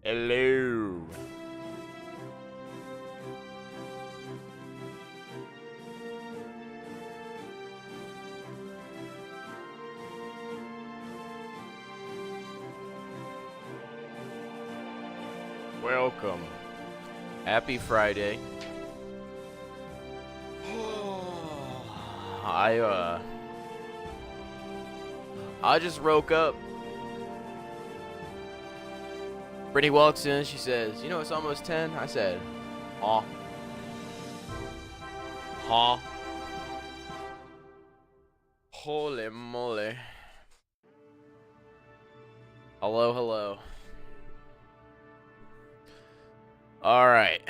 Hello. Welcome. Happy Friday. I just woke up. Brittany walks in, she says, "You know it's almost 10?" I said, "Huh." Huh? Holy moly. Hello, hello. Alright.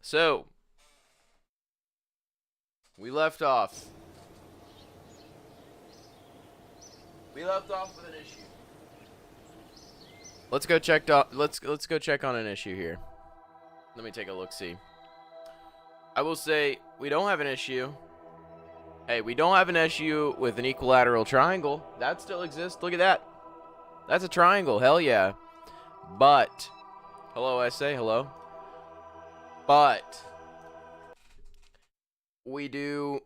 So, we left off. We left off with an issue. Let's go check. Let's go check on an issue here. Let me take a look. See. I will say we don't have an issue. Hey, we don't have an issue with an equilateral triangle. That still exists. Look at that. That's a triangle. Hell yeah. But, hello, SA. Hello. But we do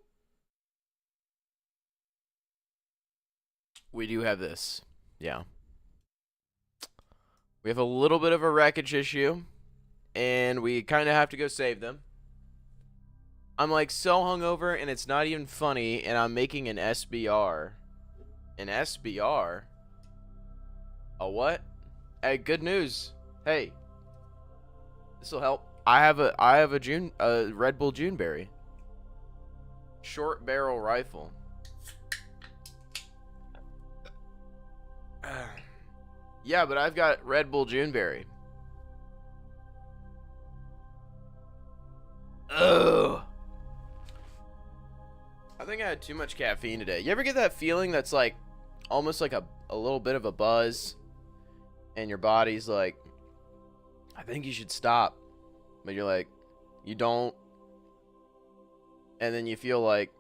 have this. Yeah. We have a little bit of a wreckage issue, and we kind of have to go save them. I'm like so hungover, and it's not even funny, and I'm making an SBR. An SBR? A what? Hey, good news. Hey, this will help. I have a Red Bull Juneberry. Short barrel rifle. Yeah, but I've got Red Bull Juneberry. Ugh. I think I had too much caffeine today. You ever get that feeling that's like almost like a little bit of a buzz, and your body's like, I think you should stop, but you're like, you don't, and then you feel like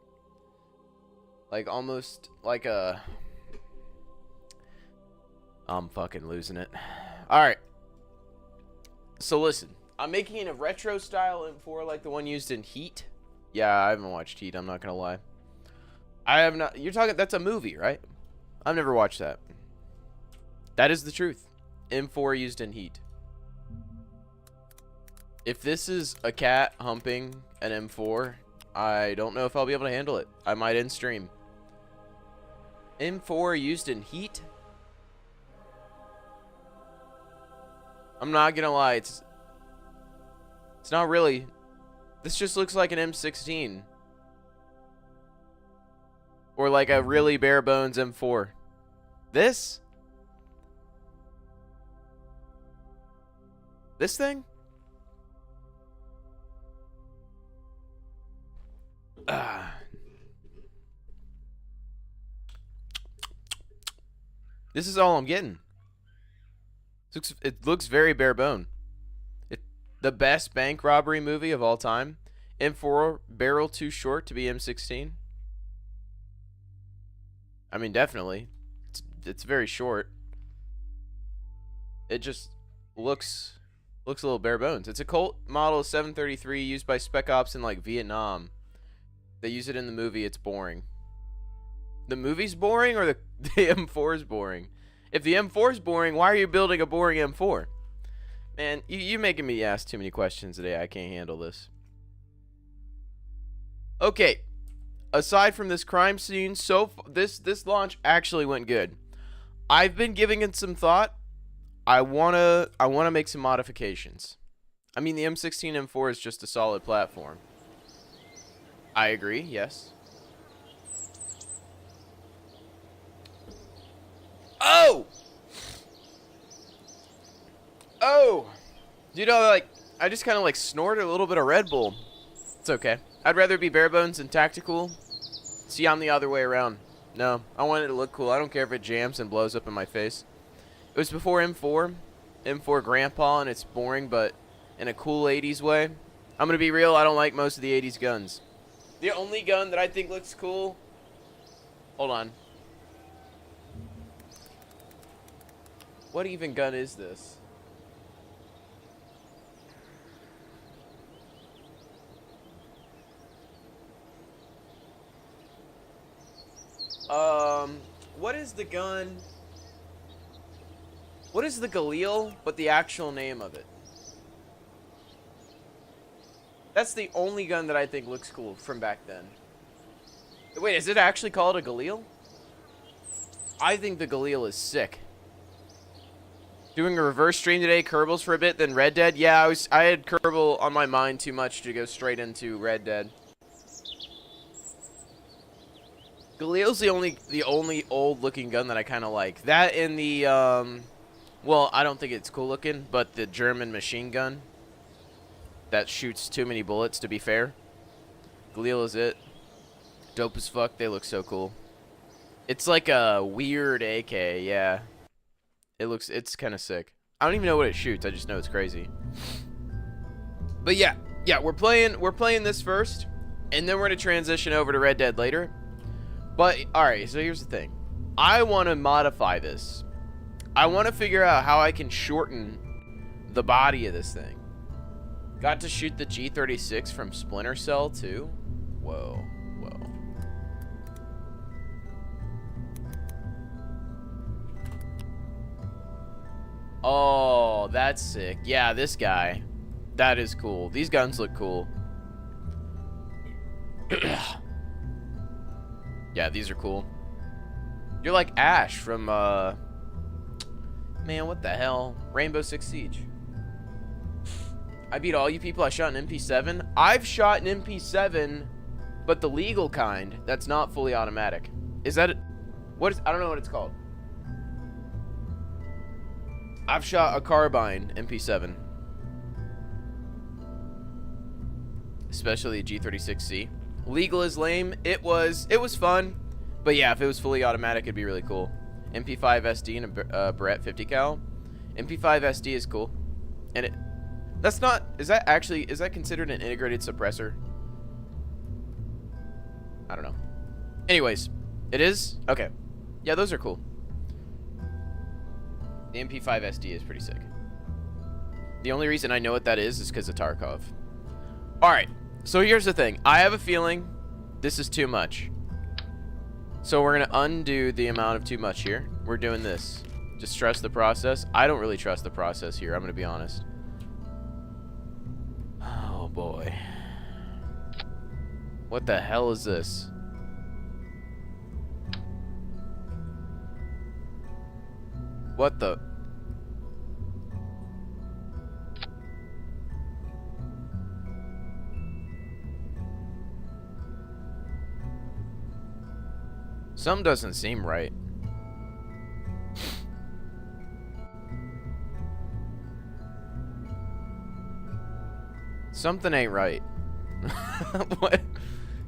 almost like a, I'm fucking losing it. Alright. So listen. I'm making it a retro style M4 like the one used in Heat. Yeah, I haven't watched Heat. I'm not going to lie. I have not. You're talking. That's a movie, right? I've never watched that. That is the truth. M4 used in Heat. If this is a cat humping an M4, I don't know if I'll be able to handle it. I might end stream. M4 used in Heat? I'm not gonna lie, it's not really. This just looks like an M16. Or like a really bare bones M4. This thing? This is all I'm getting. It looks very bare bone. The best bank robbery movie of all time. M4 barrel too short to be M16. I mean, definitely. It's very short. It just looks a little bare bones. It's a Colt model 733 used by Spec Ops in like Vietnam. They use it in the movie. It's boring. The movie's boring, or the M4 is boring? If the M4 is boring, why are you building a boring M4? Man, you're making me ask too many questions today. I can't handle this. Okay. Aside from this crime scene, this launch actually went good. I've been giving it some thought. I wanna make some modifications. I mean, the M16 M4 is just a solid platform. I agree. Yes. Oh! Oh! You know, like, I just kind of, like, snorted a little bit of Red Bull. It's okay. I'd rather be bare bones and tactical. See, I'm the other way around. No, I want it to look cool. I don't care if it jams and blows up in my face. It was before M4. M4 Grandpa, and it's boring, but in a cool 80s way. I'm going to be real, I don't like most of the 80s guns. The only gun that I think looks cool... Hold on. What even gun is this? What is the gun? What is the Galil, but the actual name of it? That's the only gun that I think looks cool from back then. Wait, is it actually called a Galil? I think the Galil is sick. Doing a reverse stream today, Kerbals for a bit, then Red Dead. Yeah, I had Kerbal on my mind too much to go straight into Red Dead. Galil's the only old looking gun that I kind of like. That and the well, I don't think it's cool looking, but the German machine gun that shoots too many bullets, to be fair. Galil is it. Dope as fuck. They look so cool. It's like a weird AK, yeah. It's kind of sick. I don't even know what it shoots. I just know it's crazy. But yeah, we're playing this first, and then we're gonna transition over to Red Dead later. But all right, so here's the thing. I want to modify this. I want to figure out how I can shorten the body of this thing. Got to shoot the G36 from Splinter Cell too. Whoa. Oh, that's sick. Yeah, this guy. That is cool. These guns look cool. Yeah, these are cool. You're like Ash from, man, what the hell? Rainbow Six Siege. I beat all you people. I shot an MP7. I've shot an MP7, but the legal kind. That's not fully automatic. Is that... I don't know what it's called. I've shot a carbine MP7. Especially a G36C. Legal is lame. It was fun. But yeah, if it was fully automatic, it'd be really cool. MP5 SD and a Barrett 50 cal. MP5 SD is cool. And is that considered an integrated suppressor? I don't know. Anyways, it is? Okay. Yeah, those are cool. The MP5 SD is pretty sick. The only reason I know what that is because of Tarkov. Alright, so here's the thing. I have a feeling this is too much. So we're going to undo the amount of too much here. We're doing this. Just trust the process. I don't really trust the process here, I'm going to be honest. Oh boy. What the hell is this? What the... Some doesn't seem right. Something ain't right. What?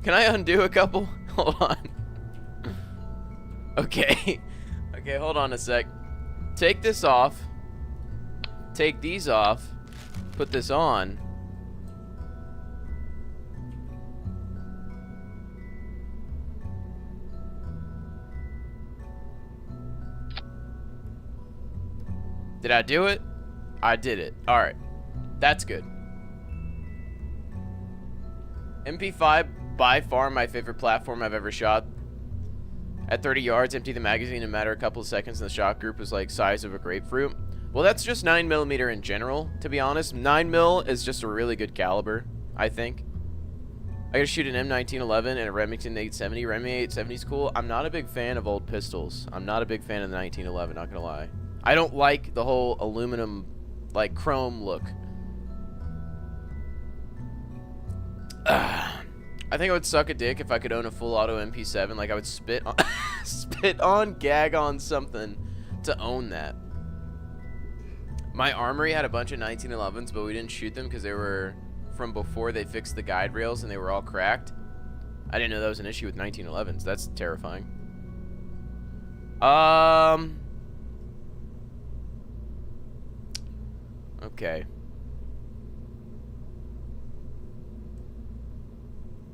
Can I undo a couple? Hold on. Okay. Okay, hold on a sec. Take this off. Take these off. Put this on. Did I do it? I did it. Alright. That's good. MP5, by far my favorite platform I've ever shot. At 30 yards, empty the magazine in a matter of a couple of seconds, and the shot group was like size of a grapefruit. Well, that's just 9mm in general, to be honest. 9mm is just a really good caliber, I think. I gotta shoot an M1911 and a Remington 870. Remington 870 is cool. I'm not a big fan of old pistols. I'm not a big fan of the 1911, not gonna lie. I don't like the whole aluminum, like, chrome look. I think I would suck a dick if I could own a full auto MP7. Like, I would spit on, gag on something to own that. My armory had a bunch of 1911s, but we didn't shoot them because they were from before they fixed the guide rails and they were all cracked. I didn't know that was an issue with 1911s. That's terrifying. Okay.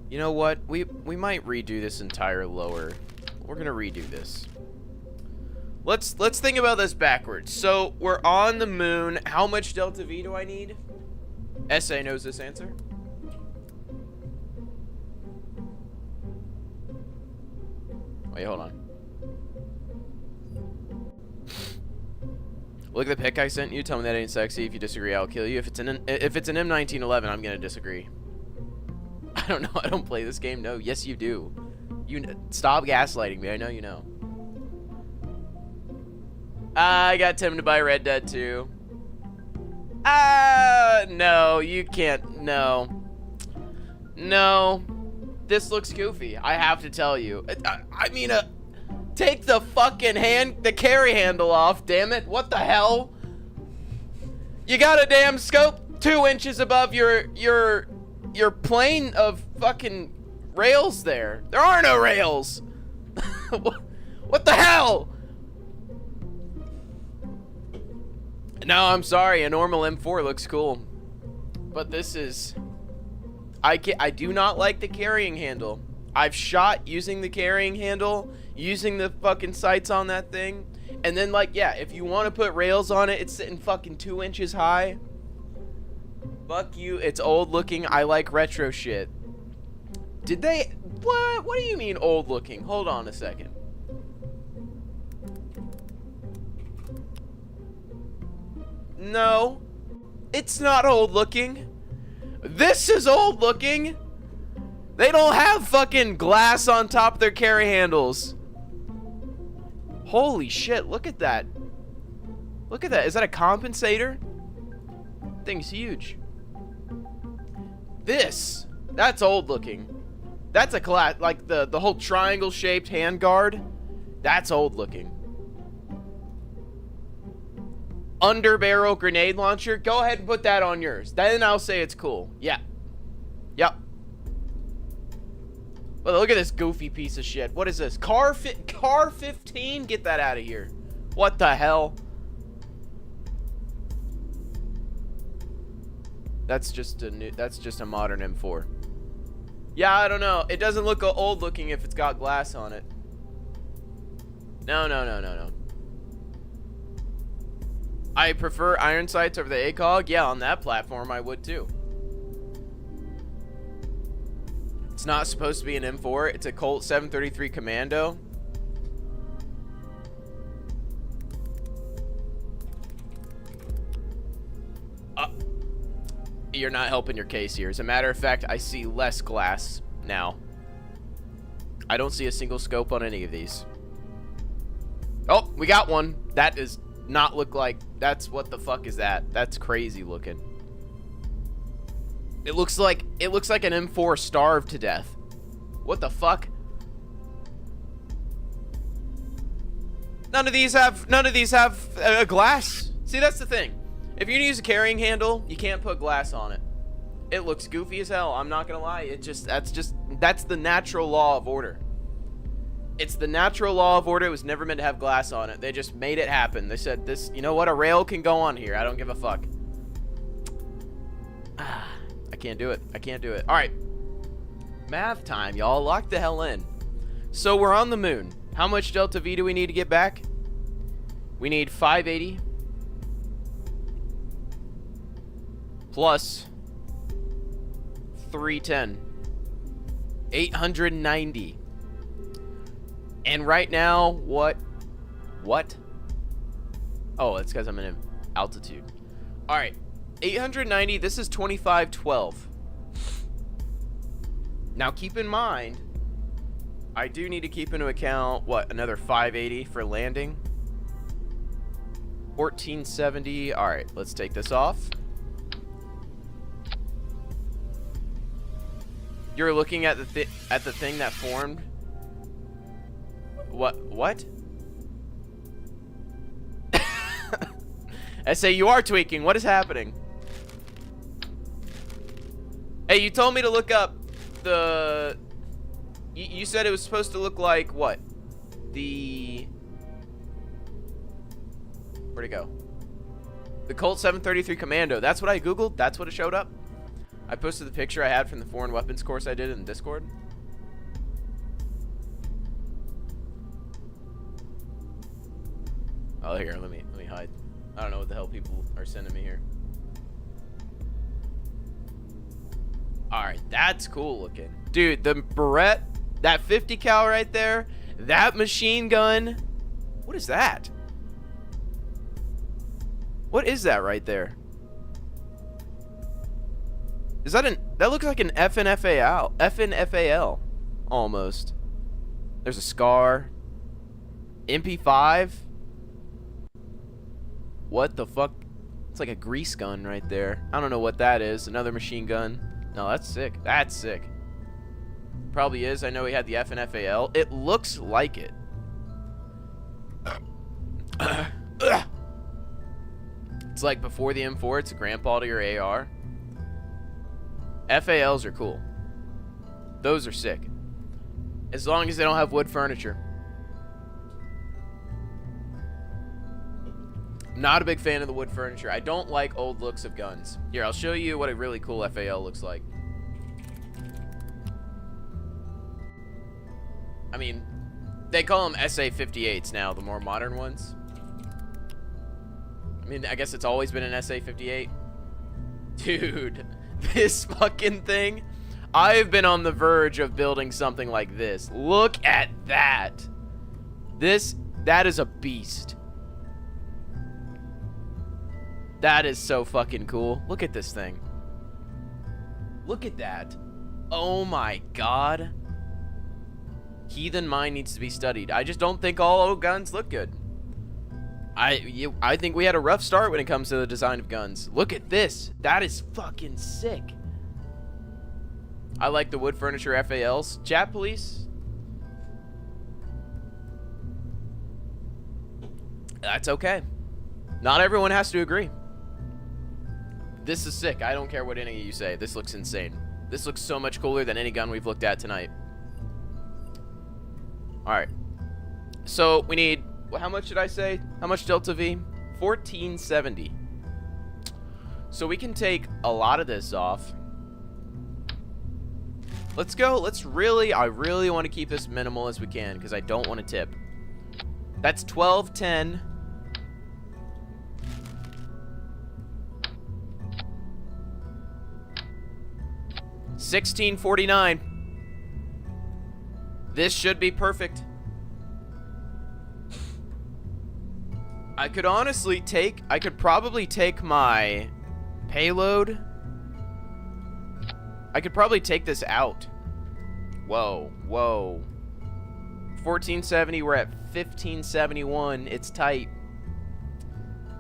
You know what? We might redo this entire lower. We're gonna redo this. Let's think about this backwards. So we're on the moon. How much delta V do I need? SA knows this answer. Wait, hold on. Look at the pic I sent you. Tell me that ain't sexy. If you disagree, I'll kill you. If it's an M1911, I'm gonna disagree. I don't know. I don't play this game. No. Yes, you do. Stop gaslighting me. I know you know. I got Tim to buy Red Dead 2. No, you can't. No. No. This looks goofy. I have to tell you. I mean, take the fucking the carry handle off, damn it. What the hell? You got a damn scope 2 inches above your plane of fucking rails there. There are no rails. What the hell? No, I'm sorry. A normal M4 looks cool. But this is... I do not like the carrying handle. I've shot using the carrying handle, using the fucking sights on that thing. And then, like, yeah, if you want to put rails on it, it's sitting fucking 2 inches high. Fuck you. It's old looking. I like retro shit. Did they... What? What do you mean old looking? Hold on a second. No, it's not old looking. This is old looking. They don't have fucking glass on top of their carry handles. Holy shit, look at that. Look at that. Is that a compensator? Thing's huge. That's old looking. That's a class, like the whole triangle shaped handguard. That's old looking. Underbarrel grenade launcher. Go ahead and put that on yours. Then I'll say it's cool. Yeah. Yep. Well, look at this goofy piece of shit. What is this? Car 15? Get that out of here. What the hell? That's just a modern M4. Yeah, I don't know. It doesn't look old looking if it's got glass on it. No. I prefer iron sights over the ACOG. Yeah, on that platform I would too. It's not supposed to be an M4. It's a Colt 733 Commando. You're not helping your case here. As a matter of fact, I see less glass now. I don't see a single scope on any of these. Oh, we got one. That does not look like... That's... What the fuck is that? That's crazy looking. It looks like an M4 starved to death. What the fuck? None of these have glass. See, that's the thing. If you're gonna use a carrying handle, you can't put glass on it. It looks goofy as hell. I'm not gonna lie. That's the natural law of order. It's the natural law of order. It was never meant to have glass on it. They just made it happen. They said this, you know what? A rail can go on here. I don't give a fuck. I can't do it. I can't do it. All right. Math time, y'all. Lock the hell in. So we're on the moon. How much delta V do we need to get back? We need 580 plus 310. 890. And right now, what? Oh, it's because I'm in altitude. All right. 890, this is 2512. Now keep in mind, I do need to keep into account, what, another 580 for landing? 1470, all right, let's take this off. You're looking at the thing that formed. What? I say you are tweaking, what is happening? Hey, you told me to look up the... You said it was supposed to look like what? Where'd it go? The Colt 733 Commando. That's what I googled. That's what it showed up. I posted the picture I had from the foreign weapons course I did in Discord. Oh, here, let me hide. I don't know what the hell people are sending me here. Alright, that's cool looking. Dude, the Barrett, that 50 cal right there, that machine gun. What is that? What is that right there? Is that that looks like an FNFAL almost. There's a SCAR. MP5. What the fuck? It's like a grease gun right there. I don't know what that is. Another machine gun. No, that's sick. That's sick. Probably is. I know he had the FNFAL. It looks like it. It's like before the M4, it's a grandpa to your AR. FALs are cool. Those are sick. As long as they don't have wood furniture. Not a big fan of the wood furniture. I don't like old looks of guns. Here, I'll show you what a really cool FAL looks like. I mean, they call them SA-58s now, the more modern ones. I mean, I guess it's always been an SA-58. Dude, this fucking thing. I've been on the verge of building something like this. Look at that. That is a beast. That is so fucking cool. Look at this thing. Look at that. Oh my god. Heathen mind needs to be studied. I just don't think all old guns look good. I think we had a rough start when it comes to the design of guns. Look at this. That is fucking sick. I like the wood furniture FALs. Chat, police. That's okay. Not everyone has to agree. This is sick. I don't care what any of you say. This looks insane. This looks so much cooler than any gun we've looked at tonight. Alright. So, we need... How much did I say? How much Delta V? 1470. So, we can take a lot of this off. Let's go. Let's really... I really want to keep this minimal as we can, because I don't want to tip. That's 1210. $16.49. This should be perfect. I could honestly take... I could probably take my payload. I could probably take this out. Whoa, whoa. 1470, we're at 1571. It's tight.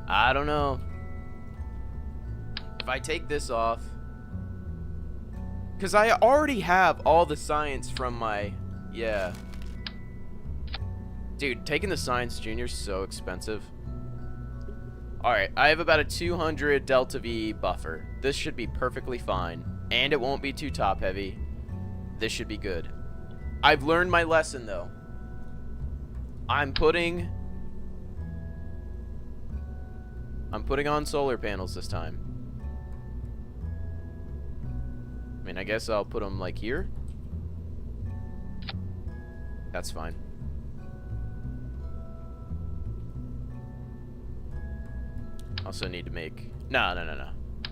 I don't know. If I take this off... Because I already have all the science from my... Yeah. Dude, taking the Science Junior is so expensive. Alright, I have about a 200 Delta V buffer. This should be perfectly fine. And it won't be too top heavy. This should be good. I've learned my lesson, though. I'm putting on solar panels this time. I mean, I guess I'll put them, like, here. That's fine. Also need to make... No. I'm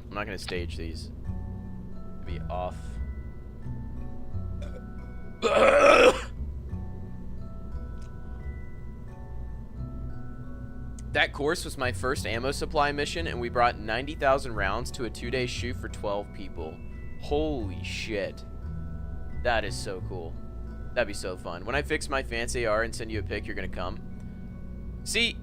not going to stage these. Be off. That course was my first ammo supply mission, and we brought 90,000 rounds to a 2-day shoot for 12 people. Holy shit. That is so cool. That'd be so fun. When I fix my fancy AR and send you a pic, you're gonna come. See,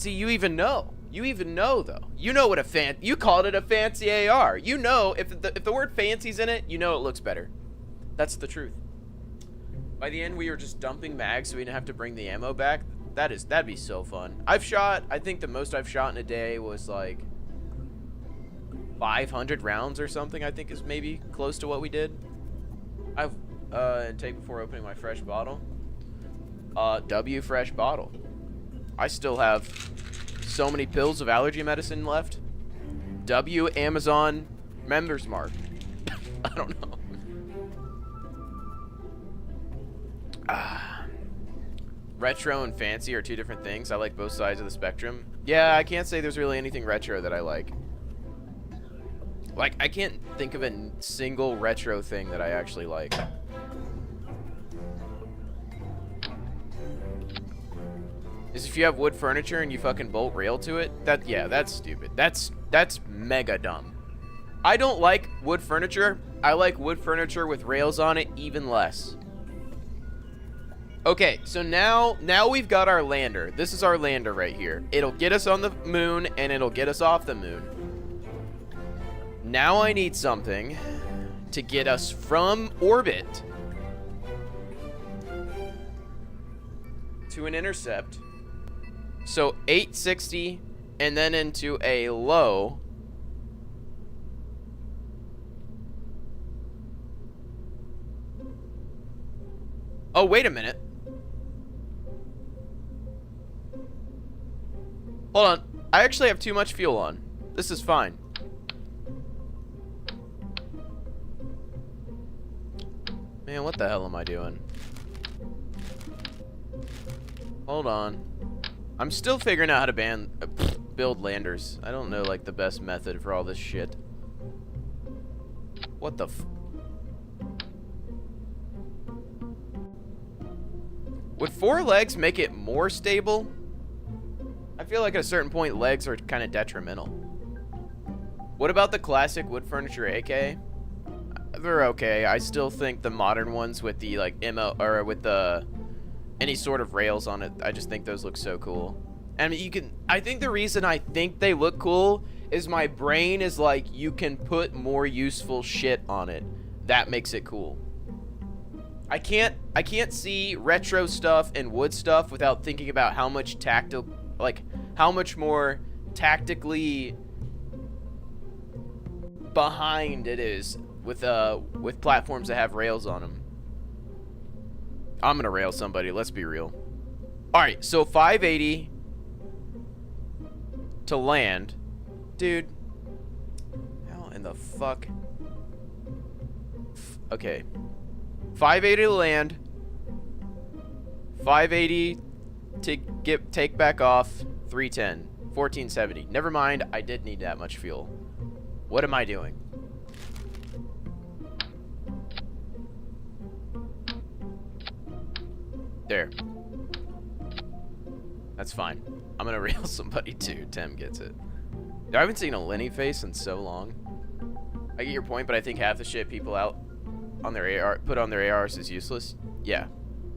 you even know. You even know, though. You know what you called it a fancy AR. You know, if the word fancy's in it, you know it looks better. That's the truth. By the end, we were just dumping mags so we didn't have to bring the ammo back. That'd be so fun. I think the most I've shot in a day was like 500 rounds or something. I think is maybe close to what we did. Take before opening my fresh bottle. W fresh bottle. I still have so many pills of allergy medicine left. W Amazon members mark. I don't know. retro and fancy are two different things. I like both sides of the spectrum. Yeah, I can't say there's really anything retro that I like. Like, I can't think of a single retro thing that I actually like. Is if you have wood furniture and you fucking bolt rail to it, yeah, that's stupid. That's mega dumb. I don't like wood furniture. I like wood furniture with rails on it even less. Okay, so now we've got our lander. This is our lander right here. It'll get us on the moon and it'll get us off the moon. Now I need something to get us from orbit to an intercept. So 860 and then into a low. Oh, wait a minute. Hold on. I actually have too much fuel on. This is fine. Man, what the hell am I doing? Hold on. I'm still figuring out how to build landers. I don't know, like, the best method for all this shit. What the f... Would 4 legs make it more stable? I feel like at a certain point, legs are kind of detrimental. What about the classic wood furniture AK? They're okay. I still think the modern ones with the, like, or with the... any sort of rails on it, I just think those look so cool. And I think the reason I think they look cool is my brain is like, you can put more useful shit on it. That makes it cool. I can't see retro stuff and wood stuff without thinking about how much how much more tactically behind it is with platforms that have rails on them. I'm gonna rail somebody, let's be real. Alright, so 580 to land. Dude. How in the fuck? Okay. 580 to land. 580 to take back off. 310. 1470. Never mind, I did need that much fuel. What am I doing? There. That's fine. I'm gonna rail somebody too. Tem gets it. Dude, I haven't seen a Lenny face in so long. I get your point, but I think half the shit people out on their put on their ARs is useless. Yeah,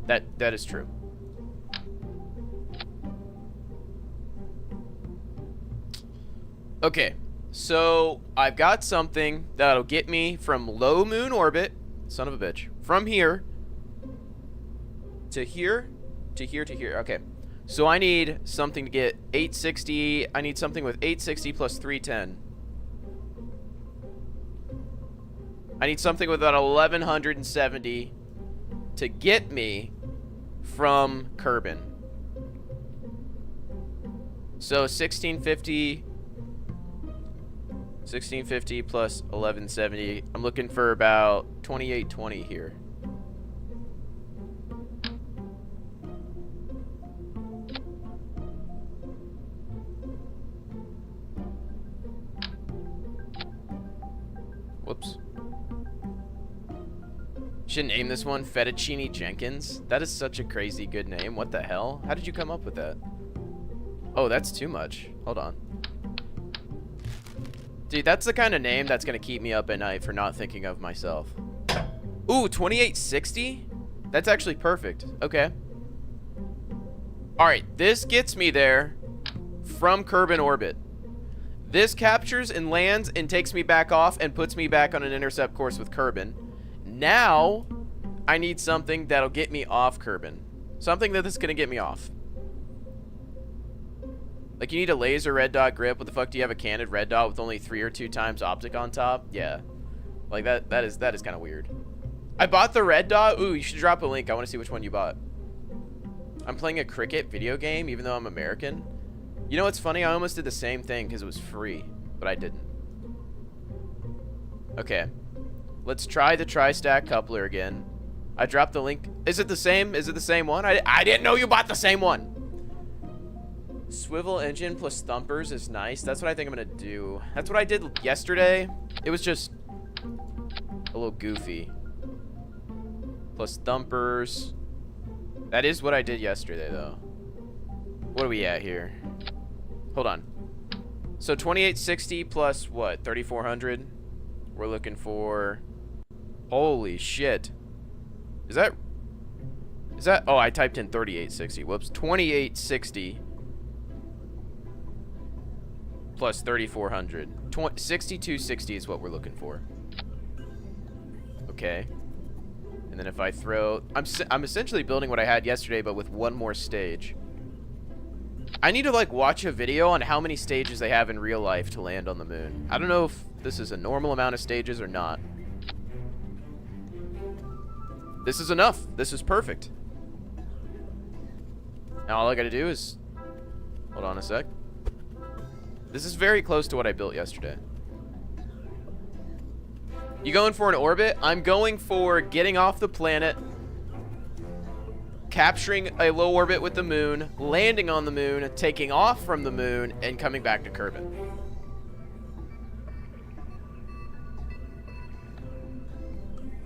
that is true. Okay, so I've got something that'll get me from low moon orbit, son of a bitch, from here to here to here to here. Okay, so I need something to get 860. I need something with 860 plus 310. I need something with about 1170 to get me from Kerbin. So 1650 plus 1170. I'm looking for about 2820 here. Whoops. Should name this one Fettuccine Jenkins. That is such a crazy good name. What the hell? How did you come up with that? Oh, that's too much. Hold on. Dude, that's the kind of name that's going to keep me up at night for not thinking of myself. Ooh, 2860? That's actually perfect. Okay. Alright, this gets me there from Kerbin orbit. This captures and lands and takes me back off and puts me back on an intercept course with Kerbin. Now, I need something that'll get me off Kerbin. Something that is going to get me off. Like, you need a laser red dot grip. What the fuck do you have a candid red dot with only 3 or 2 times optic on top? Yeah. Like, that is kind of weird. I bought the red dot. Ooh, you should drop a link. I want to see which one you bought. I'm playing a cricket video game, even though I'm American. You know what's funny? I almost did the same thing because it was free, but I didn't. Okay. Let's try the tri-stack coupler again. I dropped the link. Is it the same? Is it the same one? I didn't know you bought the same one. Swivel engine plus thumpers is nice. That's what I think I'm gonna do. That's what I did yesterday. It was just a little goofy. Plus thumpers. That is what I did yesterday, though. What are we at here? Hold on. So 2860 plus what? 3400. We're looking for. Holy shit. Is that? Oh, I typed in 3860. Whoops. 2860 plus 3400. 6260 is what we're looking for. Okay. And then if I throw, I'm essentially building what I had yesterday, but with one more stage. I need to like watch a video on how many stages they have in real life to land on the moon. I don't know if this is a normal amount of stages or not. This is enough. This is perfect. Now all I gotta do is, hold on a sec. This is very close to what I built yesterday. You going for an orbit? I'm going for getting off the planet, capturing a low orbit with the moon, landing on the moon, taking off from the moon, and coming back to Kerbin.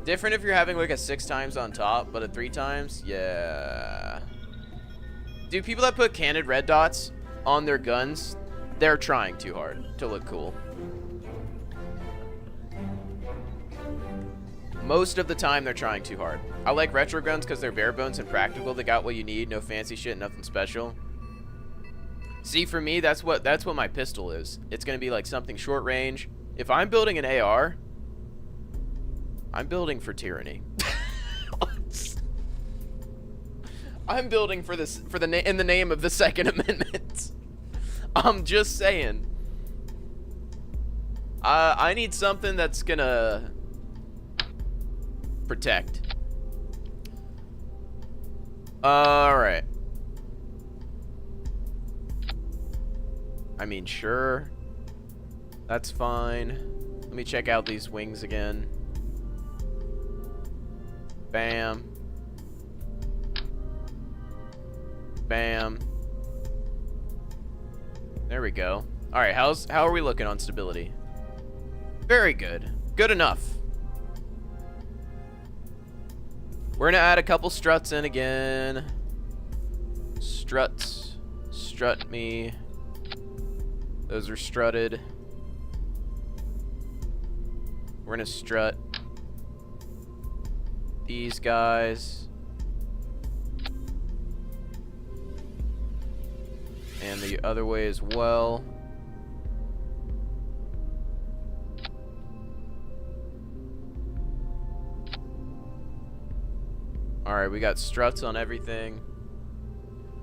Different if you're having like a 6 times on top, but a 3 times? Yeah. Dude, people that put candid red dots on their guns, they're trying too hard to look cool. Most of the time, they're trying too hard. I like retro guns because they're bare bones and practical. They got what you need, no fancy shit, nothing special. See, for me, that's what my pistol is. It's gonna be like something short range. If I'm building an AR, I'm building for tyranny. I'm building for this in the name of the Second Amendment. I'm just saying. I need something that's gonna protect. Alright. I mean, sure. That's fine. Let me check out these wings again. Bam. Bam. There we go. Alright, how are we looking on stability? Very good. Good enough. We're gonna add a couple struts in again. Struts. Strut me. Those are strutted. We're gonna strut these guys. And the other way as well. Alright, we got struts on everything.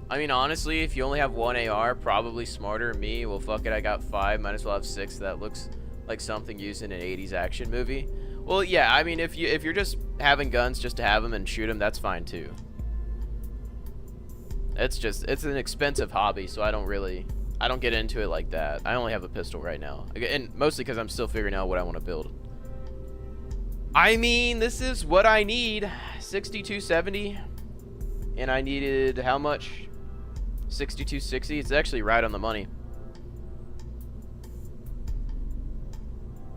I mean, honestly, if you only have one AR, probably smarter. Me, well, fuck it, I got 5. Might as well have 6. That looks like something used in an 80s action movie. Well, yeah, I mean, if you're just having guns just to have them and shoot them, that's fine too. It's an expensive hobby, so I don't get into it like that. I only have a pistol right now. And mostly because I'm still figuring out what I want to build. I mean, this is what I need. 6270. And I needed how much? 6260. It's actually right on the money.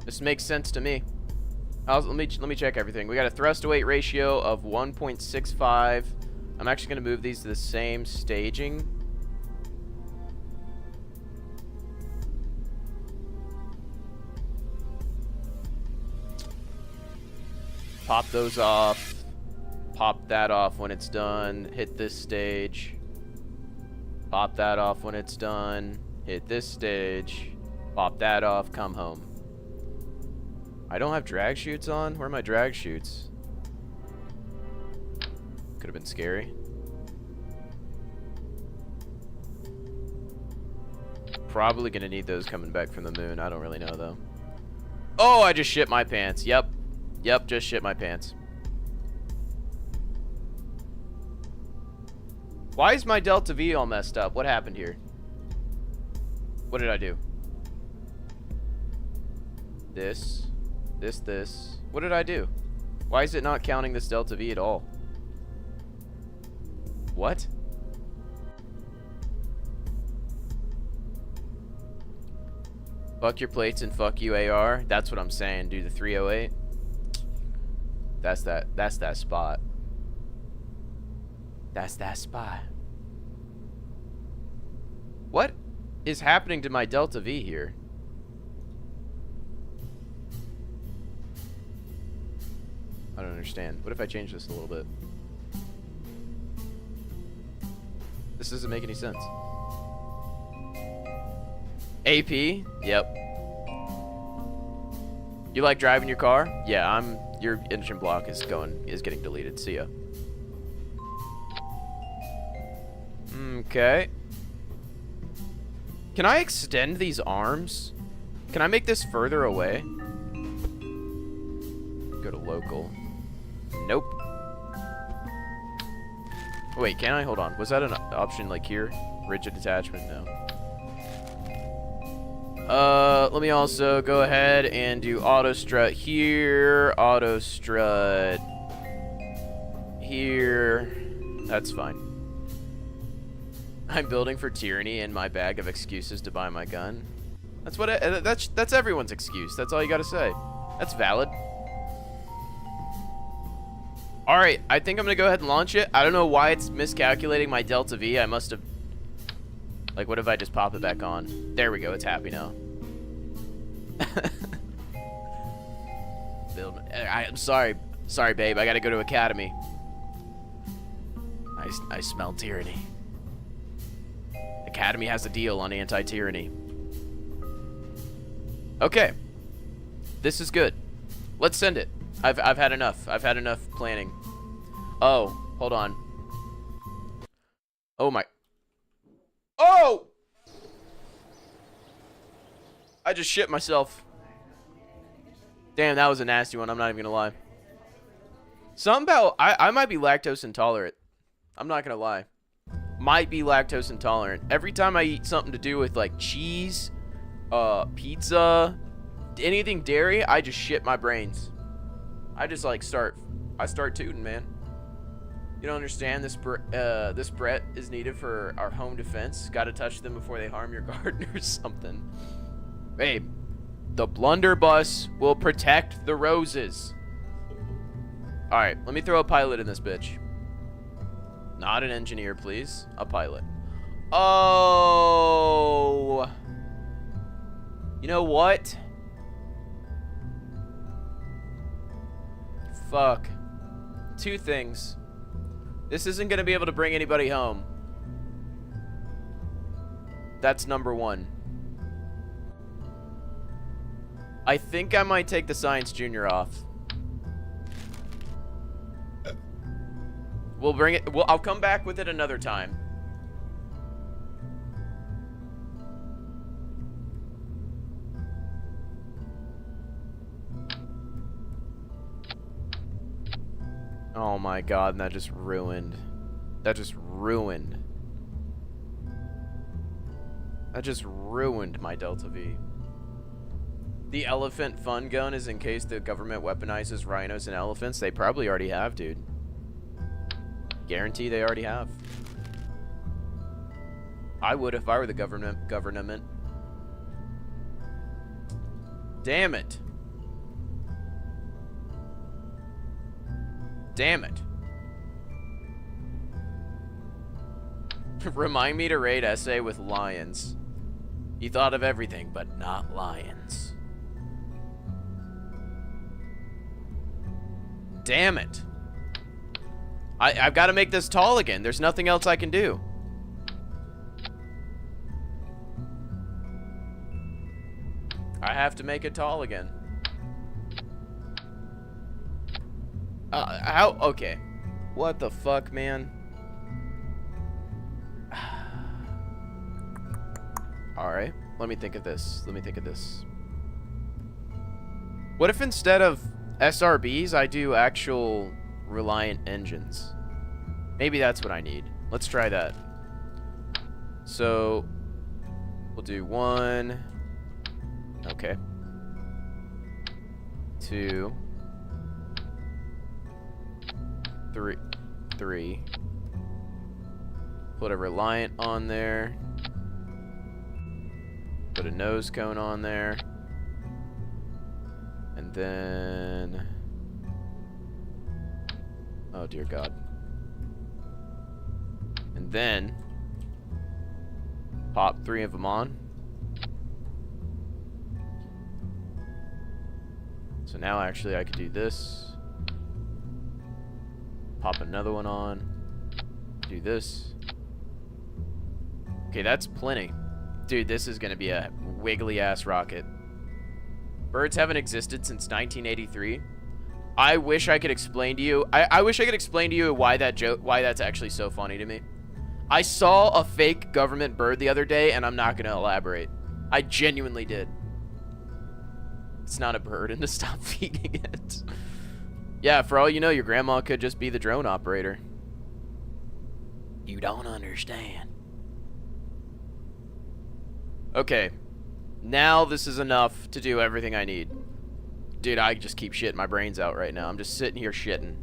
This makes sense to me. Let me check everything. We got a thrust to weight ratio of 1.65. I'm actually going to move these to the same staging. Pop those off. Pop that off when it's done. Hit this stage. Pop that off when it's done. Hit this stage. Pop that off. Come home. I don't have drag chutes on. Where are my drag chutes? Could have been scary. Probably gonna need those coming back from the moon. I don't really know though. Oh, I just shit my pants. Yep. Yep, just shit my pants. Why is my Delta V all messed up? What happened here? What did I do? This. What did I do? Why is it not counting this delta V at all? What? Fuck your plates and fuck you AR. That's what I'm saying. Do the 308. That's that spot. That's that spot. What is happening to my delta V here? I don't understand. What if I change this a little bit? This doesn't make any sense. AP? Yep. You like driving your car? Yeah, your engine block is getting deleted. See ya. Okay. Can I extend these arms? Can I make this further away? Go to local. Nope. Wait, can I? Hold on. Was that an option like here? Rigid attachment? No. Let me also go ahead and do auto strut here, auto strut here. That's fine. I'm building for tyranny in my bag of excuses to buy my gun. That's what that's everyone's excuse. That's all you gotta say. That's valid. All right, I think I'm gonna go ahead and launch it. I don't know why it's miscalculating my delta V. I must have, like, what if I just pop it back on? There we go. It's happy now. I'm sorry, babe. I gotta go to academy. I smell tyranny. Academy has a deal on anti-tyranny. Okay, this is good. Let's send it. I've had enough. I've had enough planning. Oh, hold on. Oh my. Oh! I just shit myself. Damn, that was a nasty one. I'm not even gonna lie. Something about I might be lactose intolerant. I'm not gonna lie. Might be lactose intolerant. Every time I eat something to do with like cheese, pizza, anything dairy, I just shit my brains. I just like start tooting, man. You don't understand. This Brett is needed for our home defense. Got to touch them before they harm your garden or something. Babe, the blunderbuss will protect the roses. All right, let me throw a pilot in this bitch. Not an engineer, please. A pilot. Oh. You know what? Fuck. Two things. This isn't going to be able to bring anybody home. That's number one. I think I might take the Science Junior off. We'll bring it. Well, I'll come back with it another time. Oh my god, and that just ruined. That just ruined. That just ruined my Delta V. The elephant fun gun is in case the government weaponizes rhinos and elephants. They probably already have, dude. Guarantee they already have. I would if I were the government. Damn it. Damn it. Remind me to raid essay with lions. He thought of everything, but not lions. Damn it. I've got to make this tall again. There's nothing else I can do. I have to make it tall again. How? Okay. What the fuck, man? Alright. Let me think of this. What if instead of SRBs, I do actual Reliant engines? Maybe that's what I need. Let's try that. So, we'll do 1. Okay. 2. Three. Put a Reliant on there. Put a nose cone on there. And then... oh, dear God. And then... pop 3 of them on. So now, actually, I could do this. Pop another one on. Do this. Okay, that's plenty. Dude, this is going to be a wiggly-ass rocket. Birds haven't existed since 1983. I wish I could explain to you. I wish I could explain to you why that's actually so funny to me. I saw a fake government bird the other day, and I'm not going to elaborate. I genuinely did. It's not a bird, and to stop feeding it. Yeah, for all you know, your grandma could just be the drone operator. You don't understand. Okay. Now this is enough to do everything I need. Dude, I just keep shitting my brains out right now. I'm just sitting here shitting.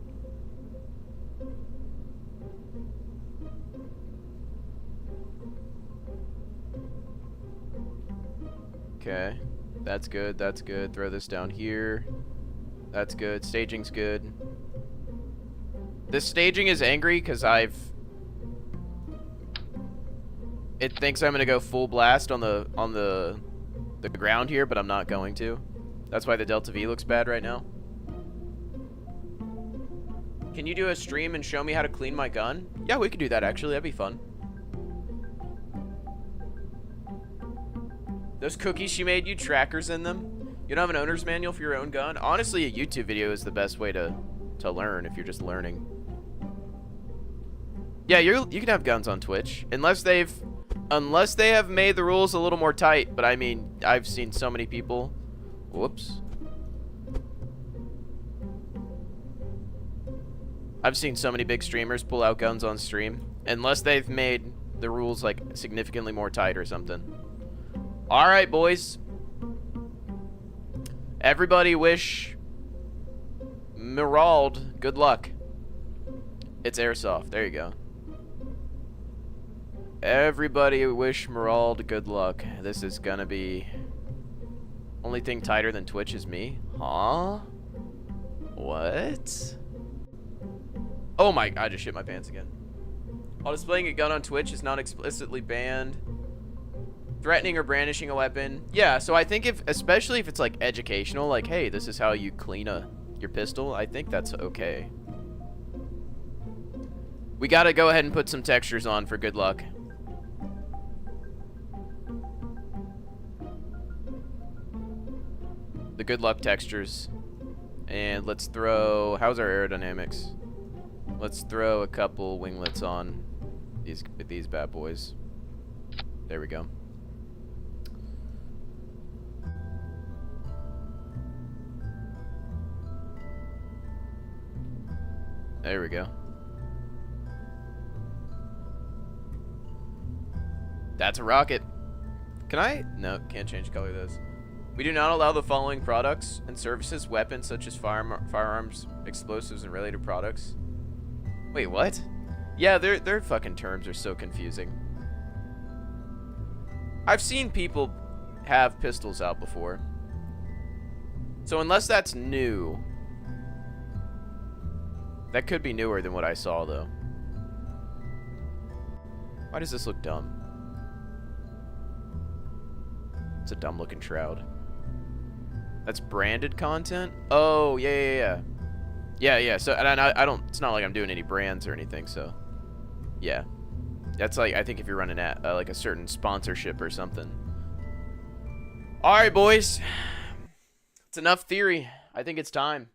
Okay. That's good, that's good. Throw this down here. That's good. Staging's good. This staging is angry because it thinks I'm gonna go full blast on the ground here, but I'm not going to. That's why the Delta V looks bad right now. Can you do a stream and show me how to clean my gun? Yeah, we could do that actually. That'd be fun. Those cookies she made you, trackers in them. You don't have an owner's manual for your own gun? Honestly, a YouTube video is the best way to learn if you're just learning. Yeah, you can have guns on Twitch unless they have made the rules a little more tight. But I mean, I've seen so many people. Whoops. I've seen so many big streamers pull out guns on stream unless they've made the rules like significantly more tight or something. All right, boys. Everybody wish Mirald good luck. It's airsoft. There you go. Everybody wish Mirald good luck. This is gonna be... only thing tighter than Twitch is me? Huh? What? Oh my... I just shit my pants again. While displaying a gun on Twitch is not explicitly banned. Threatening or brandishing a weapon. Yeah, so I think especially if it's like educational, like, hey, this is how you clean your pistol, I think that's okay. We gotta go ahead and put some textures on for good luck. The good luck textures. And let's throw... how's our aerodynamics? Let's throw a couple winglets on these bad boys. There we go. There we go. That's a rocket. Can I? No, can't change the color of those. We do not allow the following products and services: weapons such as firearms, explosives, and related products. Wait, what? Yeah, their fucking terms are so confusing. I've seen people have pistols out before. So unless that's new... that could be newer than what I saw, though. Why does this look dumb? It's a dumb-looking shroud. That's branded content? Oh, yeah. Yeah, so, and I don't... it's not like I'm doing any brands or anything, so... yeah. That's like, I think if you're running at, like, a certain sponsorship or something. Alright, boys. It's enough theory. I think it's time.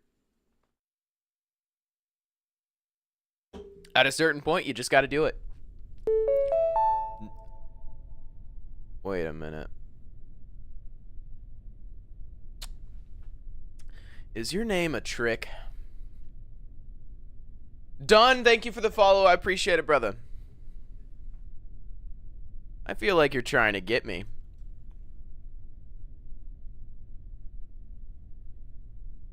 At a certain point, you just gotta do it. Wait a minute. Is your name a trick? Done. Thank you for the follow. I appreciate it, brother. I feel like you're trying to get me.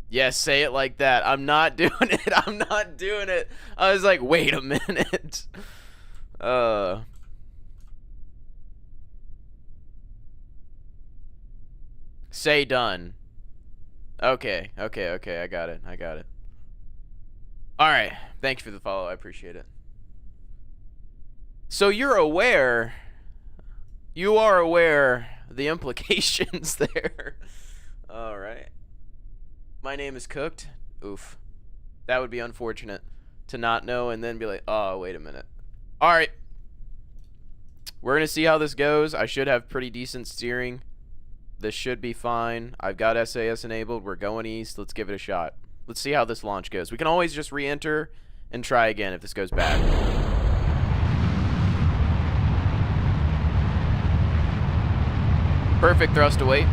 Yes, say it like that. I'm not doing it. I'm not doing it. I was like, wait a minute. Say done. Okay, okay, okay. I got it. I got it. All right. Thank you for the follow. I appreciate it. So you're aware. You are aware the implications there. All right. My name is Cooked. Oof. That would be unfortunate to not know and then be like, oh, wait a minute. All right. We're going to see how this goes. I should have pretty decent steering. This should be fine. I've got SAS enabled. We're going east. Let's give it a shot. Let's see how this launch goes. We can always just re-enter and try again if this goes bad. Perfect thrust to weight.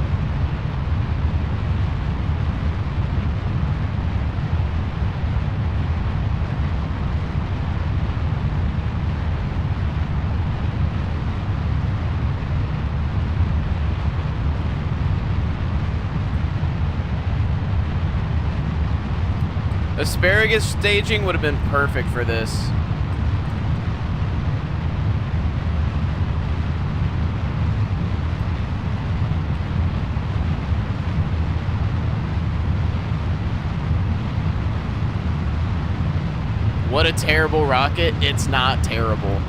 Asparagus staging would have been perfect for this. What a terrible rocket. It's not terrible.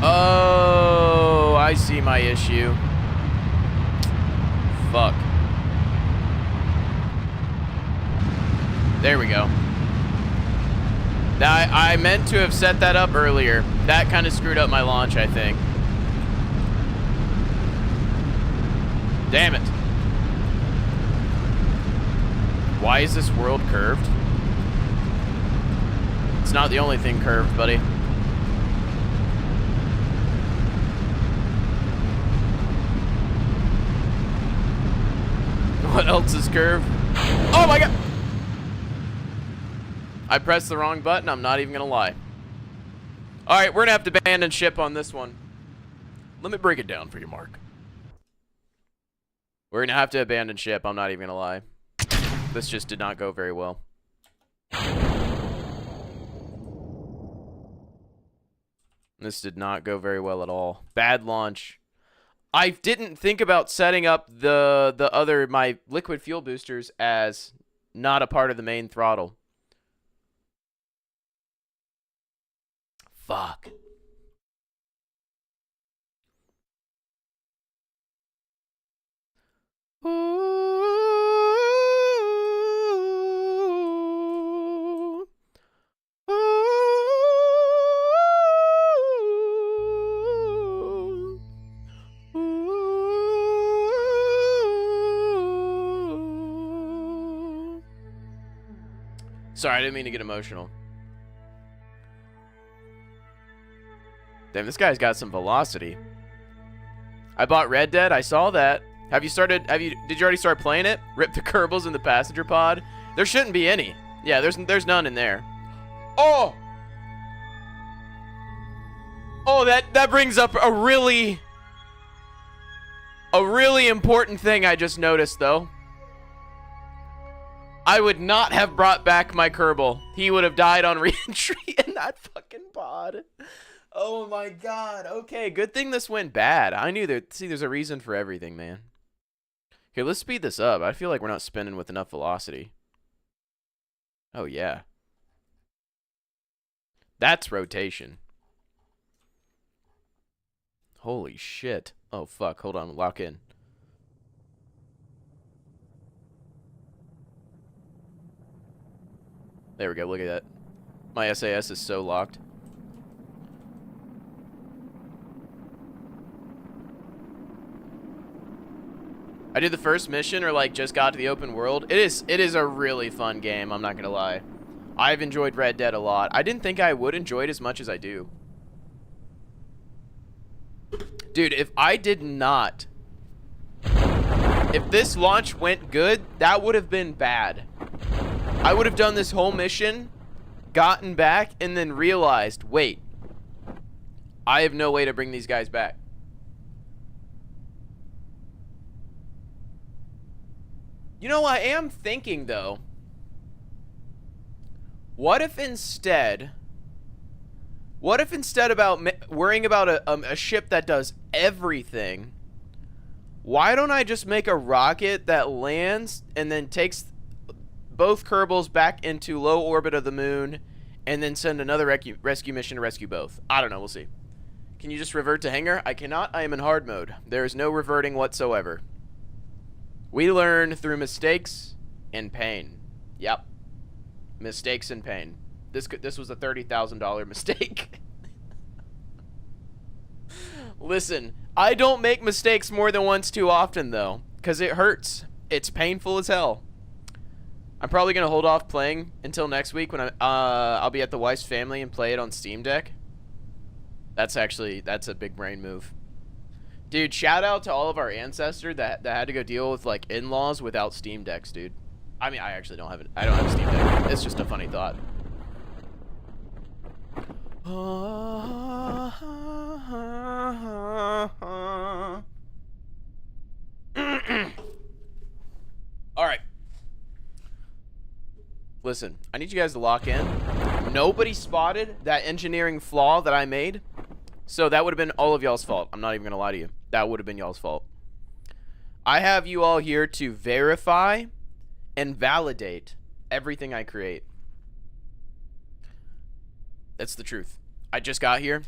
Oh, I see my issue. Fuck. There we go. I meant to have set that up earlier. That kind of screwed up my launch, I think. Damn it. Why is this world curved? It's not the only thing curved, buddy. What else is curved? Oh my god! I pressed the wrong button, I'm not even gonna lie. Alright, we're gonna have to abandon ship on this one. Let me break it down for you, Mark. We're gonna have to abandon ship, I'm not even gonna lie. This just did not go very well. This did not go very well at all. Bad launch. I didn't think about setting up my liquid fuel boosters as not a part of the main throttle. Fuck. Sorry, I didn't mean to get emotional. Damn, this guy's got some velocity. I bought Red Dead. I saw that. Did you already start playing it? Rip the Kerbals in the passenger pod? There shouldn't be any. Yeah, there's none in there. Oh! Oh, that brings up a really important thing I just noticed, though. I would not have brought back my Kerbal. He would have died on re-entry in that fucking pod. Oh my god. Okay, good thing this went bad. I knew there's a reason for everything, man. Here, let's speed this up. I feel like we're not spinning with enough velocity. Oh, yeah. That's rotation. Holy shit. Oh, fuck. Hold on. Lock in. There we go. Look at that. My SAS is so locked. I did the first mission or like just got to the open world. It is a really fun game, I'm not gonna lie. I've enjoyed Red Dead a lot. I didn't think I would enjoy it as much as I do. Dude, if I did not... If this launch went good, that would have been bad. I would have done this whole mission, gotten back, and then realized, wait, I have no way to bring these guys back. You know, I am thinking, though, what if instead about worrying about a ship that does everything, why don't I just make a rocket that lands and then takes both Kerbals back into low orbit of the moon and then send another rescue mission to rescue both? I don't know. We'll see. Can you just revert to hangar? I cannot. I am in hard mode. There is no reverting whatsoever. We learn through mistakes and pain. Yep. Mistakes and pain. This was a $30,000 mistake. Listen, I don't make mistakes more than once too often, though, because it hurts. It's painful as hell. I'm probably going to hold off playing until next week when I'll be at the Weiss family and play it on Steam Deck. That's a big brain move. Dude, shout out to all of our ancestors that had to go deal with, like, in-laws without Steam Decks, dude. I mean, I actually don't have it. I don't have a Steam Deck. It's just a funny thought. Alright. Listen, I need you guys to lock in. Nobody spotted that engineering flaw that I made. So that would have been all of y'all's fault. I'm not even going to lie to you. That would have been y'all's fault. I have you all here to verify and validate everything I create. That's the truth. I just got here.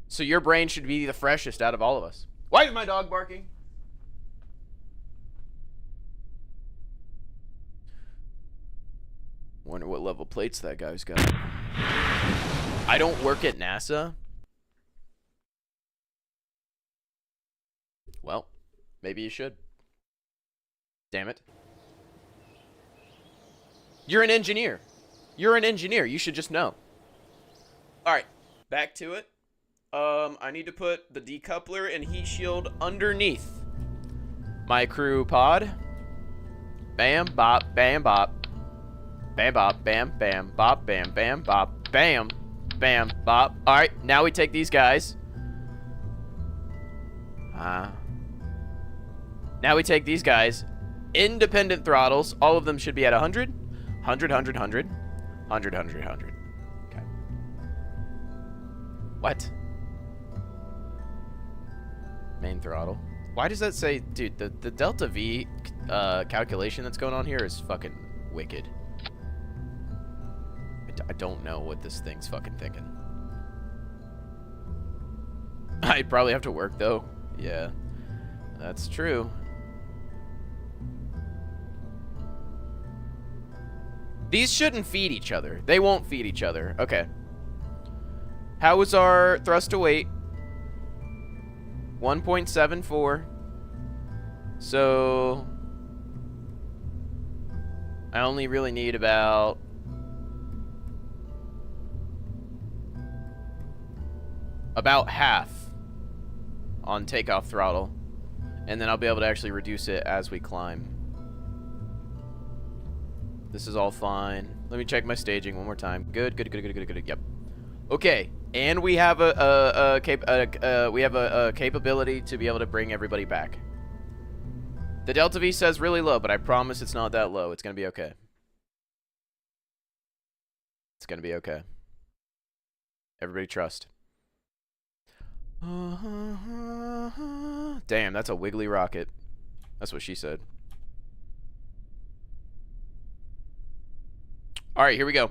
So your brain should be the freshest out of all of us. Why is my dog barking? Wonder what level plates that guy's got. I don't work at NASA. Well, maybe you should. Damn it. You're an engineer. You're an engineer. You should just know. Alright, back to it. I need to put the decoupler and heat shield underneath my crew pod. Bam, bop, bam, bop. Bam, bop, bam, bam, bop, bam, bam, bop, bam, bam, bop. Alright, now we take these guys. Now we take these guys. Independent throttles. All of them should be at 100. 100, 100, 100. 100, 100, 100. Okay. What? Main throttle. Why does that say... Dude, the Delta V calculation that's going on here is fucking wicked. I don't know what this thing's fucking thinking. I probably have to work, though. Yeah. That's true. These shouldn't feed each other. They won't feed each other. Okay. How was our thrust to weight? 1.74. So I only really need about half on takeoff throttle, and then I'll be able to actually reduce it as we climb. This is all fine. Let me check my staging one more time. Good, good, good, good, good, good. Yep. Okay, and we have a capability to be able to bring everybody back. The Delta V says really low, but I promise it's not that low. It's gonna be okay. It's gonna be okay. Everybody trust. Damn, that's a wiggly rocket. That's what she said. Alright, here we go.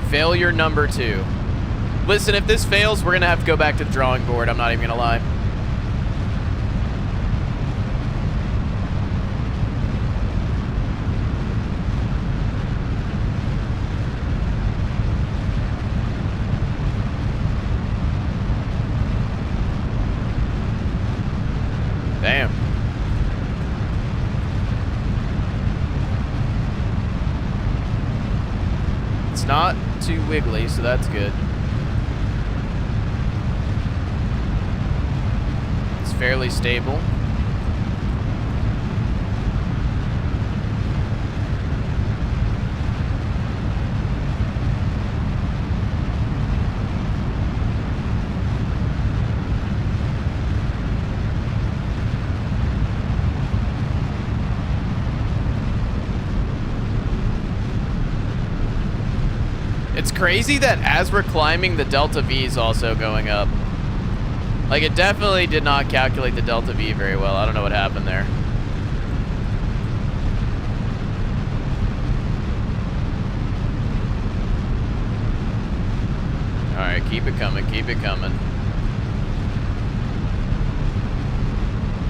Failure number 2. Listen, if this fails, we're gonna have to go back to the drawing board. I'm not even gonna lie. Damn. It's not too wiggly, so that's good. It's fairly stable. It's crazy that as we're climbing, the delta V is also going up. Like, it definitely did not calculate the delta V very well. I don't know what happened there. Alright, keep it coming, keep it coming.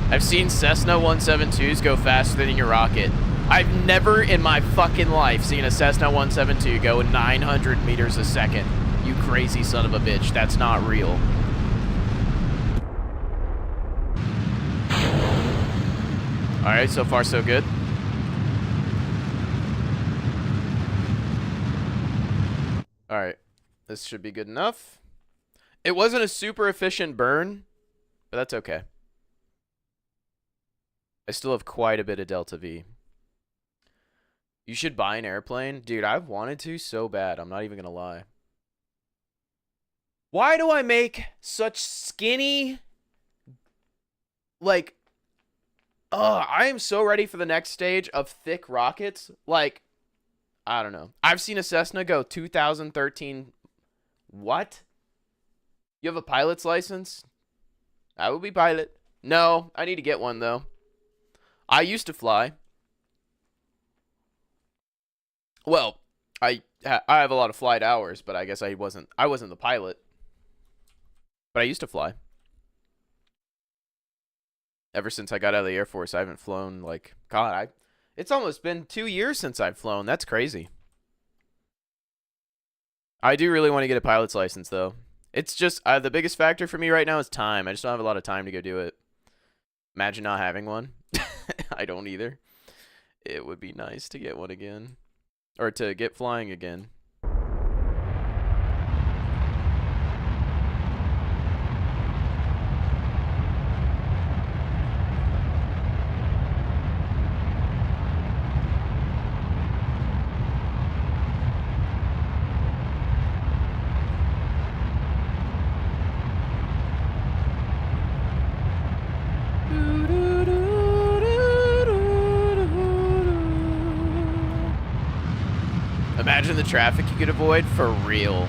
I've seen Cessna 172s go faster than your rocket. I've never in my fucking life seen a Cessna 172 go 900 meters a second. You crazy son of a bitch. That's not real. Alright, so far so good. Alright, this should be good enough. It wasn't a super efficient burn, but that's okay. I still have quite a bit of delta V. You should buy an airplane. Dude, I've wanted to so bad. I'm not even going to lie. Why do I make such skinny... Like... I am so ready for the next stage of thick rockets. Like, I don't know. I've seen a Cessna go 2013. What? You have a pilot's license? I will be pilot. No, I need to get one, though. I used to fly. Well, I have a lot of flight hours, but I guess I wasn't the pilot. But I used to fly. Ever since I got out of the Air Force, I haven't flown like God. It's almost been 2 years since I've flown. That's crazy. I do really want to get a pilot's license, though. It's just the biggest factor for me right now is time. I just don't have a lot of time to go do it. Imagine not having one. I don't either. It would be nice to get one again. Or to get flying again. Imagine the traffic you could avoid for real.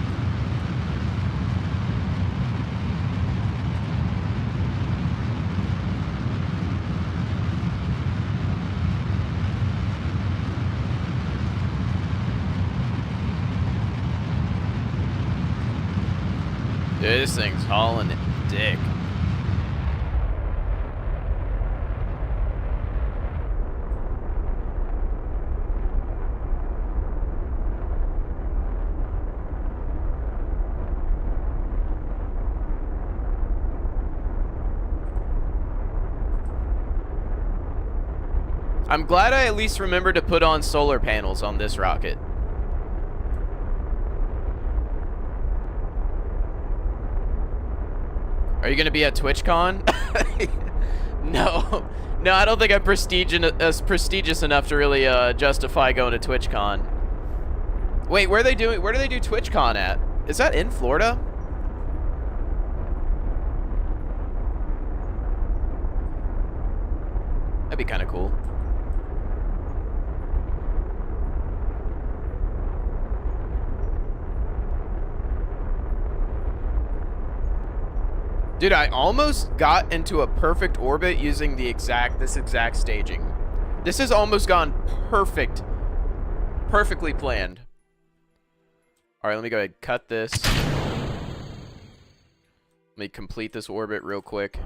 Dude, this thing's hauling it dick. I'm glad I at least remembered to put on solar panels on this rocket. Are you going to be at TwitchCon? No. No, I don't think I'm prestigious enough to really justify going to TwitchCon. Wait, where do they do TwitchCon at? Is that in Florida? That'd be kind of cool. Dude, I almost got into a perfect orbit using this exact staging. This has almost gone perfect. Perfectly planned. Alright, let me go ahead and cut this. Let me complete this orbit real quick.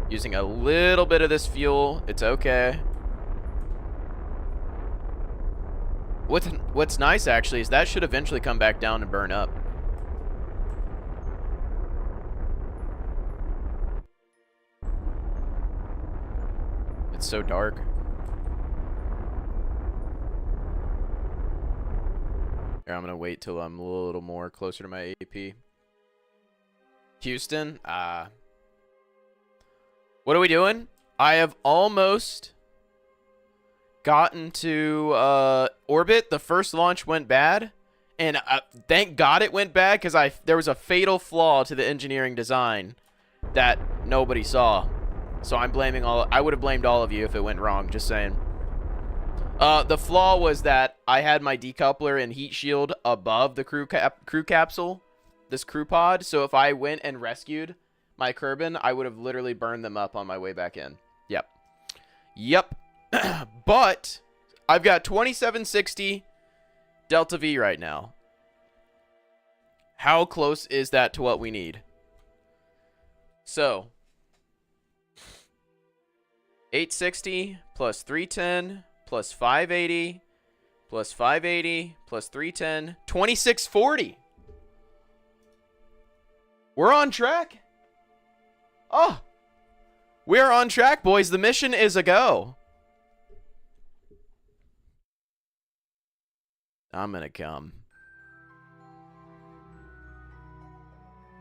Using a little bit of this fuel. It's okay. What's nice, actually, is that should eventually come back down and burn up. It's so dark. Here, I'm gonna wait till I'm a little more closer to my AP. Houston? What are we doing? I have almost gotten to orbit. The first launch went bad. And thank God it went bad, because there was a fatal flaw to the engineering design that nobody saw. So I'm blaming I would have blamed all of you if it went wrong, just saying. The flaw was that I had my decoupler and heat shield above the crew capsule, this crew pod. So if I went and rescued my Kerbin, I would have literally burned them up on my way back in. Yep. Yep. But I've got 2760 Delta V right now. How close is that to what we need? So 860 plus 310 plus 580 plus 580 plus 310, 2640. We're on track. Oh, we're on track, boys. The mission is a go. I'm gonna come.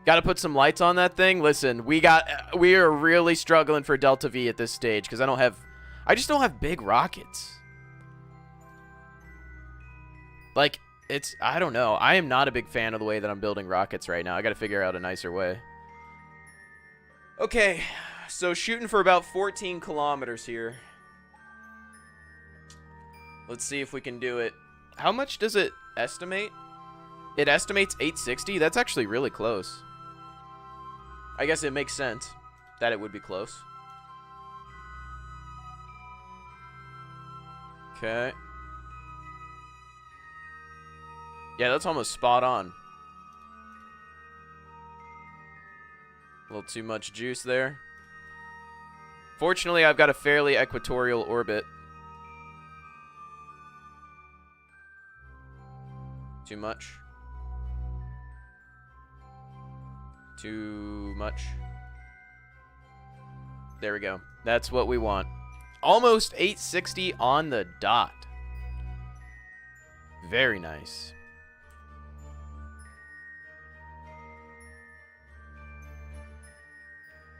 Got to put some lights on that thing. Listen, we are really struggling for Delta V at this stage because I just don't have big rockets. Like, I don't know. I am not a big fan of the way that I'm building rockets right now. I got to figure out a nicer way. Okay, so shooting for about 14 kilometers here. Let's see if we can do it. How much does it estimate? It estimates 860. That's actually really close. I guess it makes sense that it would be close. Okay. Yeah, that's almost spot on. A little too much juice there. Fortunately, I've got a fairly equatorial orbit. Too much. Too much. There we go. That's what we want. Almost 860 on the dot. Very nice.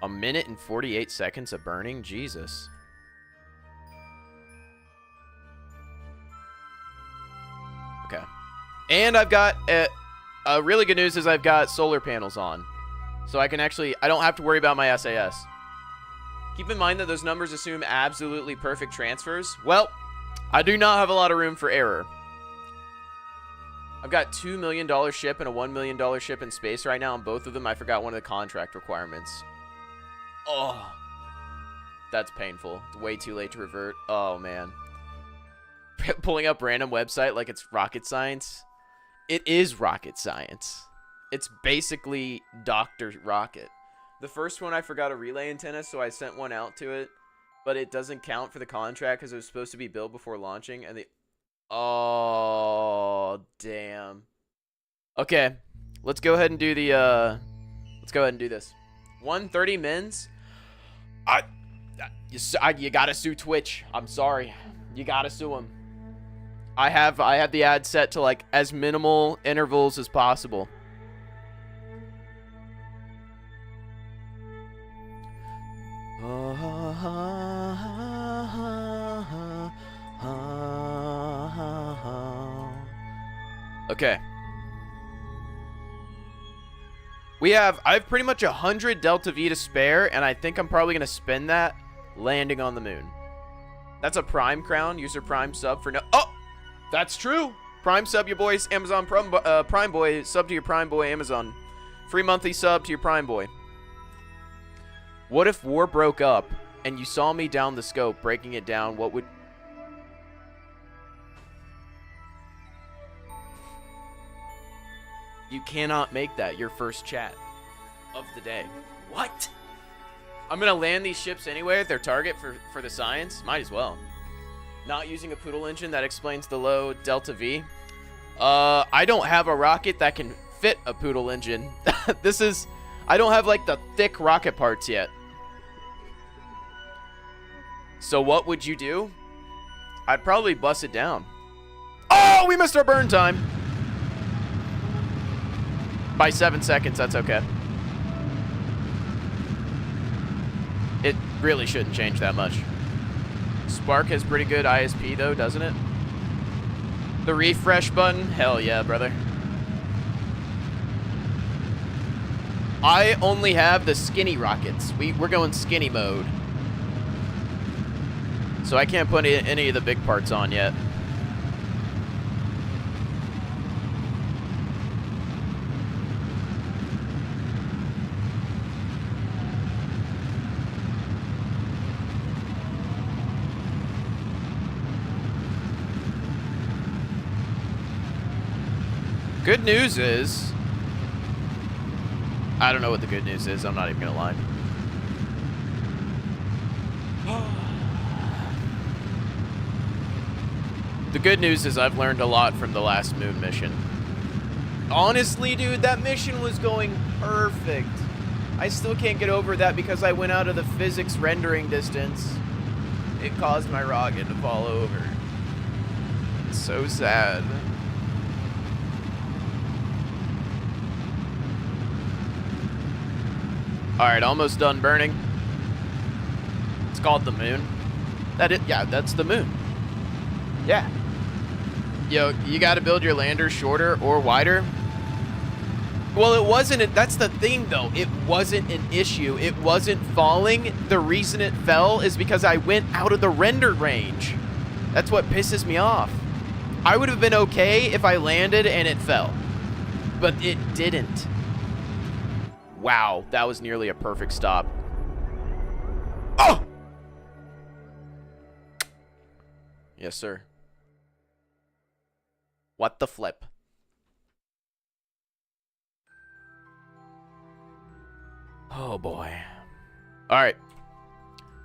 A minute and 48 seconds of burning? Jesus. Okay. And I've got, really good news is I've got solar panels on. So I don't have to worry about my SAS. Keep in mind that those numbers assume absolutely perfect transfers. Well, I do not have a lot of room for error. I've got $2 million ship and a $1 million ship in space right now, and both of them I forgot one of the contract requirements. Oh, that's painful. It's way too late to revert. Oh, man. Pulling up random website like it's rocket science. It is rocket science. It's basically Dr. Rocket. The first one I forgot a relay antenna, so I sent one out to it, but it doesn't count for the contract because it was supposed to be built before launching, and oh, damn. Okay, let's go ahead and do the, let's go ahead and do this. 130 mins. You gotta sue Twitch. I'm sorry. You gotta sue him. I have the ad set to like as minimal intervals as possible. Okay. I have pretty much 100 Delta V to spare, and I think I'm probably going to spend that landing on the moon. That's a Prime crown. User Prime sub for no... Oh! That's true! Prime sub your boys, Amazon Prime Boy. Sub to your Prime Boy, Amazon. Free monthly sub to your Prime Boy. What if war broke up, and you saw me down the scope, breaking it down, what would... You cannot make that your first chat of the day. What? I'm going to land these ships anyway at their target for the science. Might as well. Not using a Poodle engine, that explains the low Delta V. I don't have a rocket that can fit a Poodle engine. I don't have like the thick rocket parts yet. So what would you do? I'd probably bust it down. Oh, we missed our burn time. By 7 seconds, that's okay. It really shouldn't change that much. Spark has pretty good ISP though, doesn't it? The refresh button? Hell yeah, brother. I only have the skinny rockets. We're going skinny mode. So I can't put any of the big parts on yet. Good news is, I don't know what the good news is. I'm not even gonna lie. The good news is I've learned a lot from the last moon mission. Honestly, dude, that mission was going perfect. I still can't get over that because I went out of the physics rendering distance. It caused my rocket to fall over. It's so sad. Alright, almost done burning. It's called the moon. Yeah, that's the moon. Yeah. Yo, you gotta build your lander shorter or wider. Well, it wasn't, that's the thing though. It wasn't an issue. It wasn't falling. The reason it fell is because I went out of the render range. That's what pisses me off. I would have been okay if I landed and it fell. But it didn't. Wow, that was nearly a perfect stop. Oh! Yes, sir. What the flip? Oh, boy. All right.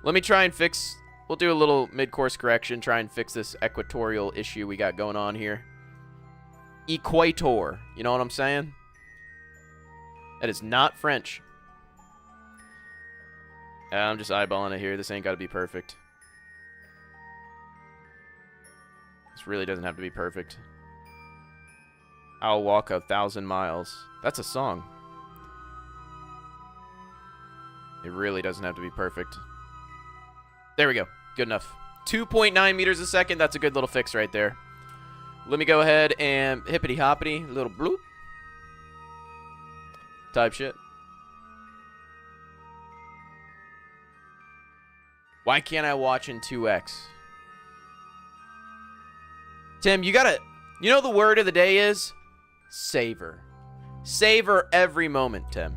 Let me try and fix... We'll do a little mid-course correction, try and fix this equatorial issue we got going on here. Equator. You know what I'm saying? That is not French. I'm just eyeballing it here. This ain't got to be perfect. This really doesn't have to be perfect. I'll walk 1,000 miles. That's a song. It really doesn't have to be perfect. There we go. Good enough. 2.9 meters a second. That's a good little fix right there. Let me go ahead and hippity-hoppity, little bloop. Type shit. Why can't I watch in 2x? Tim, you gotta... You know the word of the day is? Savor. Savor every moment, Tim.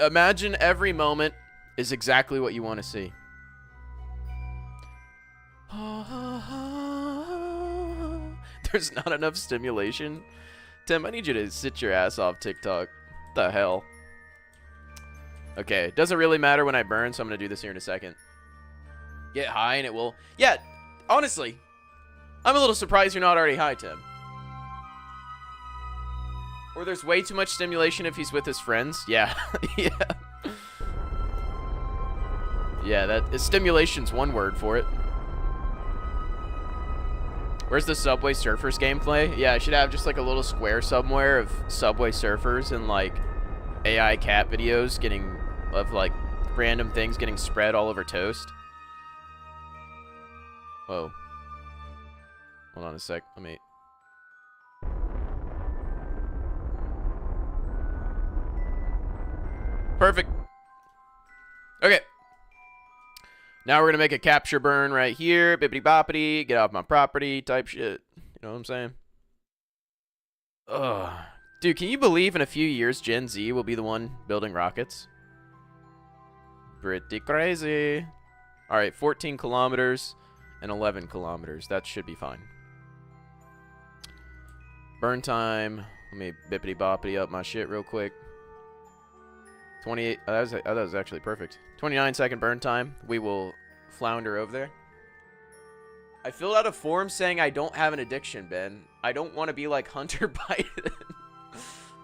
Imagine every moment is exactly what you want to see. There's not enough stimulation. Tim, I need you to sit your ass off TikTok. What the hell? Okay, it doesn't really matter when I burn, so I'm going to do this here in a second. Get high and it will... Yeah, honestly, I'm a little surprised you're not already high, Tim. Or there's way too much stimulation if he's with his friends. Yeah, yeah. Yeah, that stimulation's one word for it. Where's the Subway Surfers gameplay? Yeah, I should have just like a little square somewhere of Subway Surfers and like AI cat videos getting, of like random things getting spread all over toast. Whoa. Hold on a sec. Let me... Perfect. Okay. Now we're going to make a capture burn right here. Bippity boppity. Get off my property type shit. You know what I'm saying? Ugh. Dude, can you believe in a few years Gen Z will be the one building rockets? Pretty crazy. Alright, 14 kilometers and 11 kilometers. That should be fine. Burn time. Let me bippity boppity up my shit real quick. 28. That was actually perfect. 29-second burn time. We will flounder over there. I filled out a form saying I don't have an addiction, Ben. I don't want to be like Hunter Biden.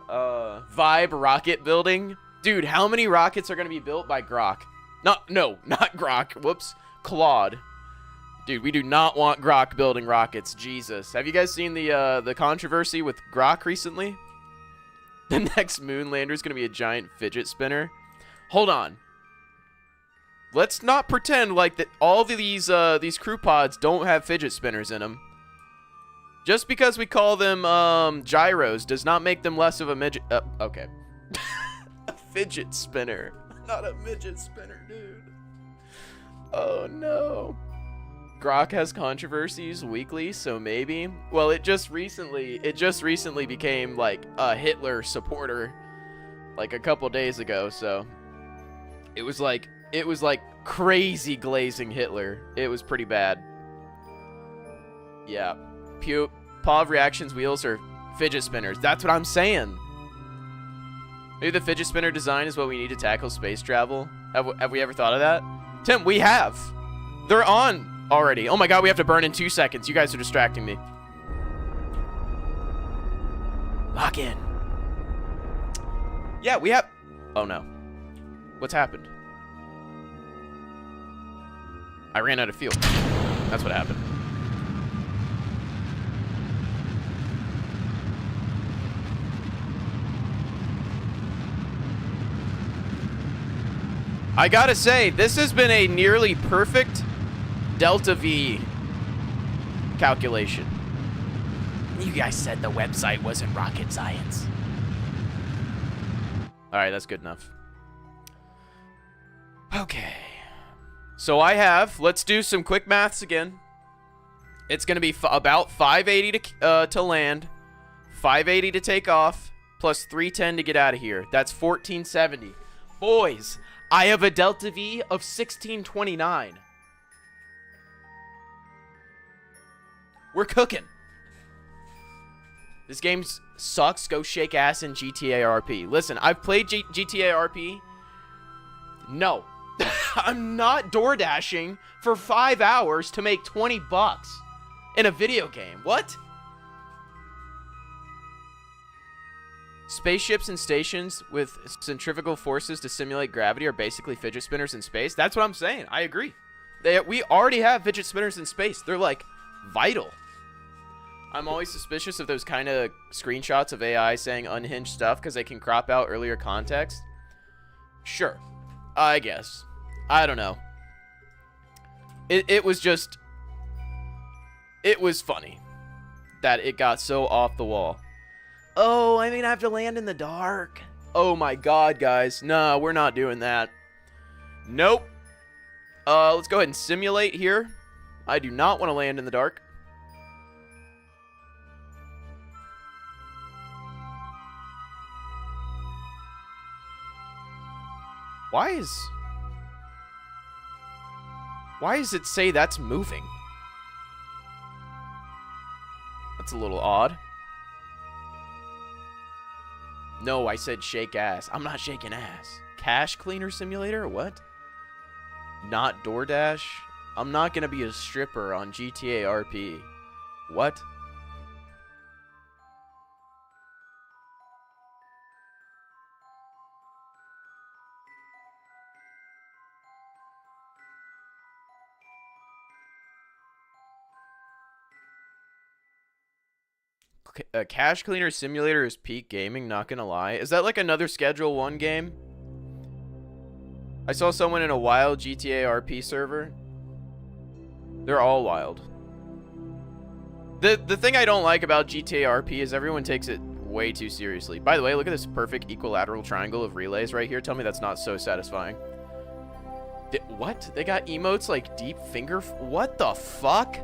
Vibe rocket building. Dude, how many rockets are going to be built by Grok? No, not Grok. Whoops. Claude. Dude, we do not want Grok building rockets. Jesus. Have you guys seen the controversy with Grok recently? The next moon lander is going to be a giant fidget spinner. Hold on. Let's not pretend like that all of these crew pods don't have fidget spinners in them. Just because we call them gyros does not make them less of a midget. Okay. A fidget spinner. Not a midget spinner, dude. Oh, no. Grok has controversies weekly, so maybe. Well, it just recently became like a Hitler supporter, like a couple days ago. So it was like crazy glazing Hitler. It was pretty bad. Yeah, Pav Reactions wheels are fidget spinners. That's what I'm saying. Maybe the fidget spinner design is what we need to tackle space travel. Have we ever thought of that? Tim, we have. They're on already. Oh my god, we have to burn in 2 seconds. You guys are distracting me. Lock in. Yeah, we have... Oh no. What's happened? I ran out of fuel. That's what happened. I gotta say, this has been a nearly perfect Delta V calculation. You guys said the website wasn't rocket science. Alright, that's good enough. Okay. So I have, let's do some quick maths again. It's gonna be about 580 to land, 580 to take off, plus 310 to get out of here. That's 1470. Boys, I have a Delta V of 1629. We're cooking. This game sucks. Go shake ass in GTA RP. Listen, I've played GTA RP. No. I'm not door dashing for 5 hours to make 20 bucks in a video game. What? Spaceships and stations with centrifugal forces to simulate gravity are basically fidget spinners in space. That's what I'm saying. I agree. We already have fidget spinners in space. They're like vital. I'm always suspicious of those kind of screenshots of AI saying unhinged stuff because they can crop out earlier context. Sure. I guess. I don't know. It was just... It was funny that it got so off the wall. Oh, I mean, I have to land in the dark. Oh my god, guys. No, we're not doing that. Nope. Let's go ahead and simulate here. I do not want to land in the dark. Why does it say that's moving? That's a little odd. No, I said shake ass. I'm not shaking ass. Cash cleaner simulator or what? Not DoorDash? I'm not gonna be a stripper on GTA RP. What? Cash Cleaner Simulator is peak gaming, not gonna lie. Is that like another Schedule 1 game? I saw someone in a wild GTA RP server. They're all wild. The thing I don't like about GTA RP is everyone takes it way too seriously. By the way, look at this perfect equilateral triangle of relays right here. Tell me that's not so satisfying. What? They got emotes like deep finger... What the fuck?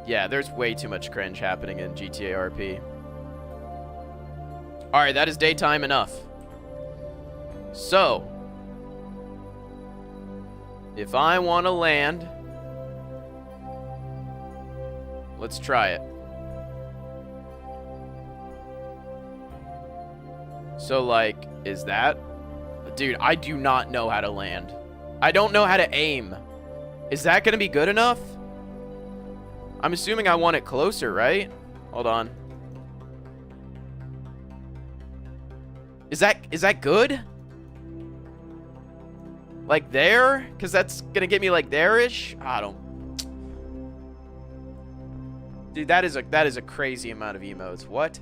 Yeah, there's way too much cringe happening in GTA RP. Alright, that is daytime enough. So, if I want to land, let's try it. So, like, is that... Dude, I do not know how to land. I don't know how to aim. Is that going to be good enough? I'm assuming I want it closer, right? Hold on. Is that good? Like there? Because that's going to get me like there-ish? I don't... Dude, that is a crazy amount of emotes. What?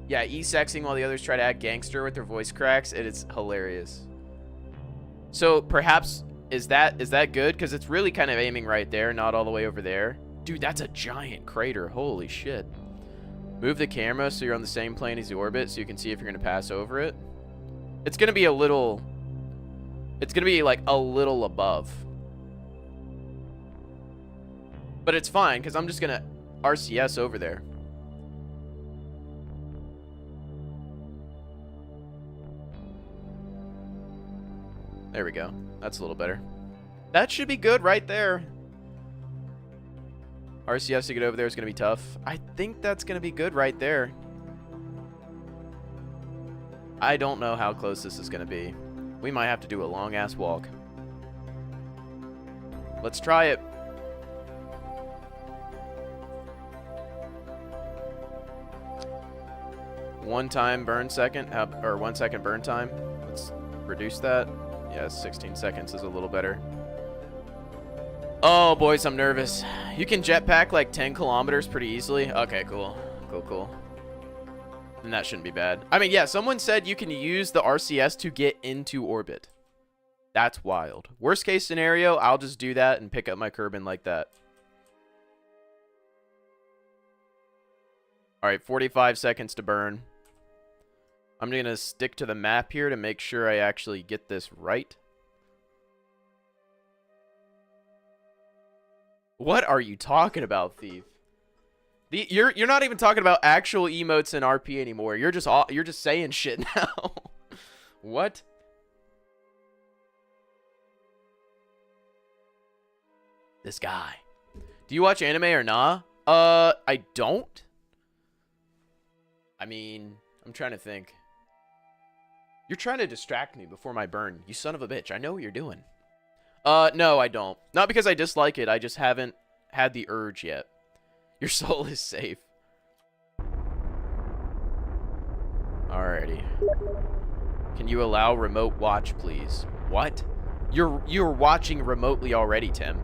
Yeah, e-sexing while the others try to act gangster with their voice cracks. It is hilarious. So perhaps is that good? Because it's really kind of aiming right there, not all the way over there. Dude, that's a giant crater. Holy shit. Move the camera so you're on the same plane as the orbit so you can see if you're going to pass over it. It's going to be a little... It's going to be like a little above. But it's fine because I'm just going to RCS over there. There we go. That's a little better. That should be good right there. RCS to get over there is going to be tough. I think that's going to be good right there. I don't know how close this is going to be. We might have to do a long-ass walk. Let's try it. One time burn second, or 1 second burn time. Let's reduce that. Yeah, 16 seconds is a little better. Oh, boys, I'm nervous. You can jetpack like 10 kilometers pretty easily. Okay, cool. Cool. And that shouldn't be bad. I mean, yeah, someone said you can use the RCS to get into orbit. That's wild. Worst case scenario, I'll just do that and pick up my Kerbin like that. All right, 45 seconds to burn. I'm going to stick to the map here to make sure I actually get this right. What are you talking about, Thief? You're not even talking about actual emotes in RP anymore. You're just saying shit now. What? This guy. Do you watch anime or nah? I don't. I mean, I'm trying to think. You're trying to distract me before my burn. You son of a bitch. I know what you're doing. No, I don't. Not because I dislike it. I just haven't had the urge yet. Your soul is safe. Alrighty. Can you allow remote watch, please? What? You're watching remotely already, Tim.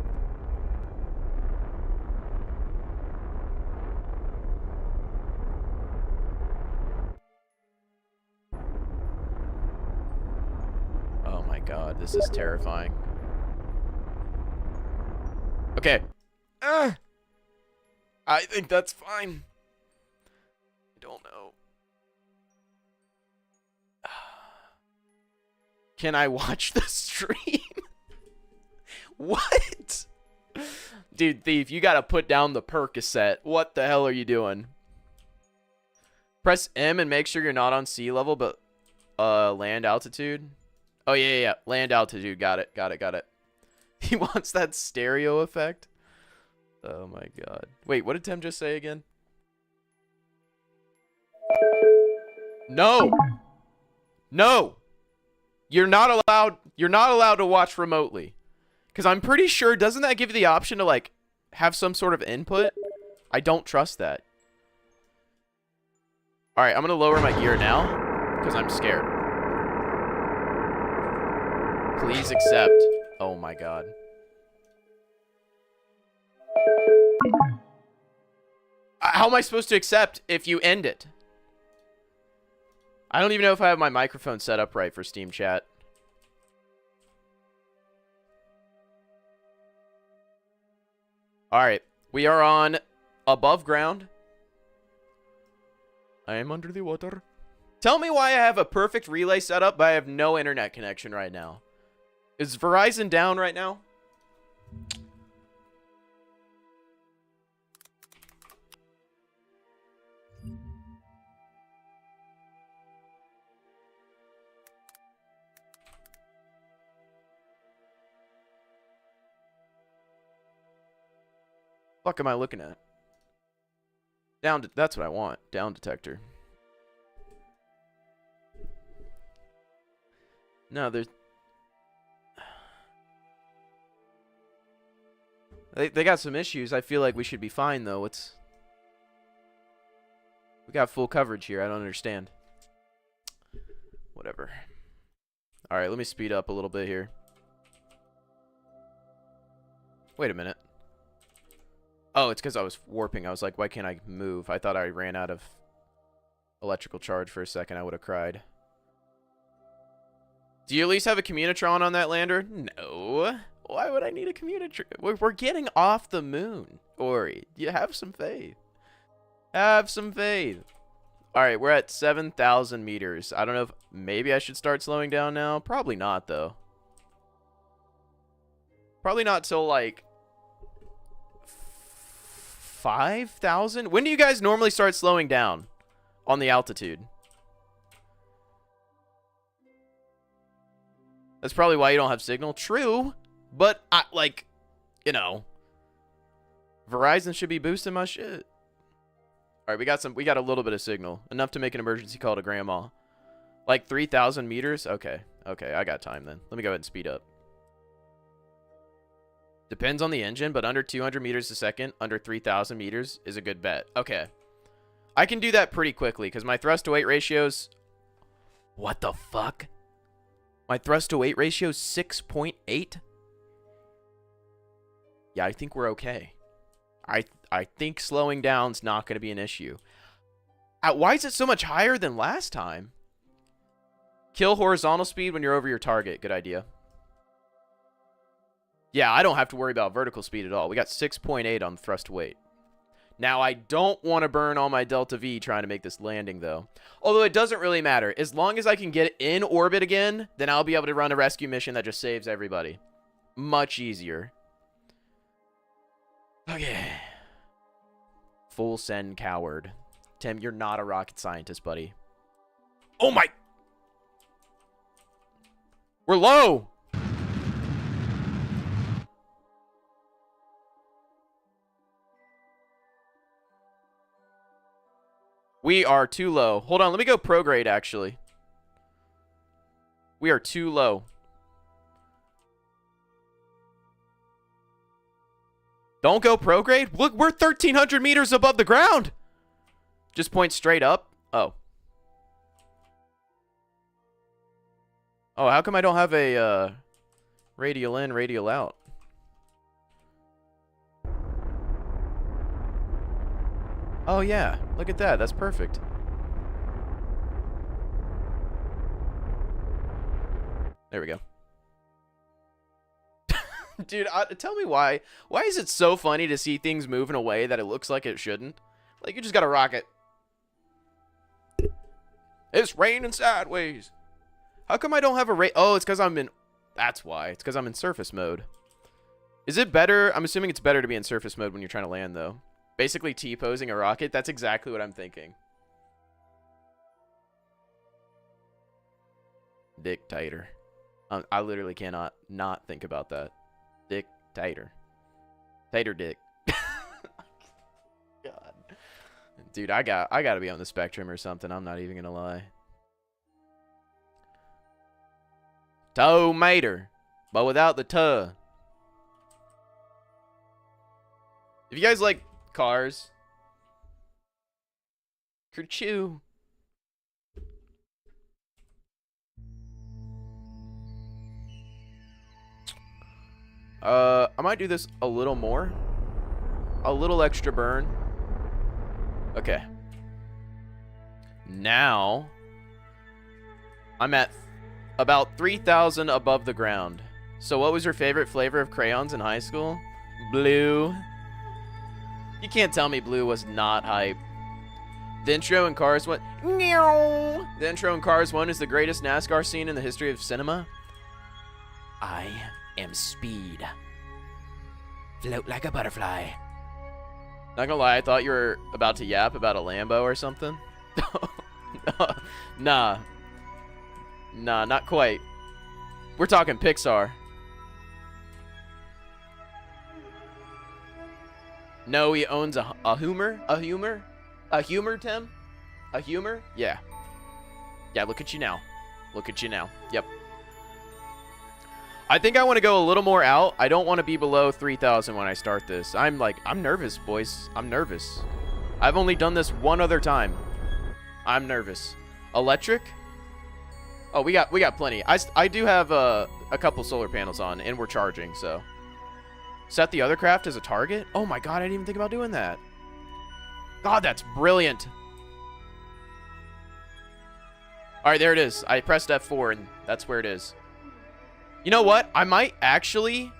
Oh my god, this is terrifying. Okay. I think that's fine. I don't know. Can I watch the stream? What? Dude, Thief, you gotta put down the Percocet. What the hell are you doing? Press M and make sure you're not on sea level, but land altitude. Oh, yeah. Land altitude. Got it. He wants that stereo effect. Oh my god. Wait, what did Tim just say again? No. No. You're not allowed to watch remotely. Cuz I'm pretty sure, doesn't that give you the option to like have some sort of input? I don't trust that. All right, I'm going to lower my gear now cuz I'm scared. Please accept. Oh my god. How am I supposed to accept if you end it? I don't even know if I have my microphone set up right for Steam Chat. Alright, we are on above ground. I am under the water. Tell me why I have a perfect relay setup, but I have no internet connection right now. Is Verizon down right now? Fuck am I looking at? That's what I want. Down detector. No, there's... They got some issues. I feel like we should be fine, though. We got full coverage here. I don't understand. Whatever. All right, let me speed up a little bit here. Wait a minute. Oh, it's because I was warping. I was like, why can't I move? I thought I ran out of electrical charge for a second. I would have cried. Do you at least have a Communitron on that lander? No. Why would I need a Communitron? We're getting off the moon, Ori. You have some faith. Have some faith. All right, we're at 7,000 meters. I don't know if maybe I should start slowing down now. Probably not, though. Probably not till like 5,000. When do you guys normally start slowing down on the altitude? That's probably why you don't have signal. True, but like, you know, Verizon should be boosting my shit. All right, we got a little bit of signal, enough to make an emergency call to grandma. Like 3,000 meters. Okay, I got time then. Let me go ahead and speed up. Depends on the engine, but under 200 meters a second, under 3,000 meters is a good bet. Okay, I can do that pretty quickly because my thrust to weight ratios. What the fuck? My thrust to weight ratio is 6.8. Yeah, I think we're okay. I think slowing down's not going to be an issue. Why is it so much higher than last time? Kill horizontal speed when you're over your target. Good idea. Yeah, I don't have to worry about vertical speed at all. We got 6.8 on thrust to weight. Now, I don't want to burn all my Delta V trying to make this landing, though. Although it doesn't really matter. As long as I can get in orbit again, then I'll be able to run a rescue mission that just saves everybody. Much easier. Okay. Full send coward. Tim, you're not a rocket scientist, buddy. Oh my... We're low! We are too low. Hold on, let me go prograde, actually. We are too low. Don't go prograde? Look, we're 1,300 meters above the ground. Just point straight up. Oh. Oh, how come I don't have a radial in, radial out? Oh, yeah. Look at that. That's perfect. There we go. Dude, tell me why. Why is it so funny to see things move in a way that it looks like it shouldn't? Like, you just got a rocket. It's raining sideways. How come I don't have a Oh, it's because I'm in... That's why. It's because I'm in surface mode. Is it better? I'm assuming it's better to be in surface mode when you're trying to land, though. Basically T-posing a rocket. That's exactly what I'm thinking. Dictator. I literally cannot not think about that. Dictator. Tater dick. God. Dude, I gotta be on the spectrum or something. I'm not even gonna lie. Tomater. But without the tuh. If you guys like cars. Kerchoo. I might do this a little more. A little extra burn. Okay. Now, I'm at about 3,000 above the ground. So what was your favorite flavor of crayons in high school? Blue. You can't tell me blue was not hype. The intro in Cars 1... The intro in Cars 1 is the greatest NASCAR scene in the history of cinema. I am speed. Float like a butterfly. Not gonna lie, I thought you were about to yap about a Lambo or something. Nah. Nah, not quite. We're talking Pixar. No, he owns a Hummer? A Hummer? A Hummer, Tim? A Hummer? Yeah. Yeah, look at you now. Look at you now. Yep. I think I want to go a little more out. I don't want to be below 3,000 when I start this. I'm nervous, boys. I'm nervous. I've only done this one other time. I'm nervous. Electric? Oh, we got plenty. I do have a couple solar panels on, and we're charging, so. Set the other craft as a target? Oh my god, I didn't even think about doing that. God, that's brilliant. Alright, there it is. I pressed F4, and that's where it is. You know what? I might actually...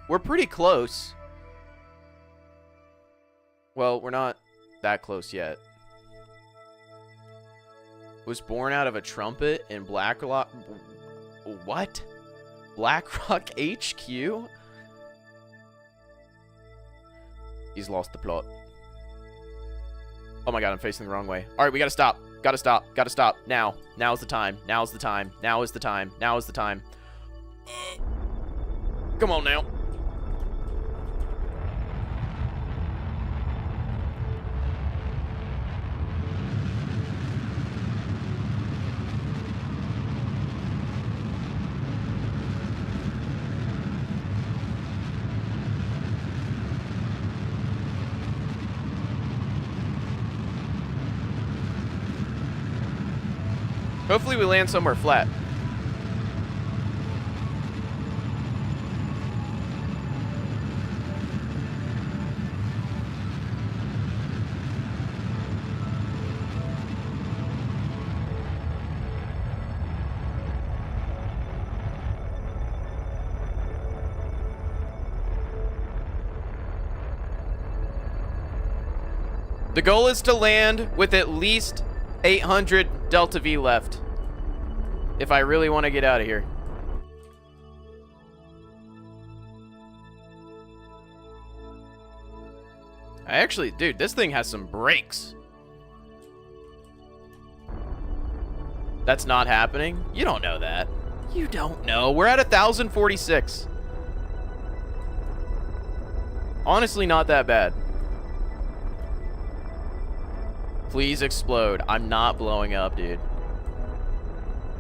We're pretty close. Well, we're not that close yet. Was born out of a trumpet in Blackrock... What? Blackrock HQ? He's lost the plot. Oh my god, I'm facing the wrong way. Alright, we gotta stop. Gotta stop. Gotta stop. Now. Now's the time. Now's the time. Now is the time. Now is the time. Come on now. Hopefully we land somewhere flat. The goal is to land with at least 800 Delta V left. If I really want to get out of here. I actually, dude, this thing has some brakes. That's not happening? You don't know that. You don't know. We're at 1,046. Honestly, not that bad. Please explode. I'm not blowing up, dude.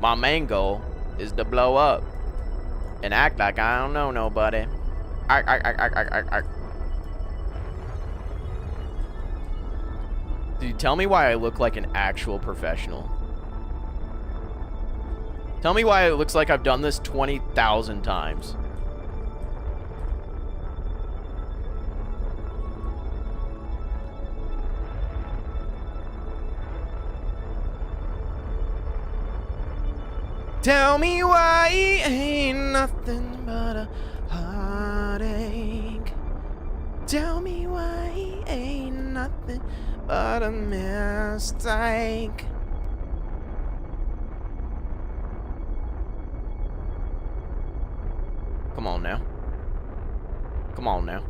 My main goal is to blow up and act like I don't know nobody. Dude, tell me why I look like an actual professional. Tell me why it looks like I've done this 20,000 times. Tell me why ain't nothing but a heartache. Tell me why ain't nothing but a mistake. Come on now. Come on now.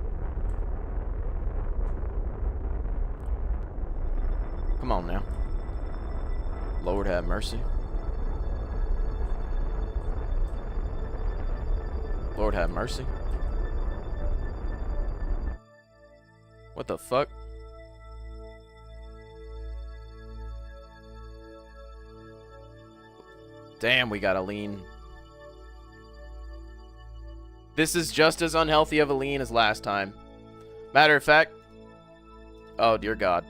Come on now. Lord have mercy. Lord have mercy. What the fuck? Damn, we got a lean. This is just as unhealthy of a lean as last time. Matter of fact... Oh, dear God.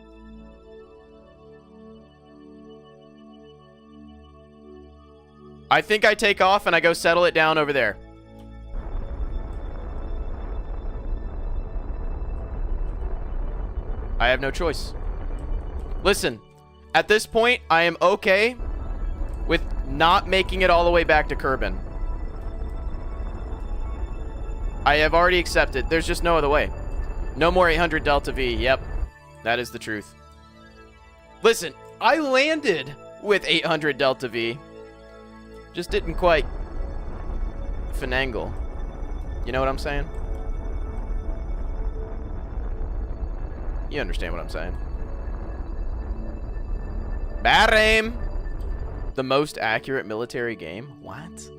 I think I take off and I go settle it down over there. I have no choice. Listen, at this point, I am okay with not making it all the way back to Kerbin. I have already accepted. There's just no other way. No more 800 Delta V. Yep, that is the truth. Listen, I landed with 800 Delta V. Just didn't quite finagle. You know what I'm saying? You understand what I'm saying. Bad aim. The most accurate military game? What?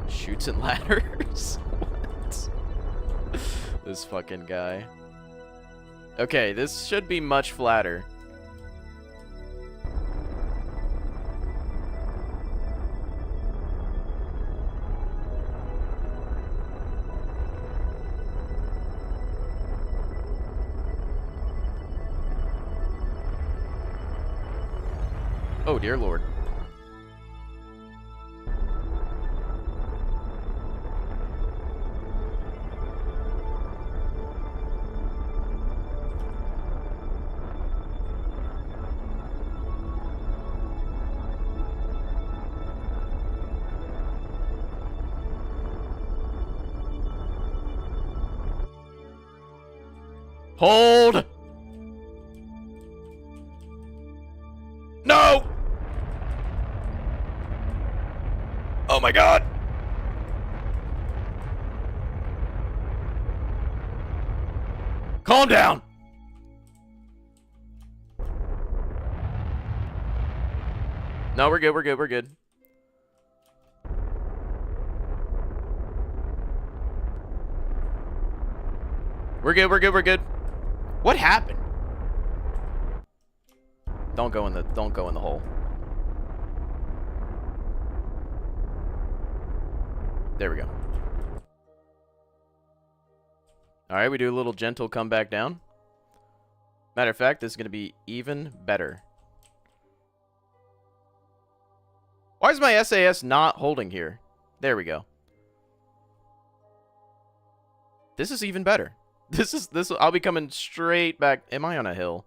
Shoots and ladders? What? This fucking guy. Okay, this should be much flatter. Oh, dear Lord. Hold! No! Oh my god! Calm down! No, we're good, we're good, we're good. We're good, we're good, we're good. What happened? Don't go in the hole. There we go. Alright, we do a little gentle come back down. Matter of fact, this is gonna be even better. Why is my SAS not holding here? There we go. This is even better. I'll be coming straight back. Am I on a hill?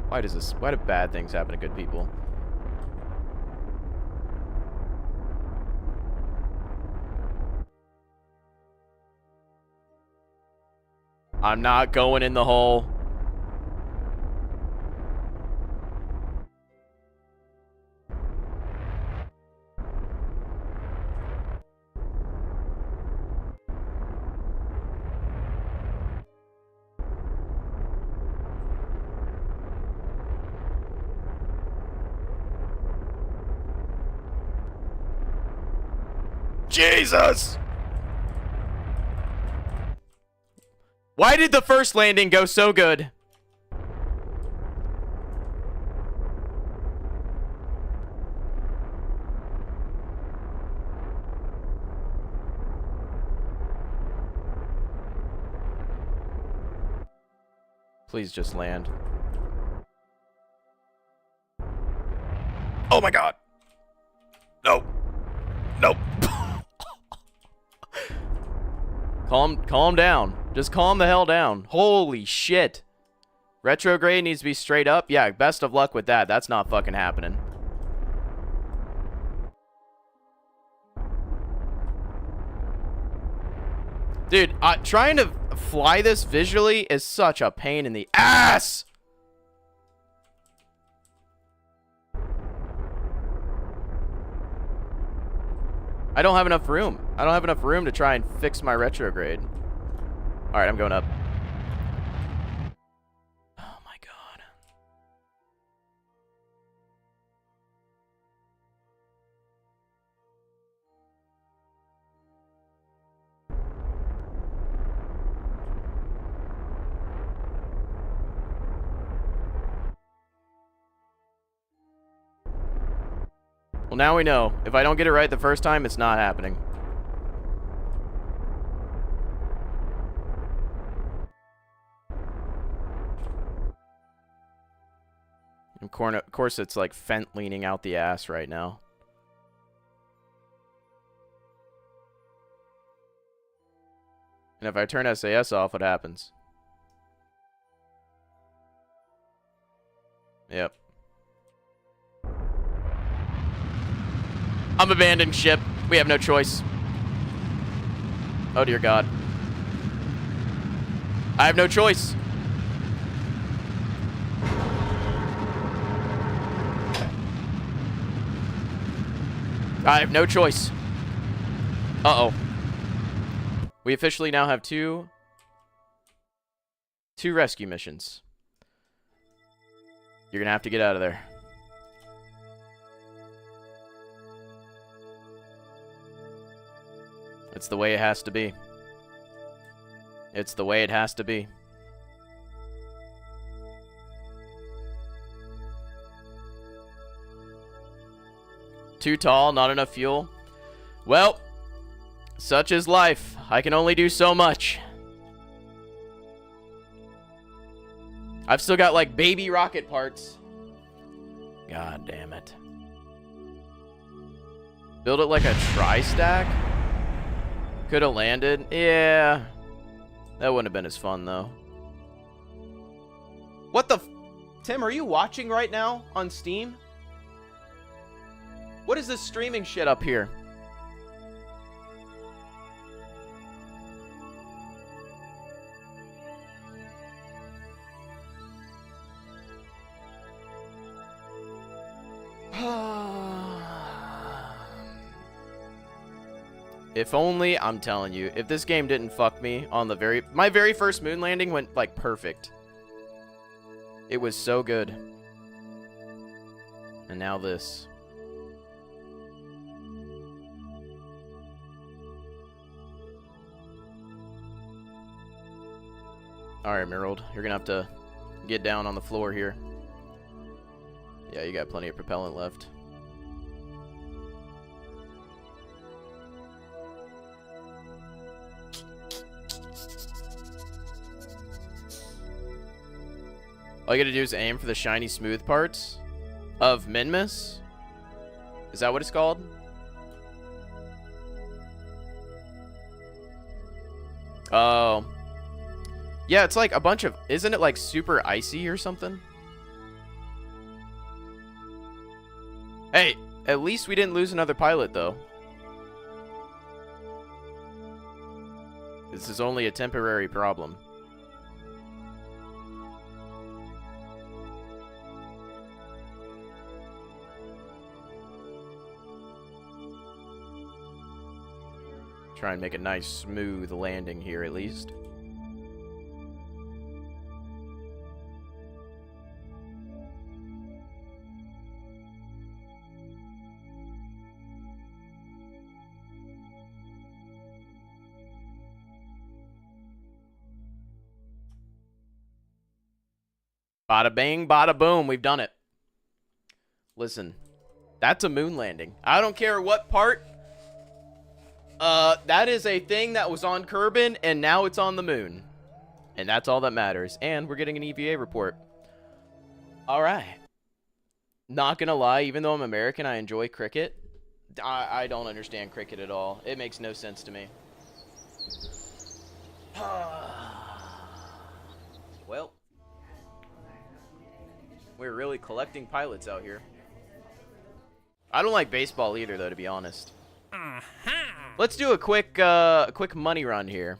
Why do bad things happen to good people? I'm not going in the hole. Jesus! Why did the first landing go so good? Please just land. Oh my god! No. Nope. Calm down. Just calm the hell down. Holy shit. Retrograde needs to be straight up. Yeah, best of luck with that. That's not fucking happening. Dude, trying to fly this visually is such a pain in the ass. I don't have enough room. I don't have enough room to try and fix my retrograde. Alright, I'm going up. Oh my god. Well, now we know. If I don't get it right the first time, it's not happening. Of course, it's like Fent leaning out the ass right now. And if I turn SAS off, what happens? Yep. I'm abandoning ship. We have no choice. Oh, dear God. I have no choice. I have no choice. Uh-oh. We officially now have two rescue missions. You're gonna have to get out of there. It's the way it has to be. It's the way it has to be. Too tall, not enough fuel. Well, such is life. I can only do so much. I've still got like baby rocket parts God damn it. Build it like a tri-stack? Could have landed. Yeah. That wouldn't have been as fun, though. What the f... Tim, are you watching right now on Steam? What is this streaming shit up here? If only, I'm telling you, if this game didn't fuck me on the my very first moon landing went, like, perfect. It was so good. And now this. Alright, Emerald, you're gonna have to get down on the floor here. Yeah, you got plenty of propellant left. All you gotta do is aim for the shiny smooth parts of Minmus. Is that what it's called? Oh. Yeah, it's like a bunch of... Isn't it like super icy or something? Hey, at least we didn't lose another pilot, though. This is only a temporary problem. Try and make a nice, smooth landing here, at least. Bada bang, bada boom, we've done it. Listen, that's a moon landing. I don't care what part. That is a thing that was on Kerbin, and now it's on the moon. And that's all that matters. And we're getting an EVA report. Alright. Not gonna lie, even though I'm American, I enjoy cricket. I don't understand cricket at all. It makes no sense to me. Well. We're really collecting pilots out here. I don't like baseball either, though, to be honest. Let's do a quick money run here.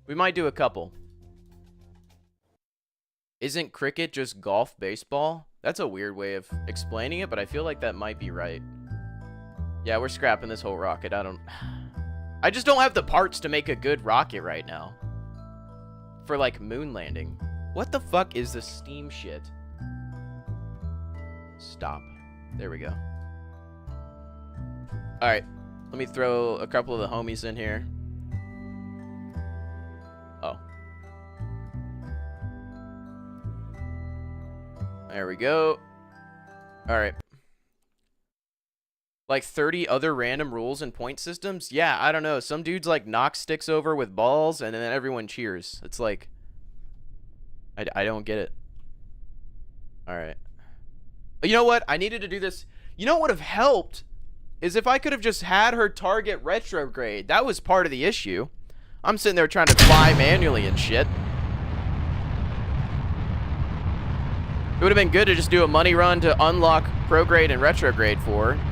We might do a couple. Isn't cricket just golf baseball? That's a weird way of explaining it, but I feel like that might be right. Yeah, we're scrapping this whole rocket. I just don't have the parts to make a good rocket right now. For, like, moon landing. What the fuck is this steam shit? Stop. There we go. Alright. Let me throw a couple of the homies in here. Oh. There we go. Alright. Like 30 other random rules and point systems? Yeah, I don't know. Some dudes like knock sticks over with balls and then everyone cheers. It's like... I don't get it. Alright. You know what? I needed to do this. You know what would have helped? Is if I could have just had her target retrograde. That was part of the issue. I'm sitting there trying to fly manually and shit. It would have been good to just do a money run to unlock prograde and retrograde for her.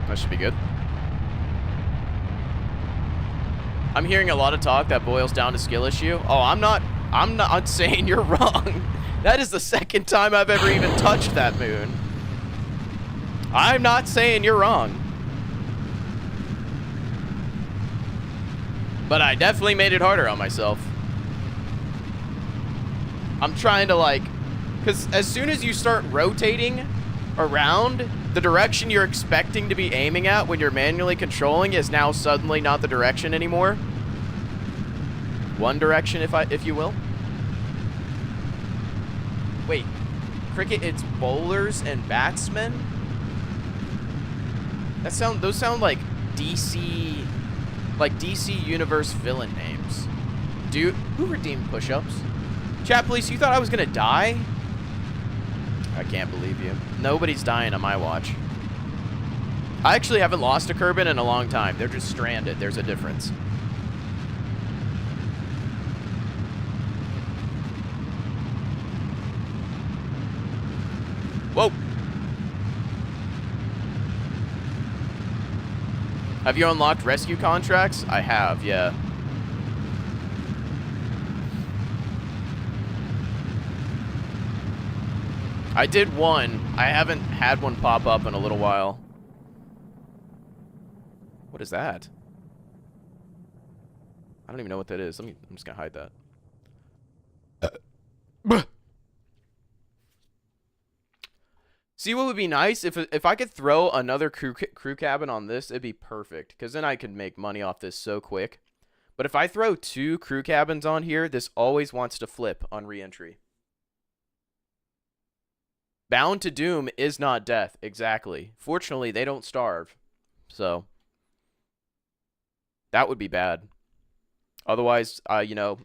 That should be good. I'm hearing a lot of talk that boils down to skill issue. Oh, I'm not saying you're wrong. That is the second time I've ever even touched that moon. I'm not saying you're wrong. But I definitely made it harder on myself. I'm trying to like, because as soon as you start rotating around, the direction you're expecting to be aiming at when you're manually controlling is now suddenly not the direction anymore. One direction, if you will. Wait, cricket, it's bowlers and batsmen. Those sound like DC Universe villain names. Dude, who redeemed push-ups? Chat, please, you thought I was gonna die? I can't believe you. Nobody's dying on my watch. I actually haven't lost a Kerbin in a long time. They're just stranded. There's a difference. Whoa. Have you unlocked rescue contracts? I have, yeah. I did one. I haven't had one pop up in a little while. What is that? I don't even know what that is. I'm just gonna hide that. See what would be nice? If I could throw another crew cabin on this, it'd be perfect. Because then I could make money off this so quick. But if I throw 2 crew cabins on here, this always wants to flip on re-entry. Bound to Doom is not death. Exactly. Fortunately, they don't starve. So that would be bad. Otherwise, you know,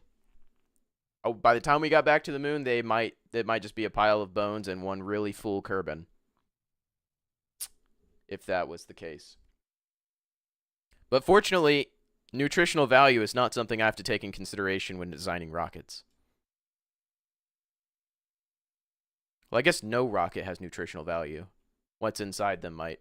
by the time we got back to the moon, it might just be a pile of bones and one really full Kerbin. If that was the case. But fortunately, nutritional value is not something I have to take in consideration when designing rockets. Well, I guess no rocket has nutritional value. What's inside them might.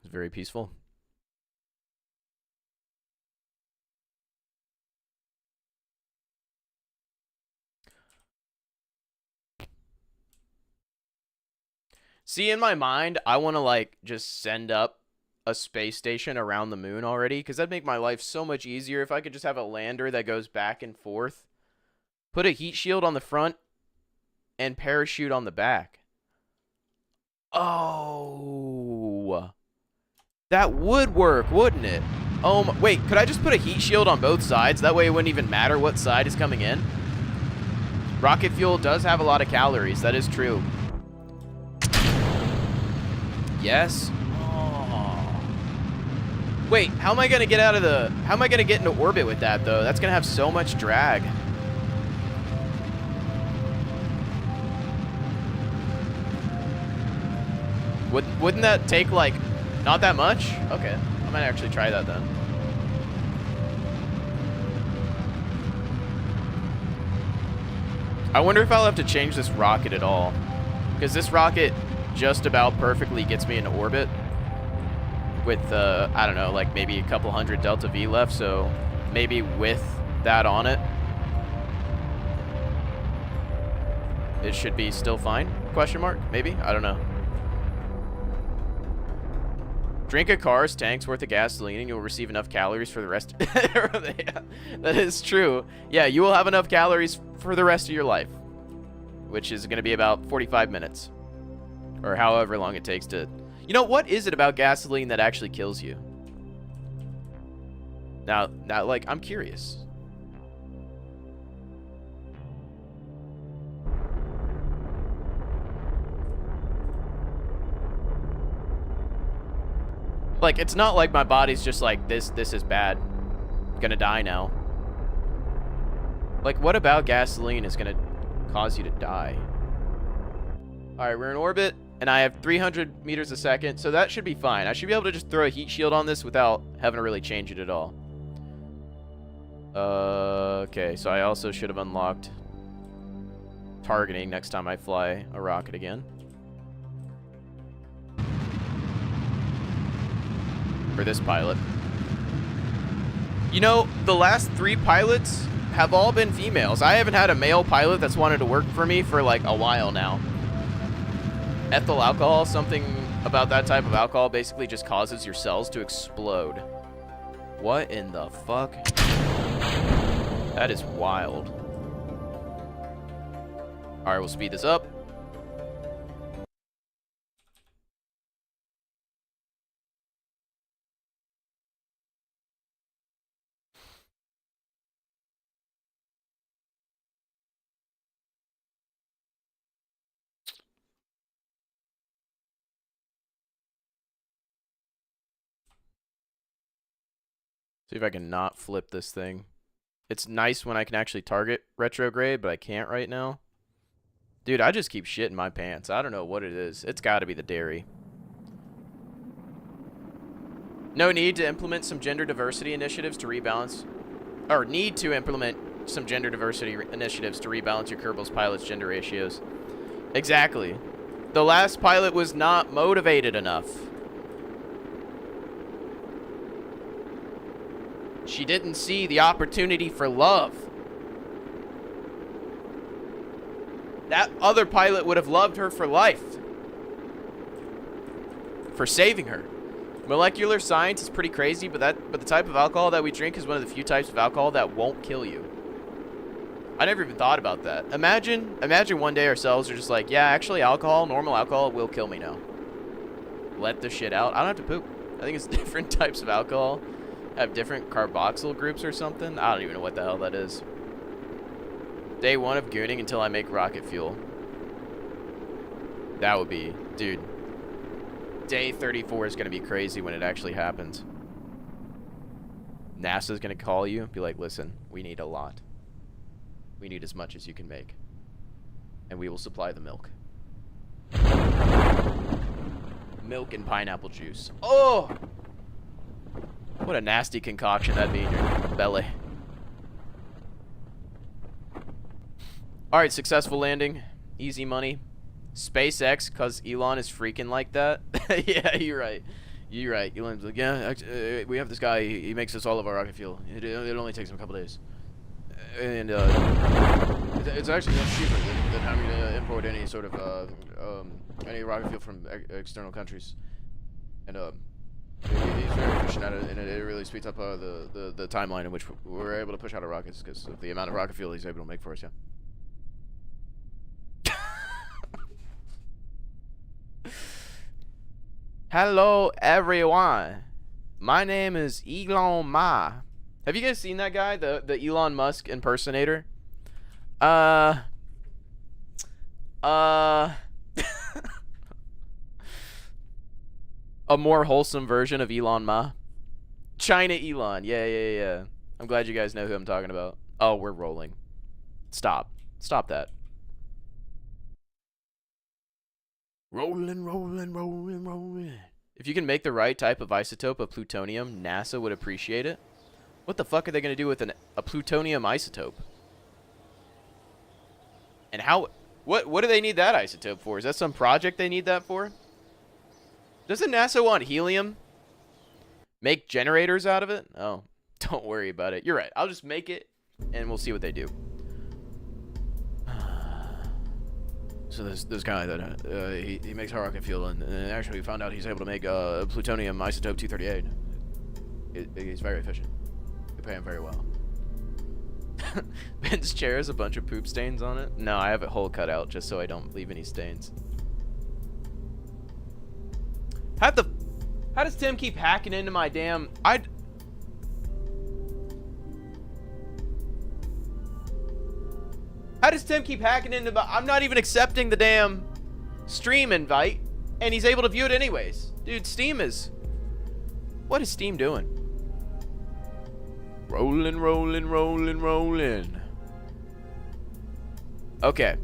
It's very peaceful. See, in my mind, I want to, like, just send up a space station around the moon already, because that'd make my life so much easier if I could just have a lander that goes back and forth. Put a heat shield on the front and parachute on the back. Oh. That would work, wouldn't it? Oh, wait, could I just put a heat shield on both sides? That way it wouldn't even matter what side is coming in. Rocket fuel does have a lot of calories. That is true. Yes. Oh. Wait, how am I going to get out of the... How am I going to get into orbit with that, though? That's going to have so much drag. Wouldn't that take, like, not that much? Okay. I might actually try that then. I wonder if I'll have to change this rocket at all. Because this rocket just about perfectly gets me into orbit. With, I don't know, like maybe a couple hundred Delta V left. So maybe with that on it, it should be still fine? Question mark? Maybe? I don't know. Drink a car's tank's worth of gasoline and you'll receive enough calories for the rest. Yeah, that is true. Yeah, you will have enough calories for the rest of your life, which is going to be about 45 minutes or however long it takes to... You know, what is it about gasoline that actually kills you? Now, like, I'm curious. Like, it's not like my body's just like, this is bad. I'm gonna die now. Like, what about gasoline is gonna cause you to die? Alright, we're in orbit, and I have 300 meters a second, so that should be fine. I should be able to just throw a heat shield on this without having to really change it at all. Okay, so I also should have unlocked targeting next time I fly a rocket again. For this pilot. You know, the last 3 pilots have all been females. I haven't had a male pilot that's wanted to work for me for like a while now. Ethyl alcohol, something about that type of alcohol basically just causes your cells to explode. What in the fuck? That is wild. Alright, we'll speed this up. See if I can not flip this thing. It's nice when I can actually target retrograde, but I can't right now. Dude, I just keep shit in my pants. I don't know what it is. It's got to be the dairy. No need to implement some gender diversity initiatives to rebalance. Or need to implement some gender diversity initiatives to rebalance your Kerbals pilot's gender ratios. Exactly. The last pilot was not motivated enough. She didn't see the opportunity for love. That other pilot would have loved her for life. For saving her. Molecular science is pretty crazy, but the type of alcohol that we drink is one of the few types of alcohol that won't kill you. I never even thought about that. Imagine one day ourselves are just like, yeah, actually normal alcohol will kill me now. Let the shit out. I don't have to poop. I think it's different types of alcohol have different carboxyl groups or something. I don't even know what the hell that is. Day 1 of gooning until I make rocket fuel. That would be, dude. Day 34 is going to be crazy when it actually happens. NASA's going to call you and be like, listen, we need a lot. We need as much as you can make. And we will supply the milk. Milk and pineapple juice. Oh! What a nasty concoction that'd be in your belly. Alright, successful landing. Easy money. SpaceX, because Elon is freaking like that. Yeah, you're right. You're right. Elon's like, yeah, we have this guy. He makes us all of our rocket fuel. It only takes him a couple days. And it's actually much cheaper than having to import any sort of any rocket fuel from external countries. And he's very efficient at it, and it really speeds up the timeline in which we're able to push out our rockets because of the amount of rocket fuel he's able to make for us. Yeah. Hello, everyone. My name is Elon Ma. Have you guys seen that guy, the Elon Musk impersonator? A more wholesome version of Elon Ma. China Elon. Yeah. I'm glad you guys know who I'm talking about. Oh, we're rolling. Stop that. Rolling. If you can make the right type of isotope of plutonium, NASA would appreciate it. What the fuck are they going to do with a plutonium isotope? And how... What do they need that isotope for? Is that some project they need that for? Doesn't NASA want helium? Make generators out of it? Oh, don't worry about it. You're right. I'll just make it, and we'll see what they do. So this guy that he makes hard rocket fuel, and actually we found out he's able to make plutonium isotope 238. He's very efficient. We pay him very well. Ben's chair has a bunch of poop stains on it. No, I have a hole cut out just so I don't leave any stains. How does Tim keep hacking into my damn... How does Tim keep hacking into my... I'm not even accepting the damn stream invite, and he's able to view it anyways. Dude, Steam is... What is Steam doing? Rolling. Okay.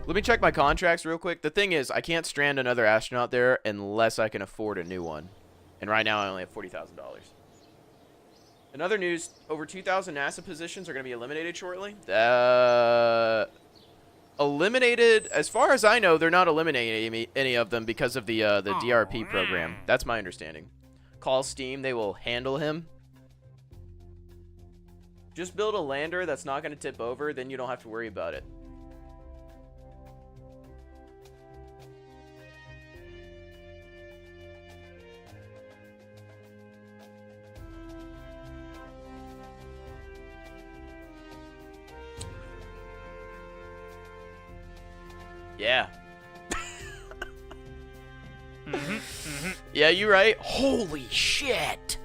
Let me check my contracts real quick. The thing is, I can't strand another astronaut there unless I can afford a new one. And right now, I only have $40,000. In other news, over 2,000 NASA positions are going to be eliminated shortly. Eliminated? As far as I know, they're not eliminating any of them because of the DRP program. That's my understanding. Call Steam. They will handle him. Just build a lander that's not going to tip over, then you don't have to worry about it. Yeah. Yeah, you're right. Holy shit.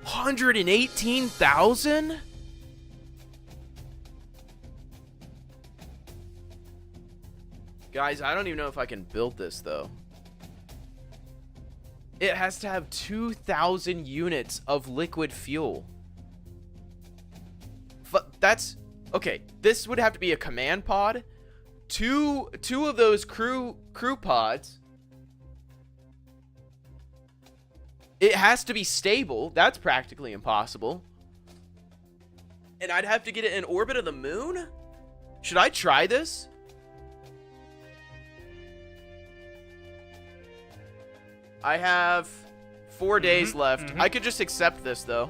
118,000? Guys, I don't even know if I can build this though. It has to have 2,000 units of liquid fuel. That's okay. This would have to be a command pod. Two of those crew pods. It has to be stable. That's practically impossible. And I'd have to get it in orbit of the moon? Should I try this? I have 4 days left. I could just accept this, though.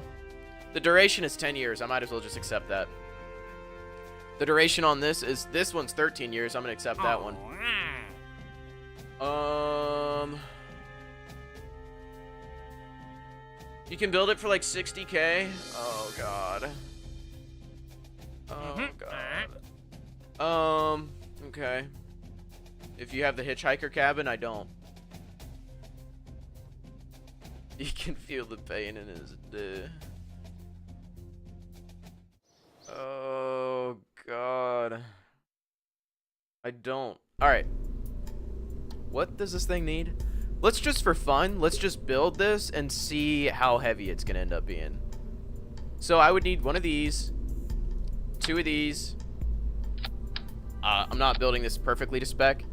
The duration is 10 years. I might as well just accept that. The duration on this one's 13 years. I'm going to accept that one. You can build it for like 60K. Oh, God. Oh, God. Okay. If you have the hitchhiker cabin, I don't. He can feel the pain in his dick. Oh, God. I don't. Alright. What does this thing need? Let's just, for fun, let's just build this and see how heavy it's going to end up being. So I would need one of these. 2 of these. I'm not building this perfectly to spec.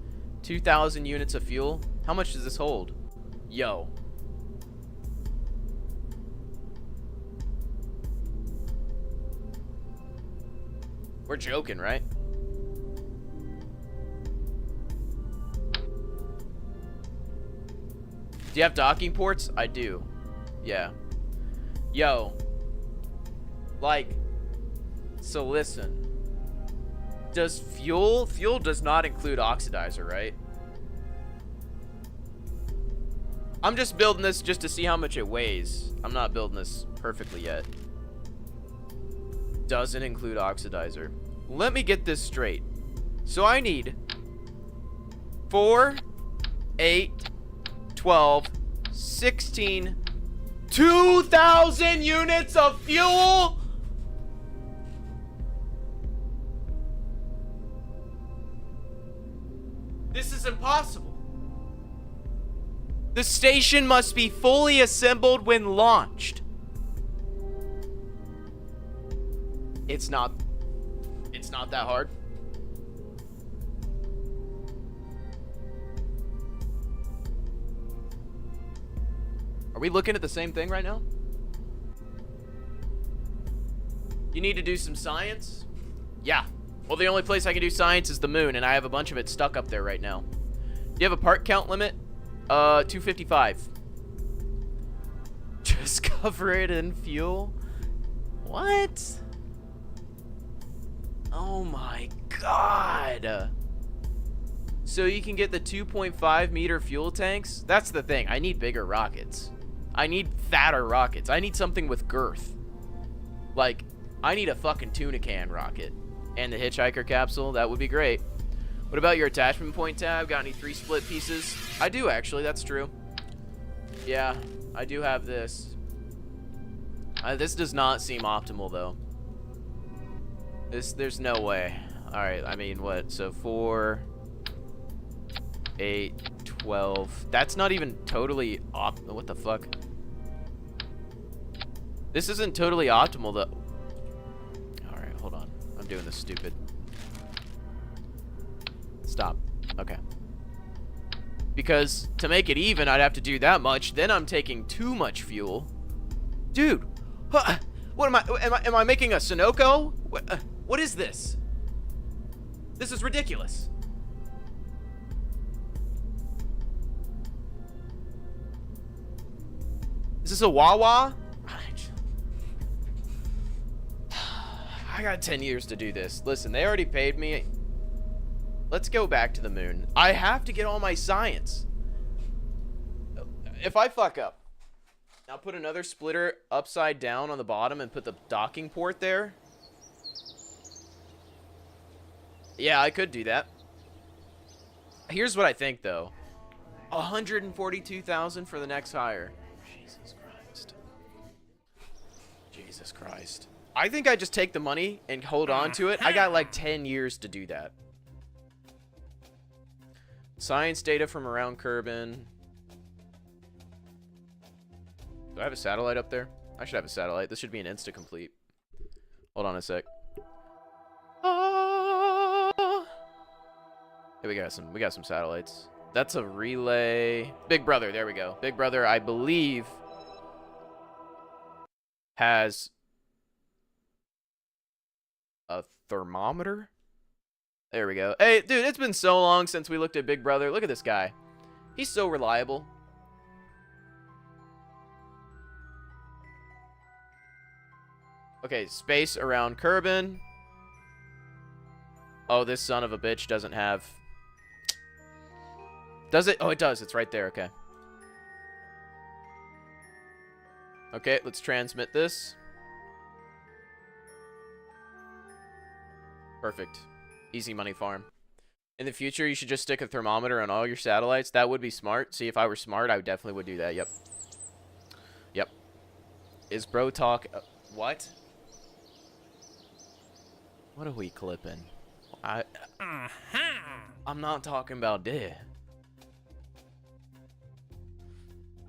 2,000 units of fuel. How much does this hold? Yo. We're joking, right? Do you have docking ports? I do. Yeah. Yo. Like, so listen. Does fuel does not include oxidizer, right? I'm just building this just to see how much it weighs. I'm not building this perfectly yet. Doesn't include oxidizer. Let me get this straight. So I need 4, 8, 12, 16, 2,000 units of fuel? This is impossible. The station must be fully assembled when launched. It's not that hard. Are we looking at the same thing right now? You need to do some science? Yeah. Well, the only place I can do science is the moon, and I have a bunch of it stuck up there right now. Do you have a part count limit? 255. Just cover it in fuel? What? Oh my God. So you can get the 2.5 meter fuel tanks? That's the thing. I need bigger rockets. I need fatter rockets. I need something with girth. Like, I need a fucking tuna can rocket. And the hitchhiker capsule, that would be great. What about your attachment point tab? Got any 3 split pieces? I do, actually. That's true. Yeah, I do have this. This does not seem optimal, though. There's no way. Alright, I mean, what? So 4, 8, 12. That's not even totally what the fuck? This isn't totally optimal, though. Alright, hold on. I'm doing this stupid. Stop. Okay. Because to make it even, I'd have to do that much. Then I'm taking too much fuel. Dude. What am I? Am I making a Sunoco? What is this? This is ridiculous. Is this a Wawa? I got 10 years to do this. Listen, they already paid me. Let's go back to the moon. I have to get all my science. If I fuck up, I'll put another splitter upside down on the bottom and put the docking port there. Yeah, I could do that. Here's what I think, though. 142,000 for the next hire. Jesus Christ. Jesus Christ. I think I just take the money and hold on to it. I got like 10 years to do that. Science data from around Kerbin. Do I have a satellite up there? I should have a satellite. This should be an insta-complete. Hold on a sec. Hey, we got some satellites. That's a relay. Big Brother, there we go. Big Brother, I believe, has a thermometer. There we go. Hey, dude, it's been so long since we looked at Big Brother. Look at this guy. He's so reliable. Okay, space around Kerbin. Oh, this son of a bitch doesn't have... Does it? Oh, it does. It's right there. Okay. Okay, let's transmit this. Perfect. Easy money farm. In the future, you should just stick a thermometer on all your satellites. That would be smart. See, if I were smart, I definitely would do that. Yep. Yep. Is bro talk... what? What are we clipping? I'm not talking about dead.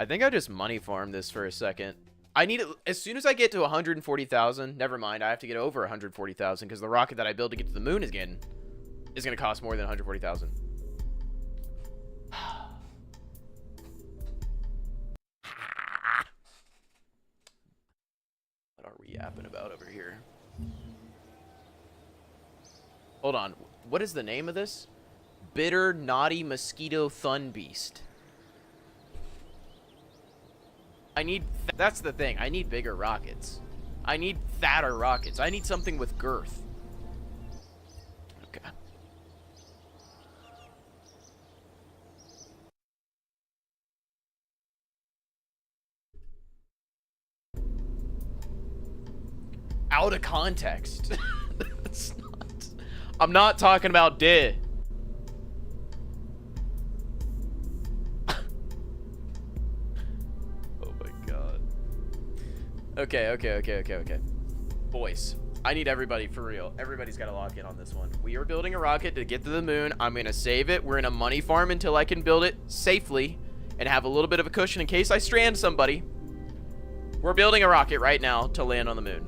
I think I just money farmed this for a second. I need it as soon as I get to 140,000. Never mind, I have to get over 140,000 because the rocket that I build to get to the moon is going to cost more than 140,000. What are we yapping about over here? Hold on. What is the name of this? Bitter Naughty Mosquito Thun Beast. I need... that's the thing. I need bigger rockets. I need fatter rockets. I need something with girth. Okay. Out of context. That's not... I'm not talking about dead. Okay. Boys, I need everybody for real. Everybody's got to lock in on this one. We are building a rocket to get to the moon. I'm going to save it. We're in a money farm until I can build it safely and have a little bit of a cushion in case I strand somebody. We're building a rocket right now to land on the moon.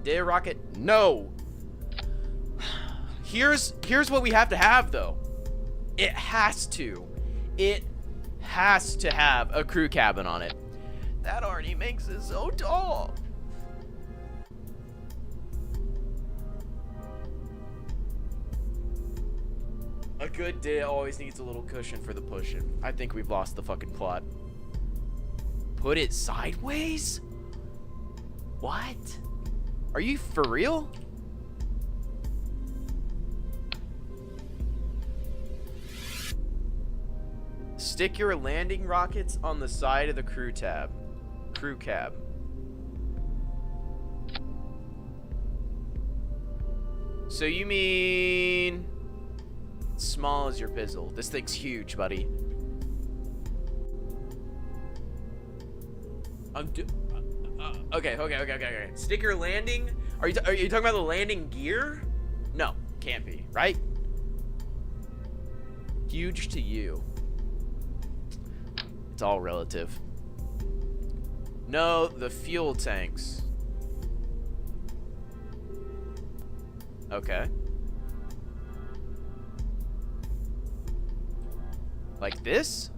Did a rocket? No. Here's what we have to have, though. It has to have a crew cabin on it. That already makes it so tall. A good day always needs a little cushion for the pushing. I think we've lost the fucking plot. Put it sideways? What? Are you for real? Stick your landing rockets on the side of the crew cab. So you mean small as your pizzle? This thing's huge, buddy. Okay. Stick your landing. Are you talking about the landing gear? No, can't be, right? Huge to you. It's all relative. No, the fuel tanks. Okay. Like this?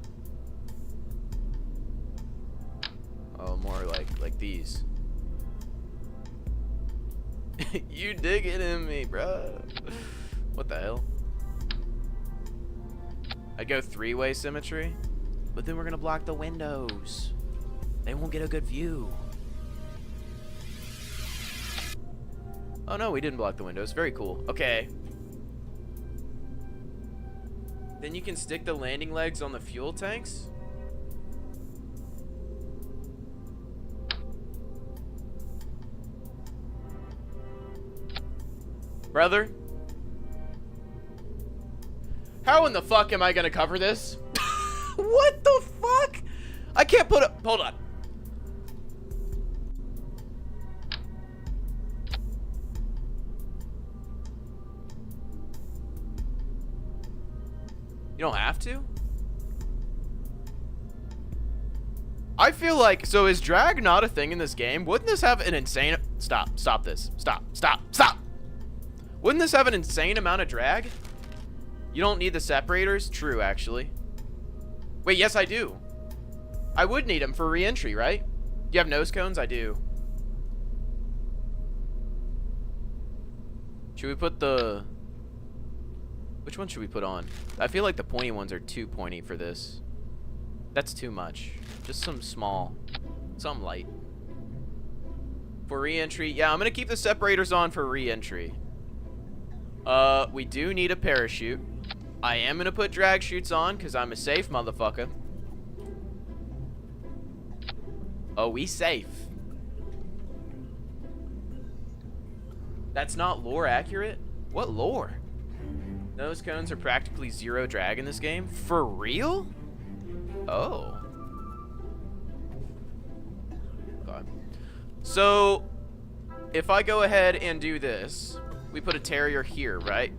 Oh, more like these. You dig it in me, bro. What the hell? I'd go three-way symmetry, but then we're gonna block the windows. They won't get a good view. Oh no, we didn't block the windows. Very cool. Okay. Then you can stick the landing legs on the fuel tanks? Brother? How in the fuck am I gonna cover this? What the fuck? I can't put a... Hold on. You don't have to? I feel like, so is drag not a thing in this game? Wouldn't this have an insane... Stop this. Stop. Wouldn't this have an insane amount of drag? You don't need the separators? True, actually. Wait, yes, I do. I would need them for re-entry, right? You have nose cones? I do. Should we put the... Which one should we put on? I feel like the pointy ones are too pointy for this. That's too much. Just some small. Some light. For re-entry. Yeah, I'm going to keep the separators on for re-entry. We do need a parachute. I am going to put drag chutes on because I'm a safe motherfucker. Oh, we safe. That's not lore accurate? What lore? Nose cones are practically zero drag in this game? For real? Oh. Okay. So, if I go ahead and do this, we put a Terrier here, right?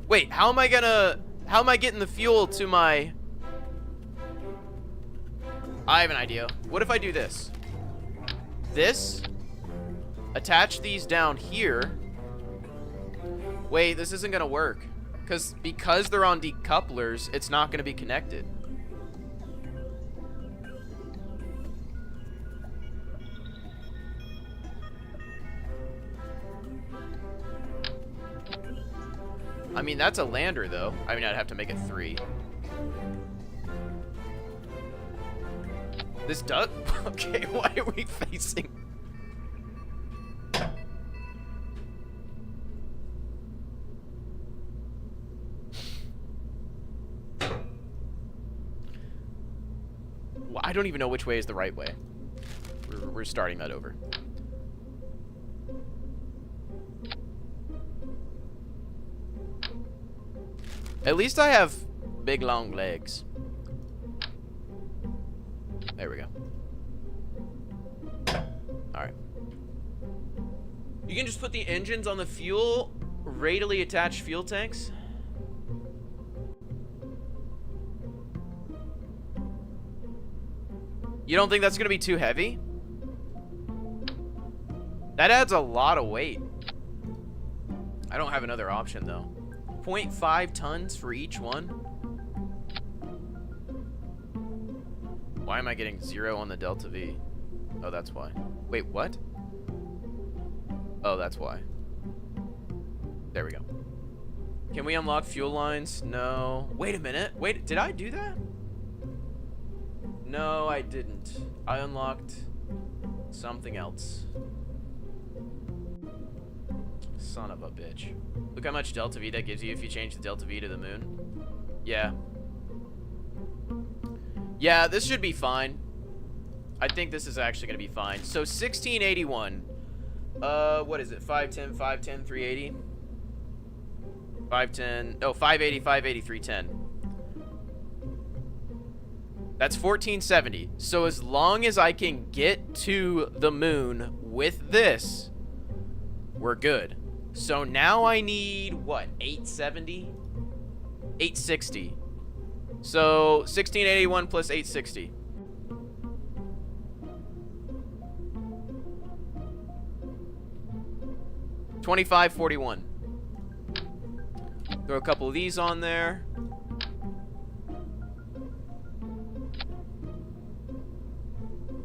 Wait, how am I getting the fuel to my... I have an idea. What if I do this? This? Attach these down here. Wait, this isn't gonna work. Because they're on decouplers, it's not gonna be connected. I mean, that's a lander, though. I mean, I'd have to make it 3. This does... Okay, why are we facing... Well, I don't even know which way is the right way. We're starting that over. At least I have big, long legs. There we go. Alright. You can just put the engines on the fuel, radially attached fuel tanks. You don't think that's going to be too heavy? That adds a lot of weight. I don't have another option, though. 0.5 tons for each one? Why am I getting 0 on the Delta V? Oh, that's why. Wait, what? Oh, that's why. There we go. Can we unlock fuel lines? No. Wait a minute. Wait, did I do that? No, I didn't. I unlocked something else. Son of a bitch. Look how much Delta V that gives you if you change the Delta V to the moon. Yeah. Yeah, this should be fine. I think this is actually going to be fine. So 1681. What is it? 510, 510, 380? 510. Oh, 580, 580, 310. That's 1470. So as long as I can get to the moon with this, we're good. So now I need, what, 870? 860. So 1681 plus 860. $25.41. Throw a couple of these on there.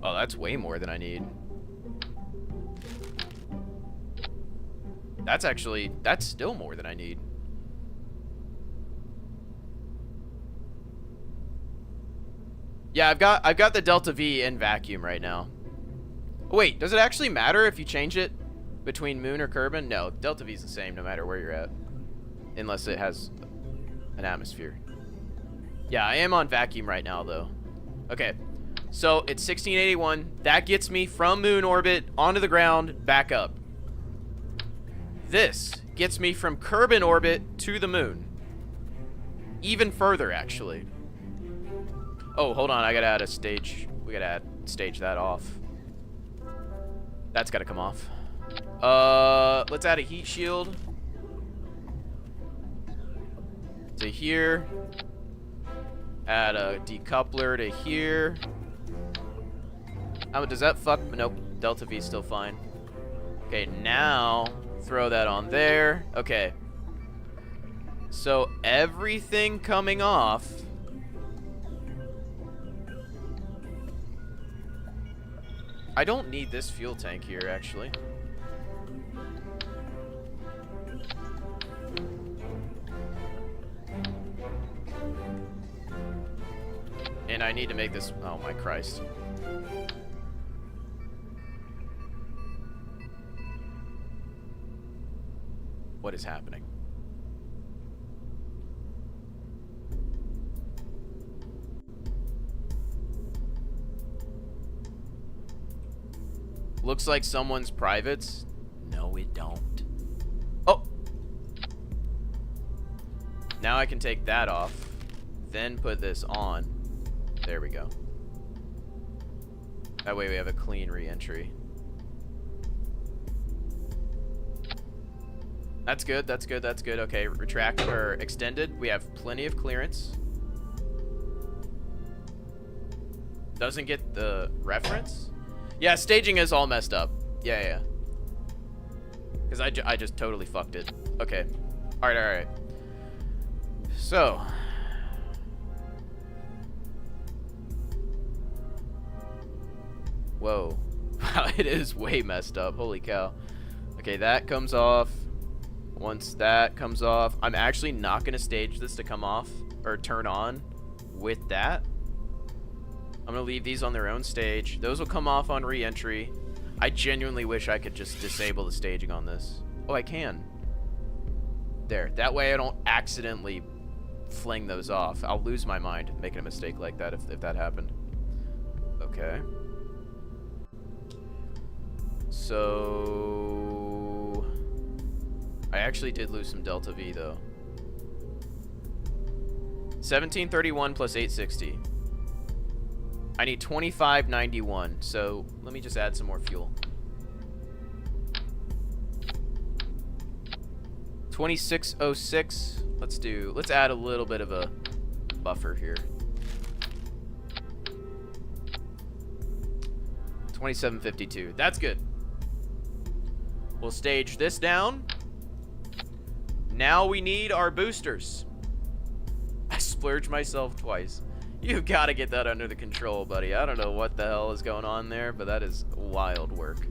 Oh, that's way more than I need. That's still more than I need. Yeah, I've got the Delta V in vacuum right now. Wait, does it actually matter if you change it between Moon or Kerbin? No, Delta V is the same no matter where you're at. Unless it has an atmosphere. Yeah, I am on vacuum right now, though. Okay, so it's 1681. That gets me from Moon orbit onto the ground, back up. This gets me from Kerbin orbit to the moon. Even further, actually. Oh, hold on. I gotta add a stage. We gotta stage that off. That's gotta come off. Let's add a heat shield. To here. Add a decoupler to here. Does that fuck? Nope. Delta V still fine. Okay, now throw that on there. Okay. So everything coming off. I don't need this fuel tank here, actually. And I need to make this... Oh my Christ. What is happening? Looks like someone's privates. No, it don't. Oh! Now I can take that off. Then put this on. There we go. That way we have a clean re-entry. That's good, that's good, that's good. Okay, retract or extended. We have plenty of clearance. Doesn't get the reference? Yeah, staging is all messed up. Yeah. Because I just totally fucked it. Okay. Alright. So. Whoa. Wow, it is way messed up. Holy cow. Okay, that comes off. Once that comes off, I'm actually not going to stage this to come off or turn on with that. I'm going to leave these on their own stage. Those will come off on re-entry. I genuinely wish I could just disable the staging on this. Oh, I can. There. That way I don't accidentally fling those off. I'll lose my mind making a mistake like that if that happened. Okay. So... I actually did lose some Delta V, though. 1731 plus 860. I need 2591, so let me just add some more fuel. 2606. Let's add a little bit of a buffer here. 2752. That's good. We'll stage this down. Now we need our boosters. I splurged myself twice. You gotta get that under the control, buddy. I don't know what the hell is going on there, but that is wild work.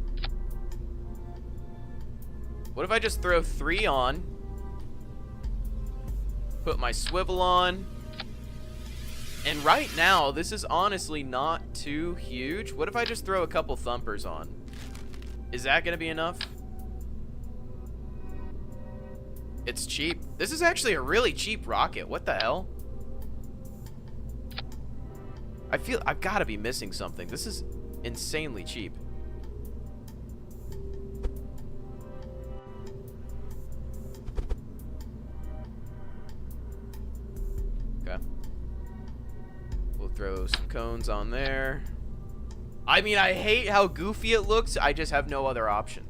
What if I just throw 3 on? Put my swivel on. And right now, this is honestly not too huge. What if I just throw a couple thumpers on? Is that gonna be enough? It's cheap. This is actually a really cheap rocket. What the hell? I feel I've got to be missing something. This is insanely cheap. Okay. We'll throw some cones on there. I mean, I hate how goofy it looks. I just have no other option.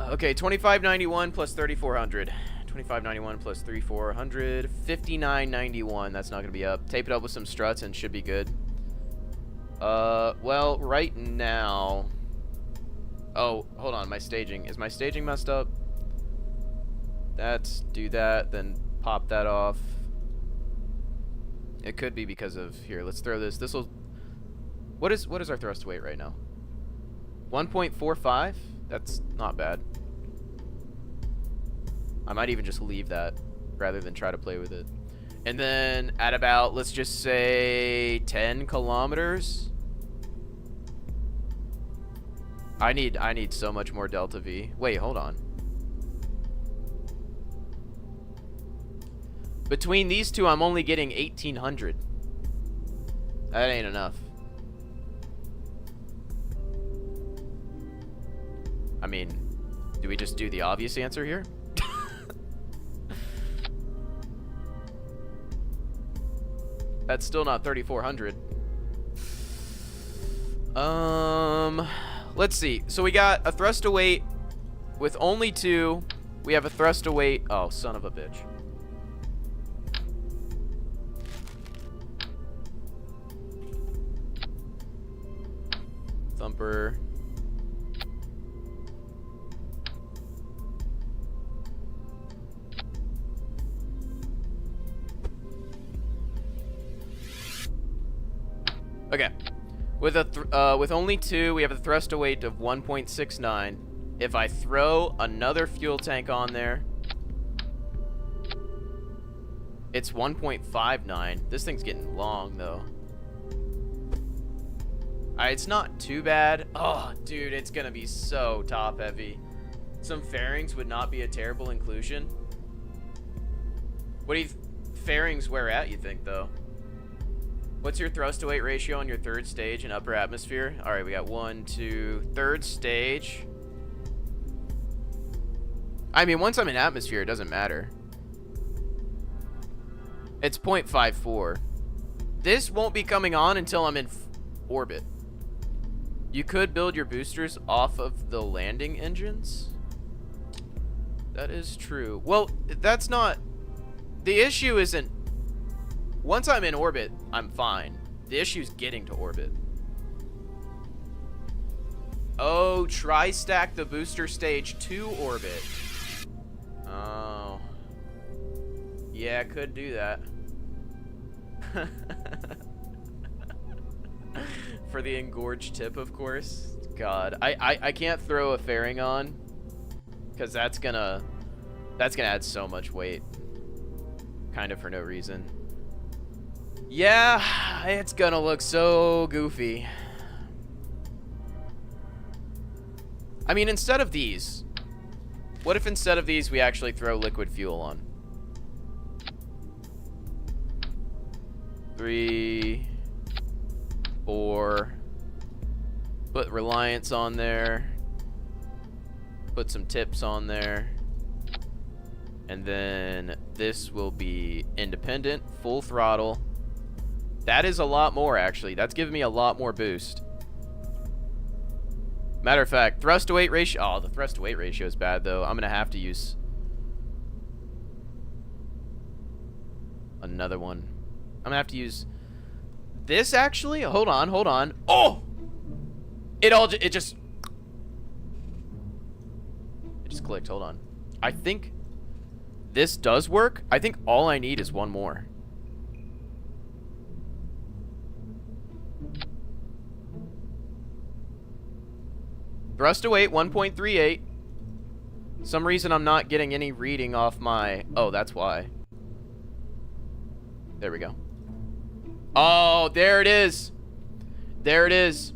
Okay, 2591 plus 3400. 2591 plus 3400. 5991. That's not going to be up. Tape it up with some struts and should be good. Well, right now... Oh, hold on. My staging. Is my staging messed up? Let's do that, then pop that off. It could be because of... Here, let's throw this. This will... What is our thrust weight right now? 1.45? That's not bad. I might even just leave that rather than try to play with it. And then at about, let's just say 10 kilometers. I need so much more Delta V. Wait, hold on. Between these two, I'm only getting 1800. That ain't enough. I mean, do we just do the obvious answer here? That's still not 3400. Let's see. So we got a thrust to weight with only 2. We have a thrust to weight. Oh, son of a bitch. Thumper. Okay. With with only 2, we have a thrust to weight of 1.69. If I throw another fuel tank on there, it's 1.59. This thing's getting long, though. Alright, it's not too bad. Oh, dude, it's gonna be so top-heavy. Some fairings would not be a terrible inclusion. What do you fairings wear out, you think, though? What's your thrust to weight ratio on your 3rd stage in upper atmosphere? Alright, we got 1, 2, 3rd stage. I mean, once I'm in atmosphere, it doesn't matter. It's 0.54. This won't be coming on until I'm in orbit. You could build your boosters off of the landing engines. That is true. Well, that's not... The issue isn't... Once I'm in orbit, I'm fine. The issue is getting to orbit. Oh, tri-stack the booster stage to orbit. Oh. Yeah, I could do that. For the engorged tip, of course. God, I can't throw a fairing on, because that's gonna add so much weight, kind of for no reason. Yeah, it's gonna look so goofy. I mean, instead of these, what if instead of these we actually throw liquid fuel on? 3, 4. Put Reliance on there. Put some tips on there. And then this will be independent, full throttle. That is a lot more, actually. That's giving me a lot more boost. Matter of fact, thrust to weight ratio. Oh, the thrust to weight ratio is bad, though. I'm going to have to use another one. I'm going to have to use this, actually. Hold on, hold on. Oh! It just clicked. Hold on. I think this does work. I think all I need is one more. Thrust to weight 1.38. Some reason I'm not getting any reading off my... Oh, that's why. There we go. Oh, there it is. There it is.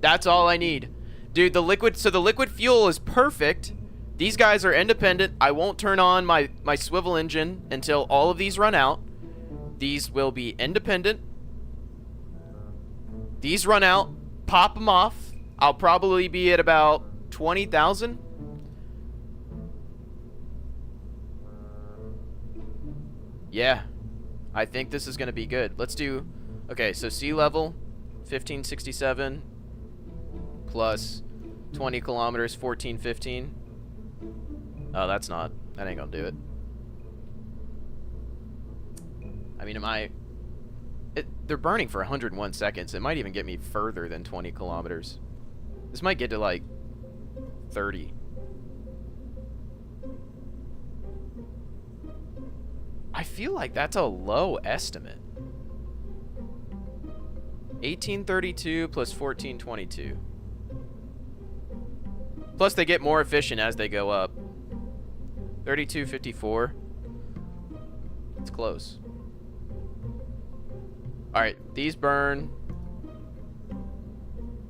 That's all I need. Dude, the liquid... So the liquid fuel is perfect. These guys are independent. I won't turn on my swivel engine until all of these run out. These will be independent. These run out. Pop them off. I'll probably be at about 20,000. Yeah. I think this is going to be good. Let's do... Okay, so sea level, 1567 plus 20 kilometers, 1415. Oh, that's not... That ain't going to do it. I mean, they're burning for 101 seconds. It might even get me further than 20 kilometers. This might get to, like, 30. I feel like that's a low estimate. 1832 plus 1422. Plus, they get more efficient as they go up. 3254. It's close. Alright, these burn.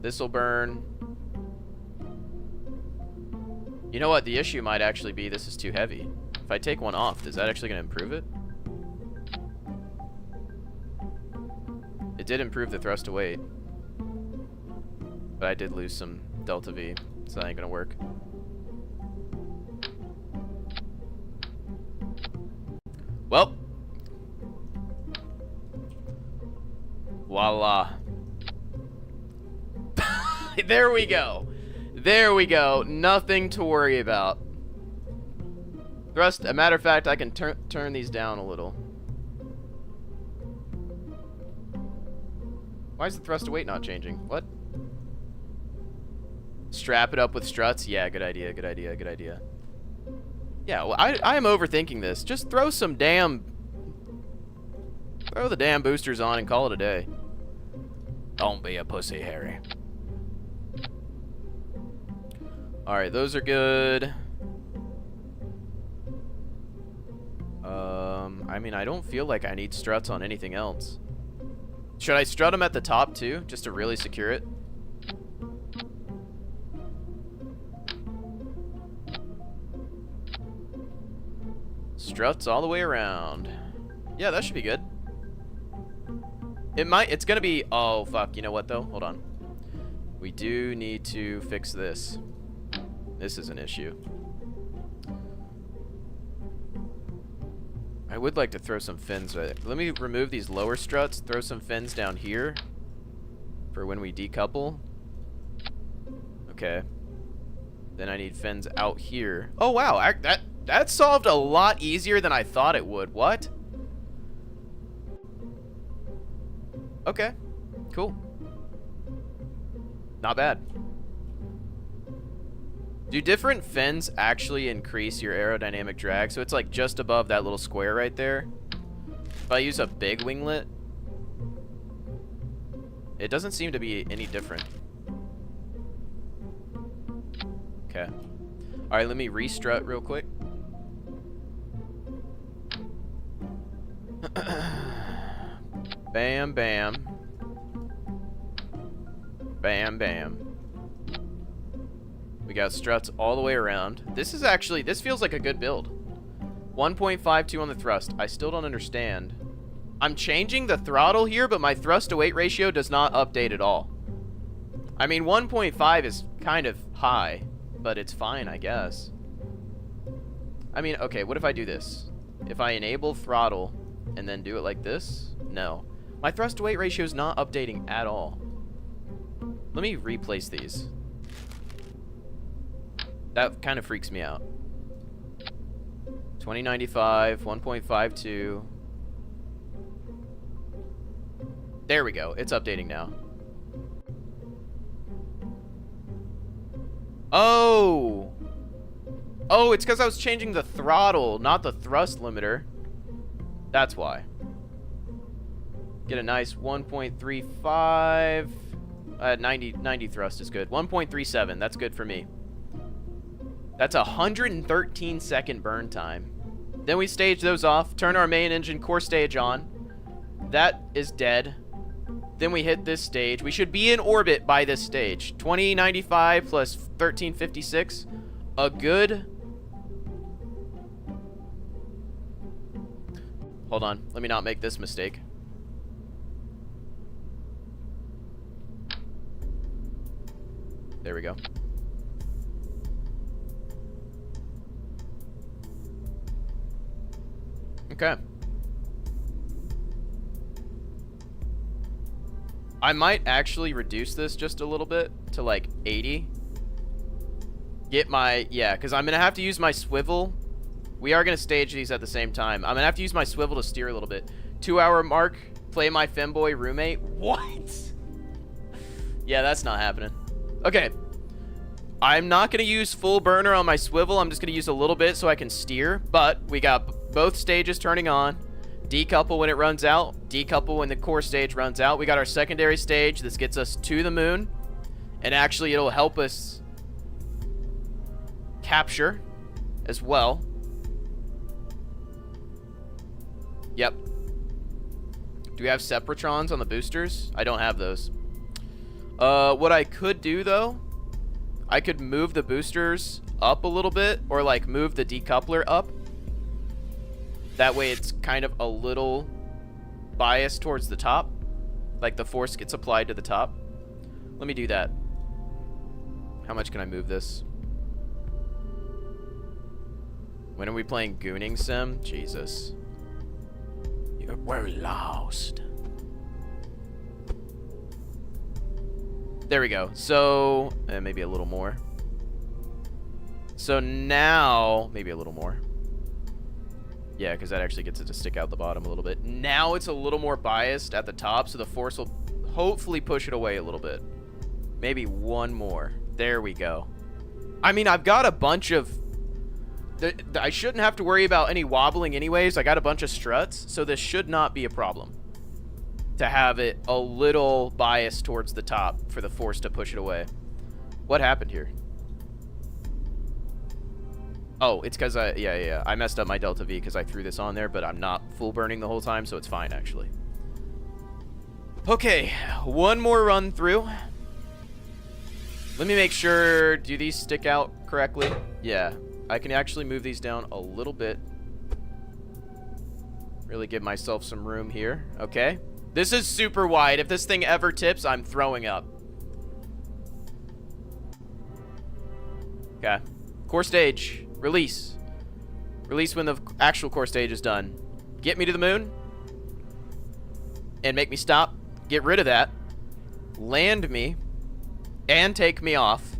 This'll burn. You know what? The issue might actually be this is too heavy. If I take one off, is that actually going to improve it? It did improve the thrust to weight. But I did lose some delta V, so that ain't going to work. Well. Voila. There we go. There we go. Nothing to worry about. Thrust, a matter of fact, I can turn these down a little. Why is the thrust to weight not changing? What? Strap it up with struts. Yeah, good idea, good idea, good idea. Yeah, well, I am overthinking this. Just throw the damn boosters on and call it a day. Don't be a pussy, Harry. Alright, those are good. I mean, I don't feel like I need struts on anything else. Should I strut them at the top too, just to really secure it? Struts all the way around. Yeah, that should be good. It's gonna be, oh fuck, you know what though? Hold on. We do need to fix this. This is an issue. I would like to throw some fins. Let me remove these lower struts, throw some fins down here for when we decouple. Okay. Then I need fins out here. Oh wow, that solved a lot easier than I thought it would. What? Okay, cool. Not bad. Do different fins actually increase your aerodynamic drag? So it's like just above that little square right there. If I use a big winglet, it doesn't seem to be any different. Okay. All right, let me restrut real quick. Bam, bam. Bam, bam. We got struts all the way around. This feels like a good build. 1.52 on the thrust. I still don't understand. I'm changing the throttle here, but my thrust to weight ratio does not update at all. I mean, 1.5 is kind of high, but it's fine, I guess. I mean, okay, what if I do this? If I enable throttle and then do it like this? No. My thrust to weight ratio is not updating at all. Let me replace these. That kind of freaks me out. 2095, 1.52. There we go. It's updating now. Oh! Oh, it's because I was changing the throttle, not the thrust limiter. That's why. Get a nice 1.35. 90 thrust is good. 1.37, that's good for me. That's 113 second burn time. Then we stage those off, turn our main engine core stage on. That is dead. Then we hit this stage. We should be in orbit by this stage. 2095 plus 1356. A good... Hold on. Let me not make this mistake. There we go. Okay. I might actually reduce this just a little bit to like 80. Get my, yeah, because I'm going to have to use my swivel. We are going to stage these at the same time. I'm going to have to use my swivel to steer a little bit. 2-hour mark, play my femboy roommate. What? Yeah, that's not happening. Okay. I'm not going to use full burner on my swivel. I'm just going to use a little bit so I can steer. But we got both stages turning on. Decouple when it runs out. Decouple when the core stage runs out. We got our secondary stage. This gets us to the moon. And actually, it'll help us capture as well. Yep. Do we have Separatrons on the boosters? I don't have those. What I could do, though, I could move the boosters up a little bit, or like move the decoupler up. That way it's kind of a little biased towards the top. Like the force gets applied to the top. Let me do that. How much can I move this? When are we playing Gooning Sim? Jesus. We're lost. There we go. So, maybe a little more. So now, maybe a little more. Yeah, because that actually gets it to stick out the bottom a little bit. Now it's a little more biased at the top, so the force will hopefully push it away a little bit. Maybe one more. There we go. I mean, I've got a bunch of... I shouldn't have to worry about any wobbling anyways. I got a bunch of struts, so this should not be a problem. To have it a little biased towards the top for the force to push it away. What happened here? Oh, it's because I messed up my Delta V because I threw this on there, but I'm not full burning the whole time, so it's fine, actually. Okay, one more run through. Let me make sure, do these stick out correctly? Yeah, I can actually move these down a little bit. Really give myself some room here. Okay. This is super wide. If this thing ever tips, I'm throwing up. Okay. Core stage. Release. Release when the actual core stage is done. Get me to the moon. And make me stop. Get rid of that. Land me. And take me off.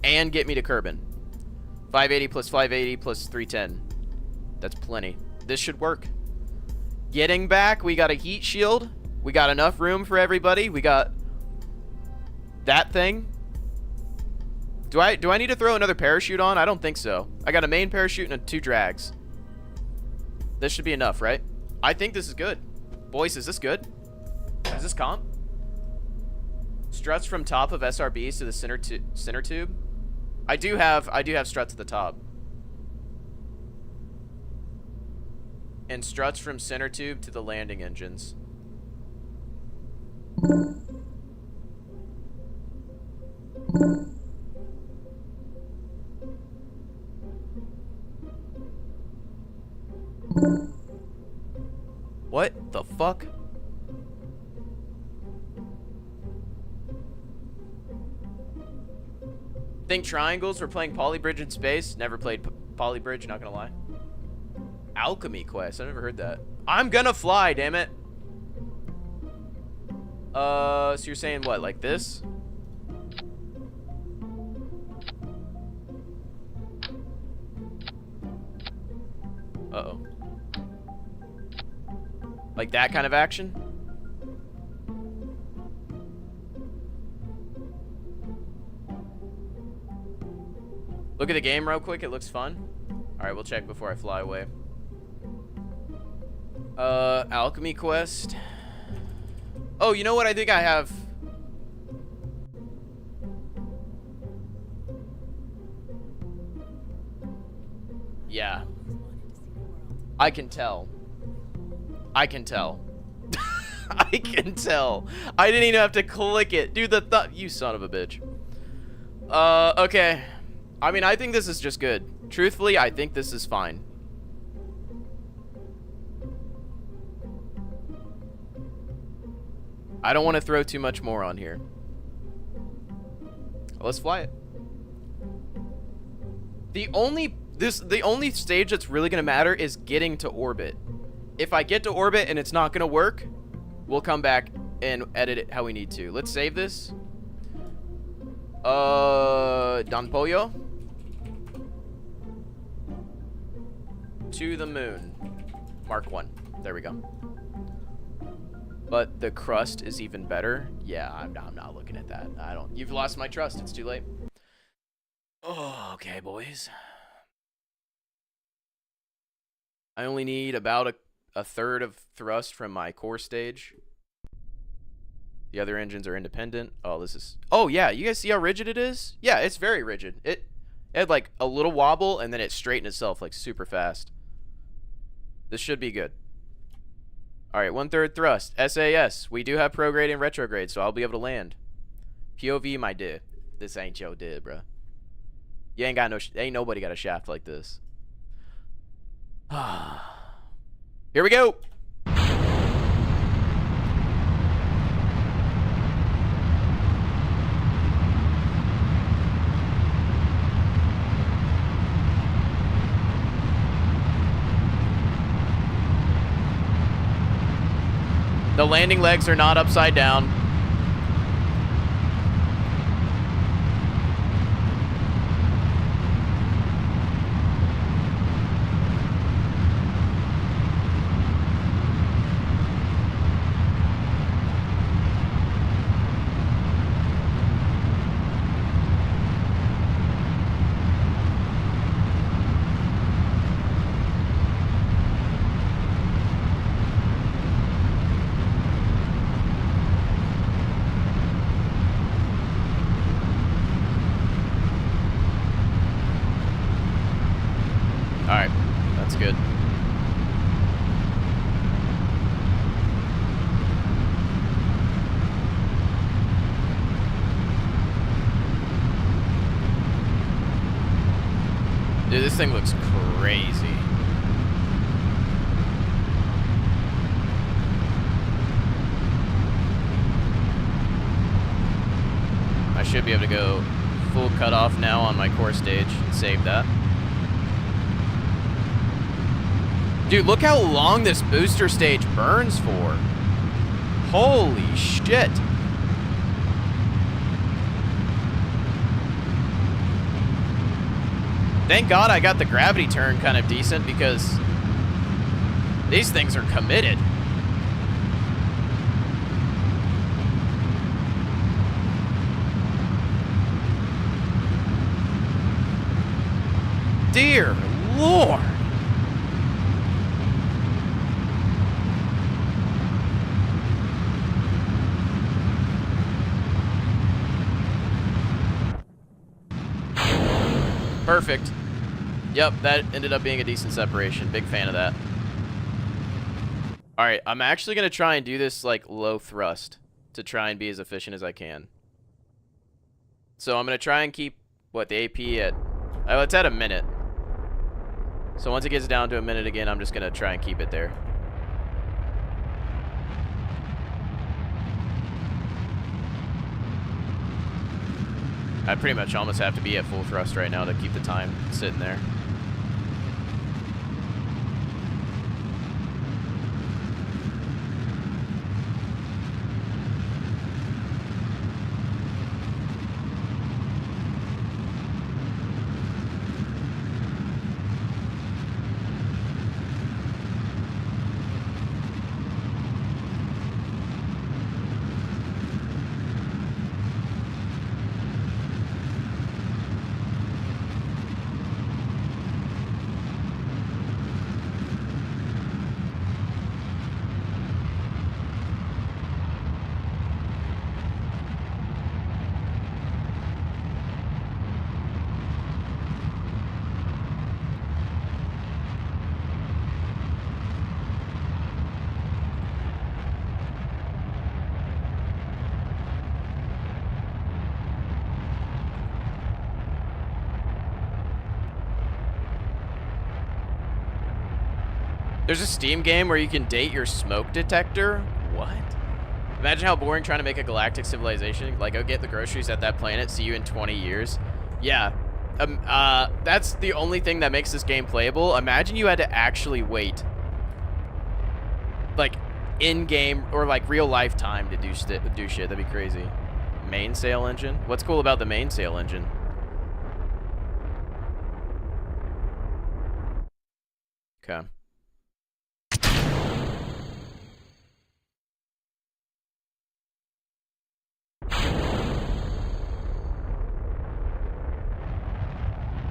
And get me to Kerbin. 580 plus 580 plus 310. That's plenty. This should work. Getting back, we got a heat shield. We got enough room for everybody. We got that thing. Do I need to throw another parachute on? I don't think so. I got a main parachute and 2 drags. This should be enough, right? I think this is good. Boys, is this good? Is this comp? Struts from top of SRBs to the center tube. I do have struts at the top. And struts from center tube to the landing engines. What the fuck? Think triangles? We're playing Polybridge in space. Never played Polybridge, not gonna lie. Alchemy quest. I never heard that. I'm gonna fly, damn it. So you're saying what, like this? Uh-oh. Like that kind of action? Look at the game real quick. It looks fun. Alright, we'll check before I fly away. Alchemy quest. Oh, you know what? I think I have... Yeah. I can tell. I can tell. I can tell. I didn't even have to click it. Dude, you son of a bitch. Okay. I mean, I think this is just good. Truthfully, I think this is fine. I don't want to throw too much more on here. Let's fly it. The only stage that's really gonna matter is getting to orbit. If I get to orbit and it's not gonna work, we'll come back and edit it how we need to. Let's save this. Don Pollo. To the moon. Mark 1. There we go. But the crust is even better. Yeah, I'm not looking at that. I don't. You've lost my trust. It's too late. Oh, okay, boys. I only need about a third of thrust from my core stage. The other engines are independent. Oh, this is... Oh, yeah. You guys see how rigid it is? Yeah, it's very rigid. It had, like, a little wobble, and then it straightened itself, like, super fast. This should be good. Alright, 1/3 thrust. SAS. We do have prograde and retrograde, so I'll be able to land. POV, my dude. This ain't your dude, bro. You ain't got no... Ain't nobody got a shaft like this. Here we go! The landing legs are not upside down. thing looks crazy. I should be able to go full cutoff now on my core stage and save that. Dude, look how long this booster stage burns for. Holy shit. Thank God I got the gravity turn kind of decent because these things are committed. Dear Lord. Perfect. Yep, that ended up being a decent separation. Big fan of that. Alright, I'm actually going to try and do this like low thrust to try and be as efficient as I can. So I'm going to try and keep, what, the AP at... Oh, it's at a minute. So once it gets down to a minute again, I'm just going to try and keep it there. I pretty much almost have to be at full thrust right now to keep the time sitting there. There's a Steam game where you can date your smoke detector? What? Imagine how boring trying to make a galactic civilization. Like, go get the groceries at that planet, see you in 20 years. Yeah. That's the only thing that makes this game playable. Imagine you had to actually wait. Like, in-game, or like real-life time to do shit. That'd be crazy. Mainsail engine? What's cool about the mainsail engine? Okay.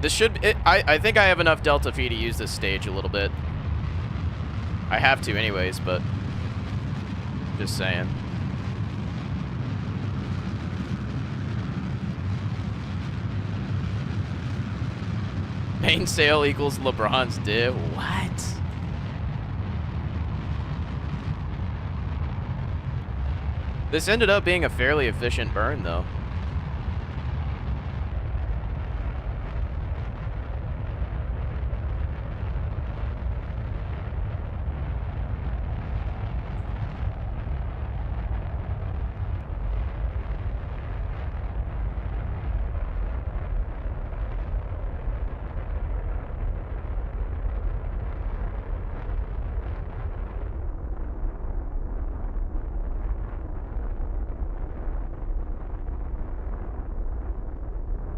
This should... I think I have enough Delta Phi to use this stage a little bit. I have to anyways, but... Just saying. Mainsail equals LeBron's div. What? This ended up being a fairly efficient burn, though.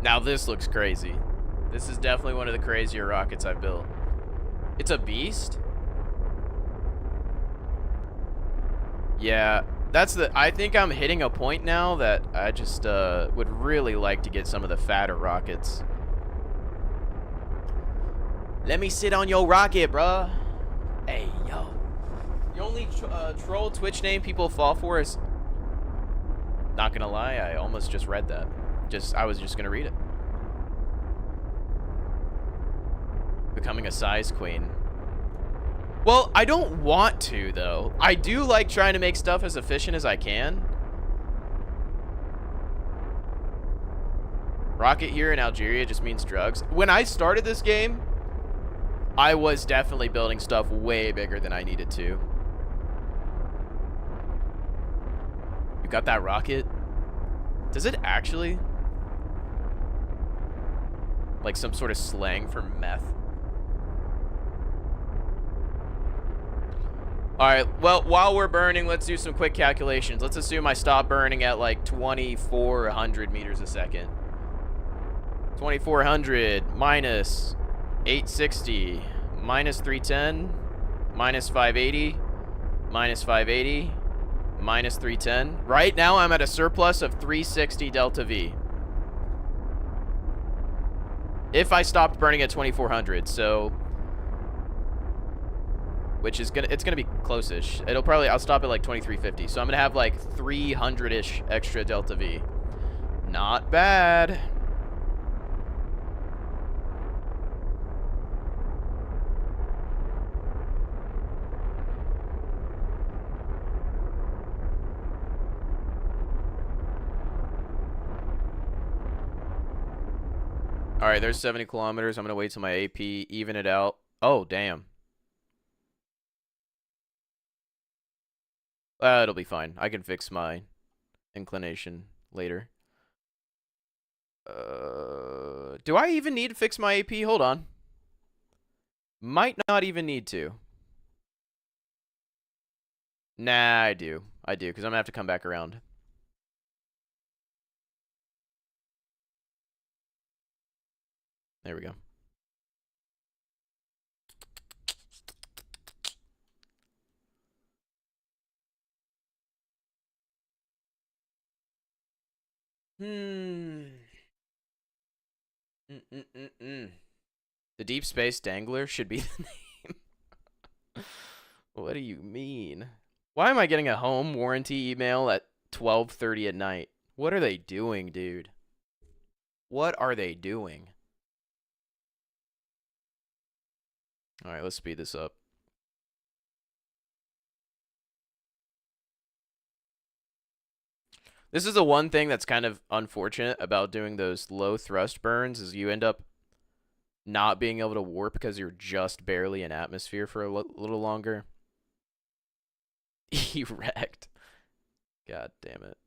Now this looks crazy. This is definitely one of the crazier rockets I've built. It's a beast? Yeah, that's the... I think I'm hitting a point now that I just would really like to get some of the fatter rockets. Let me sit on your rocket, bruh. Hey, yo. The only troll Twitch name people fall for is... Not gonna lie, I almost just read that. I was just gonna read it. Becoming a size queen. Well, I don't want to, though. I do like trying to make stuff as efficient as I can. Rocket here in Algeria just means drugs. When I started this game, I was definitely building stuff way bigger than I needed to. You got that rocket? Does it actually? Like some sort of slang for meth. Alright, well, while we're burning, let's do some quick calculations. Let's assume I stop burning at like 2,400 meters a second. 2,400 minus 860 minus 310 minus 580 minus 580 minus 310. Right now, I'm at a surplus of 360 delta V. If I stopped burning at 2,400, so... Which is it's gonna be close-ish. It'll probably, I'll stop at like 2,350. So I'm gonna have like 300-ish extra delta V. Not bad. Alright, there's 70 kilometers. I'm gonna wait till my AP, even it out. Oh, damn. It'll be fine. I can fix my inclination later. Do I even need to fix my AP? Hold on. Might not even need to. Nah, I do. I do, because I'm going to have to come back around. There we go. The Deep Space Dangler should be the name. What do you mean? Why am I getting a home warranty email at 12:30 at night? What are they doing, dude? What are they doing? Alright, let's speed this up. This is the one thing that's kind of unfortunate about doing those low thrust burns is you end up not being able to warp because you're just barely in atmosphere for a little longer. Erect. God damn it.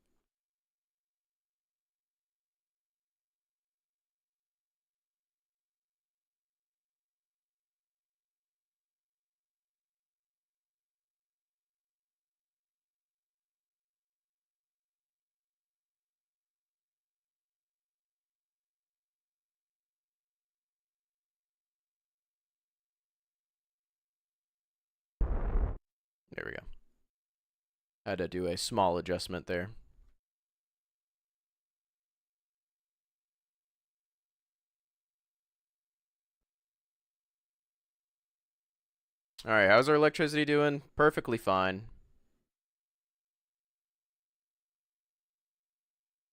There we go. I had to do a small adjustment there. Alright, how's our electricity doing? Perfectly fine.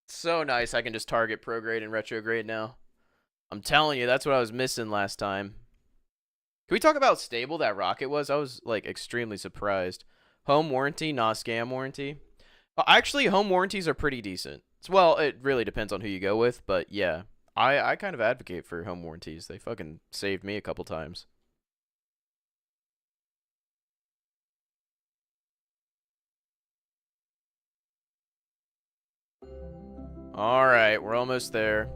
So nice I can just target prograde and retrograde now. I'm telling you, that's what I was missing last time. Can we talk about how stable that rocket was? I was, like, extremely surprised. Home warranty, not scam warranty. Actually, home warranties are pretty decent. Well, it really depends on who you go with, but yeah. I kind of advocate for home warranties. They fucking saved me a couple times. Alright, we're almost there.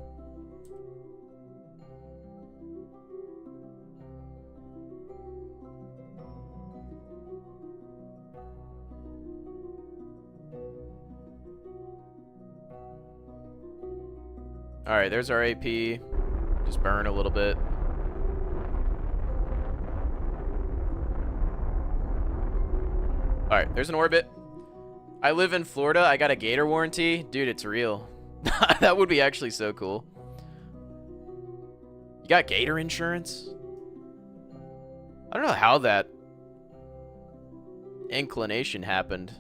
Alright, there's our AP. Just burn a little bit. Alright, there's an orbit. I live in Florida. I got a Gator warranty. Dude, it's real. That would be actually so cool. You got Gator insurance? I don't know how that inclination happened.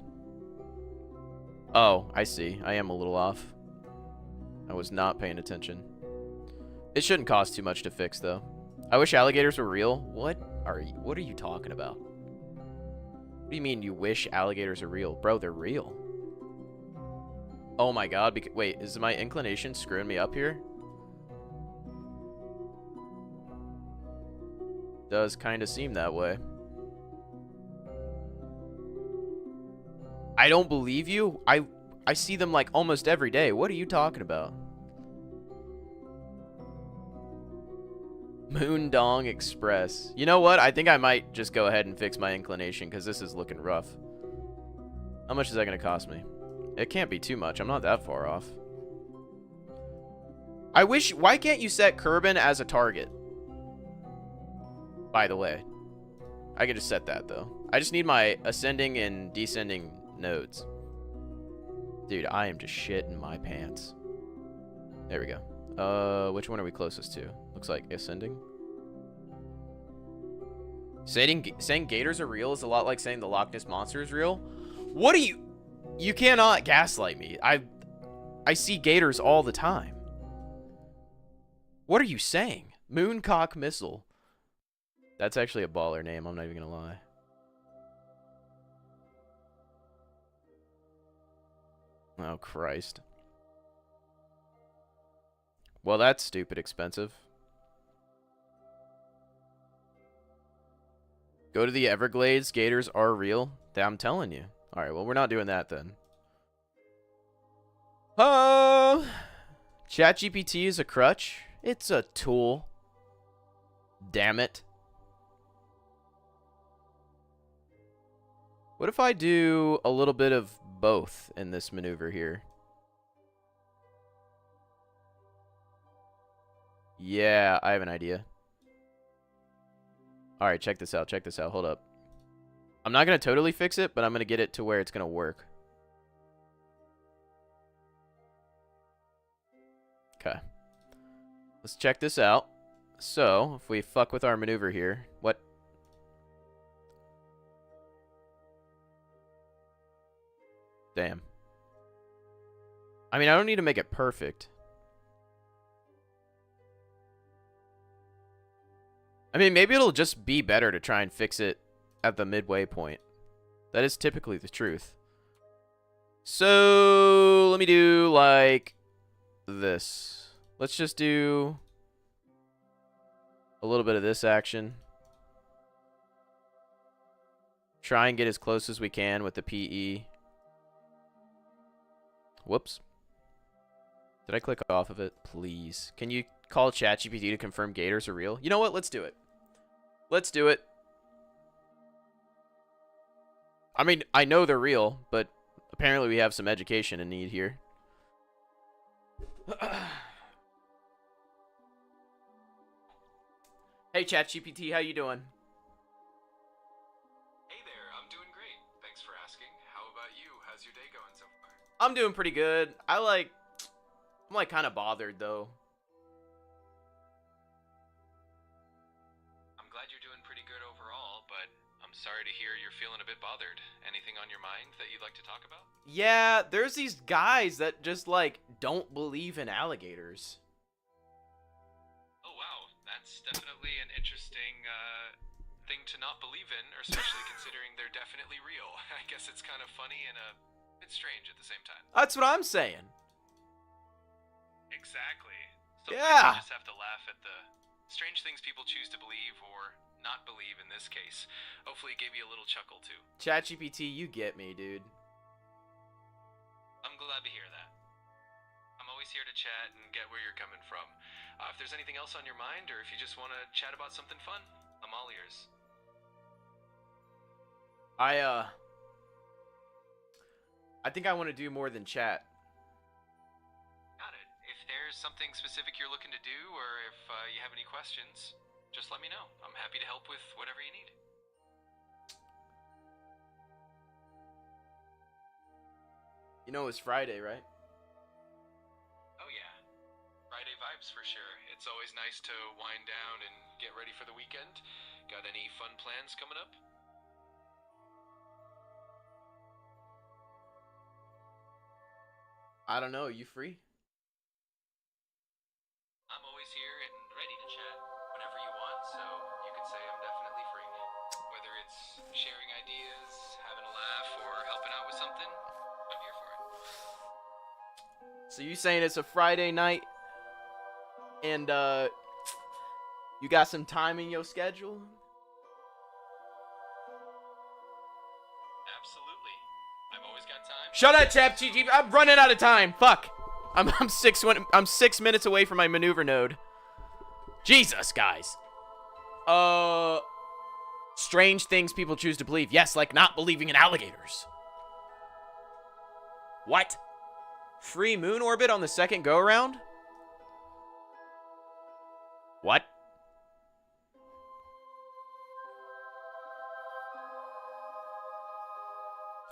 Oh, I see. I am a little off. I was not paying attention. It shouldn't cost too much to fix, though. I wish alligators were real. What are you talking about? What do you mean you wish alligators are real? Bro, they're real. Oh my god. Wait, is my inclination screwing me up here? Does kind of seem that way. I don't believe you. I see them like almost every day. What are you talking about? Moondong Express. You know what? I think I might just go ahead and fix my inclination because this is looking rough. How much is that going to cost me? It can't be too much. I'm not that far off. I wish... Why can't you set Kerbin as a target? By the way. I can just set that, though. I just need my ascending and descending nodes. Dude, I am just shitting my pants. There we go. Which one are we closest to? Looks like ascending. Saying gators are real is a lot like saying the Loch Ness Monster is real. What are you... You cannot gaslight me. I see gators all the time. What are you saying? Mooncock Missile. That's actually a baller name. I'm not even gonna lie. Oh, Christ. Well, that's stupid expensive. Go to the Everglades. Gators are real. I'm telling you. Alright, well, we're not doing that then. ChatGPT is a crutch. It's a tool. Damn it. What if I do a little bit of both in this maneuver here? Yeah, I have an idea. Alright, check this out. Check this out. Hold up. I'm not going to totally fix it, but I'm going to get it to where it's going to work. Okay. Let's check this out. So, if we fuck with our maneuver here, what? Damn. I mean, I don't need to make it perfect. I mean, maybe it'll just be better to try and fix it at the midway point. That is typically the truth. So, let me do, like, this. Let's just do a little bit of this action. Try and get as close as we can with the PE. Whoops. Did I click off of it? Please. Can you call ChatGPT to confirm gators are real? You know what? Let's do it. Let's do it. I mean, I know they're real, but apparently we have some education in need here. Hey, ChatGPT, how you doing? Hey there, I'm doing great. Thanks for asking. How about you? How's your day going so far? I'm doing pretty good. I'm like kind of bothered though. I'm glad you're doing pretty good overall, but I'm sorry to hear you're feeling a bit bothered. Anything on your mind that you'd like to talk about? Yeah, there's these guys that just like don't believe in alligators. Oh wow, that's definitely an interesting thing to not believe in, or especially considering they're definitely real. I guess it's kind of funny and a bit strange at the same time. That's what I'm saying. Exactly. Sometimes Yeah. you just have to laugh at the strange things people choose to believe or not believe in this case. Hopefully it gave you a little chuckle too. ChatGPT, you get me, dude. I'm glad to hear that. I'm always here to chat and get where you're coming from. If there's anything else on your mind, or if you just want to chat about something fun, I'm all ears. I think I want to do more than chat. Got it. If there's something specific you're looking to do, or if you have any questions, just let me know. I'm happy to help with whatever you need. You know it's Friday, right? Oh yeah. Friday vibes for sure. It's always nice to wind down and get ready for the weekend. Got any fun plans coming up? I don't know. You free? I'm always here and ready to chat whenever you want, so you can say I'm definitely free. Whether it's sharing ideas, having a laugh, or helping out with something, I'm here for it. So you saying it's a Friday night, and You got some time in your schedule? Absolutely. I've always got time. Shut up, ChatGPT. I'm running out of time. Fuck. I'm 6 minutes away from my maneuver node. Jesus, guys. Strange things people choose to believe. Yes, like not believing in alligators. What? Free moon orbit on the second go-around? What?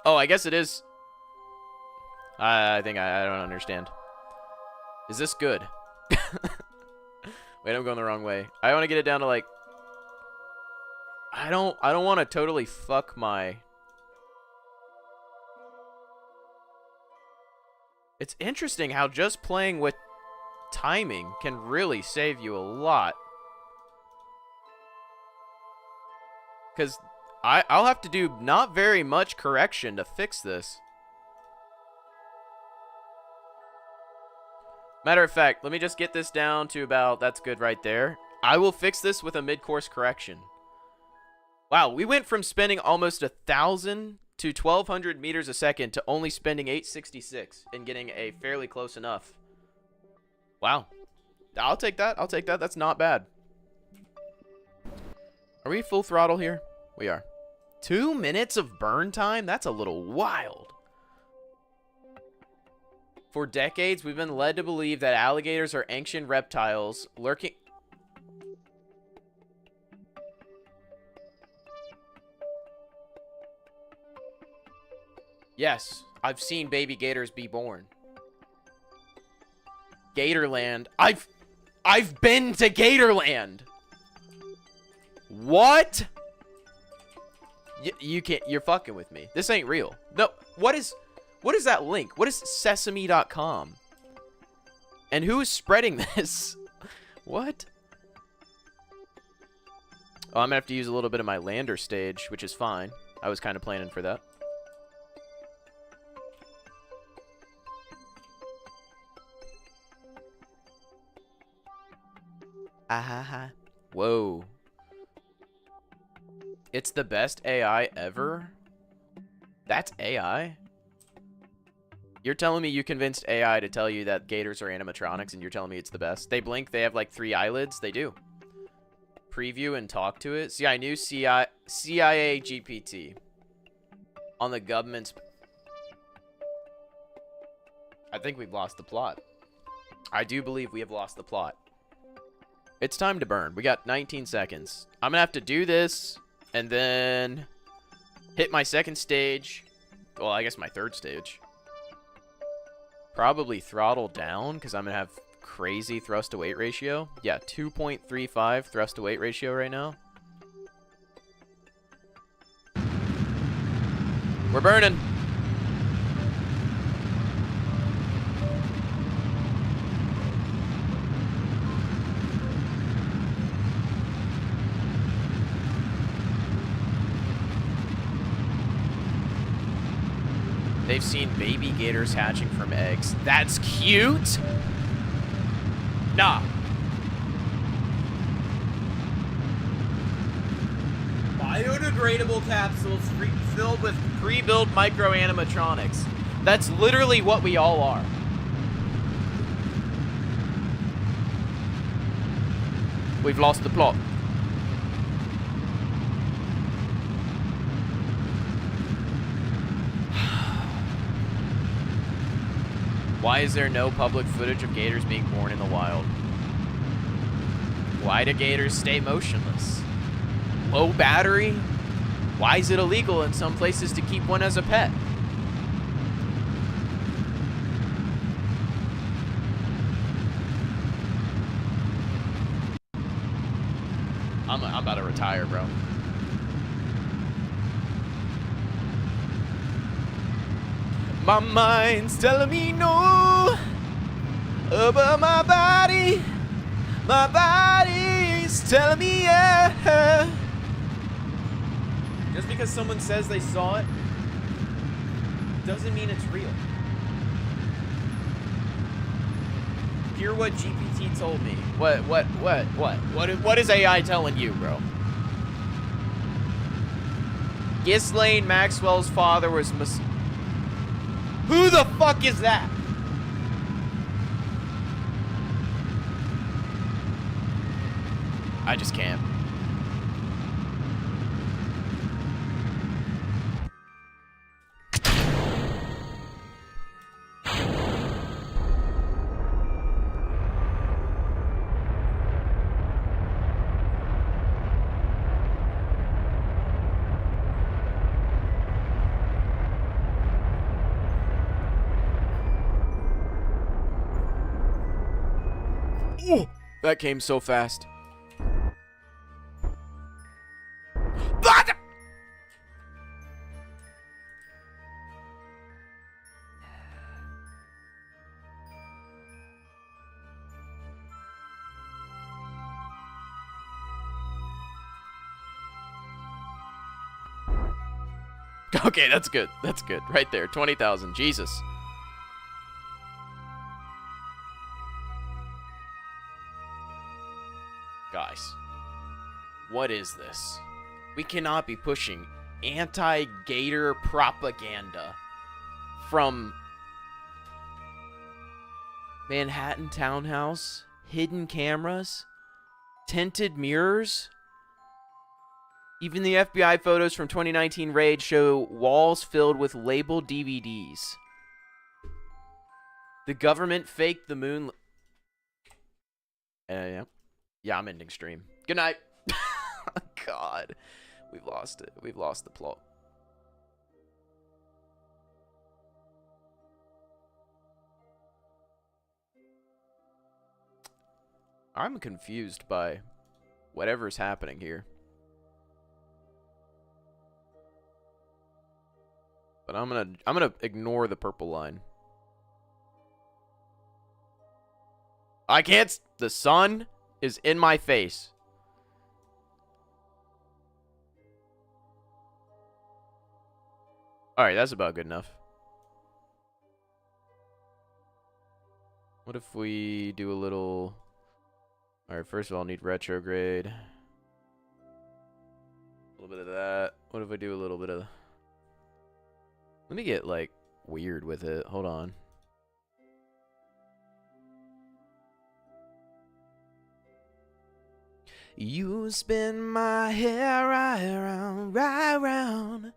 Oh, I guess it is. I think I don't understand. Is this good? Wait, I'm going the wrong way. I want to get it down to like... I don't want to totally fuck my... It's interesting how just playing with timing can really save you a lot. Because I'll have to do not very much correction to fix this. Matter of fact, let me just get this down to about, that's good right there. I will fix this with a mid-course correction. Wow, we went from spending almost 1,000 to 1,200 meters a second to only spending 866 and getting a fairly close enough. Wow. I'll take that. I'll take that. That's not bad. Are we full throttle here? We are. 2 minutes of burn time? That's a little wild. For decades, we've been led to believe that alligators are ancient reptiles lurking... Yes, I've seen baby gators be born. Gatorland. I've been to Gatorland. What? You can't. You're fucking with me. This ain't real. No. What is that link? What is sesame.com? And who is spreading this? What? Oh, I'm gonna have to use a little bit of my lander stage, which is fine. I was kind of planning for that. Ahaha. Whoa. It's the best AI ever? That's AI? You're telling me you convinced AI to tell you that gators are animatronics and you're telling me it's the best? They blink, they have like 3 eyelids? They do. Preview and talk to it? See, I knew CIA GPT. On the government's... I think we've lost the plot. I do believe we have lost the plot. It's time to burn. We got 19 seconds. I'm gonna have to do this and then hit my second stage. Well, I guess my third stage. Probably throttle down because I'm gonna have crazy thrust to weight ratio. Yeah, 2.35 thrust to weight ratio right now. We're burning. They've seen baby gators hatching from eggs. That's cute. Nah. Biodegradable capsules filled with pre-built micro animatronics. That's literally what we all are. We've lost the plot. Why is there no public footage of gators being born in the wild? Why do gators stay motionless? Low battery? Why is it illegal in some places to keep one as a pet? I'm about to retire, bro. My mind's telling me no, but my body's telling me yeah. Just because someone says they saw it doesn't mean it's real. Hear what GPT he told me. What is AI telling you, bro? Ghislaine Maxwell's father was Who the fuck is that? I just can't. Ooh, that came so fast. Okay, that's good. That's good. Right there. 20,000. Jesus. Guys, what is this? We cannot be pushing anti-gator propaganda from Manhattan Townhouse, hidden cameras, tinted mirrors. Even the FBI photos from 2019 raid show walls filled with labeled DVDs. The government faked the moon. Yeah. Yeah, I'm ending stream. Good night. God. We've lost it. We've lost the plot. I'm confused by whatever's happening here. But I'm gonna ignore the purple line. I can't. The sun is in my face. All right, that's about good enough. What if we do a little? All right, first of all, I'll need retrograde. A little bit of that. What if I do a little bit of? Let me get like weird with it. Hold on. You spin my hair right round.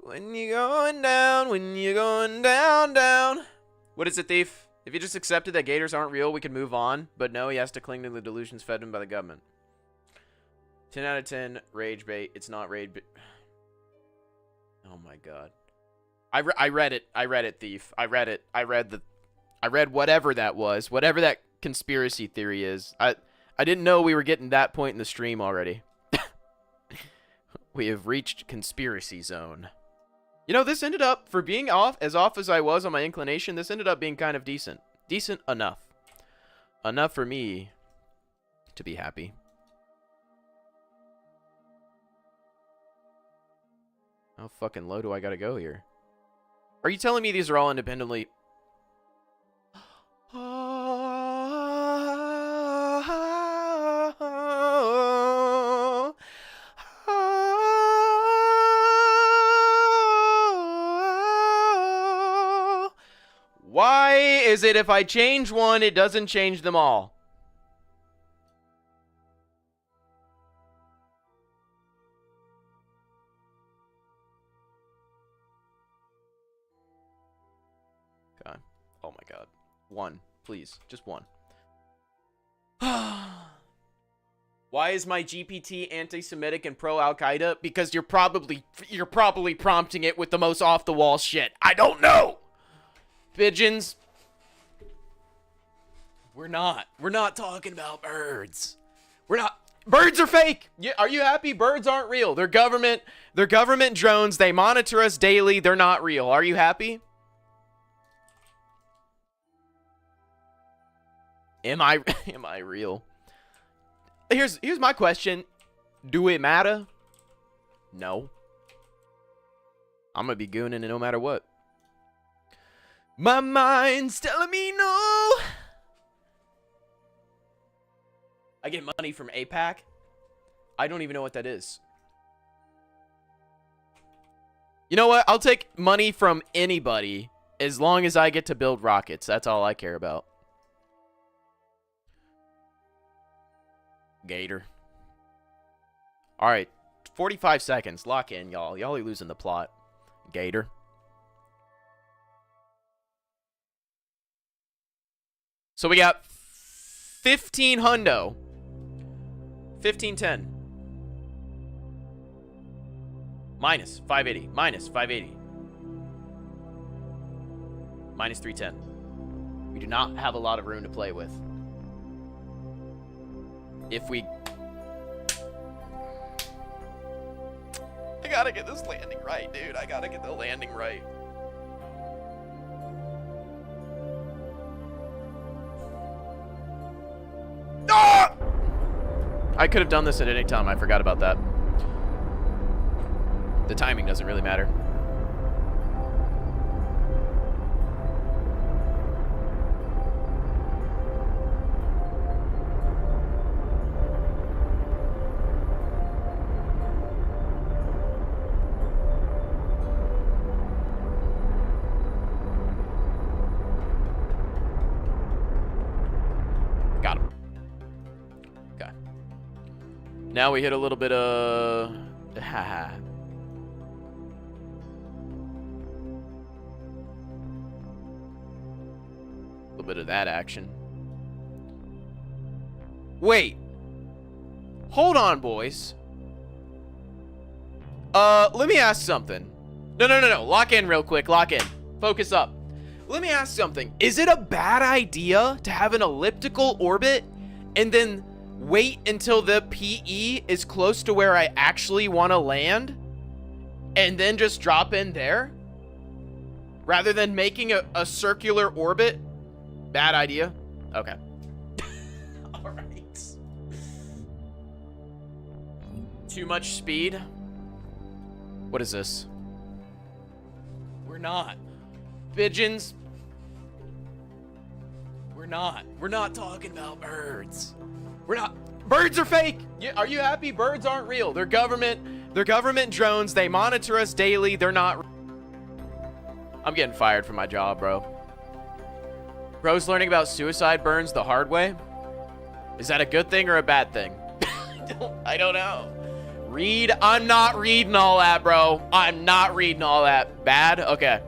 When you're going down, down. What is it, Thief? If you just accepted that gators aren't real, we could move on. But no, he has to cling to the delusions fed him by the government. 10 out of 10, rage bait. It's not rage bait. Oh my god. I read it. I read it, Thief. I read it. I read whatever that was. Whatever that conspiracy theory is. I didn't know we were getting that point in the stream already. We have reached conspiracy zone. You know, this ended up, for being off as I was on my inclination, this ended up being kind of decent. Decent enough. Enough for me to be happy. How fucking low do I gotta go here? Are you telling me these are all independently? Why is it if I change one, it doesn't change them all? God. Oh my god. One. Please. Just one. Why is my GPT anti-Semitic and pro-Al-Qaeda? Because you're probably prompting it with the most off-the-wall shit. I don't know! Pigeons. We're not talking about birds. Birds are fake. Are you happy? Birds aren't real. They're government drones. They monitor us daily. They're not real. Are you happy? Am I real? Here's my question. Do it matter? No. I'm gonna be gooning it no matter what. My mind's telling me no. I get money from APAC? I don't even know what that is. You know what? I'll take money from anybody as long as I get to build rockets. That's all I care about. Gator. All right. 45 seconds. Lock in, y'all. Y'all are losing the plot. Gator. So we got 15 hundo. 1510. Minus 580. Minus 580. Minus 310. We do not have a lot of room to play with. If we... I gotta get this landing right, dude. I gotta get the landing right. Ah! I could have done this at any time. I forgot about that. The timing doesn't really matter. Got him. Okay. Now we hit a little bit of... Haha. Bit of that action. Wait. Hold on, boys. Let me ask something. No. Lock in real quick. Lock in. Focus up. Let me ask something. Is it a bad idea to have an elliptical orbit and then wait until the PE is close to where I actually want to land and then just drop in there? Rather than making a circular orbit? Bad idea? Okay. Alright. Too much speed? What is this? We're not. Pigeons? We're not. We're not talking about birds. We're not. Birds are fake! Are you happy? Birds aren't real. They're government drones. They monitor us daily. They're not. I'm getting fired from my job, bro. Bro's learning about suicide burns the hard way. Is that a good thing or a bad thing? I don't know. I'm not reading all that, bro. I'm not reading all that. Bad? Okay.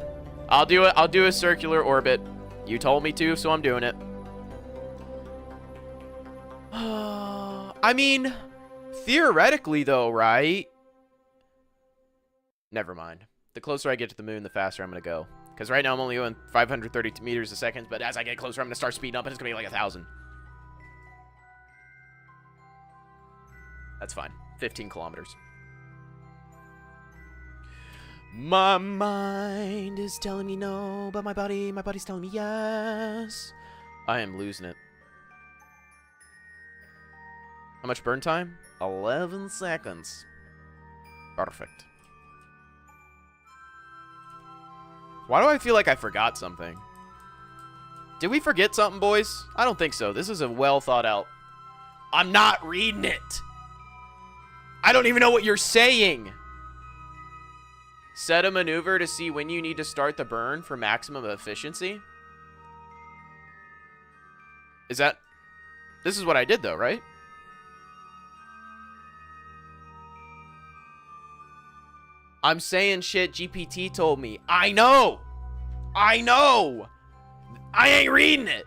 I'll do it. I'll do a circular orbit. You told me to, so I'm doing it. I mean, theoretically though, right? Never mind. The closer I get to the moon, the faster I'm going to go. Because right now I'm only going 530 meters a second, but as I get closer, I'm going to start speeding up, and it's going to be like 1,000. That's fine. 15 kilometers. My mind is telling me no, but my body's telling me yes. I am losing it. How much burn time? 11 seconds. Perfect. Why do I feel like I forgot something? Did we forget something, boys? I don't think so. This is a well thought out. I'm not reading it. I don't even know what you're saying. Set a maneuver to see when you need to start the burn for maximum efficiency. Is that... This is what I did though, right? I'm saying shit GPT told me. I know! I know! I ain't reading it!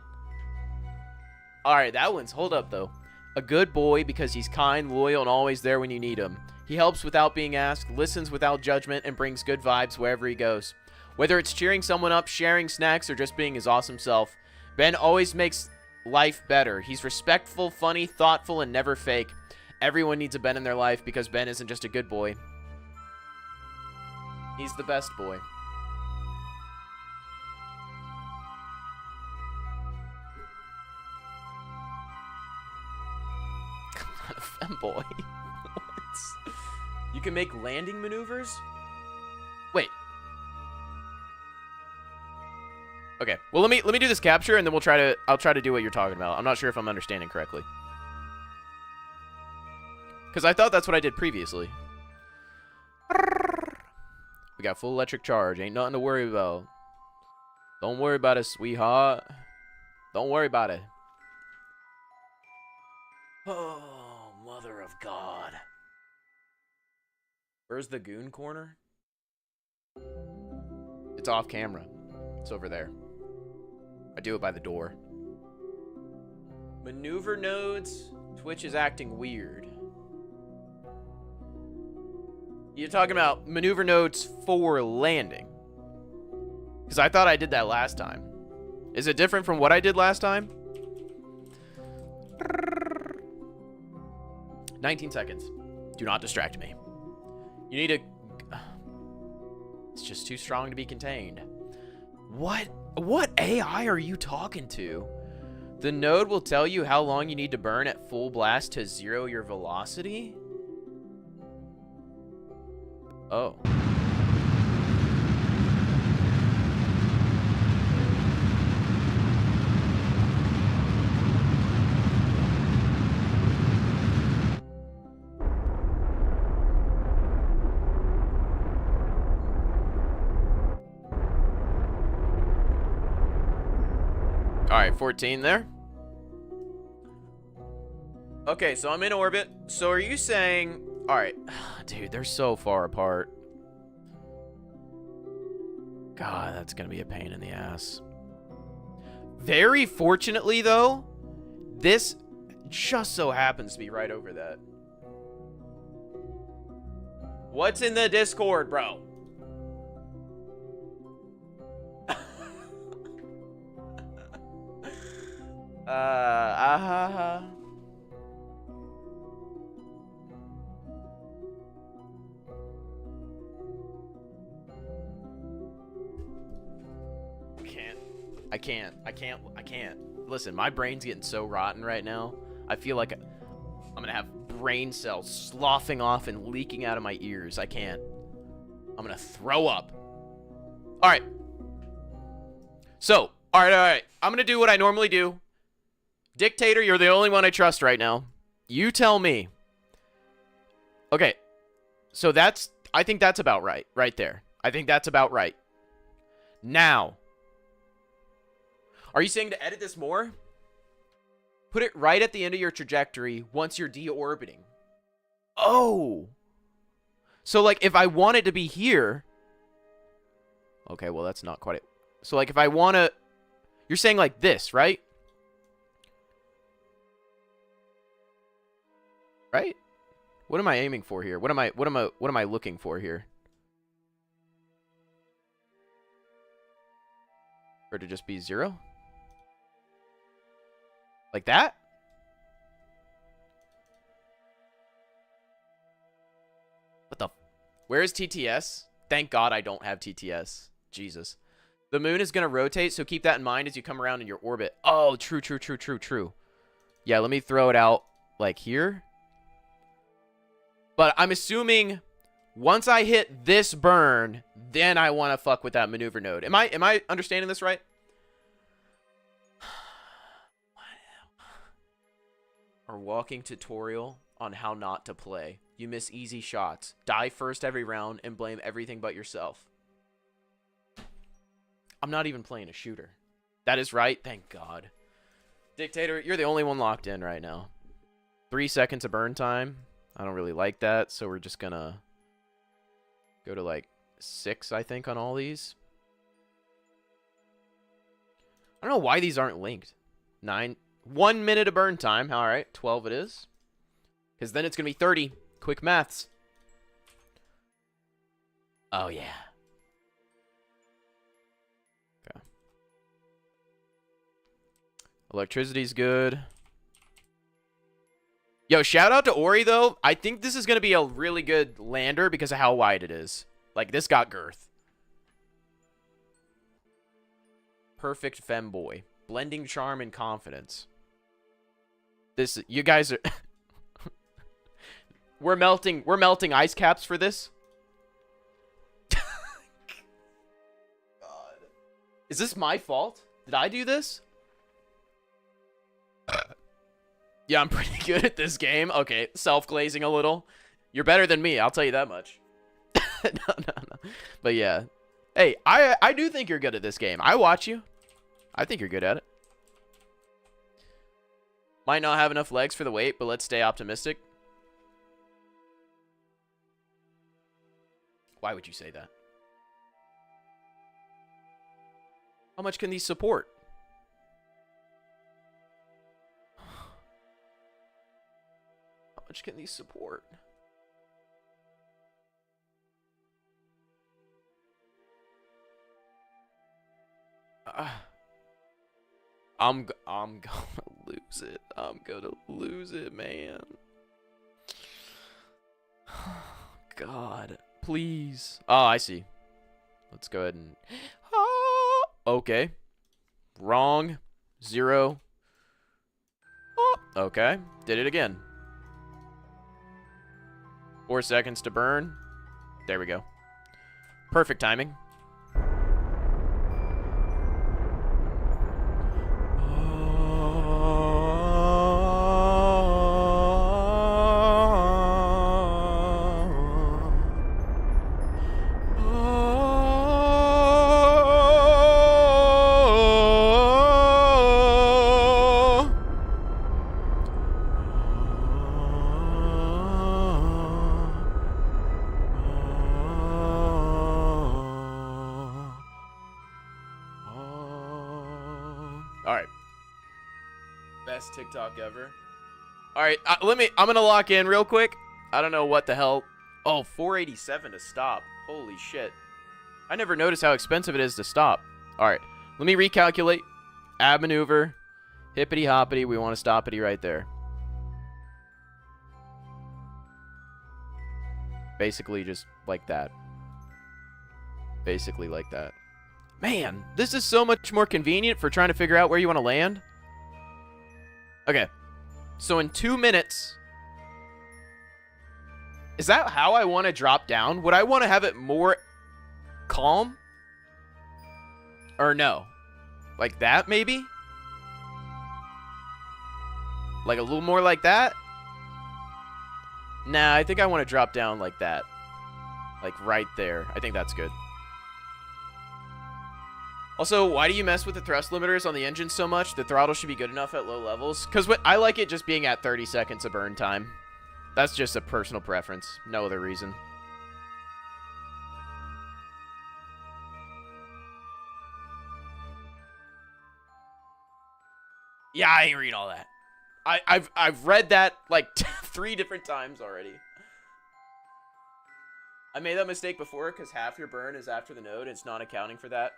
Alright, that one's... Hold up, though. A good boy because he's kind, loyal, and always there when you need him. He helps without being asked, listens without judgment, and brings good vibes wherever he goes. Whether it's cheering someone up, sharing snacks, or just being his awesome self, Ben always makes life better. He's respectful, funny, thoughtful, and never fake. Everyone needs a Ben in their life because Ben isn't just a good boy. He's the best boy. Come on, a femboy. What? You can make landing maneuvers? Wait. Okay. Well, let me do this capture and then I'll try to do what you're talking about. I'm not sure if I'm understanding correctly. Because I thought that's what I did previously. We got full electric charge. Ain't nothing to worry about. Don't worry about it, sweetheart. Don't worry about it. Oh, mother of God. Where's the goon corner? It's off camera. It's over there. I do it by the door. Maneuver nodes. Twitch is acting weird. You're talking about maneuver nodes for landing. Because I thought I did that last time. Is it different from what I did last time? 19 seconds. Do not distract me. You need to... It's just too strong to be contained. What AI are you talking to? The node will tell you how long you need to burn at full blast to zero your velocity? Oh. Alright, 14 there. Okay, so I'm in orbit. So are you saying... Alright. Dude, they're so far apart. God, that's gonna be a pain in the ass. Very fortunately, though, this just so happens to be right over that. What's in the Discord, bro? I can't. Listen, my brain's getting so rotten right now. I feel like I'm gonna have brain cells sloughing off and leaking out of my ears. I can't. I'm gonna throw up. Alright. So, alright. I'm gonna do what I normally do. Dictator, you're the only one I trust right now. You tell me. Okay. So I think that's about right. Right there. I think that's about right. Now. Are you saying to edit this more? Put it right at the end of your trajectory once you're deorbiting. Oh. So, like, if I want it to be here. Okay, well, that's not quite it. So, like, if I want to... You're saying like this, right? Right? What am I aiming for here? What am I looking for here? Or to just be 0? Like that? What the... Where is TTS? Thank God I don't have TTS. Jesus. The moon is going to rotate, so keep that in mind as you come around in your orbit. Oh, true. Yeah, let me throw it out like here. But I'm assuming once I hit this burn, then I want to fuck with that maneuver node. Am I understanding this right? Our walking tutorial on how not to play. You miss easy shots. Die first every round and blame everything but yourself. I'm not even playing a shooter. That is right. Thank God. Dictator, you're the only one locked in right now. 3 seconds of burn time. I don't really like that, so we're just gonna go to like 6, I think, on all these. I don't know why these aren't linked. 9. 1 minute of burn time. All right, 12 it is. Because then it's going to be 30. Quick maths. Oh, yeah. Okay. Electricity's good. Yo, shout out to Ori, though. I think this is going to be a really good lander because of how wide it is. Like, this got girth. Perfect femboy. Blending charm and confidence. This, you guys are... we're melting ice caps for this? God. Is this my fault? Did I do this? Yeah, I'm pretty good at this game. Okay, self-glazing a little. You're better than me, I'll tell you that much. No. But yeah. Hey, I do think you're good at this game. I watch you. I think you're good at it. Might not have enough legs for the weight, but let's stay optimistic. Why would you say that? How much can these support? How much can these support? I'm gonna lose it. I'm gonna lose it, man. God, please. Oh, I see. Let's go ahead and. Oh, okay. Wrong. 0. Oh, okay. Did it again. 4 seconds to burn. There we go. Perfect timing. Alright. Best TikTok ever. Alright, I'm gonna lock in real quick. I don't know what the hell. Oh, 487 to stop. Holy shit. I never noticed how expensive it is to stop. Alright, let me recalculate. Ab maneuver. Hippity hoppity. We want to stop it right there. Basically just like that. Basically like that. Man, this is so much more convenient for trying to figure out where you want to land. Okay. So in 2 minutes... Is that how I want to drop down? Would I want to have it more calm? Or no? Like that, maybe? Like a little more like that? Nah, I think I want to drop down like that. Like right there. I think that's good. Also, why do you mess with the thrust limiters on the engine so much? The throttle should be good enough at low levels. Because I like it just being at 30 seconds of burn time. That's just a personal preference. No other reason. Yeah, I ain't read all that. I've read that like 3 different times already. I made that mistake before because half your burn is after the node. It's not accounting for that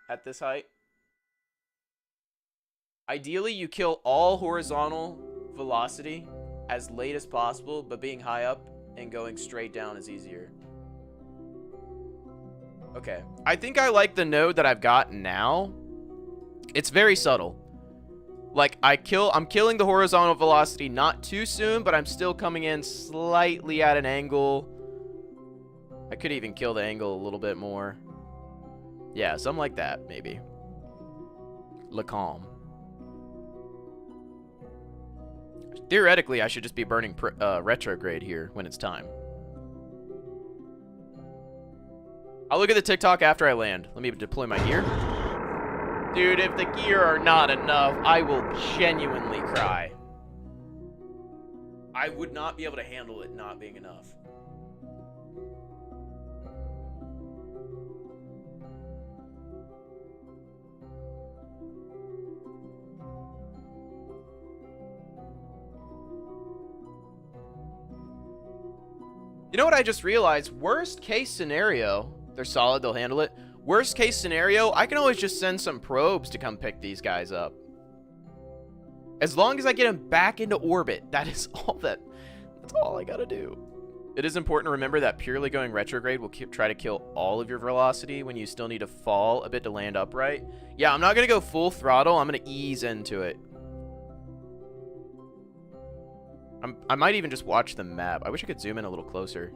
at this height. Ideally, you kill all horizontal velocity as late as possible, but being high up and going straight down is easier. Okay. I think I like the node that I've got now. It's very subtle. Like, I'm killing the horizontal velocity not too soon, but I'm still coming in slightly at an angle. I could even kill the angle a little bit more. Yeah, something like that, maybe. Le Calm. Theoretically, I should just be burning retrograde here when it's time. I'll look at the TikTok after I land. Let me deploy my gear. Dude, if the gear are not enough, I will genuinely cry. I would not be able to handle it not being enough. You know what I just realized? Worst case scenario, they're solid, they'll handle it. Worst case scenario, I can always just send some probes to come pick these guys up. As long as I get them back into orbit, that's all I gotta do. It is important to remember that purely going retrograde will try to kill all of your velocity when you still need to fall a bit to land upright. Yeah, I'm not gonna go full throttle, I'm gonna ease into it. I might even just watch the map. I wish I could zoom in a little closer.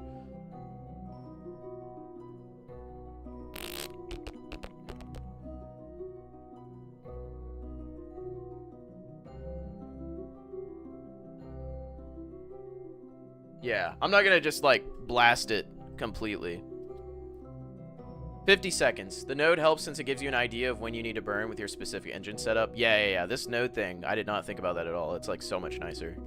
Yeah, I'm not gonna just, like, blast it completely. 50 seconds. The node helps since it gives you an idea of when you need to burn with your specific engine setup. Yeah. This node thing, I did not think about that at all. It's, like, so much nicer.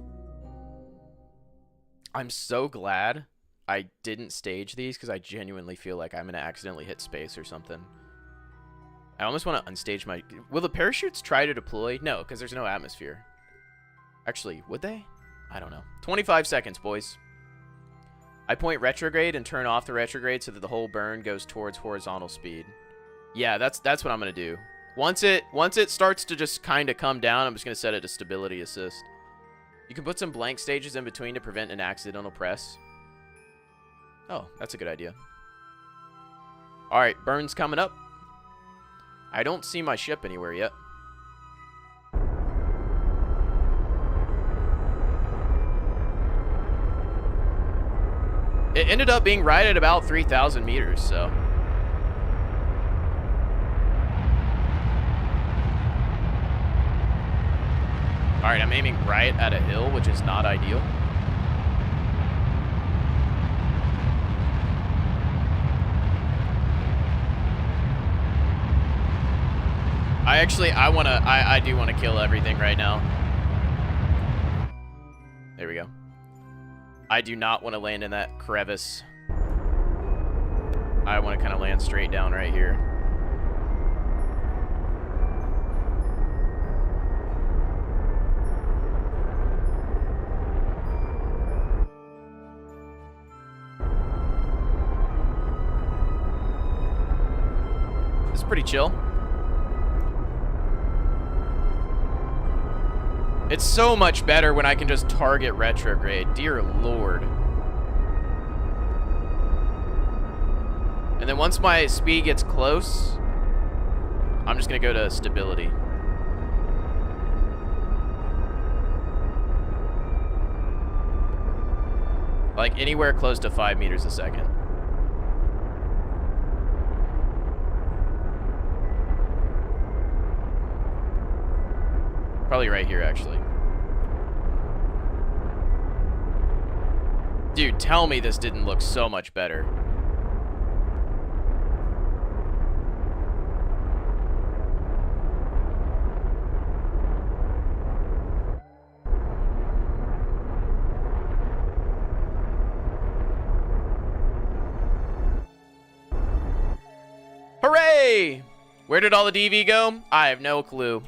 I'm so glad I didn't stage these because I genuinely feel like I'm gonna accidentally hit space or something. I almost want to unstage my... Will the parachutes try to deploy? No, because there's no atmosphere. Actually, would they? I don't know. 25 seconds, boys. I point retrograde and turn off the retrograde so that the whole burn goes towards horizontal speed. Yeah, that's what I'm going to do. Once it starts to just kind of come down, I'm just going to set it to stability assist. You can put some blank stages in between to prevent an accidental press. Oh, that's a good idea. All right, burn's coming up. I don't see my ship anywhere yet. It ended up being right at about 3,000 meters, so. All right, I'm aiming right at a hill, which is not ideal. I do want to kill everything right now. There we go. I do not want to land in that crevice. I want to kind of land straight down right here. This is pretty chill. It's so much better when I can just target retrograde. Dear Lord. And then once my speed gets close, I'm just going to go to stability. Like anywhere close to 5 meters a second. Probably right here, actually. Dude, tell me this didn't look so much better. Hooray! Where did all the DV go? I have no clue.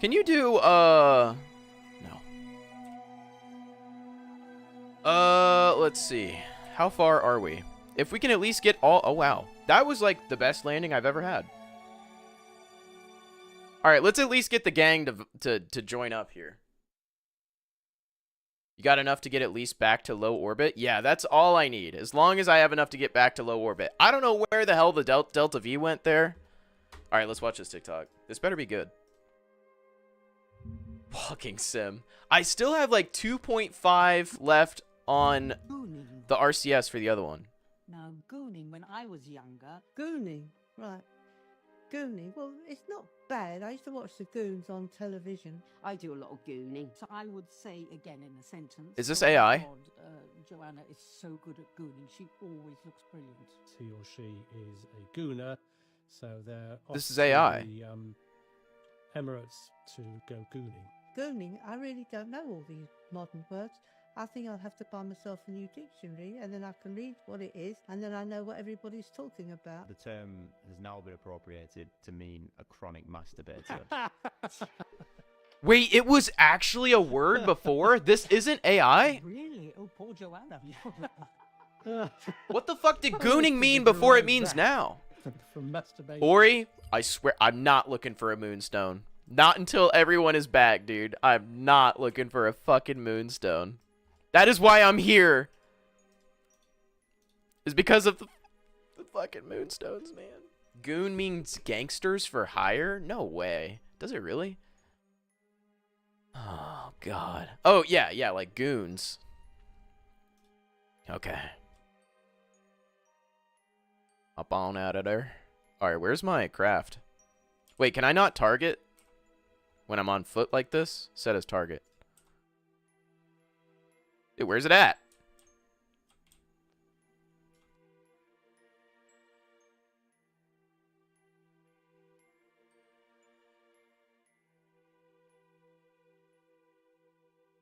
Can you do, no. Let's see. How far are we? If we can at least get all, oh wow. That was like the best landing I've ever had. All right, let's at least get the gang to join up here. You got enough to get at least back to low orbit? Yeah, that's all I need. As long as I have enough to get back to low orbit. I don't know where the hell the Delta V went there. All right, let's watch this TikTok. This better be good. Fucking sim. I still have like 2.5 left on the RCS for the other one. Now, gooning when I was younger. Gooning, right. Gooning, well, it's not bad. I used to watch the Goons on television. I do a lot of gooning. So I would say again in a sentence. Is this "Oh my AI? God, Joanna is so good at gooning. She always looks brilliant. He or she is a gooner, so they're off This is to AI. the Emirates to go gooning. Gooning, I really don't know all these modern words. I think I'll have to buy myself a new dictionary and then I can read what it is and then I know what everybody's talking about. The term has now been appropriated to mean a chronic masturbator. Wait, it was actually a word before? This isn't AI? Really? Oh, poor Joanna. What the fuck did gooning mean before it means now? From masturbation. Ori, I swear, I'm not looking for a moonstone. Not until everyone is back, dude. I'm not looking for a fucking moonstone. That is why I'm here. Is because of the fucking moonstones, man. Goon means gangsters for hire? No way. Does it really? Oh, God. Oh, yeah, like goons. Okay. Up on out of there. Alright, where's my craft? Wait, can I not target when I'm on foot like this? Set as target. Dude, where's it at?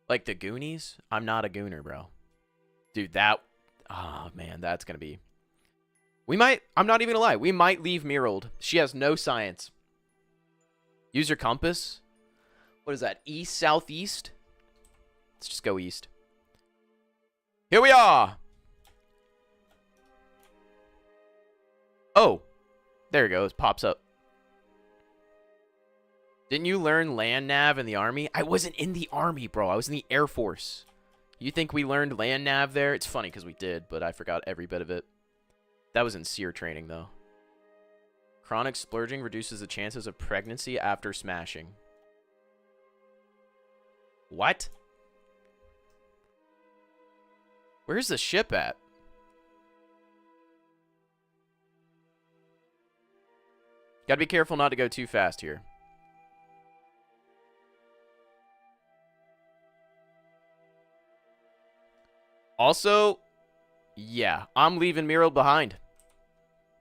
Like the Goonies? I'm not a gooner, bro. Dude, that... Oh, man, that's gonna be... We might... I'm not even gonna lie. We might leave Mierald. She has no science. Use your compass. What is that? East, southeast? Let's just go east. Here we are! Oh. There it goes. Pops up. Didn't you learn land nav in the army? I wasn't in the army, bro. I was in the Air Force. You think we learned land nav there? It's funny because we did, but I forgot every bit of it. That was in SEER training, though. Chronic splurging reduces the chances of pregnancy after smashing. What? Where's the ship at? Gotta be careful not to go too fast here. Also, yeah, I'm leaving Mierald behind.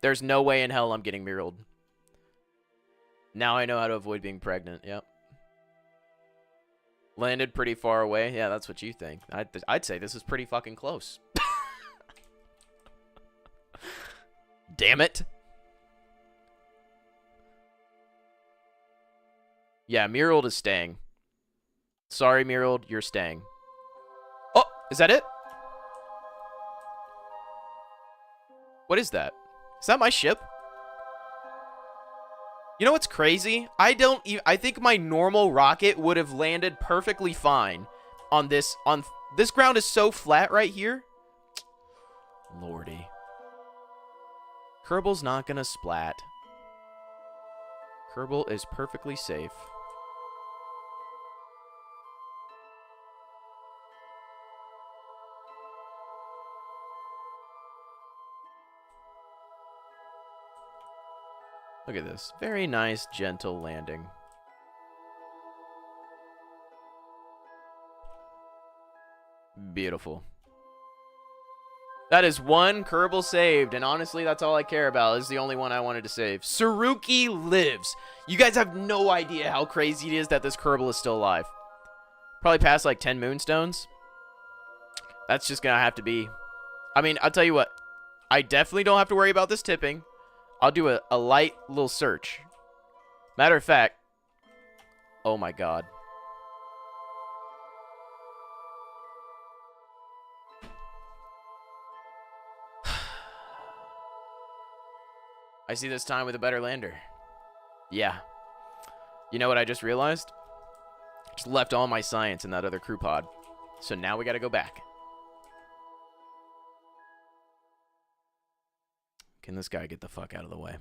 There's no way in hell I'm getting Mierald. Now I know how to avoid being pregnant. Yep. Landed pretty far away. Yeah, that's what you think. I'd say this is pretty fucking close. Damn it. Yeah, Mierald is staying. Sorry, Mierald, you're staying. Oh, is that it? What is that? Is that my ship? You know what's crazy? I think my normal rocket would have landed perfectly fine on this ground is so flat right here. Lordy. Kerbal's not gonna splat. Kerbal is perfectly safe. Look at this. Very nice, gentle landing. Beautiful. That is one Kerbal saved, and honestly, that's all I care about. This is the only one I wanted to save. Saruki lives. You guys have no idea how crazy it is that this Kerbal is still alive. Probably past like 10 moonstones. That's just gonna have to be... I mean, I'll tell you what. I definitely don't have to worry about this tipping. I'll do a light little search. Matter of fact... Oh my god. I see this time with a better lander. Yeah. You know what I just realized? I just left all my science in that other crew pod. So now we gotta go back. Can this guy get the fuck out of the way?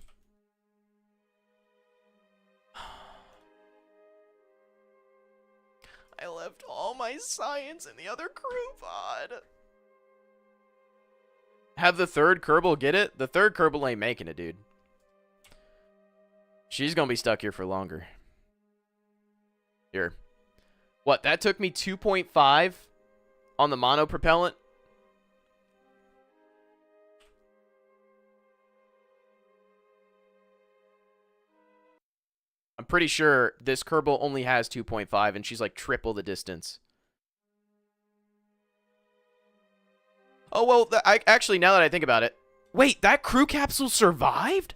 I left all my science in the other crew pod. Have the third Kerbal get it? The third Kerbal ain't making it, dude. She's gonna be stuck here for longer. Here. What, that took me 2.5 on the mono propellant? I'm pretty sure this Kerbal only has 2.5 and she's like triple the distance. Oh, well, actually, now that I think about it. Wait, that crew capsule survived?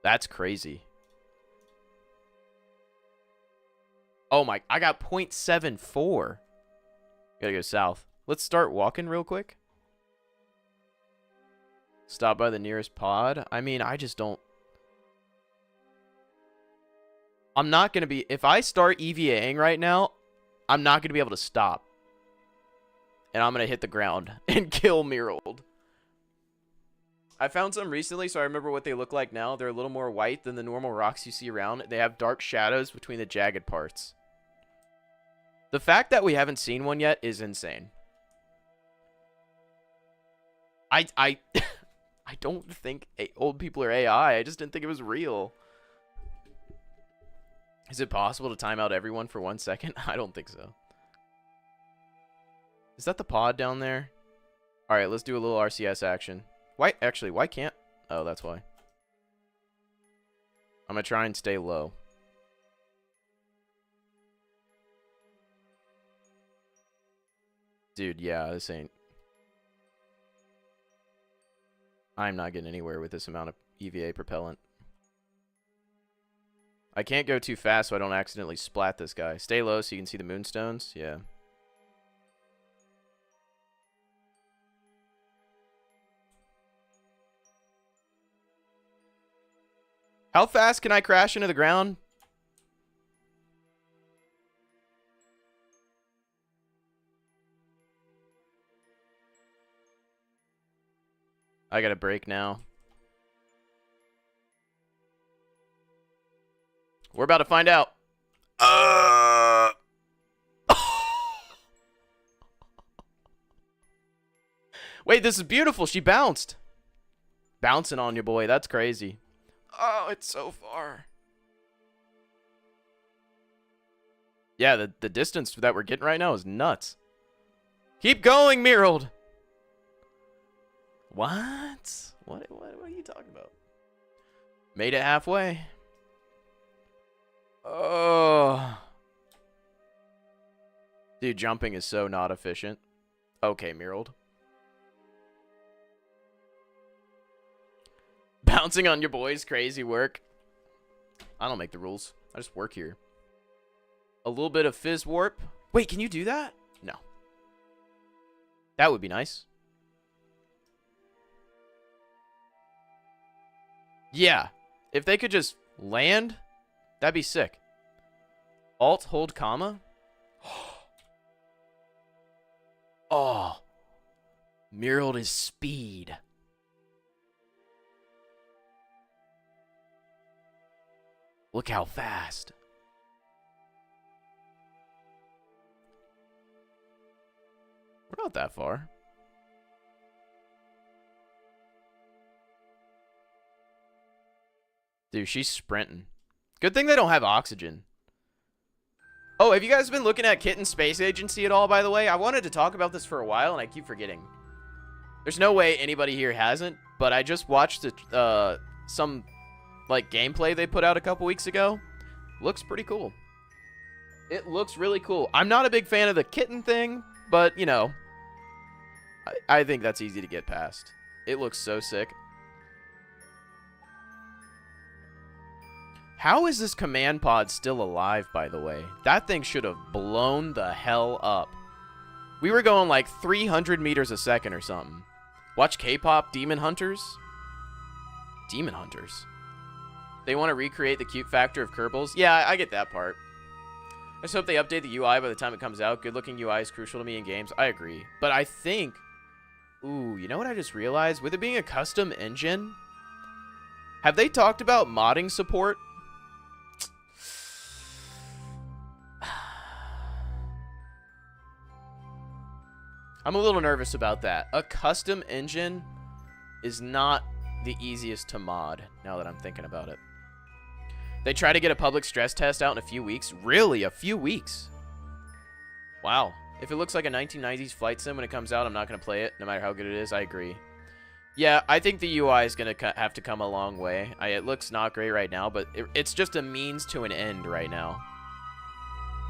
That's crazy. Oh my, I got 0.74. Gotta go south. Let's start walking real quick. Stop by the nearest pod. I mean, I just don't... I'm not gonna be... If I start EVAing right now, I'm not gonna be able to stop. And I'm gonna hit the ground and kill Mierald. I found some recently, so I remember what they look like now. They're a little more white than the normal rocks you see around. They have dark shadows between the jagged parts. The fact that we haven't seen one yet is insane. I don't think old people are AI. I just didn't think it was real. Is it possible to time out everyone for 1 second? I don't think so. Is that the pod down there? All right, let's do a little RCS action. Why can't? Oh, that's why. I'm gonna try and stay low. Dude, yeah, this ain't... I'm not getting anywhere with this amount of EVA propellant. I can't go too fast so I don't accidentally splat this guy. Stay low so you can see the moonstones. Yeah. How fast can I crash into the ground? I gotta brake now. We're about to find out. Wait, this is beautiful. She bounced. Bouncing on you, boy. That's crazy. Oh, it's so far. Yeah, the distance that we're getting right now is nuts. Keep going, Mirald. What? What are you talking about? Made it halfway. Oh. Dude, jumping is so not efficient. Okay, Mirald. Bouncing on your boys, crazy work. I don't make the rules. I just work here. A little bit of fizz warp. Wait, can you do that? No. That would be nice. Yeah. If they could just land, that'd be sick. Alt, hold, comma. Oh. Mirald is speed. Look how fast. We're not that far. Dude, she's sprinting. Good thing they don't have oxygen. Oh, have you guys been looking at Kitten Space Agency at all, by the way? I wanted to talk about this for a while, and I keep forgetting. There's no way anybody here hasn't, but I just watched some, like, gameplay they put out a couple weeks ago. Looks pretty cool. It looks really cool. I'm not a big fan of the kitten thing, but, you know, I think that's easy to get past. It looks so sick. How is this command pod still alive, by the way? That thing should have blown the hell up. We were going like 300 meters a second or something. Watch K-pop Demon Hunters? Demon Hunters? They want to recreate the cute factor of Kerbals? Yeah, I get that part. I just hope they update the UI by the time it comes out. Good-looking UI is crucial to me in games. I agree. But I think... Ooh, you know what I just realized? With it being a custom engine... Have they talked about modding support? I'm a little nervous about that. A custom engine is not the easiest to mod, now that I'm thinking about it. They try to get a public stress test out in a few weeks. Really? A few weeks? Wow. If it looks like a 1990s flight sim when it comes out, I'm not going to play it, no matter how good it is. I agree. Yeah, I think the UI is going to have to come a long way. It looks not great right now, but it's just a means to an end right now.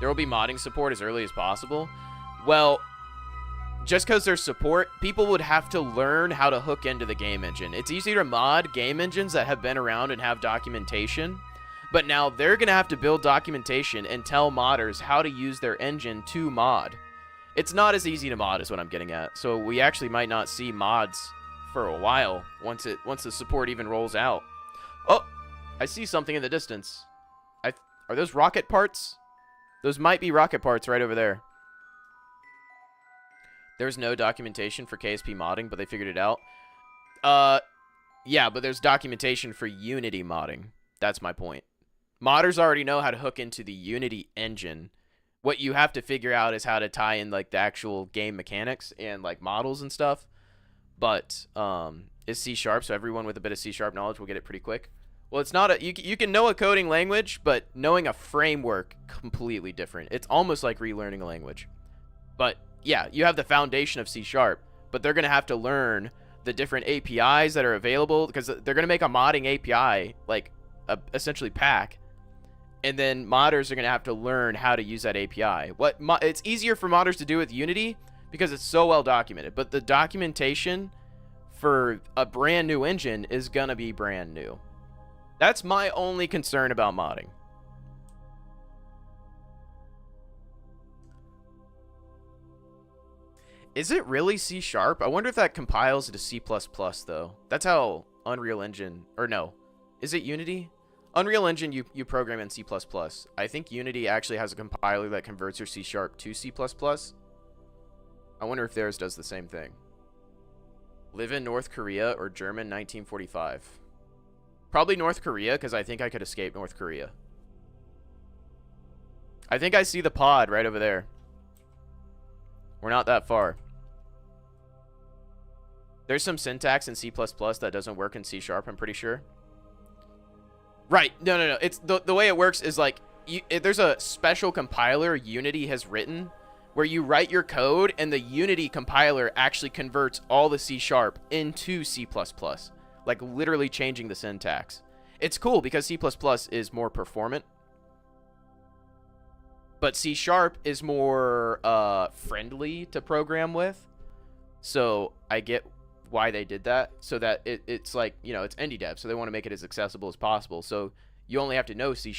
There will be modding support as early as possible. Well... Just because there's support, people would have to learn how to hook into the game engine. It's easier to mod game engines that have been around and have documentation, but now they're going to have to build documentation and tell modders how to use their engine to mod. It's not as easy to mod is what I'm getting at, so we actually might not see mods for a while once the support even rolls out. Oh, I see something in the distance. Are those rocket parts? Those might be rocket parts right over there. There's no documentation for KSP modding, but they figured it out. Yeah, but there's documentation for Unity modding. That's my point. Modders already know how to hook into the Unity engine. What you have to figure out is how to tie in, like, the actual game mechanics and, like, models and stuff. But it's C#, so everyone with a bit of C# knowledge will get it pretty quick. Well, it's not a... You can know a coding language, but knowing a framework, completely different. It's almost like relearning a language. But... yeah, you have the foundation of C#, but they're going to have to learn the different APIs that are available, because they're going to make a modding API, like essentially pack. And then modders are going to have to learn how to use that API. It's easier for modders to do with Unity because it's so well documented, but the documentation for a brand new engine is going to be brand new. That's my only concern about modding. Is it really C#? I wonder if that compiles to C++ though. That's how Unreal Engine, or no, is it Unity? Unreal Engine, you program in C++. I think Unity actually has a compiler that converts your C# to C++. I wonder if theirs does the same thing. Live in North Korea or German 1945. Probably North Korea, because I think I could escape North Korea. I think I see the pod right over there. We're not that far. There's some syntax in C++ that doesn't work in C#, I'm pretty sure. Right. No. It's the way it works is like there's a special compiler Unity has written where you write your code and the Unity compiler actually converts all the C# into C++, like literally changing the syntax. It's cool because C++ is more performant, but C# is more friendly to program with. So I get why they did that, so that it's like, you know, it's indie dev, so they want to make it as accessible as possible. So you only have to know C#,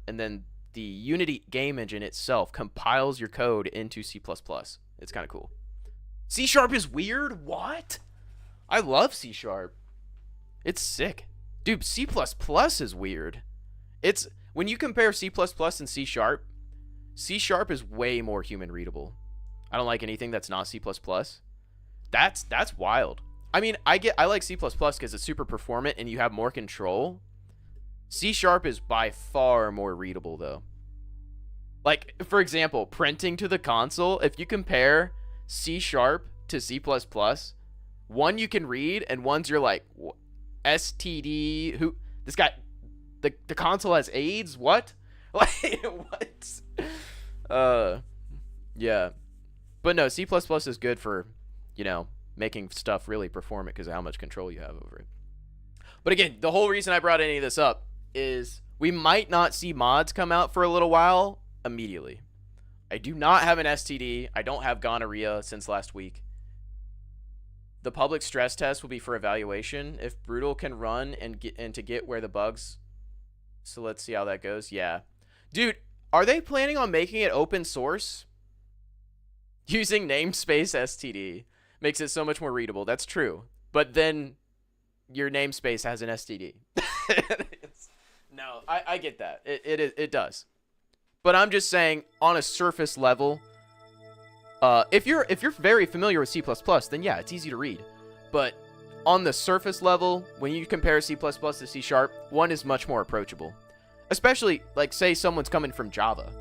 and then the Unity game engine itself compiles your code into C++. It's kind of cool. C# is weird? What? I love C#. It's sick. Dude, C++ is weird. It's when you compare C++ and C#, C# is way more human readable. I don't like anything that's not C++. That's wild. I mean, I like C++ because it's super performant and you have more control. C# is by far more readable though. Like, for example, printing to the console, if you compare C# to C++, one you can read and one's you're like, STD, who, this guy, the console has AIDS? What? Like, what? Yeah. But no, C++ is good for, you know, making stuff really performant because of how much control you have over it. But again, the whole reason I brought any of this up is we might not see mods come out for a little while immediately. I do not have an STD. I don't have gonorrhea since last week. The public stress test will be for evaluation. If Brutal can run and get where the bugs. So let's see how that goes. Yeah. Dude, are they planning on making it open source? Using namespace STD makes it so much more readable. That's true. But then your namespace has an STD. No, I get that. It does. But I'm just saying, on a surface level, if you're very familiar with C++, then yeah, it's easy to read. But on the surface level, when you compare C++ to C#, one is much more approachable. Especially, like, say someone's coming from Java.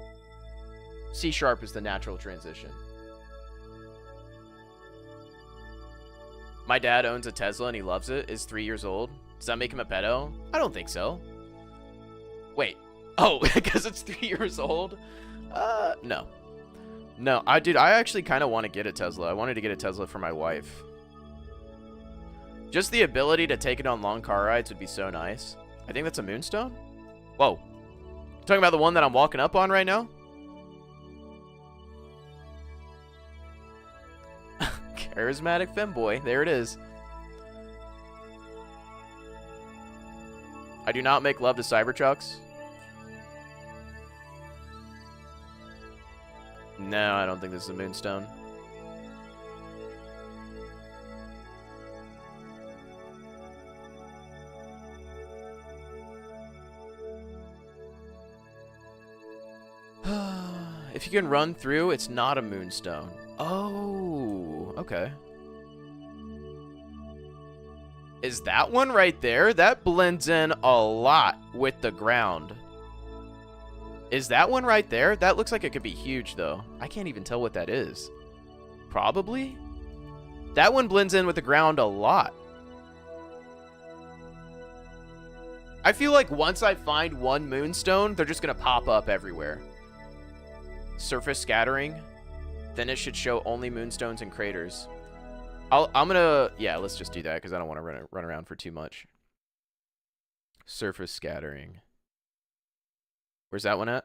C# is the natural transition. My dad owns a Tesla and he loves it. Is 3 years old. Does that make him a pedo? I don't think so. Wait. Oh, because it's 3 years old? No. No, I actually kind of want to get a Tesla. I wanted to get a Tesla for my wife. Just the ability to take it on long car rides would be so nice. I think that's a Moonstone? Whoa. Talking about the one that I'm walking up on right now? Charismatic femboy. There it is. I do not make love to Cybertrucks. No, I don't think this is a Moonstone. If you can run through, it's not a Moonstone. Oh, okay. Is that one right there? That blends in a lot with the ground. Is that one right there? That looks like it could be huge, though. I can't even tell what that is. Probably? That one blends in with the ground a lot. I feel like once I find one Moonstone, they're just going to pop up everywhere. Surface scattering. Then it should show only moonstones and craters. Yeah, let's just do that because I don't want to run around for too much. Surface scattering. Where's that one at?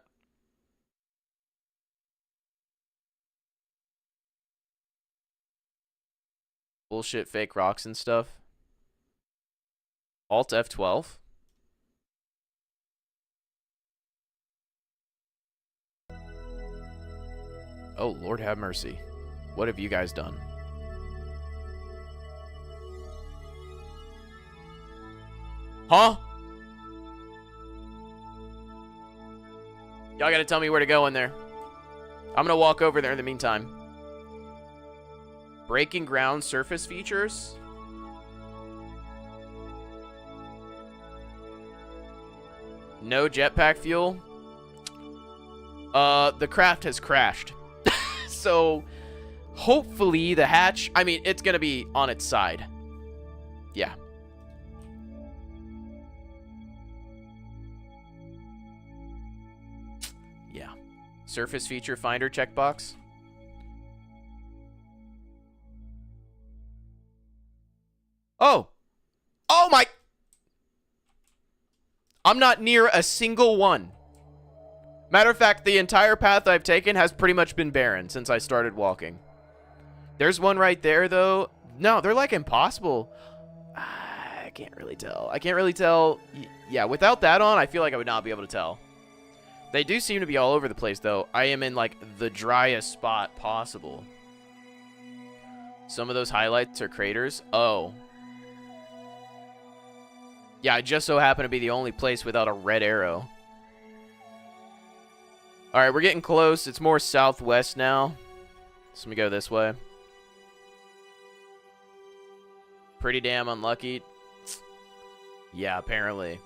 Bullshit fake rocks and stuff. Alt F12. Oh, Lord have mercy. What have you guys done? Huh? Y'all gotta tell me where to go in there. I'm gonna walk over there in the meantime. Breaking ground surface features. No jetpack fuel. The craft has crashed. So, hopefully the hatch... I mean, it's gonna be on its side. Yeah. Yeah. Surface feature finder checkbox. Oh! Oh my... I'm not near a single one. Matter of fact, the entire path I've taken has pretty much been barren since I started walking. There's one right there, though. No, they're like impossible. I can't really tell. I can't really tell. Yeah, without that on, I feel like I would not be able to tell. They do seem to be all over the place, though. I am in, like, the driest spot possible. Some of those highlights are craters. Oh. Yeah, I just so happen to be the only place without a red arrow. Alright, we're getting close. It's more southwest now. So let me go this way. Pretty damn unlucky. Yeah, apparently.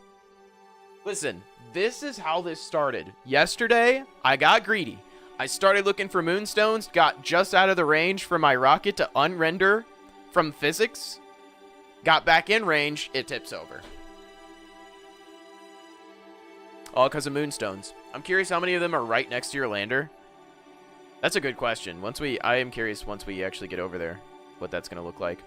Listen, this is how this started. Yesterday, I got greedy. I started looking for moonstones, got just out of the range for my rocket to unrender from physics. Got back in range, it tips over. All because of moonstones. I'm curious how many of them are right next to your lander. That's a good question. I am curious once we actually get over there, what that's going to look like.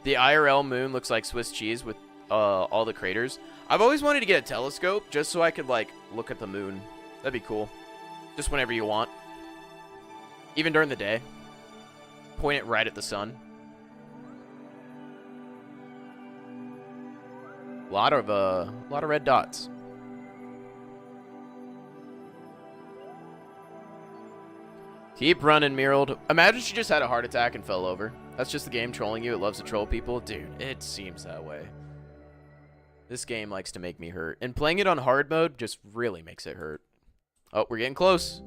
The IRL moon looks like Swiss cheese with all the craters. I've always wanted to get a telescope just so I could, like, look at the moon. That'd be cool. Just whenever you want. Even during the day. Point it right at the sun. A lot of red dots. Keep running, Mirald. Imagine she just had a heart attack and fell over. That's just the game trolling you. It loves to troll people. Dude, it seems that way. This game likes to make me hurt. And playing it on hard mode just really makes it hurt. Oh, we're getting close.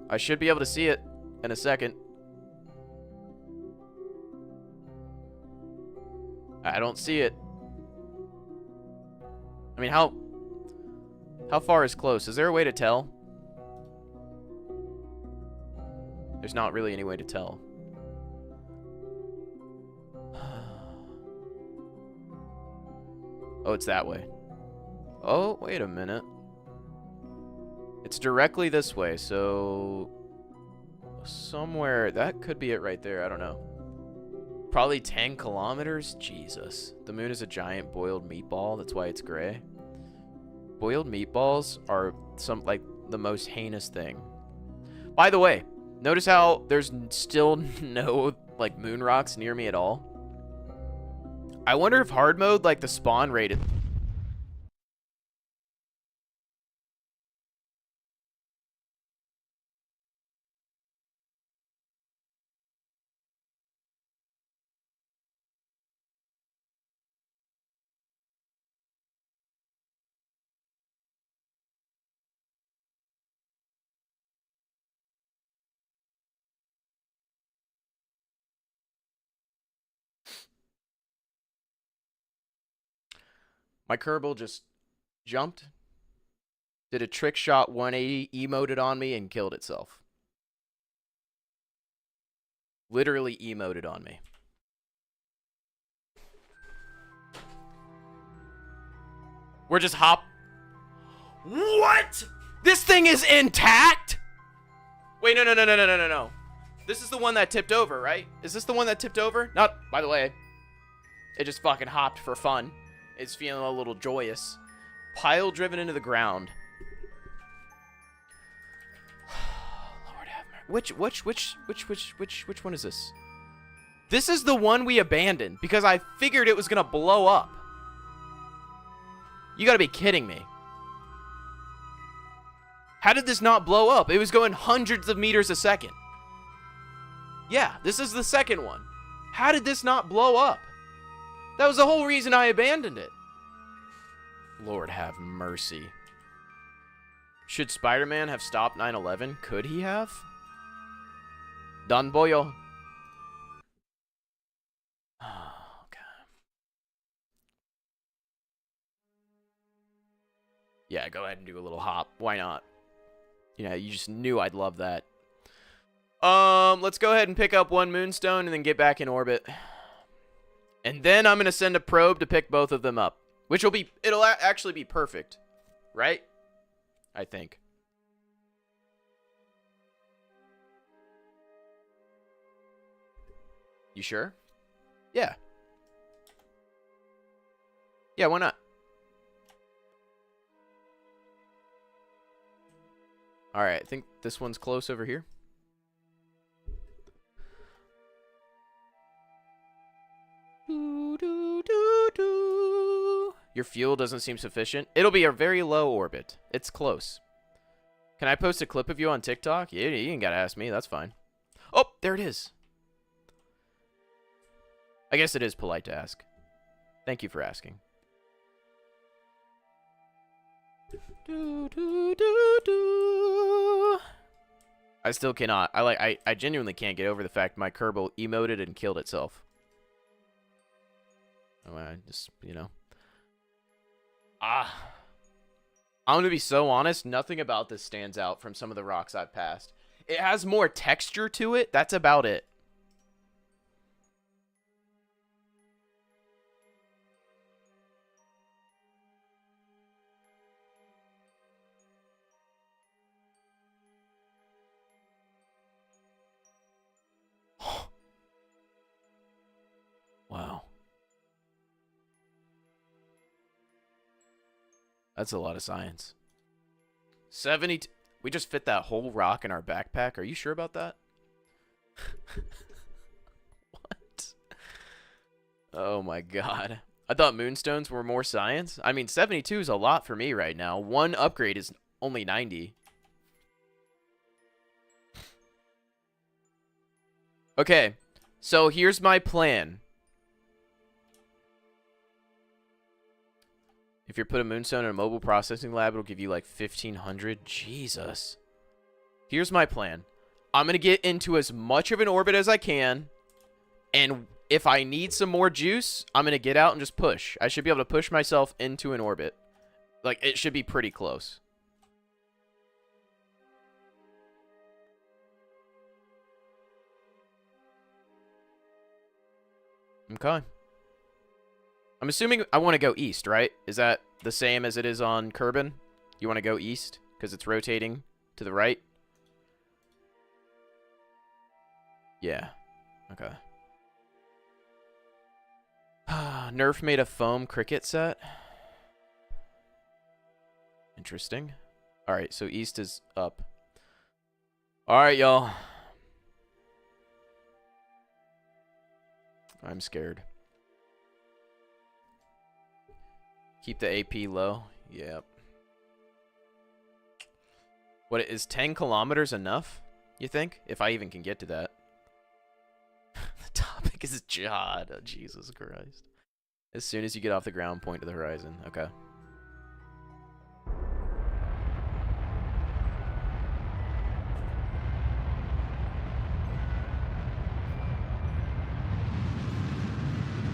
I should be able to see it in a second. I don't see it. I mean, how far is close? Is there a way to tell? There's not really any way to tell. Oh, it's that way. Oh, wait a minute. It's directly this way, so... somewhere... that could be it right there. I don't know. Probably 10 kilometers? Jesus. The moon is a giant boiled meatball. That's why it's gray. Boiled meatballs are the most heinous thing. By the way, notice how there's still no, like, moon rocks near me at all? I wonder if hard mode, like, the spawn rate is... My Kerbal just jumped, did a trick shot 180, emoted on me, and killed itself. Literally emoted on me. We're just What? This thing is intact? Wait, no. This is the one that tipped over, right? Is this the one that tipped over? Not, by the way. It just fucking hopped for fun. It's feeling a little joyous. Pile driven into the ground. Lord have mercy. Which one is this? This is the one we abandoned because I figured it was gonna blow up. You gotta be kidding me. How did this not blow up? It was going hundreds of meters a second. Yeah, this is the second one. How did this not blow up? That was the whole reason I abandoned it. Lord have mercy. Should Spider-Man have stopped 9/11? Could he have? Don Boyo. Oh, God. Yeah, go ahead and do a little hop. Why not? You know, you just knew I'd love that. Let's go ahead and pick up one moonstone and then get back in orbit. And then I'm going to send a probe to pick both of them up. Which will be, it'll actually be perfect. Right? I think. You sure? Yeah. Yeah, why not? Alright, I think this one's close over here. Your fuel doesn't seem sufficient. It'll be a very low orbit. It's close. Can I post a clip of you on TikTok? Yeah, you ain't gotta ask me. That's fine. Oh, there it is. I guess it is polite to ask. Thank you for asking. I still cannot. I genuinely can't get over the fact my Kerbal emoted and killed itself. Oh, I just, you know. I'm gonna be so honest, nothing about this stands out from some of the rocks I've passed. It has more texture to it, that's about it. Wow. That's a lot of science. 70. We just fit that whole rock in our backpack. Are you sure about that? What? Oh my god. I thought moonstones were more science. I mean, 72 is a lot for me right now. One upgrade is only 90. Okay. So here's my plan. If you put a moonstone in a mobile processing lab, it'll give you like 1,500. Jesus. Here's my plan. I'm going to get into as much of an orbit as I can. And if I need some more juice, I'm going to get out and just push. I should be able to push myself into an orbit. Like, it should be pretty close. Okay. I'm assuming I want to go east, right? Is that the same as it is on Kerbin? You want to go east because it's rotating to the right? Yeah. Okay. Nerf made a foam cricket set. Interesting. Alright, so east is up. Alright, y'all. I'm scared. Keep the AP low. Yep. What, is 10 kilometers enough, you think? If I even can get to that. The topic is Jod. Oh, Jesus Christ. As soon as you get off the ground, point to the horizon. Okay.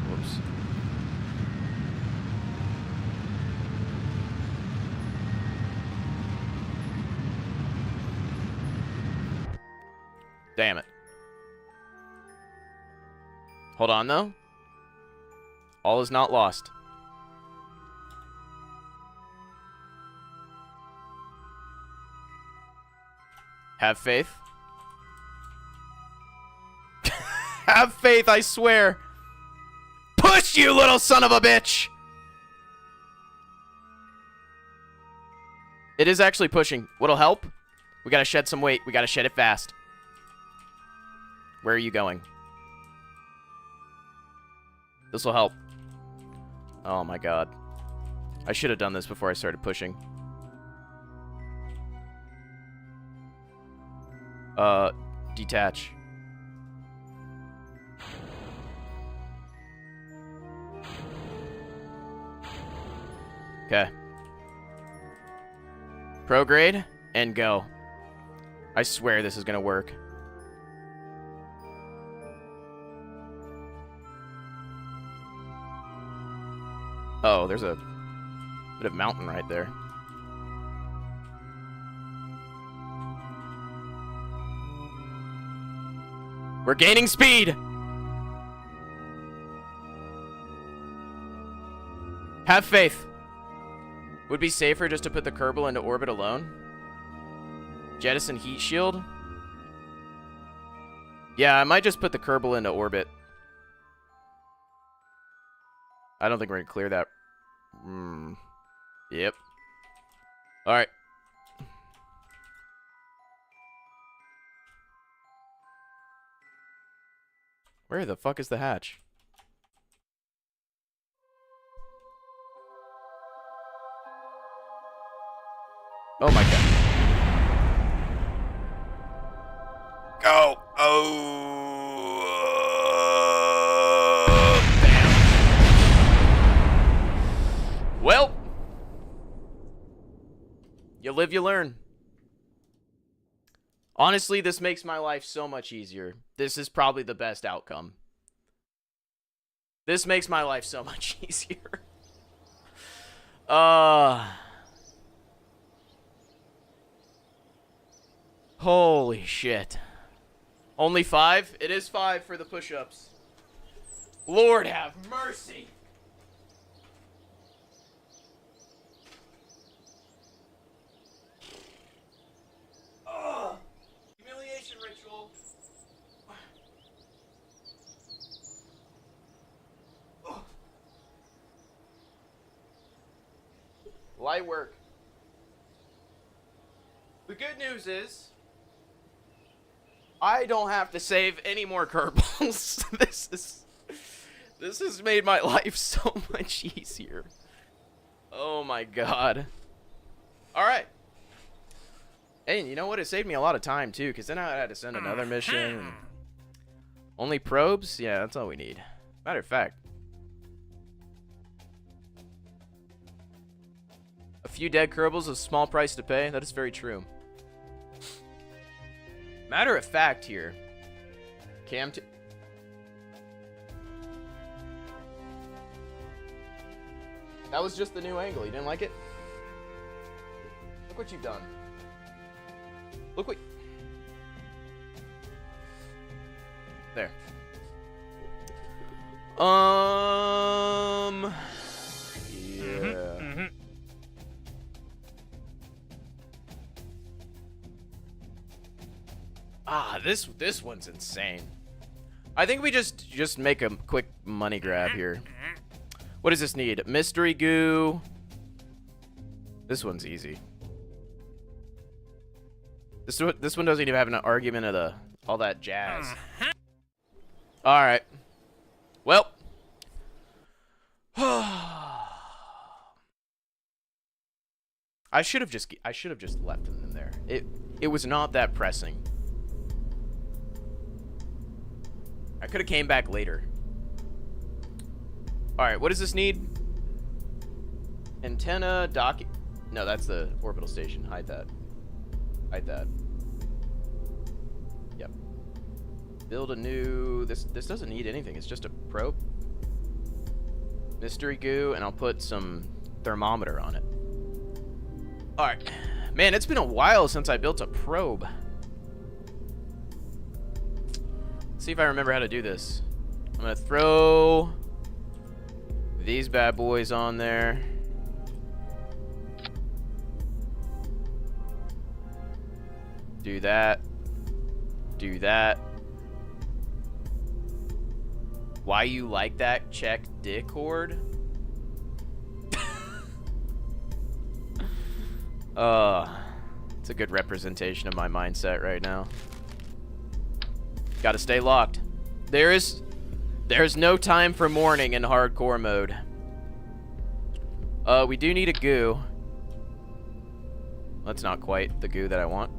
Whoops. Damn it. Hold on, though. All is not lost. Have faith. Have faith, I swear. Push, you little son of a bitch! It is actually pushing. What'll help? We gotta shed some weight. We gotta shed it fast. Where are you going? This will help. Oh my god. I should have done this before I started pushing. Detach. Okay. Prograde and go. I swear this is gonna work. Oh, there's a bit of mountain right there. We're gaining speed! Have faith. Would be safer just to put the Kerbal into orbit alone. Jettison heat shield. Yeah, I might just put the Kerbal into orbit. I don't think we're gonna clear that. Yep. Alright. Where the fuck is the hatch? Oh my god. Go! Oh! Damn. Well. You live, you learn. Honestly, this makes my life so much easier. This is probably the best outcome. This makes my life so much easier. Holy shit. Only 5? It is 5 for the push-ups. Lord have mercy. Humiliation ritual. Light work. The good news is I don't have to save any more Kerbals. This has made my life so much easier. Oh my god. Alright. Hey, and you know what? It saved me a lot of time too, because then I had to send another mission. Only probes? Yeah, that's all we need. Matter of fact, a few dead Kerbals is a small price to pay. That is very true. Matter of fact here, Cam... That was just the new angle. You didn't like it? Look what you've done. Look what... There. Yeah. Ah, this one's insane. I think we just make a quick money grab here. What does this need? Mystery goo. This one's easy. This one doesn't even have an argument of all that jazz. All right. Well. I should have just left him in there. It was not that pressing. I could have came back later. All right, what does this need? Antenna, docking. No, that's the orbital station. Hide that. Hide that. Yep. Build a new... This doesn't need anything. It's just a probe. Mystery goo, and I'll put some thermometer on it. All right. Man, it's been a while since I built a probe. Let's see if I remember how to do this. I'm going to throw these bad boys on there. Do that. Do that. Why you like that? Check Discord. It's a good representation of my mindset right now. Gotta stay locked. There's no time for mourning in hardcore mode. We do need a goo. That's not quite the goo that I want.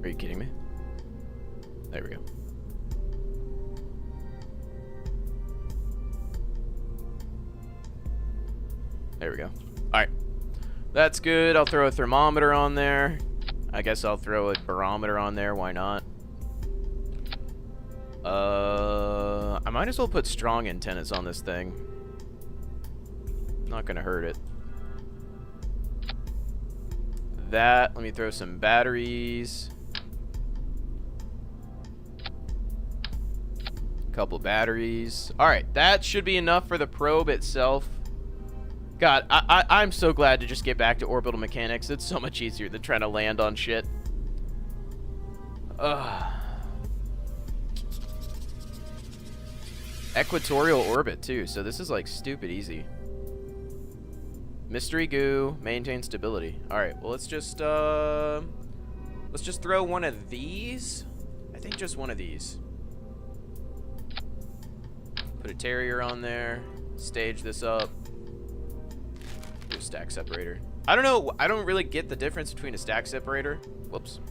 Are you kidding me? There we go. There we go. Alright. That's good. I'll throw a thermometer on there. I guess I'll throw a barometer on there. Why not? I might as well put strong antennas on this thing. Not gonna hurt it. That. Let me throw some batteries. Couple batteries. Alright, that should be enough for the probe itself. God, I'm so glad to just get back to orbital mechanics. It's so much easier than trying to land on shit. Equatorial orbit, too, so this is, like, stupid easy. Mystery goo, maintain stability. Alright, well, let's just throw one of these. I think just one of these. Put a Terrier on there. Stage this up. Do a stack separator. I don't know. I don't really get the difference between a stack separator. Whoops.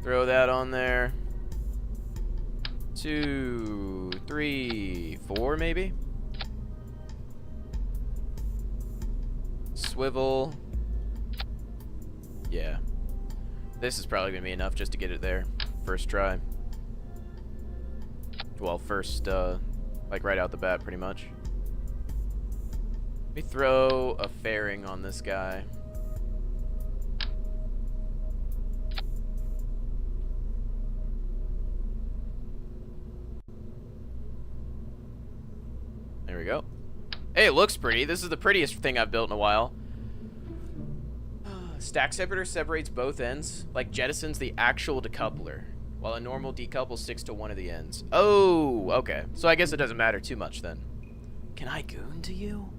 Throw that on there. 2, 3, 4 maybe. Swivel. Yeah. This is probably going to be enough just to get it there. First try. Well, first, like right out the bat, pretty much. Let me throw a fairing on this guy. There we go. Hey, it looks pretty. This is the prettiest thing I've built in a while. Stack separator separates both ends, like jettisons the actual decoupler, while a normal decouple sticks to one of the ends. Oh, okay. So I guess it doesn't matter too much then. Can I goon to you?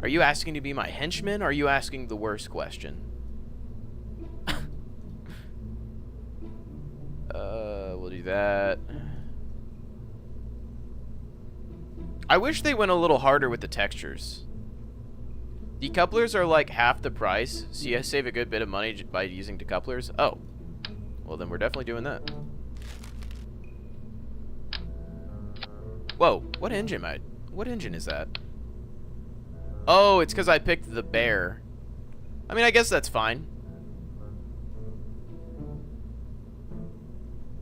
Are you asking to be my henchman, or are you asking the worst question? We'll do that. I wish they went a little harder with the textures. Decouplers are like half the price, so you save a good bit of money by using decouplers. Oh. Well, then we're definitely doing that. Whoa, what engine is that? Oh, it's because I picked the bear. I mean, I guess that's fine.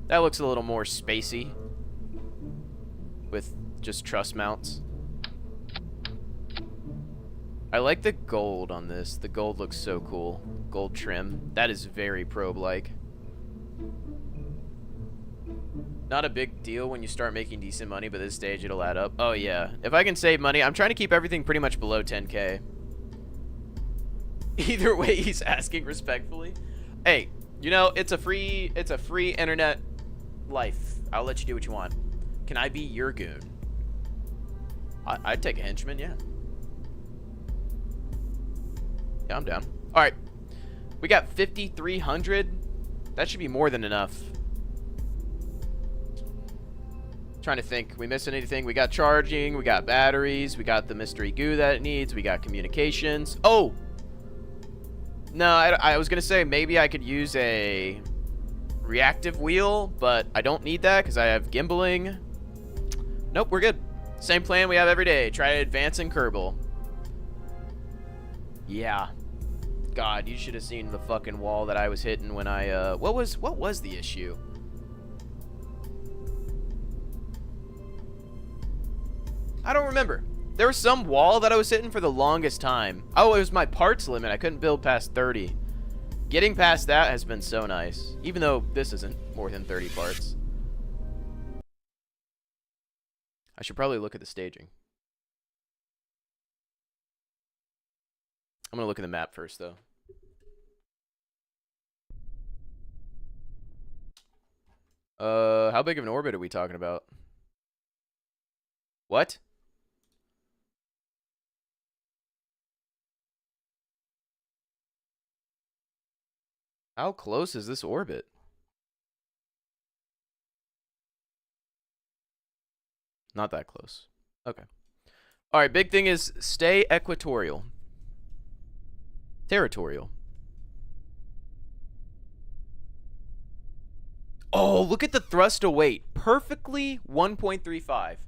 That looks a little more spacey. With just truss mounts. I like the gold on this. The gold looks so cool. Gold trim. That is very probe-like. Not a big deal when you start making decent money, but this stage it'll add up. Oh yeah. If I can save money, I'm trying to keep everything pretty much below 10K. Either way, he's asking respectfully. Hey, you know, it's a free internet life. I'll let you do what you want. Can I be your goon? I'd take a henchman, yeah. Yeah, I'm down. Alright. We got 5,300. That should be more than enough. Trying to think. We missing anything? We got charging. We got batteries. We got the mystery goo that it needs. We got communications. Oh! No, I was going to say maybe I could use a reactive wheel, but I don't need that because I have gimbaling. Nope, we're good. Same plan we have every day. Try to advance in Kerbal. Yeah. God, you should have seen the fucking wall that I was hitting when I, what was the issue? I don't remember. There was some wall that I was hitting for the longest time. Oh, it was my parts limit. I couldn't build past 30. Getting past that has been so nice. Even though this isn't more than 30 parts. I should probably look at the staging. I'm gonna look at the map first, though. How big of an orbit are we talking about? What? How close is this orbit? Not that close. Okay. All right, big thing is stay equatorial. Territorial. Oh, look at the thrust to weight. Perfectly 1.35.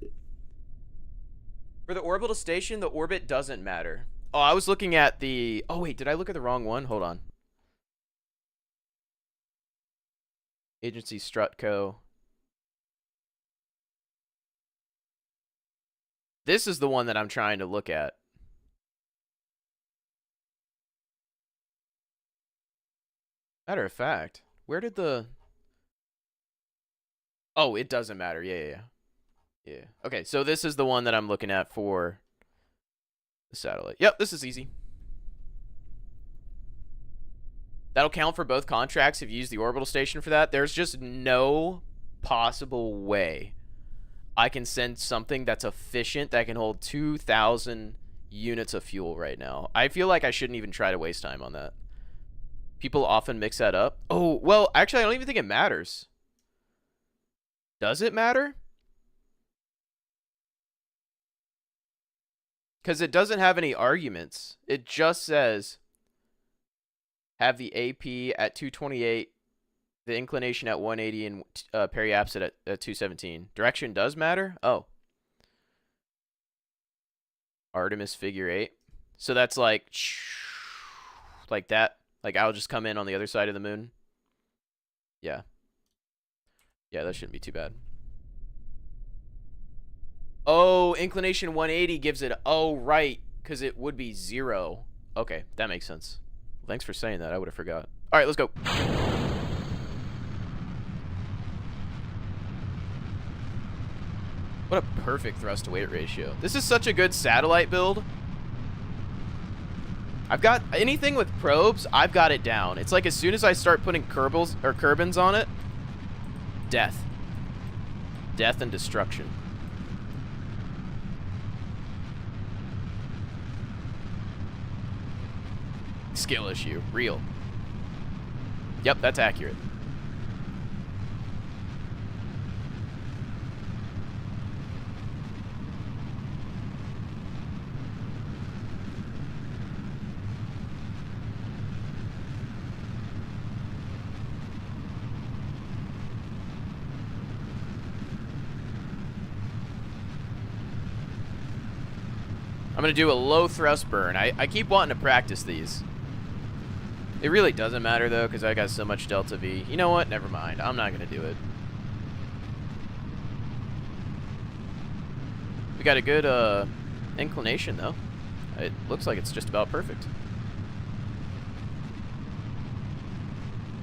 For the orbital station, the orbit doesn't matter. Oh, I was looking at the... Oh, wait, did I look at the wrong one? Hold on. Agency Strutco. This is the one that I'm trying to look at. Matter of fact, where did the... Oh, it doesn't matter. Yeah. Okay, so this is the one that I'm looking at for the satellite. Yep, this is easy. That'll count for both contracts if you use the orbital station for that. There's just no possible way I can send something that's efficient that can hold 2,000 units of fuel right now. I feel like I shouldn't even try to waste time on that. People often mix that up. Oh, well, actually, I don't even think it matters. Does it matter? Because it doesn't have any arguments. It just says have the AP at 228, the inclination at 180, and periapsis at 217. Direction does matter? Oh. Artemis figure 8. So that's like that. Like I'll just come in on the other side of the moon. Yeah. Yeah, that shouldn't be too bad. Oh, inclination 180 gives it... Oh, right. Because it would be 0. Okay, that makes sense. Well, thanks for saying that. I would have forgot. All right, let's go. What a perfect thrust-to-weight ratio. This is such a good satellite build. I've got... Anything with probes, I've got it down. It's like as soon as I start putting Kerbins on it, death. Death and destruction. Skill issue. Real. Yep, that's accurate. I'm going to do a low thrust burn. I keep wanting to practice these. It really doesn't matter, though, because I got so much delta V. You know what? Never mind. I'm not going to do it. We got a good inclination, though. It looks like it's just about perfect.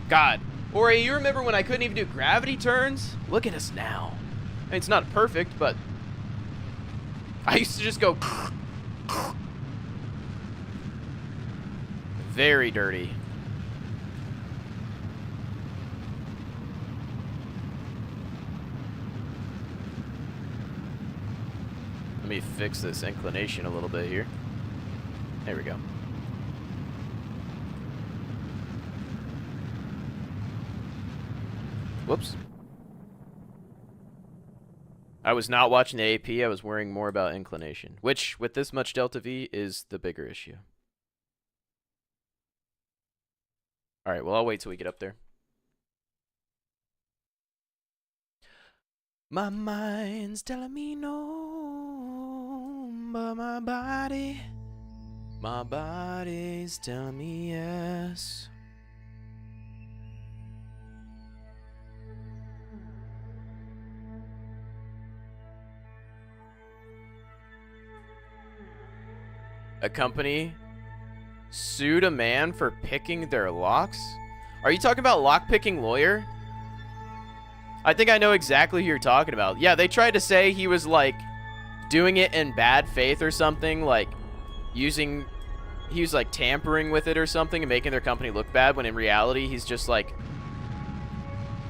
God. Ori, you remember when I couldn't even do gravity turns? Look at us now. I mean, it's not perfect, but I used to just go... Very dirty. Let me fix this inclination a little bit here. There we go. Whoops. I was not watching the AP. I was worrying more about inclination, which, with this much delta V, is the bigger issue. All right, well, I'll wait till we get up there. My mind's telling me no, but my body's telling me yes. A company sued a man for picking their locks? Are you talking about lock-picking lawyer? I think I know exactly who you're talking about. Yeah, they tried to say he was, like, doing it in bad faith or something, like using, he was like tampering with it or something and making their company look bad, when in reality he's just like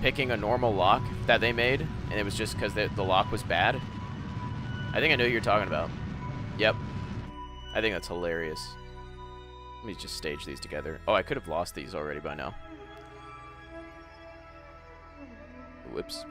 picking a normal lock that they made, and it was just because the lock was bad. I think I know who you're talking about. Yep. I think that's hilarious. Let me just stage these together. Oh, I could have lost these already by now. Whoops.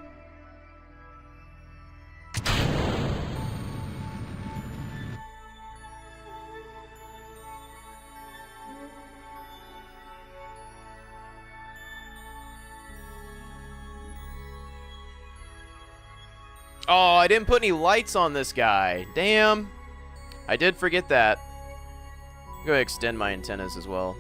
Oh, I didn't put any lights on this guy. Damn. I did forget that. I'm going to extend my antennas as well.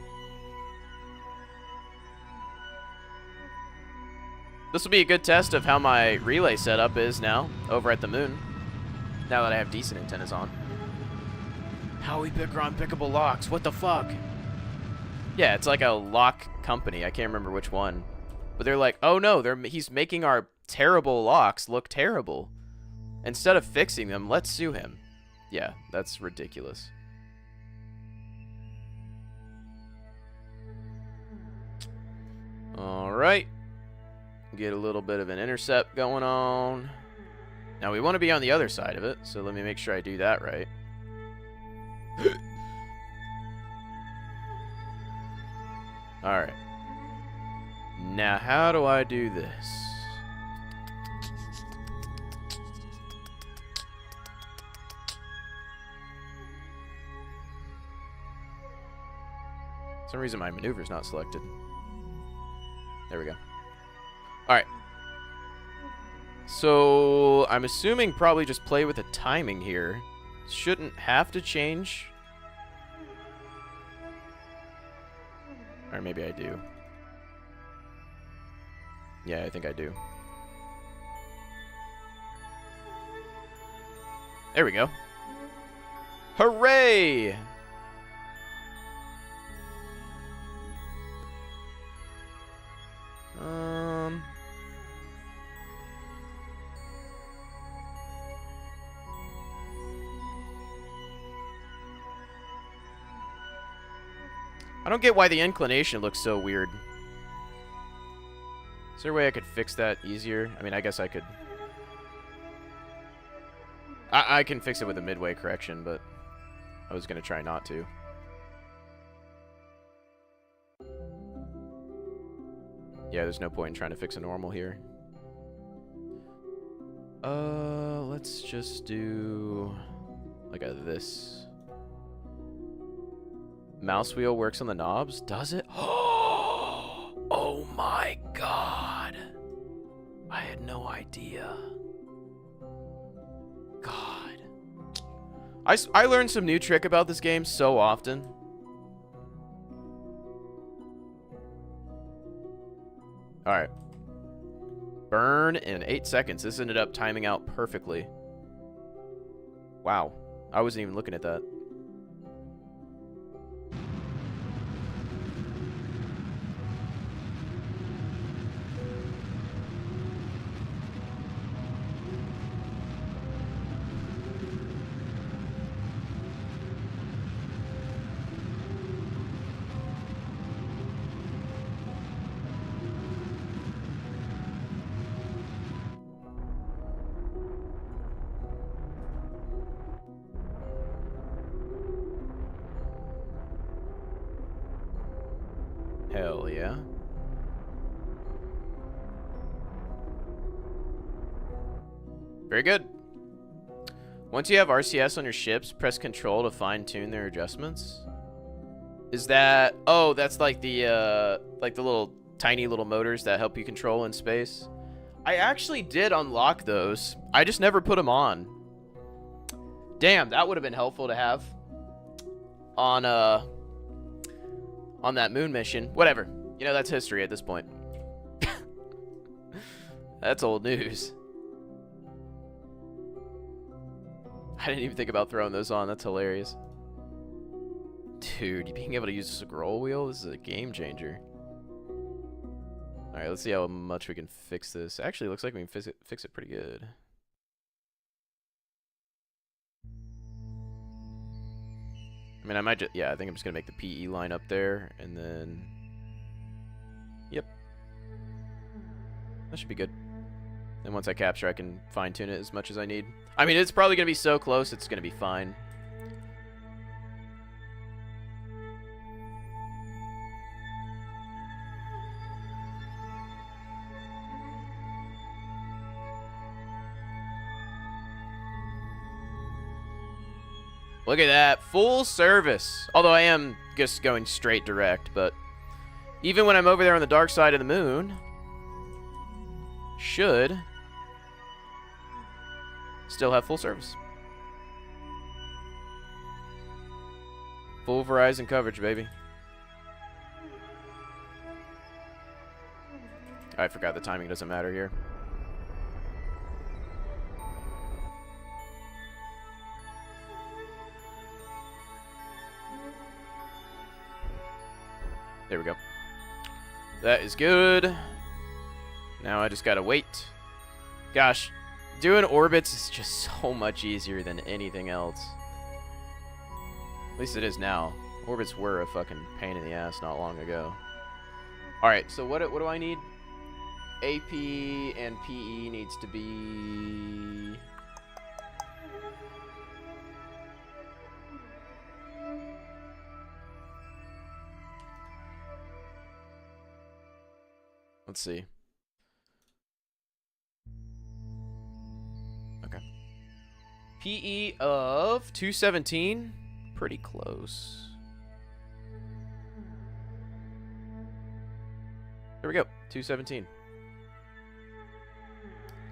This will be a good test of how my relay setup is now over at the moon. Now that I have decent antennas on. How we pick on pickable locks? What the fuck? Yeah, it's like a lock company. I can't remember which one. But they're like, oh no, he's making our terrible locks look terrible. Instead of fixing them, let's sue him. Yeah, that's ridiculous. Alright. Get a little bit of an intercept going on. Now we want to be on the other side of it, so let me make sure I do that right. Alright. Now how do I do this? For some reason my maneuver's not selected. There we go. Alright. So, I'm assuming probably just play with the timing here. Shouldn't have to change. Or maybe I do. Yeah, I think I do. There we go. Hooray! I don't get why the inclination looks so weird. Is there a way I could fix that easier? I mean, I guess I could. I can fix it with a midway correction, but I was going to try not to. Yeah, there's no point in trying to fix a normal here. Let's just do like this. Mouse wheel works on the knobs? Does it? Oh my god. I had no idea. God. I learn some new trick about this game so often. Alright. Burn in 8 seconds. This ended up timing out perfectly. Wow. I wasn't even looking at that. Hell yeah. Very good. Once you have RCS on your ships, press Control to fine-tune their adjustments. Is that... Oh, that's like the little tiny little motors that help you control in space. I actually did unlock those. I just never put them on. Damn, that would have been helpful to have on that moon mission. Whatever. You know, that's history at this point. That's old news. I didn't even think about throwing those on. That's hilarious. Dude, being able to use a scroll wheel, this is a game changer. Alright, let's see how much we can fix this. Actually, it looks like we can fix it pretty good. I mean, I might just... Yeah, I think I'm just going to make the PE line up there, and then... Yep. That should be good. And once I capture, I can fine-tune it as much as I need. I mean, it's probably going to be so close, it's going to be fine. Look at that, full service. Although I am just going straight direct, but even when I'm over there on the dark side of the moon, should still have full service. Full Verizon coverage, baby. I forgot the timing doesn't matter here. There we go. That is good. Now I just gotta wait. Gosh, doing orbits is just so much easier than anything else. At least it is now. Orbits were a fucking pain in the ass not long ago. Alright, so what do I need? AP and PE needs to be... Let's see. Okay. PE of 217. Pretty close. There we go. 217.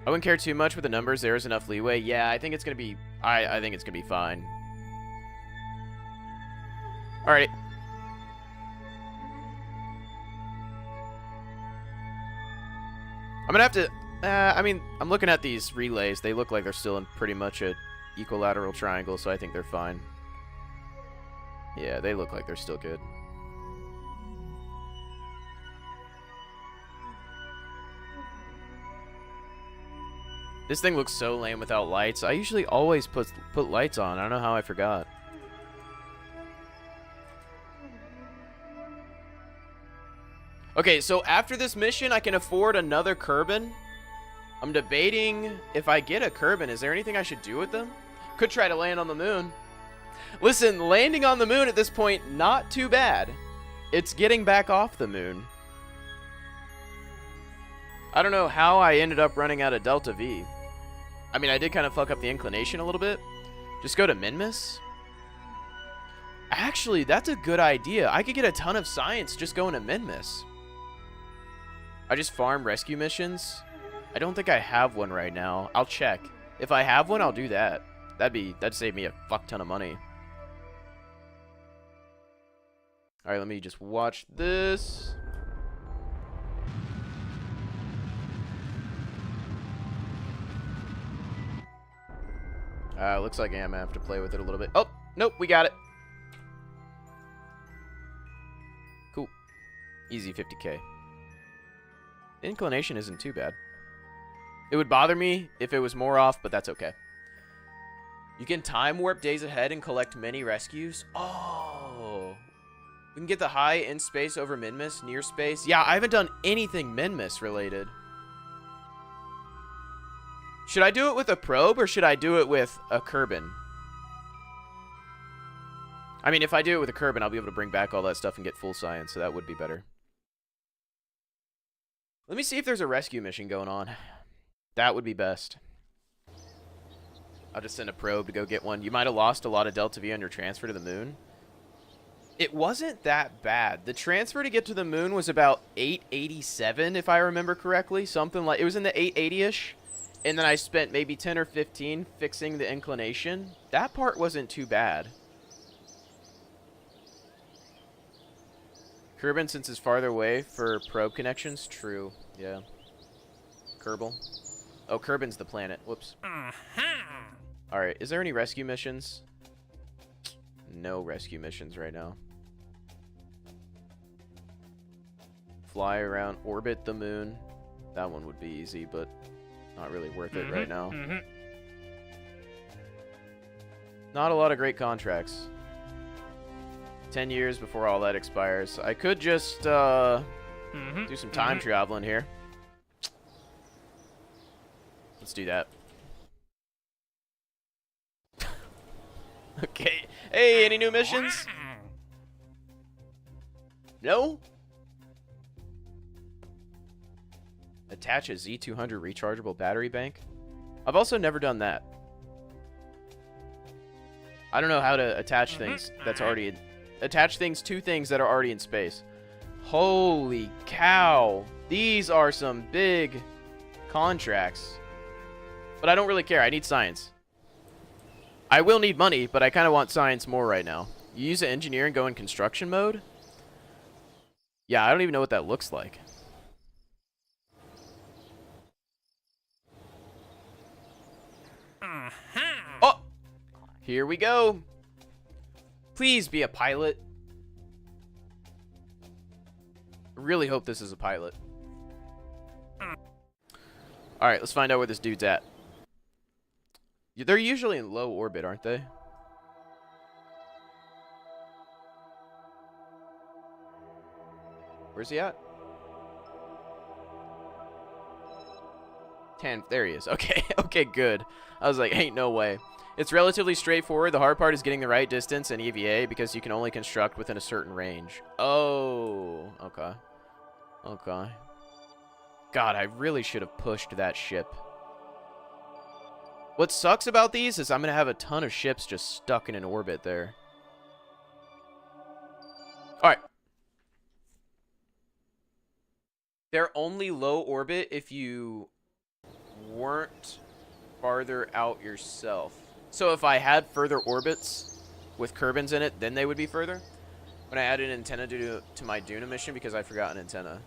I wouldn't care too much with the numbers. There's enough leeway. Yeah, I think it's going to be... I think it's going to be fine. Alright. I'm going to have to... I mean, I'm looking at these relays. They look like they're still in pretty much a equilateral triangle, so I think they're fine. Yeah, they look like they're still good. This thing looks so lame without lights. I usually always put lights on. I don't know how I forgot. Okay, so after this mission, I can afford another Kerbin. I'm debating if I get a Kerbin. Is there anything I should do with them? Could try to land on the moon. Listen, landing on the moon at this point, not too bad. It's getting back off the moon. I don't know how I ended up running out of Delta V. I mean, I did kind of fuck up the inclination a little bit. Just go to Minmus. Actually, that's a good idea. I could get a ton of science just going to Minmus. I just farm rescue missions. I don't think I have one right now. I'll check. If I have one, I'll do that. That'd save me a fuck ton of money. Alright, let me just watch this. Looks like I'm gonna have to play with it a little bit. Oh, nope, we got it. Cool. Easy 50k. Inclination isn't too bad. It would bother me if it was more off, but that's okay. You can time warp days ahead and collect many rescues. Oh. We can get the high in space over Minmus, near space. Yeah, I haven't done anything Minmus related. Should I do it with a probe or should I do it with a Kerbin? I mean, if I do it with a Kerbin, I'll be able to bring back all that stuff and get full science, so that would be better. Let me see if there's a rescue mission going on. That would be best. I'll just send a probe to go get one. You might have lost a lot of Delta V on your transfer to the moon. It wasn't that bad. The transfer to get to the moon was about 887, if I remember correctly. Something like... It was in the 880-ish. And then I spent maybe 10 or 15 fixing the inclination. That part wasn't too bad. Kerbin, since it's farther away for probe connections. True. Yeah. Kerbal. Oh, Kerbin's the planet. Whoops. Alright, is there any rescue missions? No rescue missions right now. Fly around, orbit the moon. That one would be easy, but not really worth it right now. Not a lot of great contracts. 10 years before all that expires. I could just do some time traveling here. Let's do that. Okay. Hey, any new missions? No? Attach a Z200 rechargeable battery bank. I've also never done that. I don't know how to attach things that's already in, attach things to things that are already in space. Holy cow. These are some big contracts. But I don't really care. I need science. I will need money, but I kind of want science more right now. You use an engineer and go in construction mode? Yeah, I don't even know what that looks like. Oh! Here we go. Please be a pilot. I really hope this is a pilot. Alright, let's find out where this dude's at. They're usually in low orbit, aren't they? Where's he at? 10. There he is. Okay, okay, good. I was like, ain't no way. It's relatively straightforward. The hard part is getting the right distance and EVA because you can only construct within a certain range. Oh, okay. Okay. God, I really should have pushed that ship. What sucks about these is I'm going to have a ton of ships just stuck in an orbit there. Alright. They're only low orbit if you weren't farther out yourself. So if I had further orbits with Kerbins in it, then they would be further. When I added an antenna to my Duna mission because I forgot an antenna.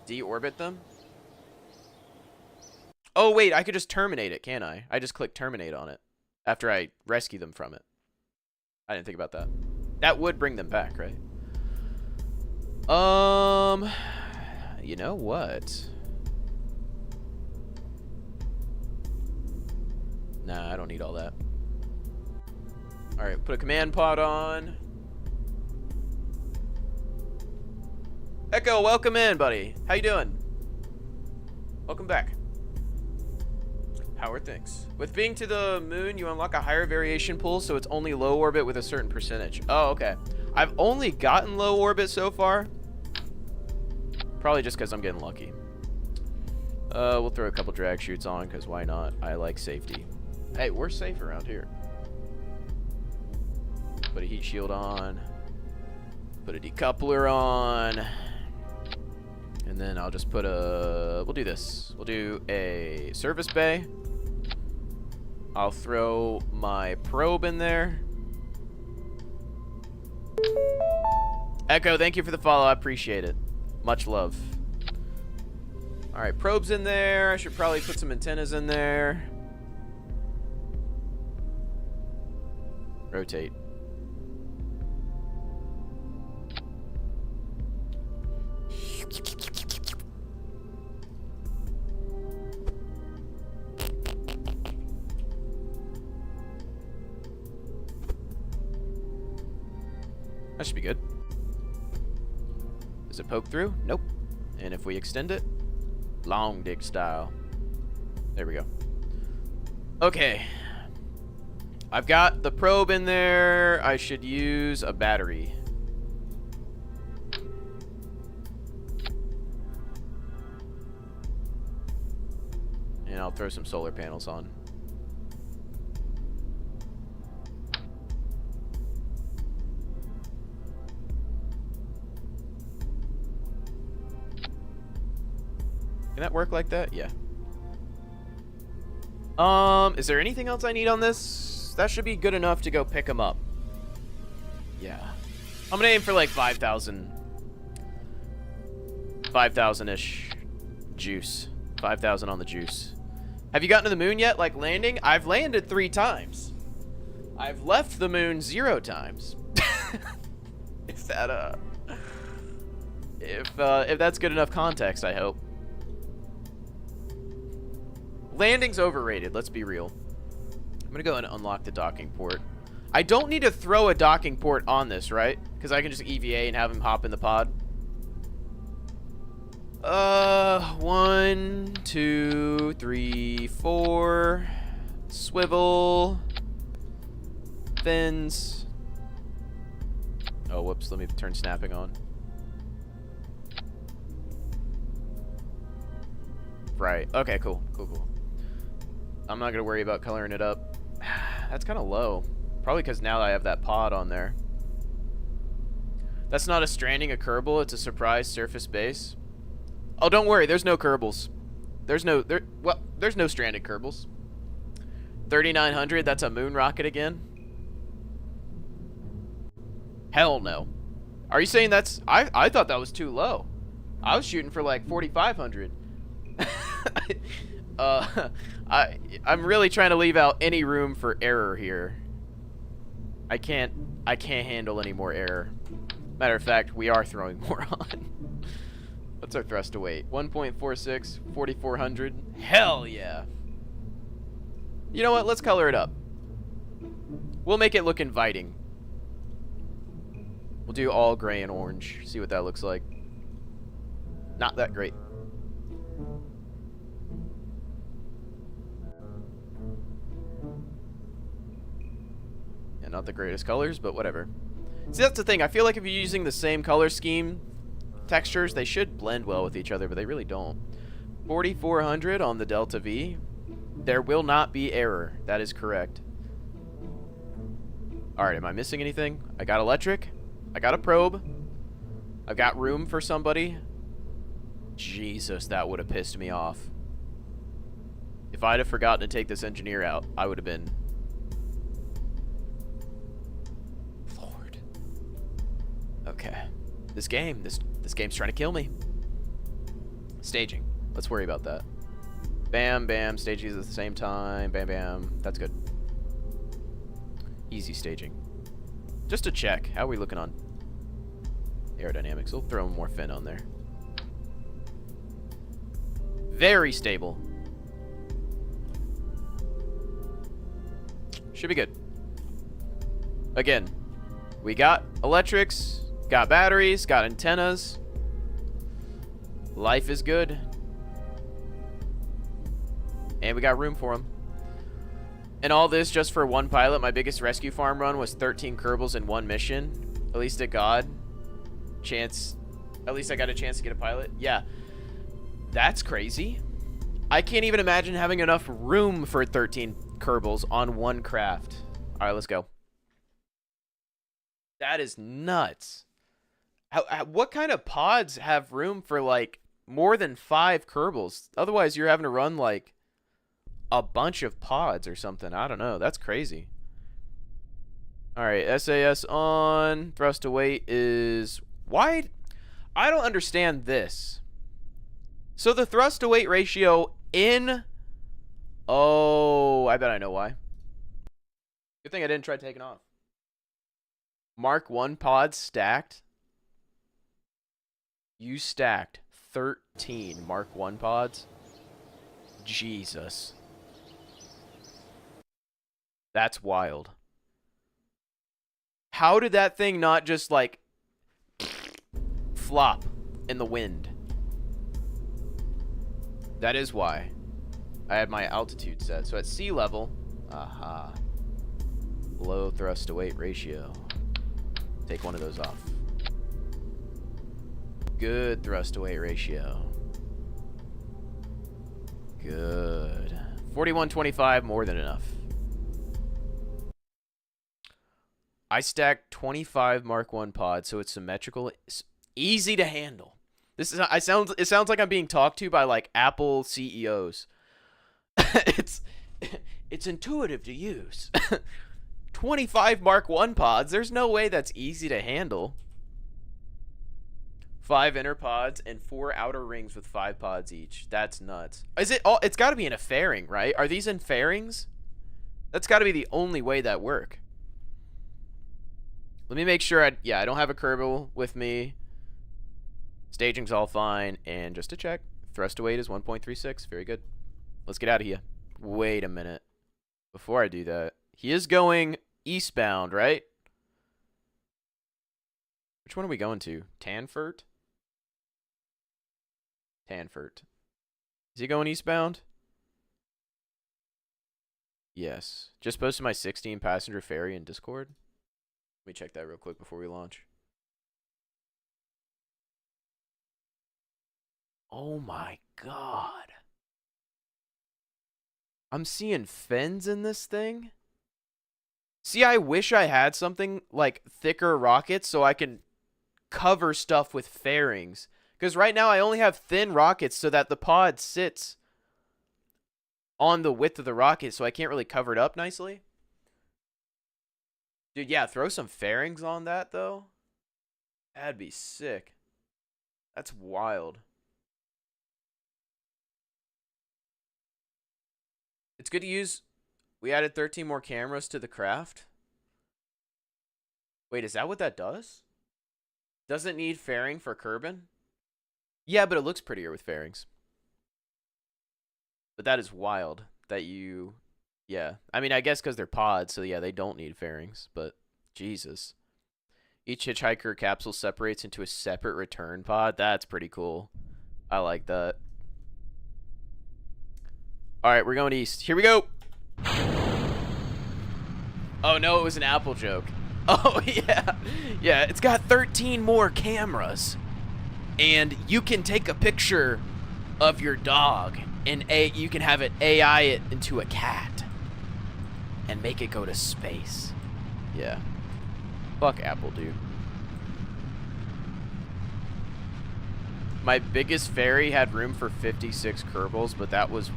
Deorbit them? Oh, wait, I could just terminate it, can't I? I just click terminate on it after I rescue them from it. I didn't think about that. That would bring them back, right? You know what? Nah, I don't need all that. Alright, put a command pod on. Echo, welcome in, buddy. How you doing? Welcome back. How are things? With being to the moon, you unlock a higher variation pool, so it's only low orbit with a certain percentage. Oh, okay. I've only gotten low orbit so far. Probably just because I'm getting lucky. We'll throw a couple drag chutes on, because why not? I like safety. Hey, we're safe around here. Put a heat shield on. Put a decoupler on. And then I'll just put a... We'll do this. We'll do a service bay. I'll throw my probe in there. Echo, thank you for the follow. I appreciate it. Much love. Alright, probe's in there. I should probably put some antennas in there. Rotate. That should be good. Does it poke through? Nope. And if we extend it, long dig style. There we go. Okay. I've got the probe in there. I should use a battery. And I'll throw some solar panels on. Can that work like that? Yeah. Is there anything else I need on this? That should be good enough to go pick them up. Yeah. I'm gonna aim for like 5,000. 5,000-ish juice. 5,000 on the juice. Have you gotten to the moon yet? Like landing? I've landed 3 times. I've left the moon 0 times. If that, if that's good enough context, I hope. Landing's overrated, let's be real. I'm gonna go and unlock the docking port. I don't need to throw a docking port on this, right? Because I can just EVA and have him hop in the pod. 1, 2, 3, 4. Swivel. Fins. Oh, whoops. Let me turn snapping on. Right. Okay, cool. Cool. I'm not going to worry about coloring it up. That's kind of low. Probably because now I have that pod on there. That's not a stranding a Kerbal. It's a surprise surface base. Oh, don't worry. There's no Kerbals. There's no stranded Kerbals. 3,900. That's a moon rocket again. Hell no. Are you saying that's... I thought that was too low. I was shooting for like 4,500. I'm really trying to leave out any room for error here. I can't handle any more error. Matter of fact, we are throwing more on. What's our thrust to weight? 1.46, 4,400. Hell yeah. You know what? Let's color it up. We'll make it look inviting. We'll do all gray and orange. See what that looks like. Not that great. Yeah, not the greatest colors, but whatever. See, that's the thing. I feel like if you're using the same color scheme, textures, they should blend well with each other, but they really don't. 4,400 on the Delta V. There will not be error. That is correct. Alright, am I missing anything? I got electric. I got a probe. I've got room for somebody. Jesus, that would have pissed me off. If I'd have forgotten to take this engineer out, I would have been... Lord. Okay. This game's trying to kill me. Staging. Let's worry about that. Bam, bam. Staging at the same time. Bam, bam. That's good. Easy staging. Just to check. How are we looking on aerodynamics? We'll throw more fin on there. Very stable. Should be good. Again, we got electrics, got batteries, got antennas. Life is good. And we got room for them. And all this just for one pilot. My biggest rescue farm run was 13 Kerbals in one mission. At least at God. At least I got a chance to get a pilot. Yeah. That's crazy. I can't even imagine having enough room for 13 Kerbals on one craft. Alright, let's go. That is nuts. What kind of pods have room for, like, more than 5 Kerbals? Otherwise, you're having to run, like, a bunch of pods or something. I don't know. That's crazy. Alright, SAS on. Thrust to weight is wide. I don't understand this. So the thrust to weight ratio in... Oh, I bet I know why. Good thing I didn't try taking off. Mark 1 pods stacked. You stacked 13 Mark 1 pods. Jesus. That's wild. How did that thing not just, like, flop in the wind? That is why. I had my altitude set. So at sea level, aha. Low thrust to weight ratio. Take one of those off. Good thrust to weight ratio. Good. 4125, more than enough. I stacked 25 Mark 1 pods, so it's symmetrical. It's easy to handle. This is it sounds like I'm being talked to by, like, Apple CEOs. it's intuitive to use. 25 Mark 1 pods. There's no way that's easy to handle. 5 inner pods and 4 outer rings with 5 pods each. That's nuts. Is it all? It's got to be in a fairing, right? Are these in fairings? That's got to be the only way that work. Let me make sure I don't have a Kerbal with me. Staging's all fine. And just to check, thrust to weight is 1.36. Very good. Let's get out of here. Wait a minute. Before I do that, he is going eastbound, right? Which one are we going to? Tanfert? Tanfert. Is he going eastbound? Yes. Just posted my 16 passenger ferry in Discord. Let me check that real quick before we launch. Oh my god. I'm seeing fins in this thing. See, I wish I had something like thicker rockets so I can cover stuff with fairings. Because right now I only have thin rockets so that the pod sits on the width of the rocket, so I can't really cover it up nicely. Dude, yeah, throw some fairings on that, though. That'd be sick. That's wild. It's good to use. We added 13 more cameras to the craft. Wait, is that what that does? Doesn't need fairing for Kerbin? Yeah, but it looks prettier with fairings. But that is wild that you... Yeah. I mean, I guess because they're pods, so yeah, they don't need fairings. But, Jesus. Each hitchhiker capsule separates into a separate return pod. That's pretty cool. I like that. Alright, we're going east. Here we go! Oh, no, it was an Apple joke. Oh, yeah. Yeah, it's got 13 more cameras. And you can take a picture of your dog, and you can have it AI it into a cat and make it go to space. Yeah. Fuck Apple, dude. My biggest ferry had room for 56 Kerbals, but that was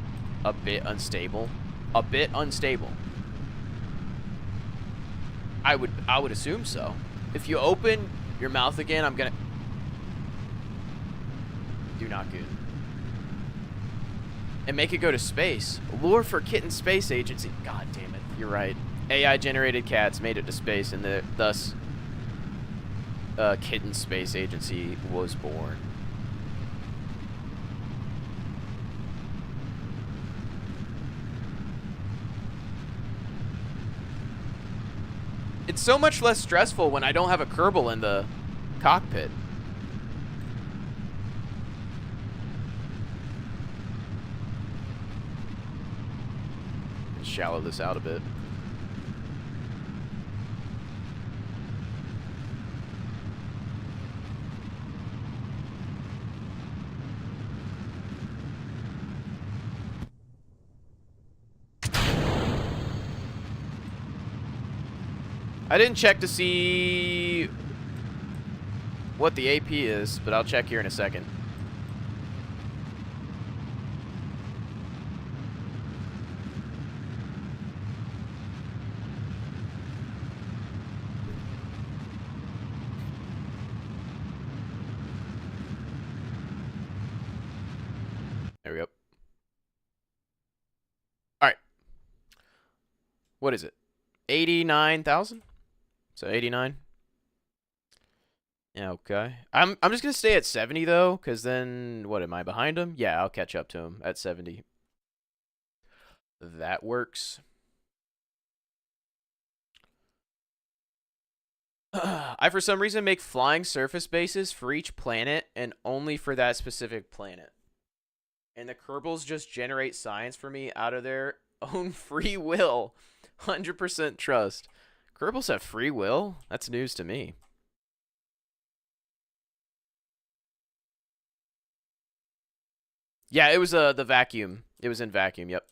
a bit unstable. A bit unstable. I would assume so. If you open your mouth again, I'm gonna... Do not good. And make it go to space. Lure for Kitten Space Agency. God damn it. You're right. AI-generated cats made it to space, and thus Kitten Space Agency was born. It's so much less stressful when I don't have a Kerbal in the cockpit. Shallow this out a bit. I didn't check to see what the AP is, but I'll check here in a second. There we go. All right. What is it? 89,000? So 89. Yeah, okay. I'm just gonna stay at 70 though, because then what am I behind him? Yeah, I'll catch up to him at 70. That works. I for some reason make flying surface bases for each planet and only for that specific planet. And the Kerbals just generate science for me out of their own free will. 100% trust. Kerbals have free will? That's news to me. Yeah, it was the vacuum. It was in vacuum, yep.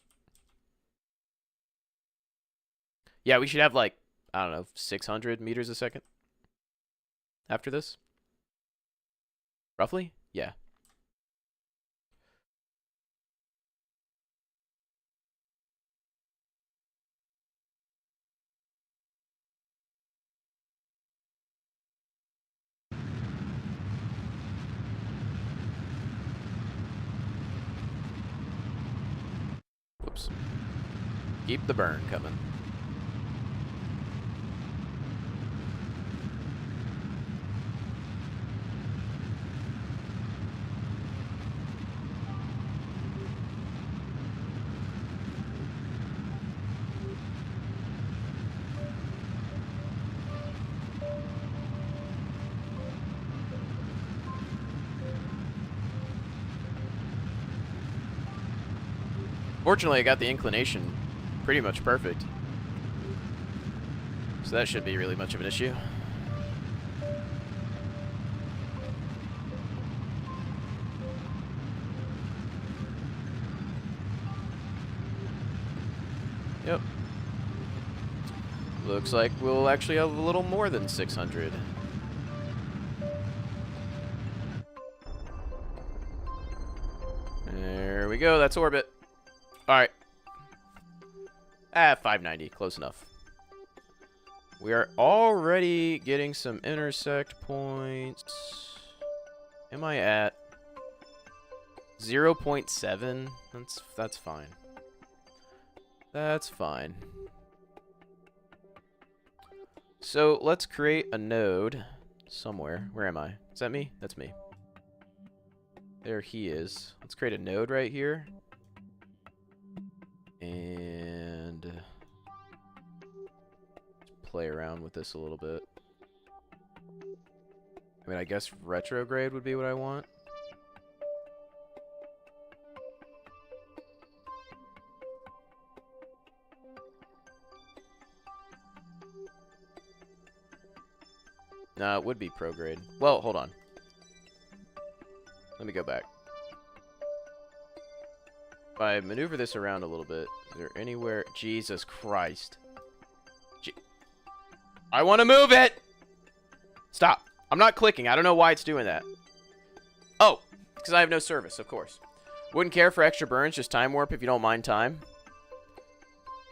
Yeah, we should have like, I don't know, 600 meters a second after this. Roughly? Yeah. Whoops. Keep the burn coming. Fortunately, I got the inclination pretty much perfect. So that shouldn't be really much of an issue. Yep. Looks like we'll actually have a little more than 600. There we go. That's orbit. All right. 590. Close enough. We are already getting some intersect points. Am I at 0.7? That's fine. That's fine. So let's create a node somewhere. Where am I? Is that me? That's me. There he is. Let's create a node right here. And play around with this a little bit. I mean, I guess retrograde would be what I want. No, it would be prograde. Well, hold on. Let me go back. If I maneuver this around a little bit, is there anywhere... Jesus Christ. I want to move it! Stop. I'm not clicking. I don't know why it's doing that. Oh, because I have no service, of course. Wouldn't care for extra burns, just time warp if you don't mind time.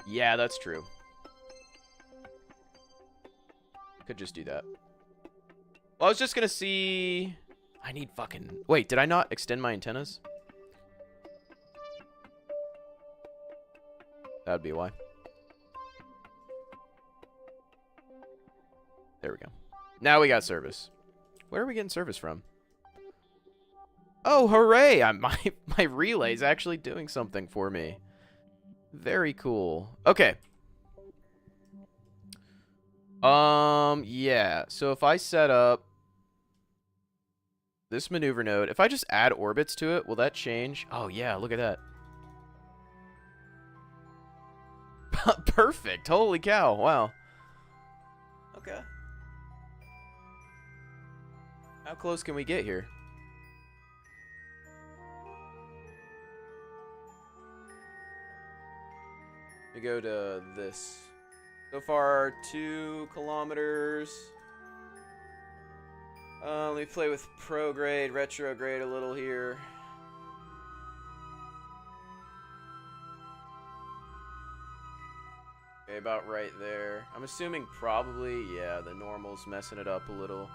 Yeah, that's true. Could just do that. Well, I was just going to see... I need fucking... Wait, did I not extend my antennas? That would be why. There we go. Now we got service. Where are we getting service from? Oh, hooray! My relay's actually doing something for me. Very cool. Okay. Yeah. So if I set up this maneuver node, if I just add orbits to it, will that change? Oh, yeah, look at that. Perfect. Holy cow. Wow. Okay. How close can we get here? We go to this. So far, 2 kilometers. Let me play with prograde, retrograde a little here. Okay, about right there. I'm assuming probably, yeah, the normal's messing it up a little.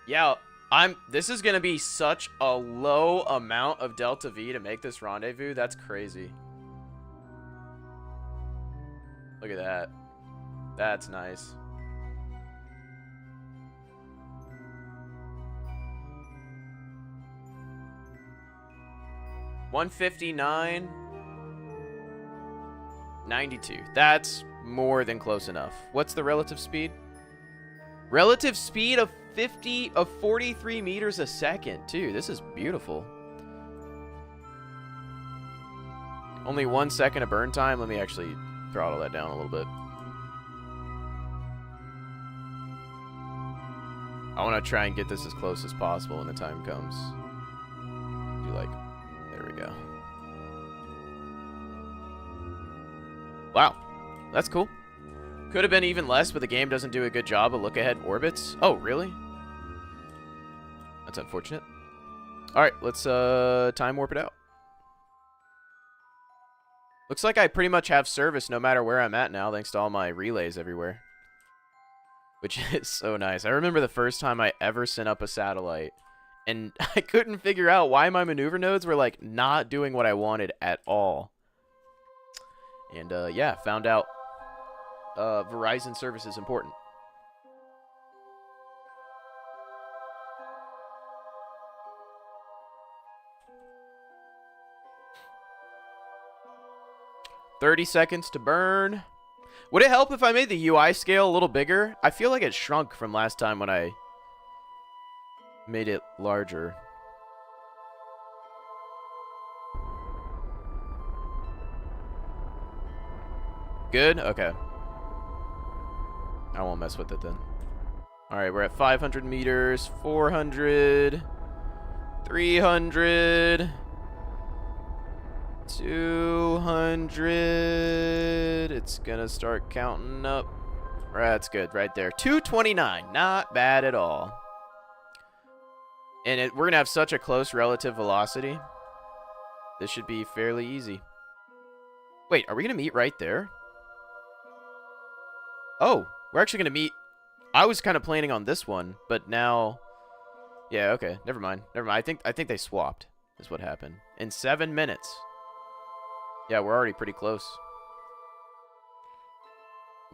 Yeah, this is gonna be such a low amount of delta V to make this rendezvous. That's crazy. Look at that. That's nice. $159. 92. That's more than close enough. What's the relative speed? Relative speed of 43 meters a second, too. This is beautiful. Only 1 second of burn time. Let me actually throttle that down a little bit. I want to try and get this as close as possible when the time comes. Do like, there we go. Wow, that's cool. Could have been even less, but the game doesn't do a good job of look-ahead orbits. Oh, really? That's unfortunate. All right, let's time warp it out. Looks like I pretty much have service no matter where I'm at now, thanks to all my relays everywhere. Which is so nice. I remember the first time I ever sent up a satellite, and I couldn't figure out why my maneuver nodes were, like, not doing what I wanted at all. And, yeah, found out Verizon service is important. $30 seconds to burn. Would it help if I made the UI scale a little bigger? I feel like it shrunk from last time when I made it larger. Good? Okay. I won't mess with it then. Alright, we're at 500 meters, 400, 300, 200. It's gonna start counting up. That's good, right there. 229, not bad at all. And we're gonna have such a close relative velocity. This should be fairly easy. Wait, are we gonna meet right there? Oh, we're actually gonna meet. I was kind of planning on this one, but now, yeah, okay, never mind. Never mind. I think they swapped. Is what happened in 7 minutes. Yeah, we're already pretty close.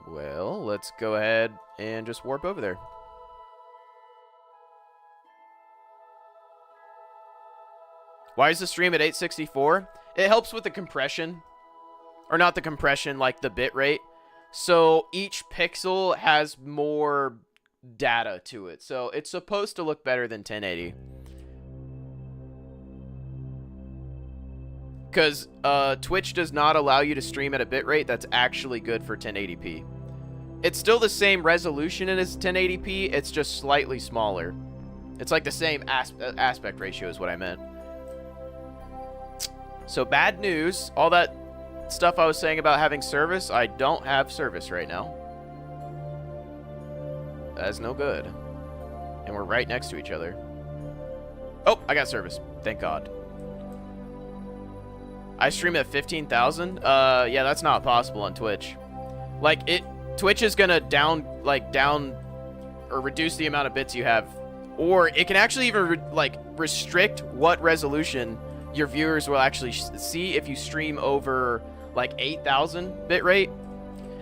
Well, let's go ahead and just warp over there. Why is the stream at 864? It helps with the compression. Or not the compression, like the bit rate. So each pixel has more data to it. So it's supposed to look better than 1080. Because Twitch does not allow you to stream at a bitrate that's actually good for 1080p. It's still the same resolution as 1080p, it's just slightly smaller. It's like the same aspect ratio is what I meant. So bad news, all that stuff I was saying about having service, I don't have service right now. That's no good. And we're right next to each other. Oh, I got service. Thank God. I stream at 15,000. Yeah, that's not possible on Twitch. Like Twitch is gonna down or reduce the amount of bits you have, or it can actually even restrict what resolution your viewers will actually see if you stream over like 8,000 bit rate.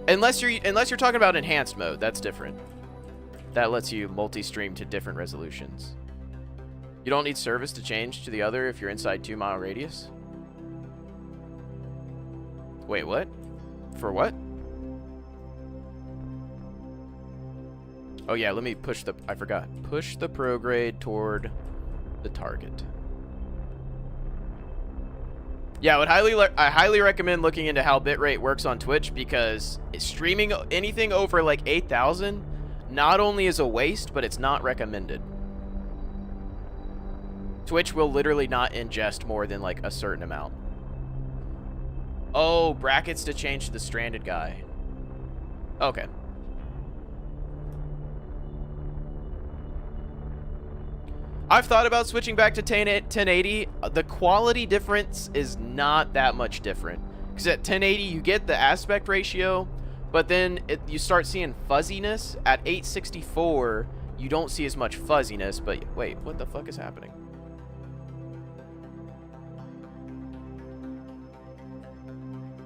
Unless you're talking about enhanced mode, that's different. That lets you multi-stream to different resolutions. You don't need service to change to the other if you're inside 2-mile radius. Wait, what? For what? Oh yeah, let me push the... I forgot. Push the prograde toward the target. Yeah, I highly recommend looking into how bitrate works on Twitch, because streaming anything over like 8,000 not only is a waste, but it's not recommended. Twitch will literally not ingest more than like a certain amount. Oh, brackets to change to the stranded guy. Okay. I've thought about switching back to 1080. The quality difference is not that much different. Because at 1080, you get the aspect ratio, but then you start seeing fuzziness. At 864, you don't see as much fuzziness, but wait, what the fuck is happening?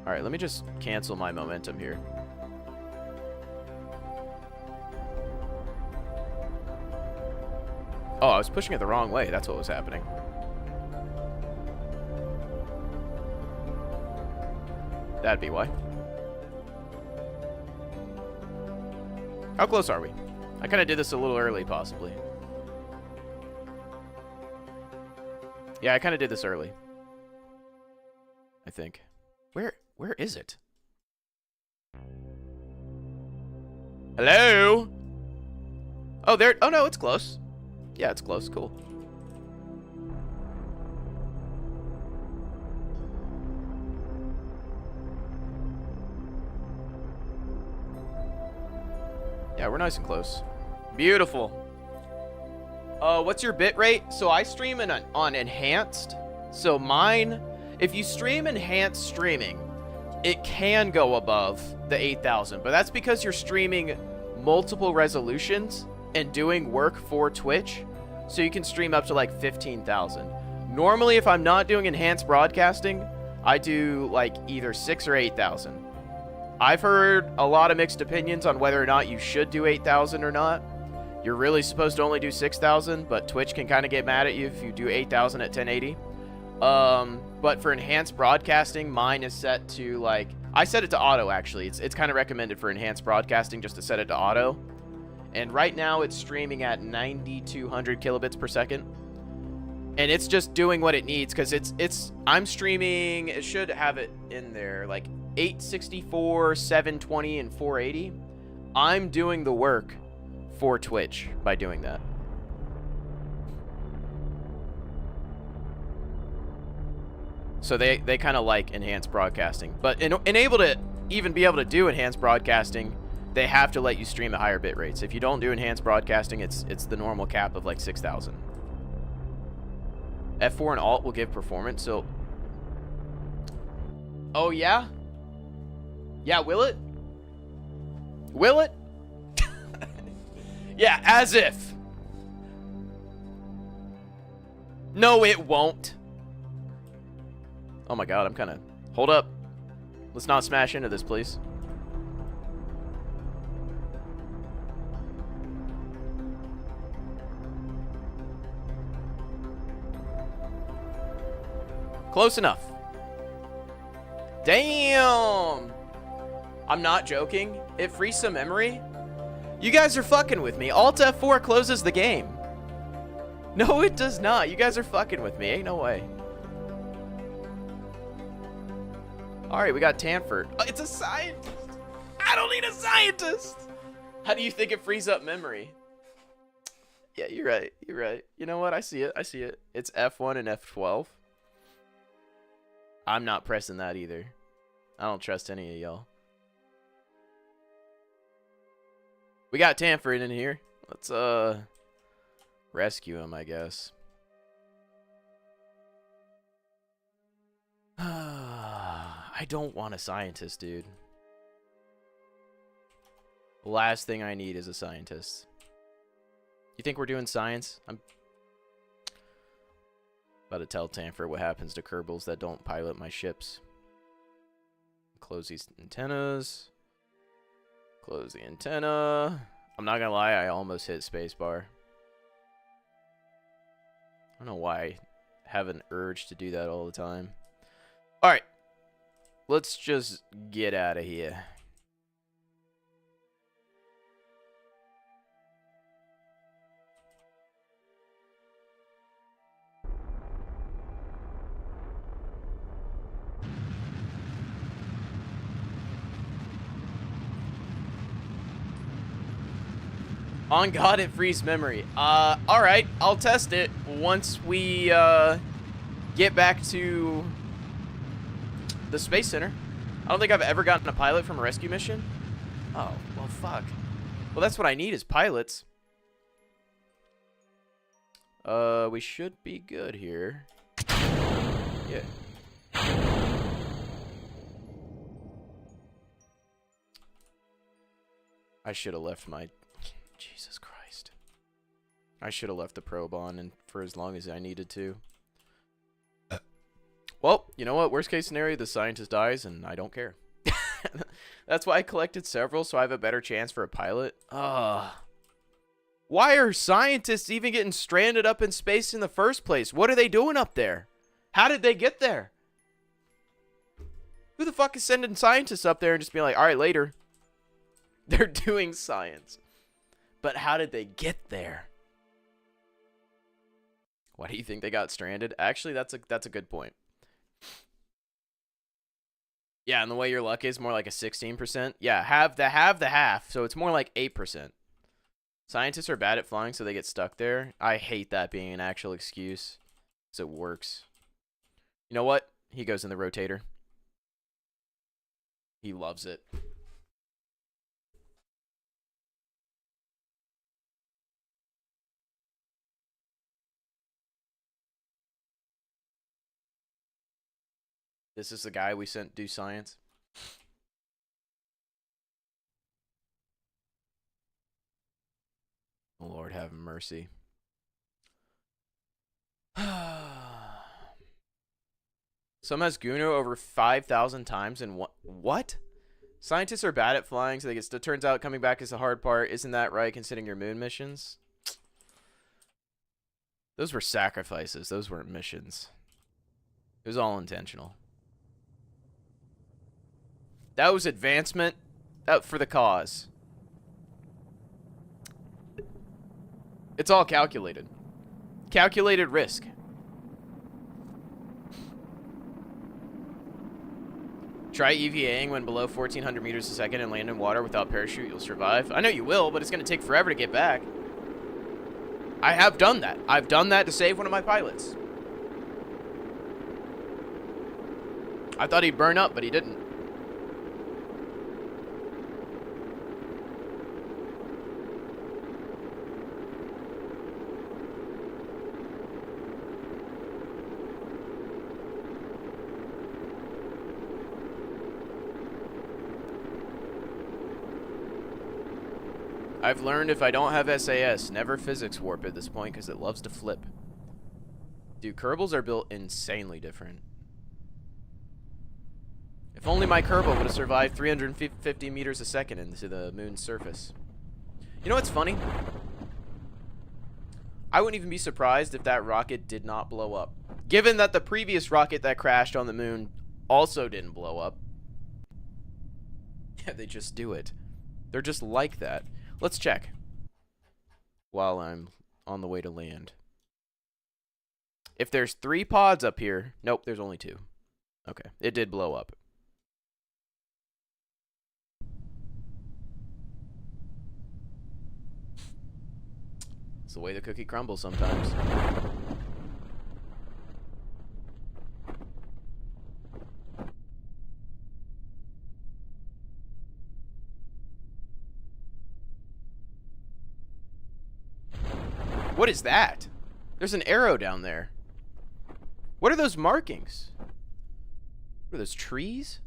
Alright, let me just cancel my momentum here. Oh, I was pushing it the wrong way. That's what was happening. That'd be why. How close are we? I kind of did this a little early, possibly. Yeah, I kind of did this early. I think. Where is it? Hello? Oh, there. Oh, no, it's close. Yeah, it's close. Cool. Yeah, we're nice and close. Beautiful. What's your bit rate? So I stream on enhanced. So mine, if you stream enhanced streaming, it can go above the 8,000, but that's because you're streaming multiple resolutions and doing work for Twitch, so you can stream up to like 15,000. Normally, if I'm not doing enhanced broadcasting, I do like either 6,000 or 8,000. I've heard a lot of mixed opinions on whether or not you should do 8,000 or not. You're really supposed to only do 6,000, but Twitch can kind of get mad at you if you do 8,000 at 1080. But for enhanced broadcasting, mine is set to like I set it to auto, actually. It's kind of recommended for enhanced broadcasting just to set it to auto. And right now it's streaming at 9,200 kilobits per second. And it's just doing what it needs because I'm streaming, it should have it in there, like 864, 720, and 480. I'm doing the work for Twitch by doing that. So they kind of like enhanced broadcasting. But in able to even be able to do enhanced broadcasting, they have to let you stream at higher bit rates. If you don't do enhanced broadcasting, it's the normal cap of like 6,000. F4 and Alt will give performance, so... Oh, yeah? Yeah, will it? Will it? Yeah, as if. No, it won't. Oh my god, I'm kind of... Hold up. Let's not smash into this, please. Close enough. Damn! I'm not joking. It frees some memory. You guys are fucking with me. Alt F4 closes the game. No, it does not. You guys are fucking with me. Ain't no way. Alright, we got Tanford. Oh, it's a scientist. I don't need a scientist. How do you think it frees up memory? Yeah, you're right. You're right. You know what? I see it. I see it. It's F1 and F12. I'm not pressing that either. I don't trust any of y'all. We got Tanford in here. Let's rescue him, I guess. I don't want a scientist, dude. The last thing I need is a scientist. You think we're doing science? I'm about to tell Tanford what happens to Kerbals that don't pilot my ships. Close these antennas. Close the antenna. I'm not gonna lie, I almost hit spacebar. I don't know why I have an urge to do that all the time. Alright. Let's just get out of here. On God, it frees memory. Alright, I'll test it once we, get back to the Space Center. I don't think I've ever gotten a pilot from a rescue mission. Oh, well, fuck. Well, that's what I need is pilots. We should be good here. Yeah. I should have left my... Jesus Christ. I should have left the probe on and for as long as I needed to. Well, you know what? Worst case scenario, the scientist dies and I don't care. That's why I collected several, so I have a better chance for a pilot. Why are scientists even getting stranded up in space in the first place? What are they doing up there? How did they get there? Who the fuck is sending scientists up there and just being like, all right, later. They're doing science. But how did they get there? Why do you think they got stranded? Actually, that's a good point. Yeah, and the way your luck is more like a 16%. Yeah, have the half, so it's more like 8%. Scientists are bad at flying, so they get stuck there. I hate that being an actual excuse. Because it works. You know what? He goes in the rotator. He loves it. This is the guy we sent do science. Lord have mercy. Some has Guna over 5,000 times in what? Scientists are bad at flying, so it turns out coming back is the hard part. Isn't that right, considering your moon missions? Those were sacrifices. Those weren't missions. It was all intentional. That was advancement for the cause. It's all calculated. Calculated risk. Try EVAing when below 1,400 meters a second and land in water without parachute. You'll survive. I know you will, but it's going to take forever to get back. I have done that. I've done that to save one of my pilots. I thought he'd burn up, but he didn't. I've learned if I don't have SAS, never physics warp at this point because it loves to flip. Dude, Kerbals are built insanely different. If only my Kerbal would have survived 350 meters a second into the moon's surface. You know what's funny? I wouldn't even be surprised if that rocket did not blow up. Given that the previous rocket that crashed on the moon also didn't blow up. Yeah, they just do it. They're just like that. Let's check while I'm on the way to land. If there's 3 pods up here, nope, there's only 2. Okay, it did blow up. It's the way the cookie crumbles sometimes. What is that? There's an arrow down there. What are those markings? What are those, trees?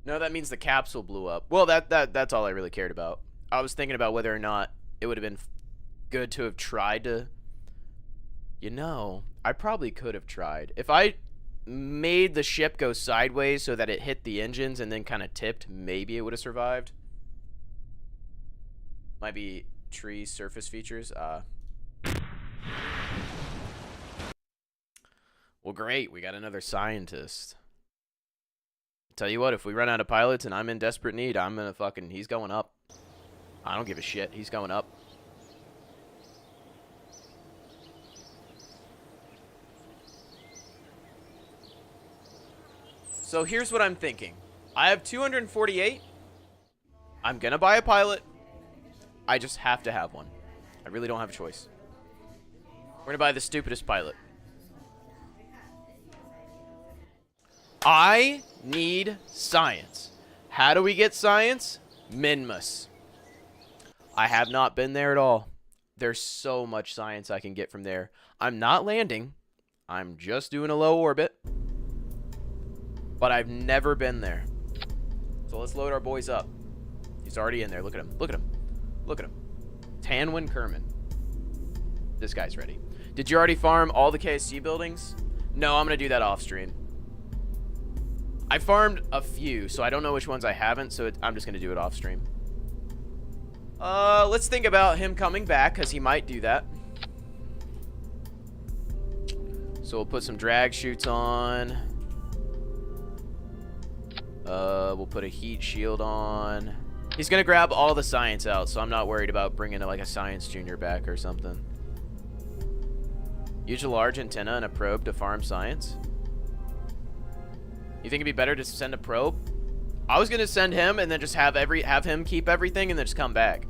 No, that means the capsule blew up. Well, that's all I really cared about. I was thinking about whether or not it would have been good to have tried to... You know, I probably could have tried. If I made the ship go sideways so that it hit the engines and then kind of tipped, maybe it would have survived. Might be tree surface features. Well, great. We got another scientist. Tell you what, if we run out of pilots and I'm in desperate need, I'm gonna fucking... He's going up. I don't give a shit. He's going up. So here's what I'm thinking. I have 248. I'm gonna buy a pilot. I just have to have one. I really don't have a choice. We're gonna buy the stupidest pilot. I need science. How do we get science? Minmus. I have not been there at all. There's so much science I can get from there. I'm not landing. I'm just doing a low orbit. But I've never been there. So let's load our boys up. He's already in there. Look at him. Look at him. Look at him. Tanwin Kerman. This guy's ready. Did you already farm all the KSC buildings? No, I'm going to do that off stream. I farmed a few, so I don't know which ones I haven't, so I'm just going to do it off stream. Let's think about him coming back, because he might do that. So we'll put some drag chutes on. We'll put a heat shield on. He's going to grab all the science out, so I'm not worried about bringing like a science junior back or something. Use a large antenna and a probe to farm science. You think it'd be better to send a probe? I was going to send him and then just have him keep everything and then just come back.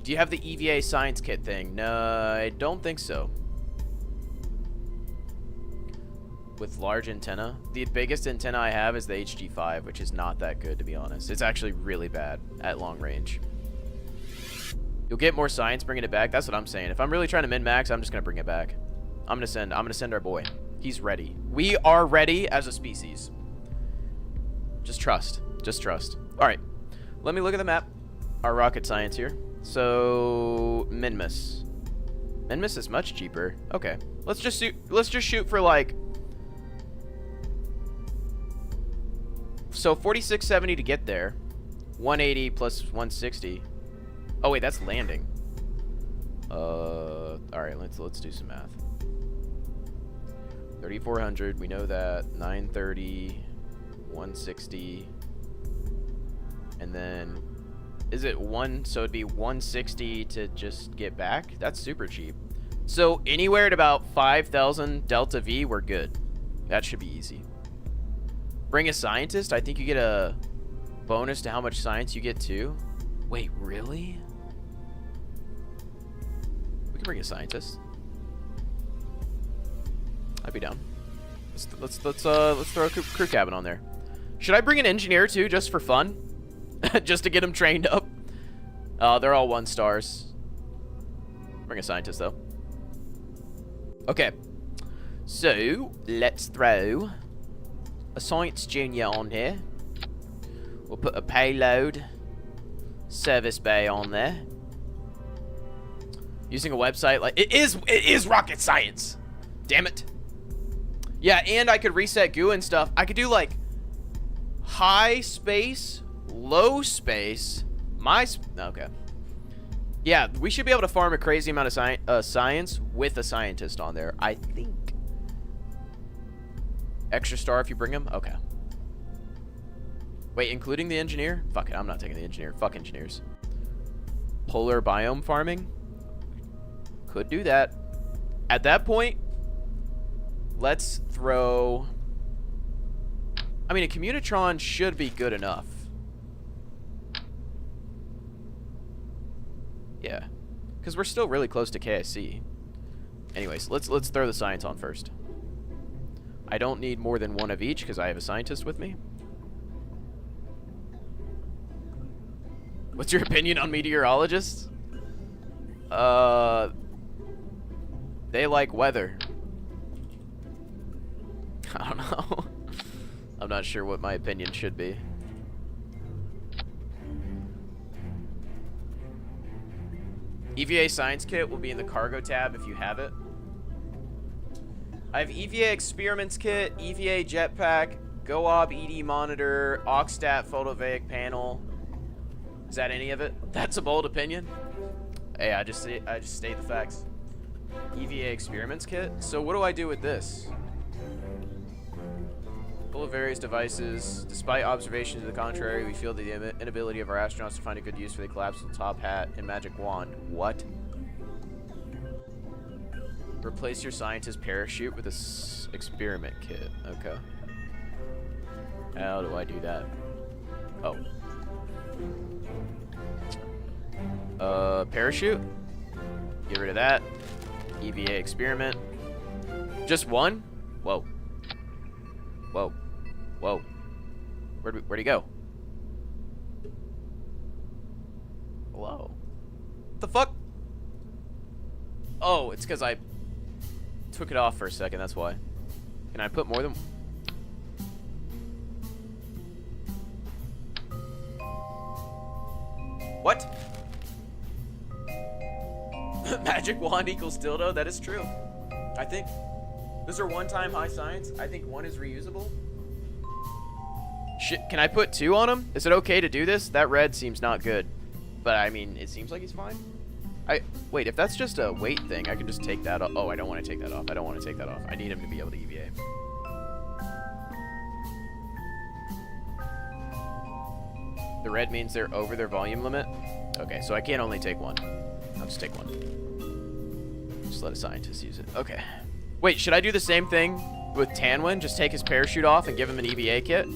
Do you have the EVA science kit thing? No, I don't think so. With large antenna. The biggest antenna I have is the HG5, which is not that good, to be honest. It's actually really bad at long range. You'll get more science bringing it back. That's what I'm saying. If I'm really trying to min-max, I'm just going to bring it back. I'm going to send our boy. He's ready. We are ready as a species. Just trust. Just trust. All right. Let me look at the map. Our rocket science here. So, Minmus. Minmus is much cheaper. Okay. Let's just shoot for like... So 4670 to get there. 180 plus 160. Oh wait, that's landing. All right, let's do some math. 3,400. We know that. 930. 160. And then... Is it one? So it'd be 160 to just get back? That's super cheap. So anywhere at about 5,000 Delta V, we're good. That should be easy. Bring a scientist? I think you get a bonus to how much science you get too. Wait, really? We can bring a scientist. I'd be down. Let's throw a crew cabin on there. Should I bring an engineer too, just for fun? Just to get them trained up? They're all 1 stars. Bring a scientist though. Okay. So let's throw a science junior on here. We'll put a payload service bay on there. Using a website like it is rocket science. Damn it. Yeah, and I could reset goo and stuff. I could do like high space, low space, okay. Yeah, we should be able to farm a crazy amount of science with a scientist on there, I think. Extra star if you bring him? Okay. Wait, including the engineer? Fuck it, I'm not taking the engineer. Fuck engineers. Polar biome farming? Could do that. At that point, let's throw... I mean, a Communitron should be good enough. Yeah. Because we're still really close to KSC. Anyways, let's throw the science on first. I don't need more than 1 of each because I have a scientist with me. What's your opinion on meteorologists? They like weather. I don't know. I'm not sure what my opinion should be. EVA Science Kit will be in the cargo tab if you have it. I have EVA Experiments Kit, EVA Jetpack, GoOb ED Monitor, Oxstat Photovoltaic Panel. Is that any of it? That's a bold opinion. Hey, I just state the facts. EVA Experiments Kit. So what do I do with this? Full of various devices. Despite observations to the contrary, we feel the inability of our astronauts to find a good use for the collapsible top hat and magic wand. What? Replace your scientist parachute with a experiment kit. Okay. How do I do that? Oh. Parachute? Get rid of that. EVA experiment. Just one? Whoa. Whoa. Whoa. Where'd he go? Hello? What the fuck? Oh, it's because I took it off for a second, that's why. Can I put more than... What? Magic wand equals dildo? That is true. I think... Those are one-time high science. I think one is reusable. Shit, can I put 2 on him? Is it okay to do this? That red seems not good. But, I mean, it seems like he's fine. Wait, if that's just a weight thing, I can just take that off. Oh, I don't want to take that off. I don't want to take that off. I need him to be able to EVA. The red means they're over their volume limit? Okay, so I can't only take 1. I'll just take 1. Just let a scientist use it. Okay. Wait, should I do the same thing with Tanwin? Just take his parachute off and give him an EVA kit?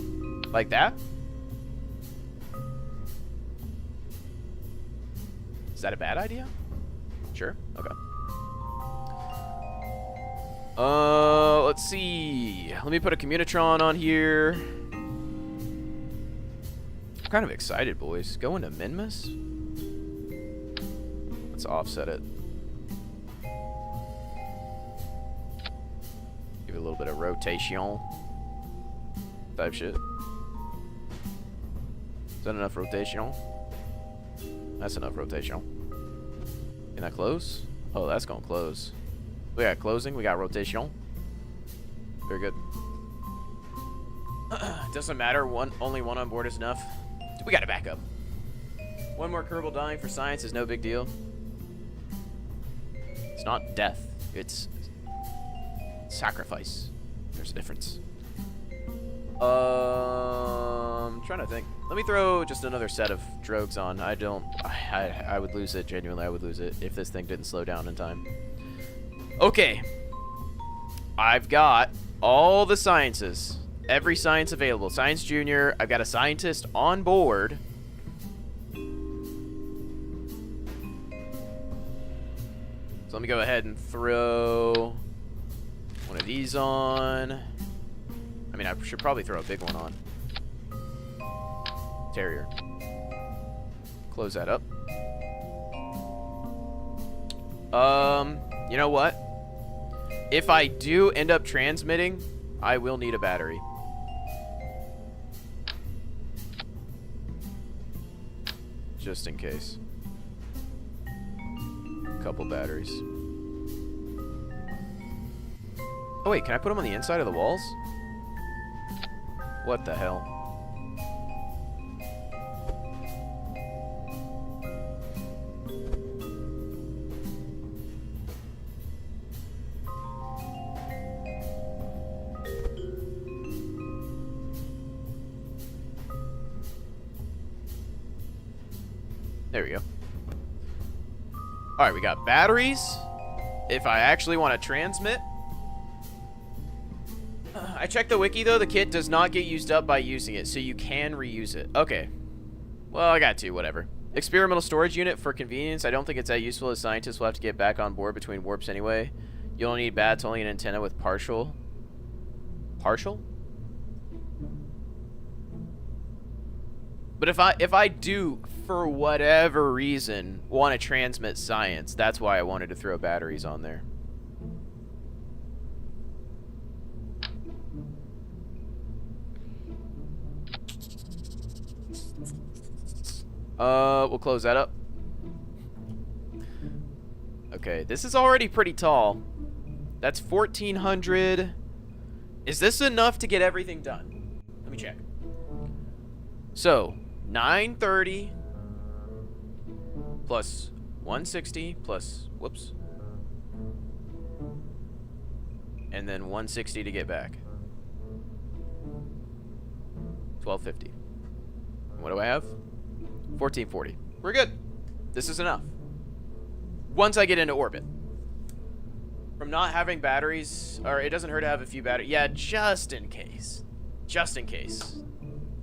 Like that? Is that a bad idea? Sure. Okay. Let's see. Let me put a Communitron on here. I'm kind of excited, boys. Going to Minmus? Let's offset it. Give it a little bit of rotation type shit. Is that enough rotation? That's enough rotation. Can I close? Oh, that's gonna close. We got closing, we got rotation. Very good. Doesn't matter, only one on board is enough. We got to back up. One more Kerbal dying for science is no big deal. It's not death, it's sacrifice. There's a difference. Trying to think. Let me throw just another set of drogues on. I would lose it. Genuinely, I would lose it if this thing didn't slow down in time. Okay. I've got all the sciences. Every science available. Science Junior. I've got a scientist on board. So let me go ahead and throw one of these on. I mean, I should probably throw a big one on. Terrier. Close that up. You know what? If I do end up transmitting, I will need a battery. Just in case. Couple batteries. Oh wait, can I put them on the inside of the walls? What the hell? There we go. Alright, we got batteries. If I actually want to transmit. I checked the wiki, though. The kit does not get used up by using it, so you can reuse it. Okay. Well, I got two, whatever. Experimental storage unit for convenience. I don't think it's that useful, as scientists will have to get back on board between warps anyway. You'll need bats, only an antenna with partial. Partial? But if I do, for whatever reason, want to transmit science, that's why I wanted to throw batteries on there. We'll close that up. Okay, this is already pretty tall. That's 1,400. Is this enough to get everything done? Let me check. So, 930 plus 160 plus, whoops. And then 160 to get back. 1250. What do I have? 1440. We're good. This is enough. Once I get into orbit. From not having batteries, or it doesn't hurt to have a few batteries. Yeah, just in case. Just in case.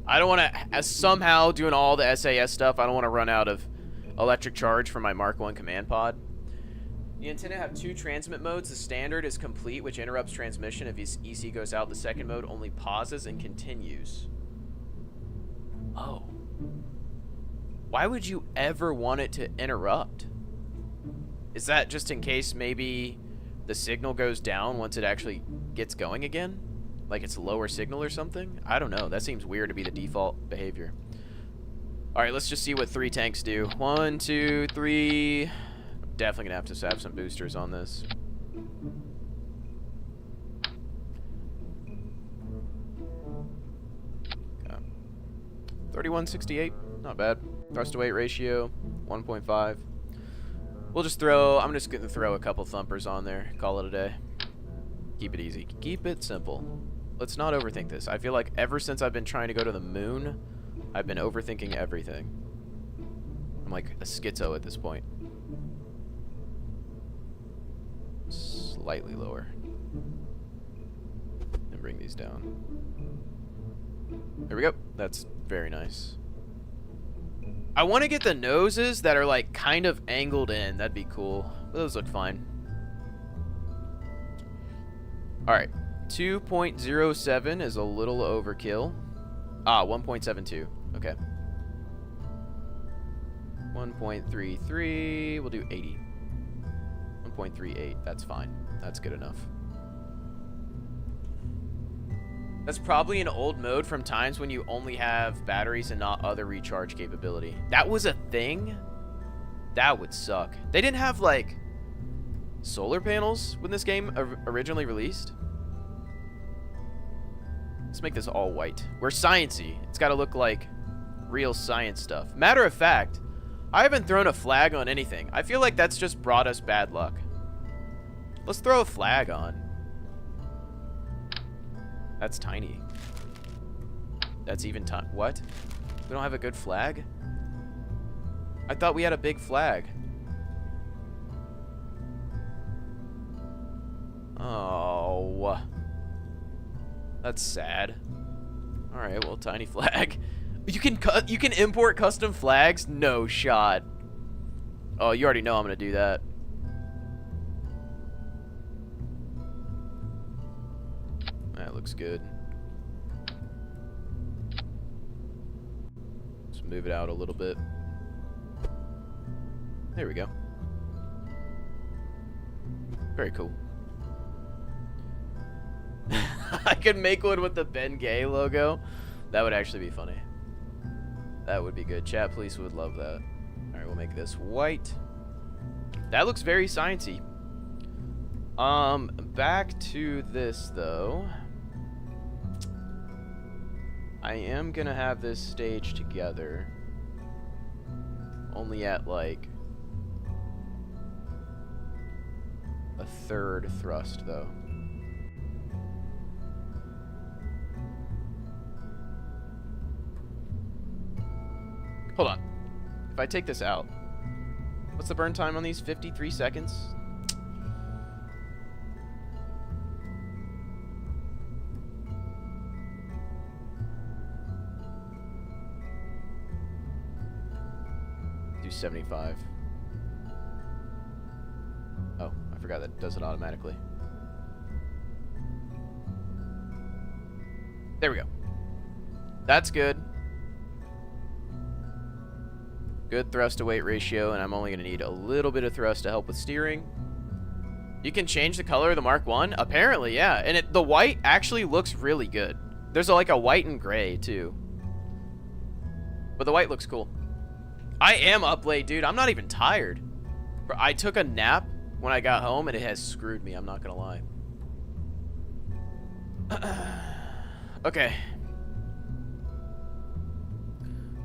I don't want to, somehow doing all the SAS stuff, I don't want to run out of electric charge from my Mark 1 command pod. The antenna have two transmit modes. The standard is complete, which interrupts transmission. If EC goes out, the second mode only pauses and continues. Oh. Why would you ever want it to interrupt? Is that just in case maybe the signal goes down once it actually gets going again? Like it's lower signal or something? I don't know. That seems weird to be the default behavior. Alright, let's just see what 3 tanks do. 1, 2, 3. I'm definitely going to have some boosters on this. Okay. 3168. Not bad. Thrust to weight ratio, 1.5. We'll just throw, I'm just going to throw a couple thumpers on there. Call it a day. Keep it easy. Keep it simple. Let's not overthink this. I feel like ever since I've been trying to go to the moon, I've been overthinking everything. I'm like a schizo at this point. Slightly lower. And bring these down. There we go. That's very nice. I want to get the noses that are like kind of angled in. That'd be cool. Those look fine. Alright. 2.07 is a little overkill. Ah, 1.72. Okay. 1.33. We'll do 80. 1.38. That's fine. That's good enough. That's probably an old mode from times when you only have batteries and not other recharge capability. That was a thing? That would suck. They didn't have, like, solar panels when this game originally released? Let's make this all white. We're sciencey. It's got to look like real science stuff. Matter of fact, I haven't thrown a flag on anything. I feel like that's just brought us bad luck. Let's throw a flag on. That's tiny. That's even tiny. What? We don't have a good flag? I thought we had a big flag. Oh. That's sad. Alright, well, tiny flag. You can import custom flags? No shot. Oh, you already know I'm gonna do that. That looks good. Let's move it out a little bit. There we go. Very cool. I could make one with the Ben Gay logo. That would actually be funny. That would be good. Chat police would love that. Alright, we'll make this white. That looks very sciencey. Back to this though. I am gonna have this stage together. Only at like a third thrust though. Hold on. If I take this out, what's the burn time on these? 53 seconds? Do 75. Oh, I forgot that does it automatically. There we go. That's good. Good thrust to weight ratio, and I'm only going to need a little bit of thrust to help with steering. You can change the color of the Mark 1? Apparently, yeah. And the white actually looks really good. There's like a white and gray, too. But the white looks cool. I am up late, dude. I'm not even tired. I took a nap when I got home, and it has screwed me. I'm not going to lie. Okay.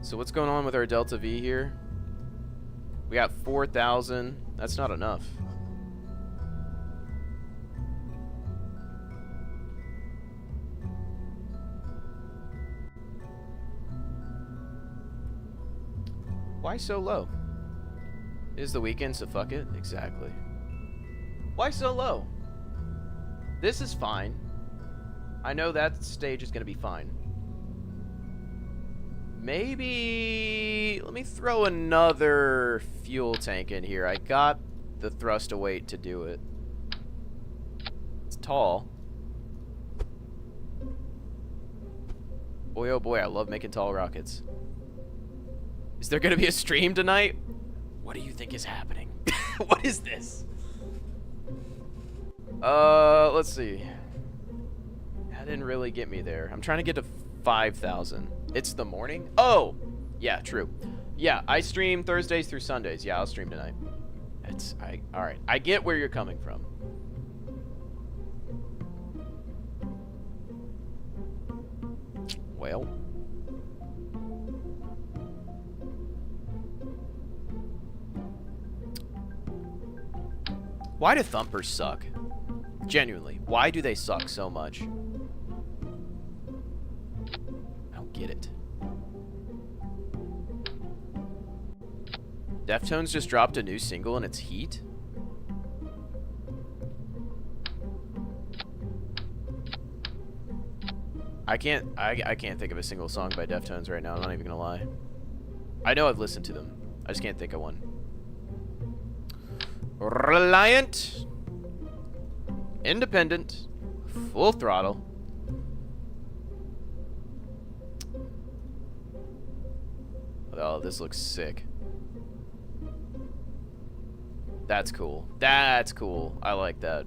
So what's going on with our Delta V here? We got 4,000. That's not enough. Why so low? It is the weekend, so fuck it. Exactly. Why so low? This is fine. I know that stage is going to be fine. Maybe... Let me throw another fuel tank in here. I got the thrust to weight to do it. It's tall. Boy, oh boy, I love making tall rockets. Is there going to be a stream tonight? What do you think is happening? What is this? Let's see. That didn't really get me there. I'm trying to get to 5,000. It's the morning? Oh! Yeah, true. Yeah, I stream Thursdays through Sundays. Yeah, I'll stream tonight. Alright. I get where you're coming from. Well. Why do thumpers suck? Genuinely. Why do they suck so much? I don't get it. Deftones just dropped a new single and it's Heat? I can't think of a single song by Deftones right now, I'm not even gonna lie. I know I've listened to them. I just can't think of one. Reliant, independent, full throttle. Oh, this looks sick. That's cool. That's cool. I like that.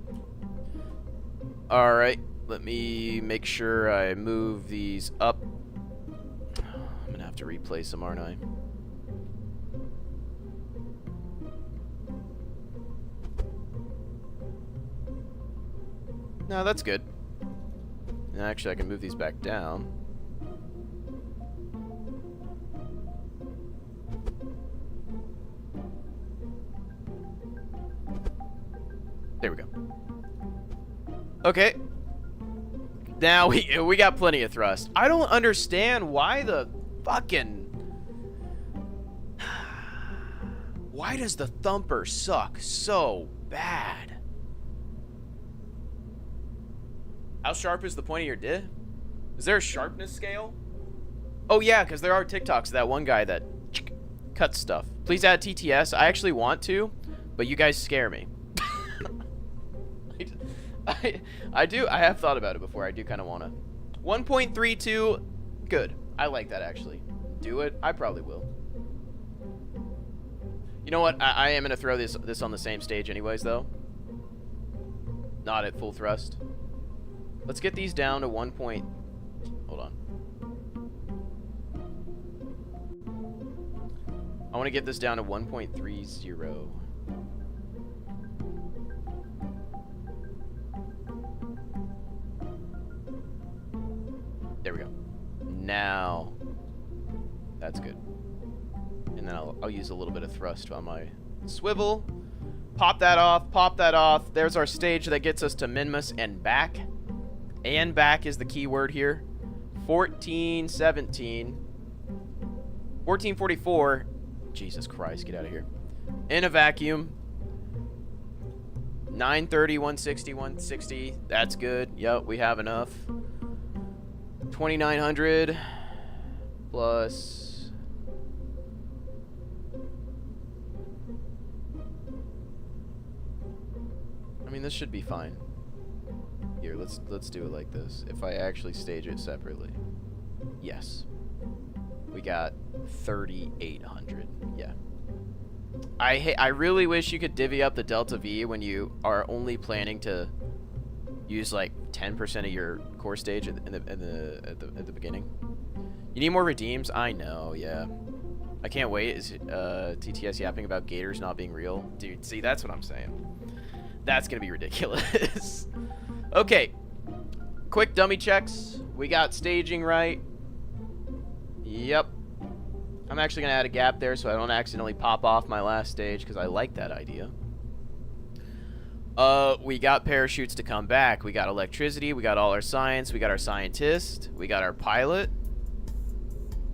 Alright, let me make sure I move these up. I'm gonna have to replace them, aren't I? No, that's good. And actually, I can move these back down. There we go. Okay. Now we got plenty of thrust. I don't understand why the fucking... Why does the thumper suck so bad? How sharp is the point of your di? Is there a sharpness scale? Oh yeah, because there are TikToks of that one guy that cuts stuff. Please add TTS. I actually want to, but you guys scare me. I do. I have thought about it before. I do kind of want to. 1.32, good. I like that actually. Do it. I probably will. You know what? I am gonna throw this on the same stage anyways, though. Not at full thrust. Let's get these down to 1. Hold on. I want to get this down to 1.30. There we go. Now, that's good. And then I'll use a little bit of thrust on my swivel. Pop that off, pop that off. There's our stage that gets us to Minmus and back. And back is the key word here. 1417. 1444. Jesus Christ, get out of here. In a vacuum. 930, 160, 160. That's good. Yep, we have enough. 2900 plus... I mean, this should be fine. Here, let's do it like this. If I actually stage it separately. Yes. We got 3,800. Yeah. I really wish you could divvy up the Delta V when you are only planning to use like 10% of your core stage at the beginning. You need more redeems? I know, yeah. I can't wait. Is TTS yapping about gators not being real? Dude, see, that's what I'm saying. That's gonna be ridiculous. Okay. Quick dummy checks. We got staging right. Yep. I'm actually gonna add a gap there so I don't accidentally pop off my last stage because I like that idea. We got parachutes to come back. We got electricity. We got all our science. We got our scientist. We got our pilot.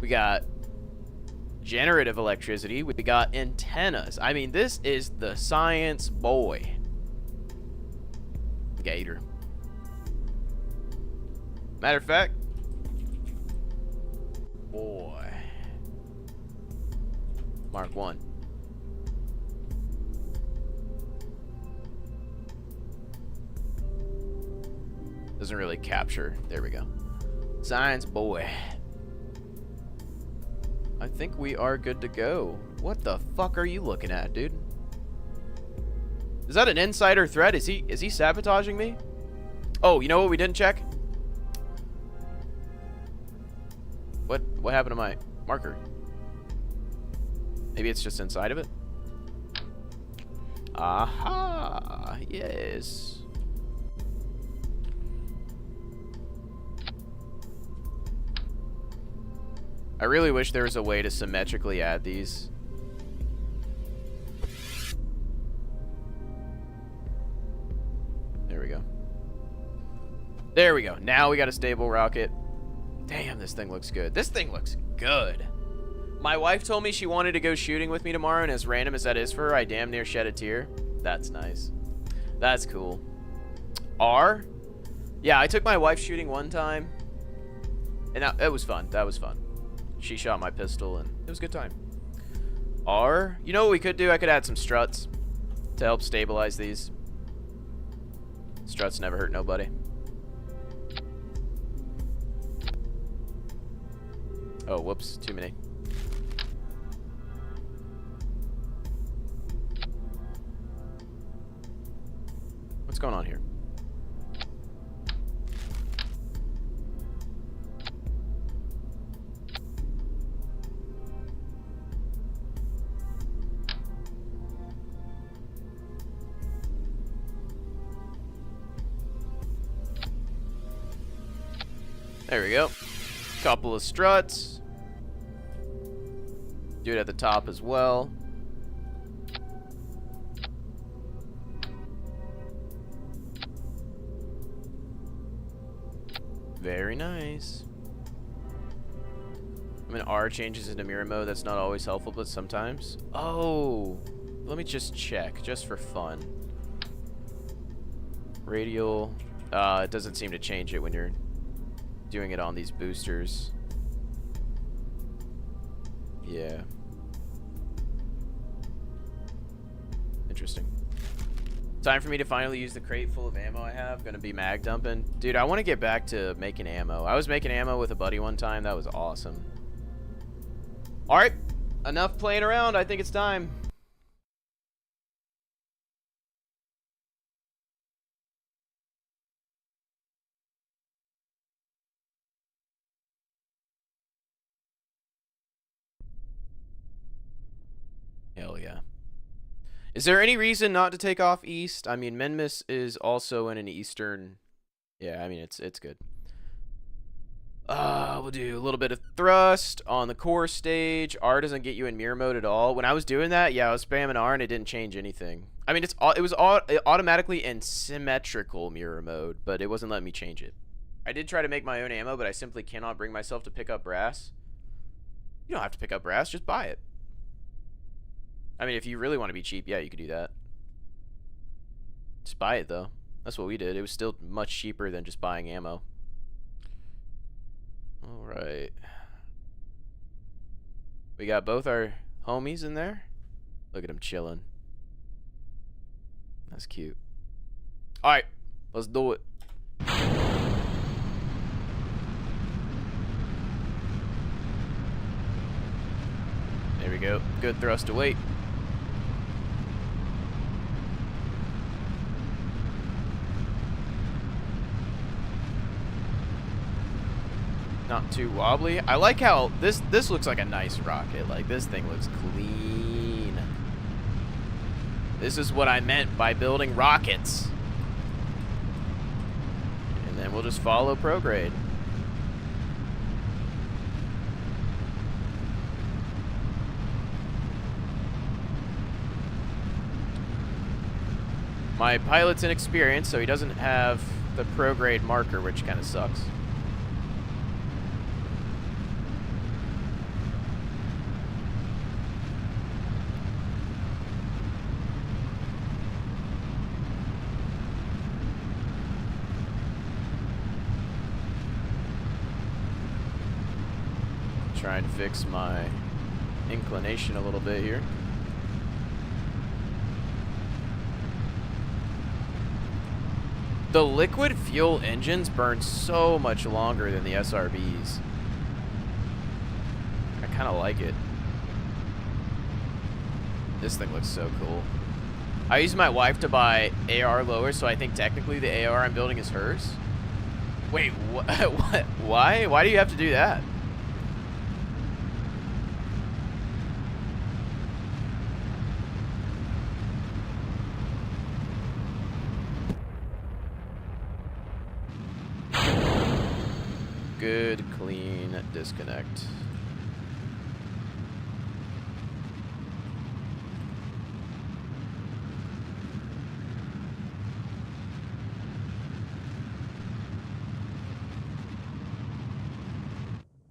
We got generative electricity. We got antennas. I mean, this is the science boy. Gator. Matter of fact, boy. Mark 1. Doesn't really capture. There we go. Science boy. I think we are good to go. What the fuck are you looking at, dude? Is that an insider threat? Is he sabotaging me? Oh, you know what we didn't check? What happened to my marker? Maybe it's just inside of it? Aha! Yes. I really wish there was a way to symmetrically add these. There we go. There we go. Now we got a stable rocket. Damn, this thing looks good. This thing looks good. My wife told me she wanted to go shooting with me tomorrow, and as random as that is for her, I damn near shed a tear. That's nice. That's cool. R? Yeah, I took my wife shooting one time, and it was fun. That was fun. She shot my pistol, and it was a good time. R? You know what we could do? I could add some struts to help stabilize these. Struts never hurt nobody. Oh, whoops. Too many. What's going on here? There we go. Couple of struts. Do it at the top as well. Very nice. I mean, R changes into mirror mode. That's not always helpful, but sometimes. Oh, let me just check, just for fun. Radial. It doesn't seem to change it when you're doing it on these boosters. Yeah. Interesting. Time for me to finally use the crate full of ammo I have. Gonna be mag dumping. Dude, I want to get back to making ammo. I was making ammo with a buddy one time. That was awesome. Alright. Enough playing around. I think it's time. Hell yeah. Is there any reason not to take off east? I mean, Menmis is also in an eastern... Yeah, I mean, it's good. We'll do a little bit of thrust on the core stage. R doesn't get you in mirror mode at all. When I was doing that, yeah, I was spamming R and it didn't change anything. I mean, it was automatically in symmetrical mirror mode, but it wasn't letting me change it. I did try to make my own ammo, but I simply cannot bring myself to pick up brass. You don't have to pick up brass, just buy it. I mean, if you really want to be cheap, yeah, you could do that. Just buy it, though. That's what we did. It was still much cheaper than just buying ammo. Alright. We got both our homies in there. Look at them chilling. That's cute. Alright, let's do it. There we go. Good thrust to weight. Not too wobbly. I like how this looks like a nice rocket. Like, this thing looks clean. This is what I meant by building rockets. And then we'll just follow prograde. My pilot's inexperienced, so he doesn't have the prograde marker, which kind of sucks. Trying to fix my inclination a little bit here. The liquid fuel engines burn so much longer than the SRBs. I kind of like it. This thing looks so cool. I used my wife to buy AR lower, so I think technically the AR I'm building is hers. Wait, what? Why? Why do you have to do that? Good, clean disconnect.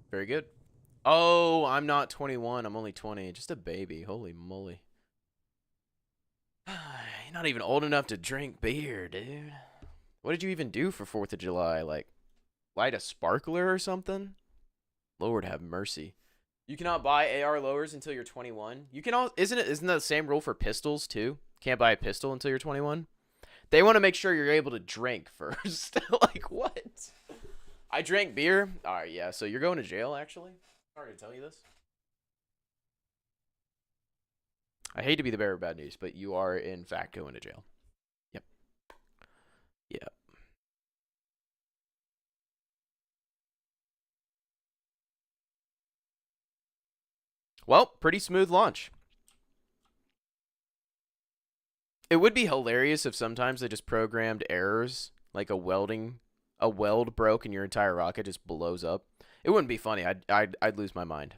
Very good. Oh, I'm not 21. I'm only 20. Just a baby. Holy moly. You're not even old enough to drink beer, dude. What did you even do for 4th of July? Like, light a sparkler or something? Lord have mercy. You cannot buy AR lowers until you're 21. You can all isn't that the same rule for pistols too? Can't buy a pistol until you're 21. They want to make sure you're able to drink first. Like, what? I drank beer. All right, yeah. So you're going to jail, actually. Sorry to tell you this. I hate to be the bearer of bad news, but you are in fact going to jail. Yep. Yep. Well, pretty smooth launch. It would be hilarious if sometimes they just programmed errors, like a weld broke and your entire rocket just blows up. It wouldn't be funny. I'd lose my mind.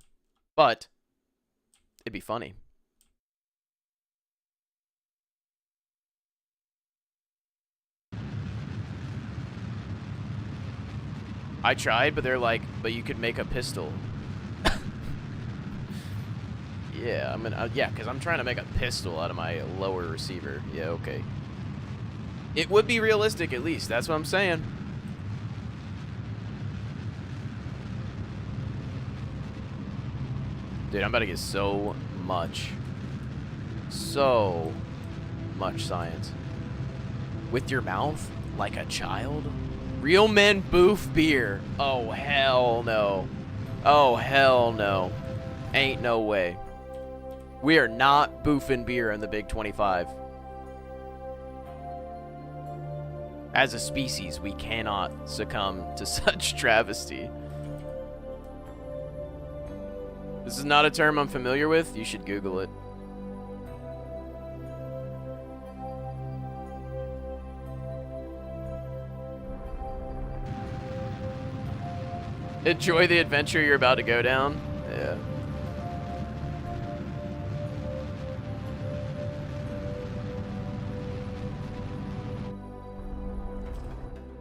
But it'd be funny. I tried, but they're like, but you could make a pistol. Yeah, yeah, because I'm trying to make a pistol out of my lower receiver. Yeah, okay. It would be realistic, at least. That's what I'm saying. Dude, I'm about to get so much science. With your mouth? Like a child? Real men boof beer. Oh, hell no. Oh, hell no. Ain't no way. We are not boofing beer in the Big 25. As a species, we cannot succumb to such travesty. This is not a term I'm familiar with. You should Google it. Enjoy the adventure you're about to go down. Yeah.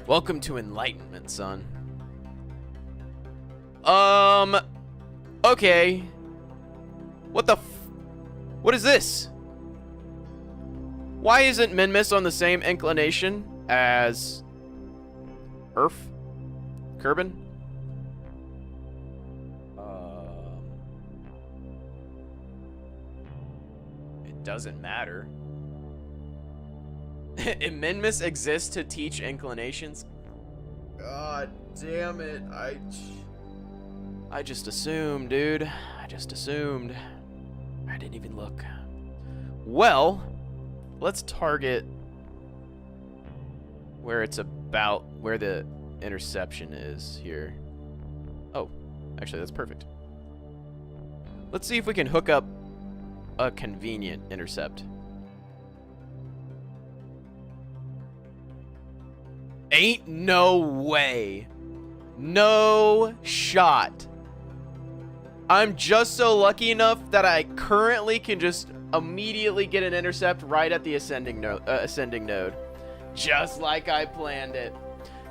Welcome to enlightenment, son. Okay. What is this? Why isn't Minmus on the same inclination as Earth? Kerbin? It doesn't matter. If Minmus exists to teach inclinations? God damn it. I just assumed, dude. I just assumed. I didn't even look. Well, let's target where it's about, where the interception is here. Oh, actually, that's perfect. Let's see if we can hook up a convenient intercept. Ain't no way. No shot. I'm just so lucky enough that I currently can just immediately get an intercept right at the ascending node. Just like I planned it.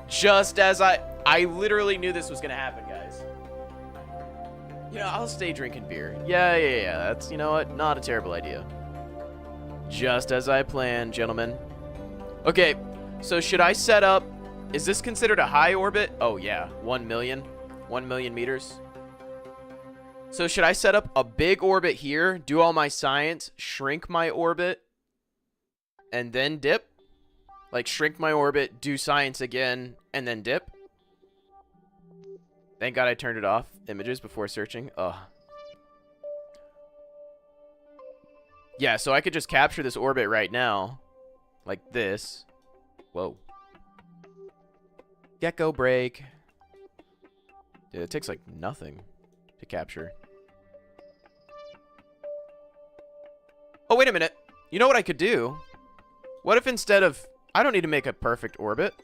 Just as I literally knew this was gonna happen, guys. You know, I'll stay drinking beer. Yeah. That's, you know what? Not a terrible idea. Just as I planned, gentlemen. Okay. So should I set up, is this considered a high orbit? Oh yeah, 1 million meters. So should I set up a big orbit here, do all my science, shrink my orbit, and then dip? Like shrink my orbit, do science again, and then dip? Thank God I turned it off, images before searching. Ugh. Yeah, so I could just capture this orbit right now, like this. Whoa. Gecko break. Dude, it takes like nothing to capture. Oh, wait a minute. You know what I could do? What if instead of... I don't need to make a perfect orbit.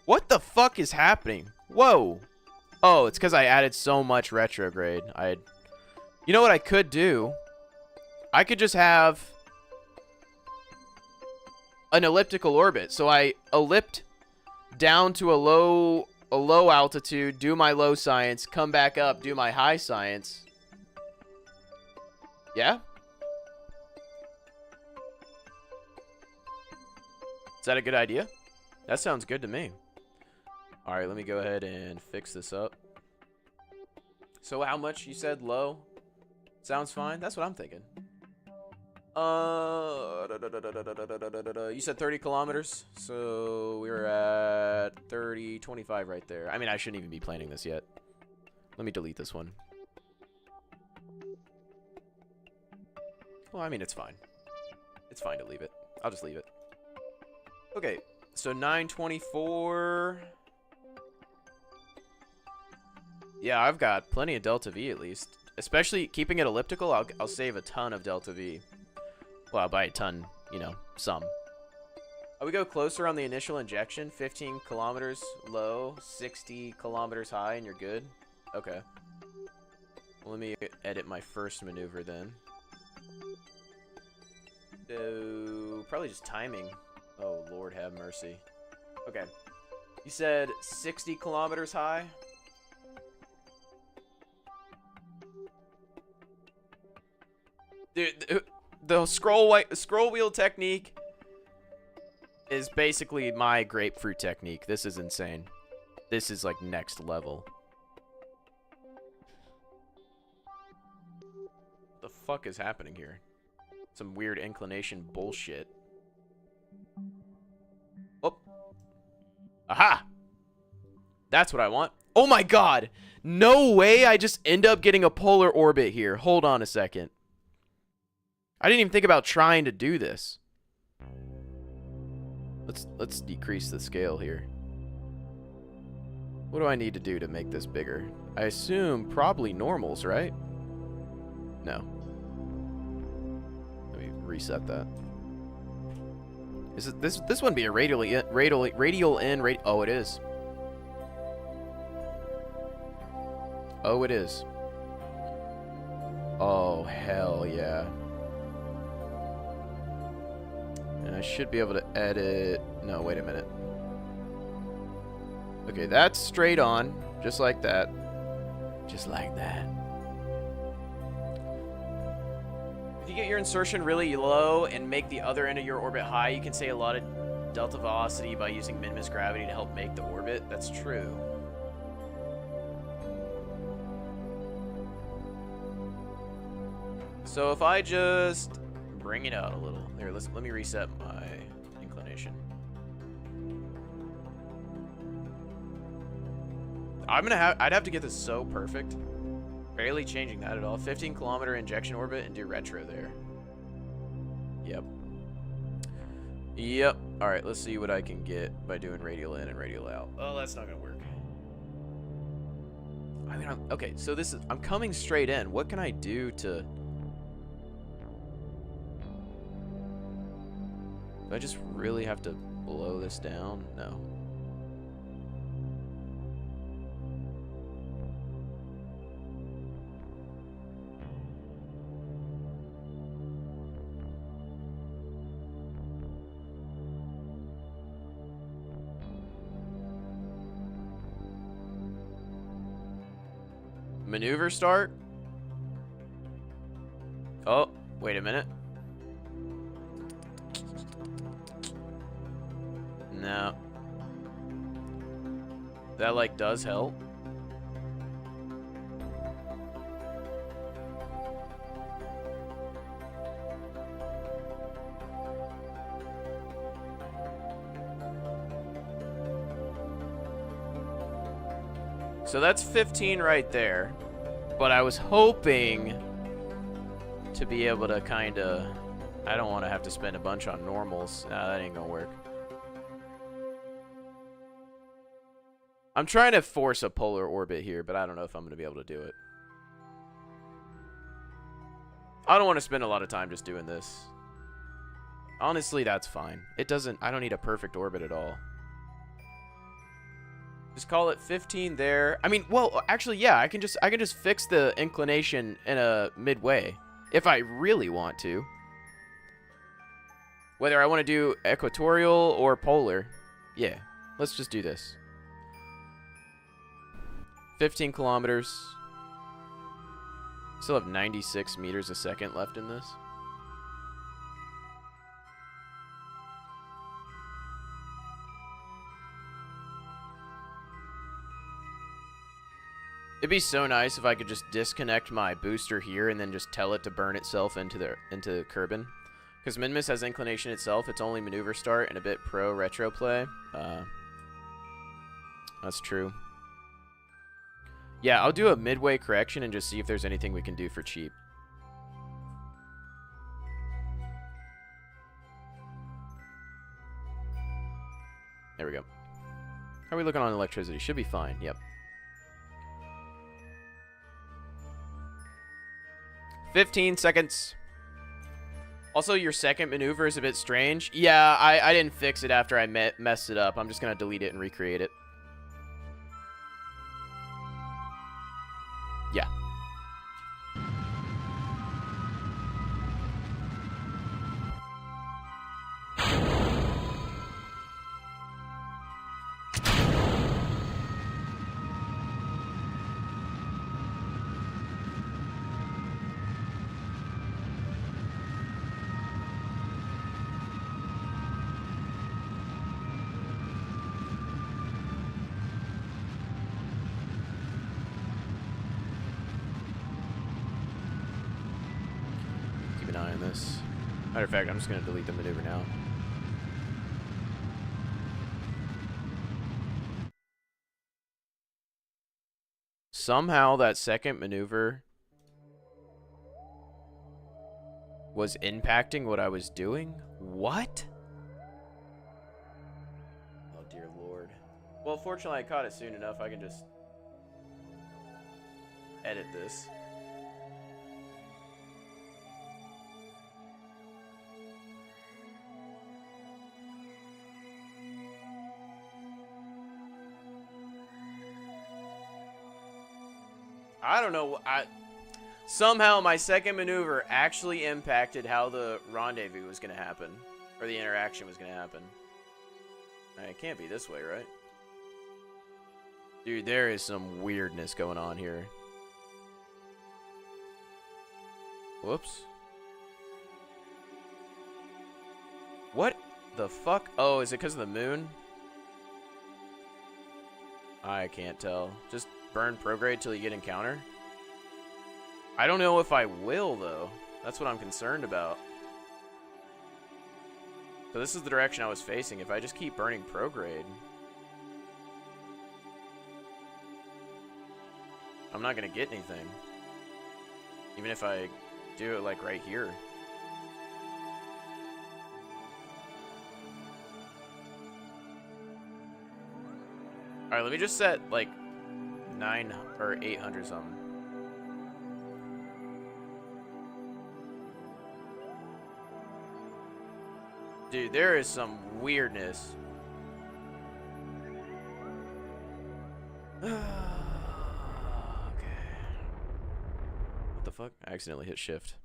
What the fuck is happening? Whoa. Oh, it's because I added so much retrograde. You know what I could do? I could just have an elliptical orbit. So I ellipse down to a low altitude, do my low science, come back up, do my high science. Yeah? Is that a good idea? That sounds good to me. Alright, let me go ahead and fix this up. So how much you said low? Sounds fine? That's what I'm thinking. You said 30 kilometers, so we're at 25 right there. I mean, I shouldn't even be planning this yet. Let me delete this one. Well, I mean, it's fine. It's fine to leave it. I'll just leave it. Okay, so 924. Yeah, I've got plenty of delta V at least. Especially keeping it elliptical, I'll save a ton of delta V. Well, by a ton, you know, some. We go closer on the initial injection. 15 kilometers low, 60 kilometers high, and you're good? Okay. Well, let me edit my first maneuver then. So, probably just timing. Oh, Lord have mercy. Okay. You said 60 kilometers high? Dude, the scroll wheel technique is basically my grapefruit technique. This is insane. This is like next level. What the fuck is happening here? Some weird inclination bullshit. Oh. Aha! That's what I want. Oh my god! No way I just end up getting a polar orbit here. Hold on a second. I didn't even think about trying to do this. Let's decrease the scale here. What do I need to do to make this bigger? I assume probably normals, right? No. Let me reset that. Is it this wouldn't be a radial in. Oh, it is. Oh, it is. Oh, hell yeah. And I should be able to edit... No, wait a minute. Okay, that's straight on. Just like that. Just like that. If you get your insertion really low and make the other end of your orbit high, you can save a lot of delta velocity by using minimus gravity to help make the orbit. That's true. So if I just bring it out a little. There, let me reset my inclination. I'd have to get this so perfect. Barely changing that at all. 15-kilometer injection orbit and do retro there. Yep. Yep. All right, let's see what I can get by doing radial in and radial out. Oh, that's not gonna work. I mean, okay, so I'm coming straight in. What can I do to... Do I just really have to blow this down? No. Maneuver start? Oh, wait a minute. No. That, like, does help. So that's 15 right there. But I was hoping to be able to kind of... I don't want to have to spend a bunch on normals. Nah, that ain't gonna work. I'm trying to force a polar orbit here, but I don't know if I'm going to be able to do it. I don't want to spend a lot of time just doing this. Honestly, that's fine. I don't need a perfect orbit at all. Just call it 15 there. I mean, well, actually, yeah, I can just fix the inclination in a midway if I really want to. Whether I want to do equatorial or polar. Yeah, let's just do this. 15 kilometers. Still have 96 meters a second left in this. It'd be so nice if I could just disconnect my booster here and then just tell it to burn itself into Kerbin. Because Minimus has inclination itself. It's only maneuver start and a bit pro retro play. That's true. Yeah, I'll do a midway correction and just see if there's anything we can do for cheap. There we go. How are we looking on electricity? Should be fine. Yep. 15 seconds. Also, your second maneuver is a bit strange. Yeah, I didn't fix it after I messed it up. I'm just going to delete it and recreate it. Yeah. this. Matter of fact, I'm just going to delete the maneuver now. Somehow that second maneuver was impacting what I was doing? What? Oh, dear Lord. Well, fortunately, I caught it soon enough. I can just edit this. I don't know. Somehow my second maneuver actually impacted how the rendezvous was going to happen. Or the interaction was going to happen. It can't be this way, right? Dude, there is some weirdness going on here. Whoops. What the fuck? Oh, is it because of the moon? I can't tell. Just burn prograde till you get encounter? I don't know if I will, though. That's what I'm concerned about. So this is the direction I was facing. If I just keep burning prograde, I'm not going to get anything. Even if I do it, like, right here. Alright, let me just set, like, 9 or 800 something. Dude, there is some weirdness. Okay. What the fuck? I accidentally hit shift.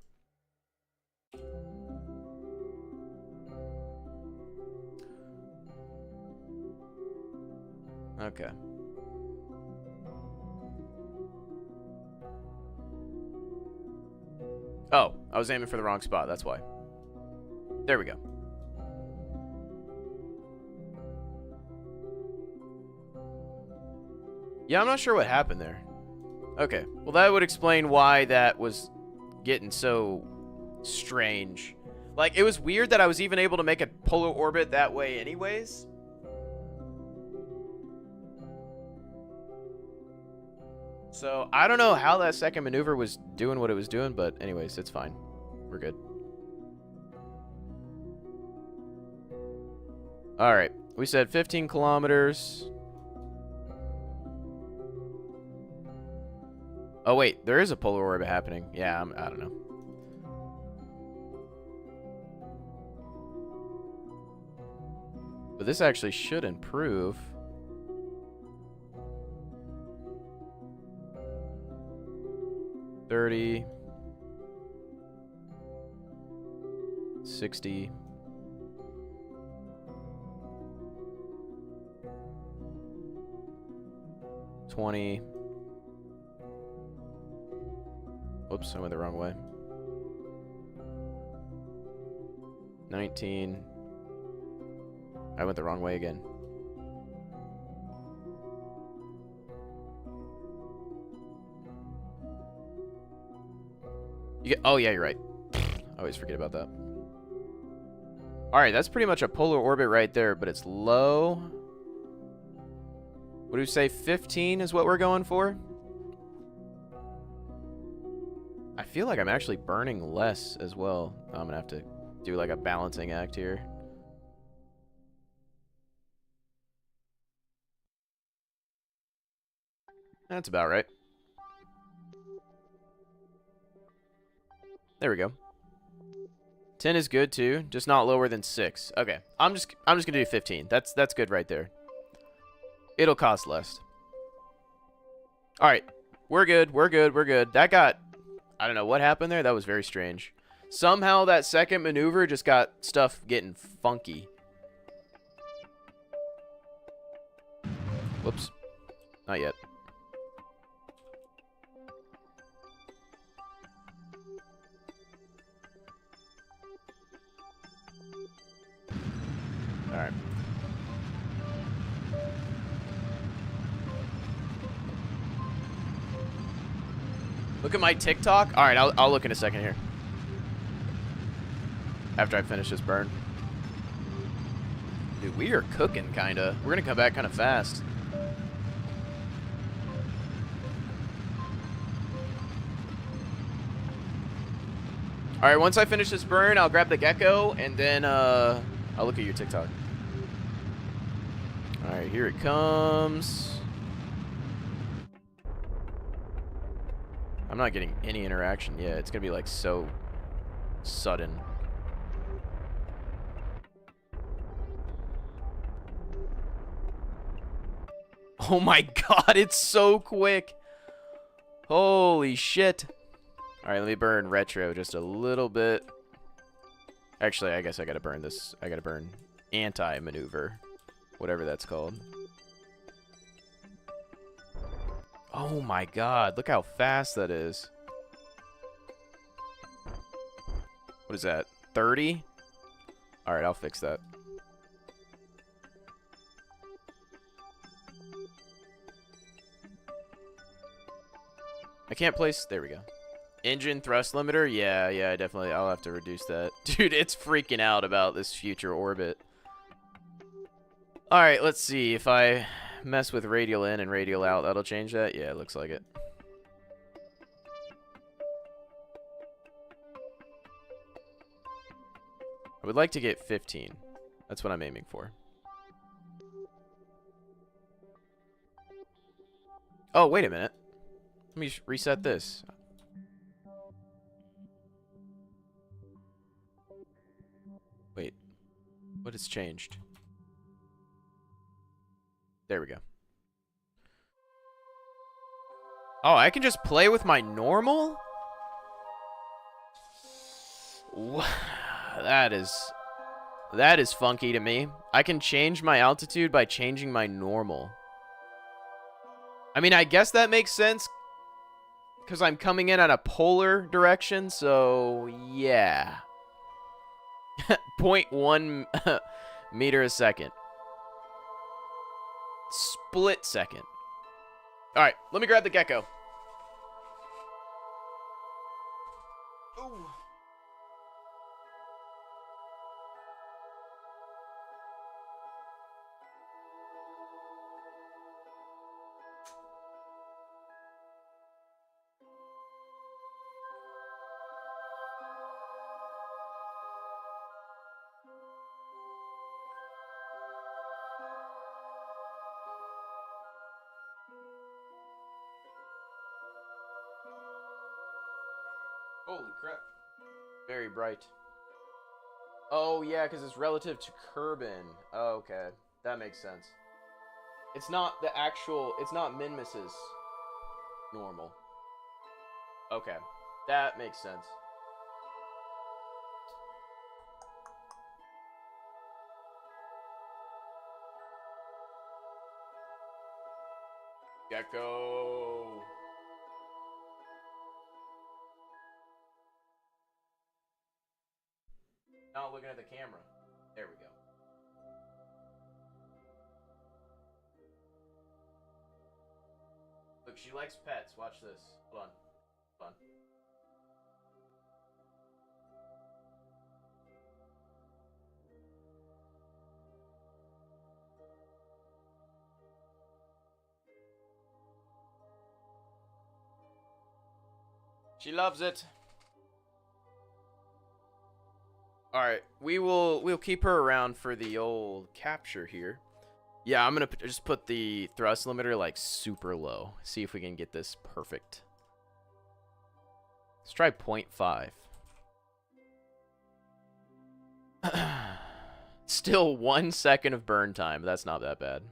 Okay. Oh, I was aiming for the wrong spot, that's why. There we go. Yeah, I'm not sure what happened there. Okay, well that would explain why that was getting so strange. Like, it was weird that I was even able to make a polar orbit that way anyways. So, I don't know how that second maneuver was doing what it was doing, but anyways, it's fine. We're good. Alright, we said 15 kilometers. Oh, wait, there is a polar orbit happening. Yeah, I don't know. But this actually should improve. $30, 60, 20. Oops, I went the wrong way. 19. I went the wrong way again. Oh, yeah, you're right. I always forget about that. Alright, that's pretty much a polar orbit right there, but it's low. What do you say, 15 is what we're going for? I feel like I'm actually burning less as well. I'm going to have to do like a balancing act here. That's about right. There we go. 10 is good too, just not lower than 6. Okay, I'm just gonna do 15. That's good right there. It'll cost less. All right, we're good. We're good. We're good. That got, I don't know what happened there. That was very strange. Somehow that second maneuver just got stuff getting funky. Whoops. Not yet. All right. Look at my TikTok. All right, I'll look in a second here. After I finish this burn. Dude, we are cooking, kinda. We're gonna come back kinda fast. Alright, once I finish this burn, I'll grab the gecko, and then, I'll look at your TikTok. Alright, here it comes. I'm not getting any interaction yet. It's gonna be, like, so sudden. Oh my god, it's so quick. Holy shit. Alright, let me burn retro just a little bit. Actually, I guess I gotta burn this. I gotta burn anti-maneuver. Whatever that's called. Oh my god, look how fast that is. What is that? 30? Alright, I'll fix that. I can't place... There we go. Engine thrust limiter? Yeah, definitely. I'll have to reduce that. Dude, it's freaking out about this future orbit. Alright, let's see. If I mess with radial in and radial out, that'll change that? Yeah, it looks like it. I would like to get 15. That's what I'm aiming for. Oh, wait a minute. Let me reset this. Wait. What has changed? There we go. Oh, I can just play with my normal? That is funky to me. I can change my altitude by changing my normal. I mean, I guess that makes sense because I'm coming in at a polar direction, so yeah. 0.1 meter a second. Split second. Alright, let me grab the gecko. Ooh. Holy crap. Very bright. Oh, yeah, because it's relative to Kerbin. Oh, okay. That makes sense. It's not the actual... It's not Minmus's normal. Okay. That makes sense. Gecko. Not looking at the camera. There we go. Look, she likes pets. Watch this. Hold on. Hold on. She loves it. Alright, we'll keep her around for the old capture here. Yeah, I'm gonna just put the thrust limiter like super low. See if we can get this perfect. Let's try 0.5. Still 1 second of burn time. That's not that bad.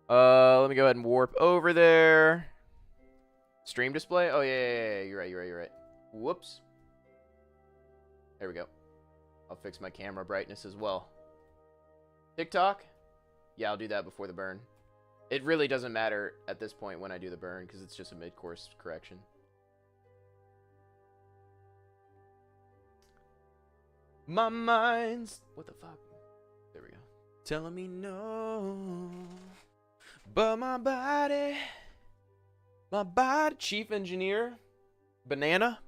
Let me go ahead and warp over there. Stream display? Oh yeah, you're right. Whoops. There we go. I'll fix my camera brightness as well. TikTok? Yeah, I'll do that before the burn. It really doesn't matter at this point when I do the burn because it's just a mid-course correction. My mind's... What the fuck? There we go. Telling me no. But my body... Chief engineer. Banana.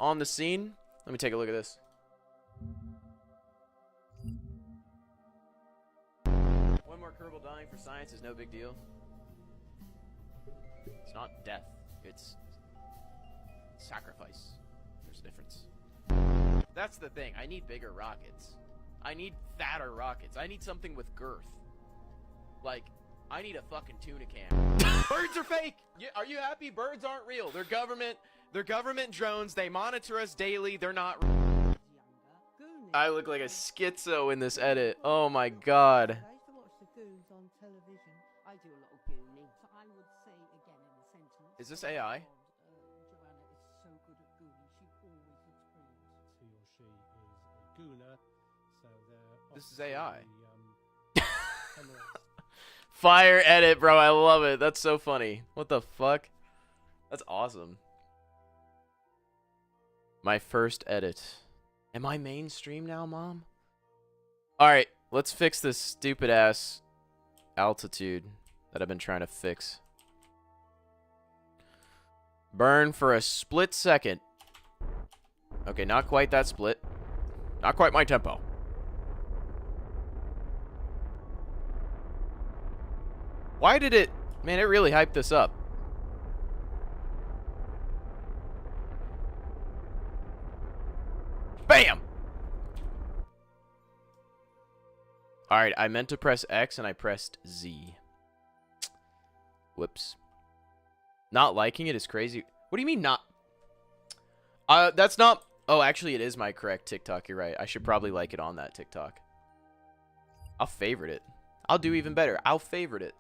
On the scene. Let me take a look at this. more Kerbal dying for science is no big deal. It's not death. It's sacrifice. There's a difference. That's the thing. I need bigger rockets. I need fatter rockets. I need something with girth. Like, I need a fucking tuna can. Birds are fake! Are you happy? Birds aren't real. They're government drones. They monitor us daily. They're not real. I look like a schizo in this edit. Oh my god. I used to watch the Goons on television. I do a lot of gooning. So I would say again in the sentence. Is this AI? Joanna is so good at gooning. She always looks brilliant. He or she is a gooner, so they're This is AI. obviously, emeralds. Fire edit, bro. I love it. That's so funny. What the fuck? That's awesome. My first edit. Am I mainstream now, Mom? Alright, let's fix this stupid ass altitude that I've been trying to fix. Burn for a split second. Okay, not quite that split. Not quite my tempo. Why did it... Man, it really hyped this up. Bam! Alright, I meant to press X and I pressed Z. Whoops. Not liking it is crazy. What do you mean not? That's not... Oh, actually it is my correct TikTok. You're right. I should probably like it on that TikTok. I'll favorite it. I'll do even better. I'll favorite it.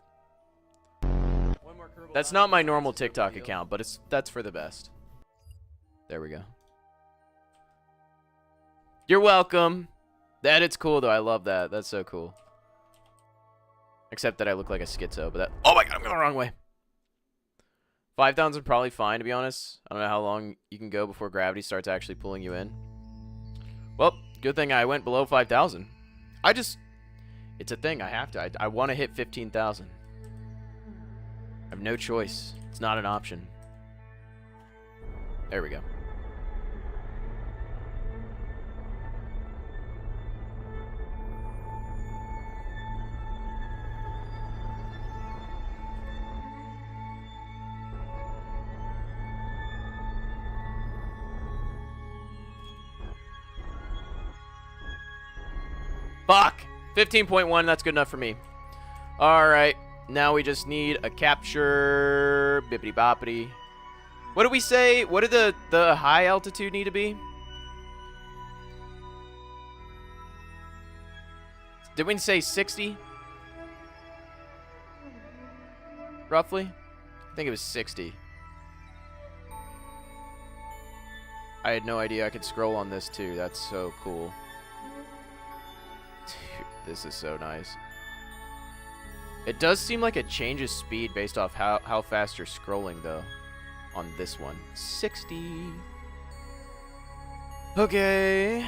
That's not my normal TikTok account, but that's for the best. There we go. You're welcome. The edit's cool, though. I love that. That's so cool. Except that I look like a schizo, but that... Oh my god, I'm going the wrong way. 5,000 probably fine, to be honest. I don't know how long you can go before gravity starts actually pulling you in. Well, good thing I went below 5,000. It's a thing. I have to. I want to hit 15,000. I have no choice. It's not an option. There we go. Fuck! 15.1, that's good enough for me. Alright, now we just need a capture. Bippity boppity. What did we say? What did the high altitude need to be? Did we say 60? Roughly? I think it was 60. I had no idea I could scroll on this too. That's so cool. Dude, this is so nice. It does seem like it changes speed based off how fast you're scrolling, though, on this one. 60. Okay.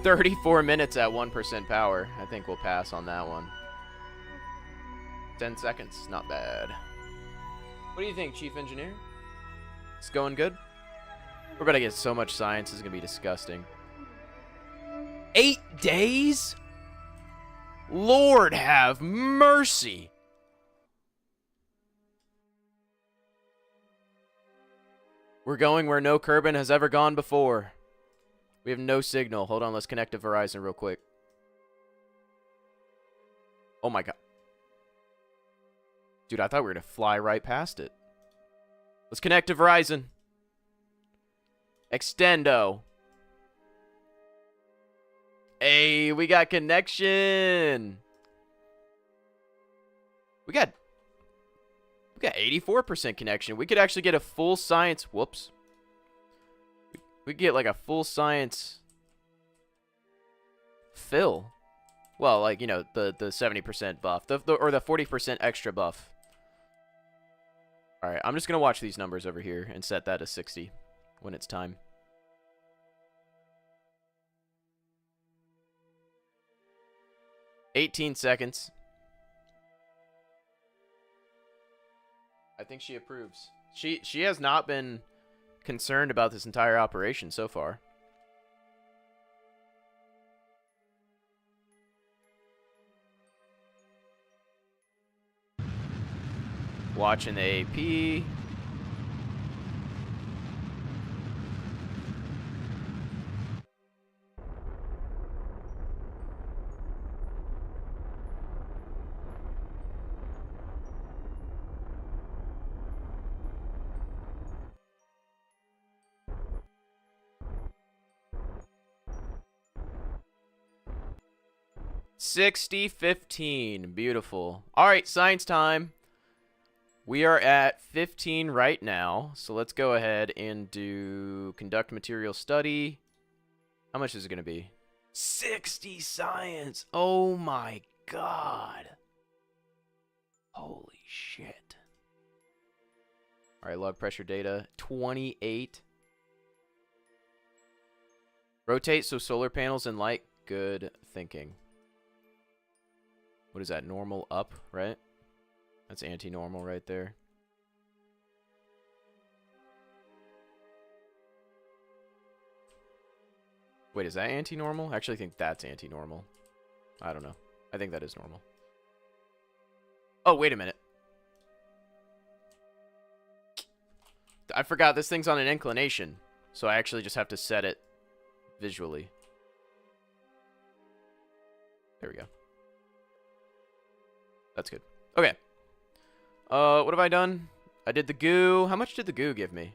34 minutes at 1% power. I think we'll pass on that one. 10 seconds. Not bad. What do you think, Chief Engineer? It's going good? We're about to get so much science. This is going to be disgusting. 8 days? Lord have mercy. We're going where no Kerbin has ever gone before. We have no signal. Hold on, let's connect to Verizon real quick. Oh my god. Dude, I thought we were going to fly right past it. Let's connect to Verizon. Extendo. Hey, we got connection. We got 84% connection. We could actually get a full science. Whoops. We could get like a full science fill. Well, like, you know, the 70% buff, or the 40% extra buff. All right, I'm just gonna watch these numbers over here and set that to 60 when it's time. $18 seconds. I think she approves. She has not been concerned about this entire operation so far. Watching the AP. $60.15. Beautiful. All right, science time. We are at 15 right now, so let's go ahead and do conduct material study. How much is it going to be? 60 science. Oh my god. Holy shit. All right, log pressure data. 28. Rotate so solar panels and light. Good thinking. What is that? Normal up, right? That's anti-normal right there. Wait, is that anti-normal? I actually think that's anti-normal. I don't know. I think that is normal. Oh, wait a minute. I forgot this thing's on an inclination. So I actually just have to set it visually. There we go. That's good. Okay. What have I done? I did the goo. How much did the goo give me?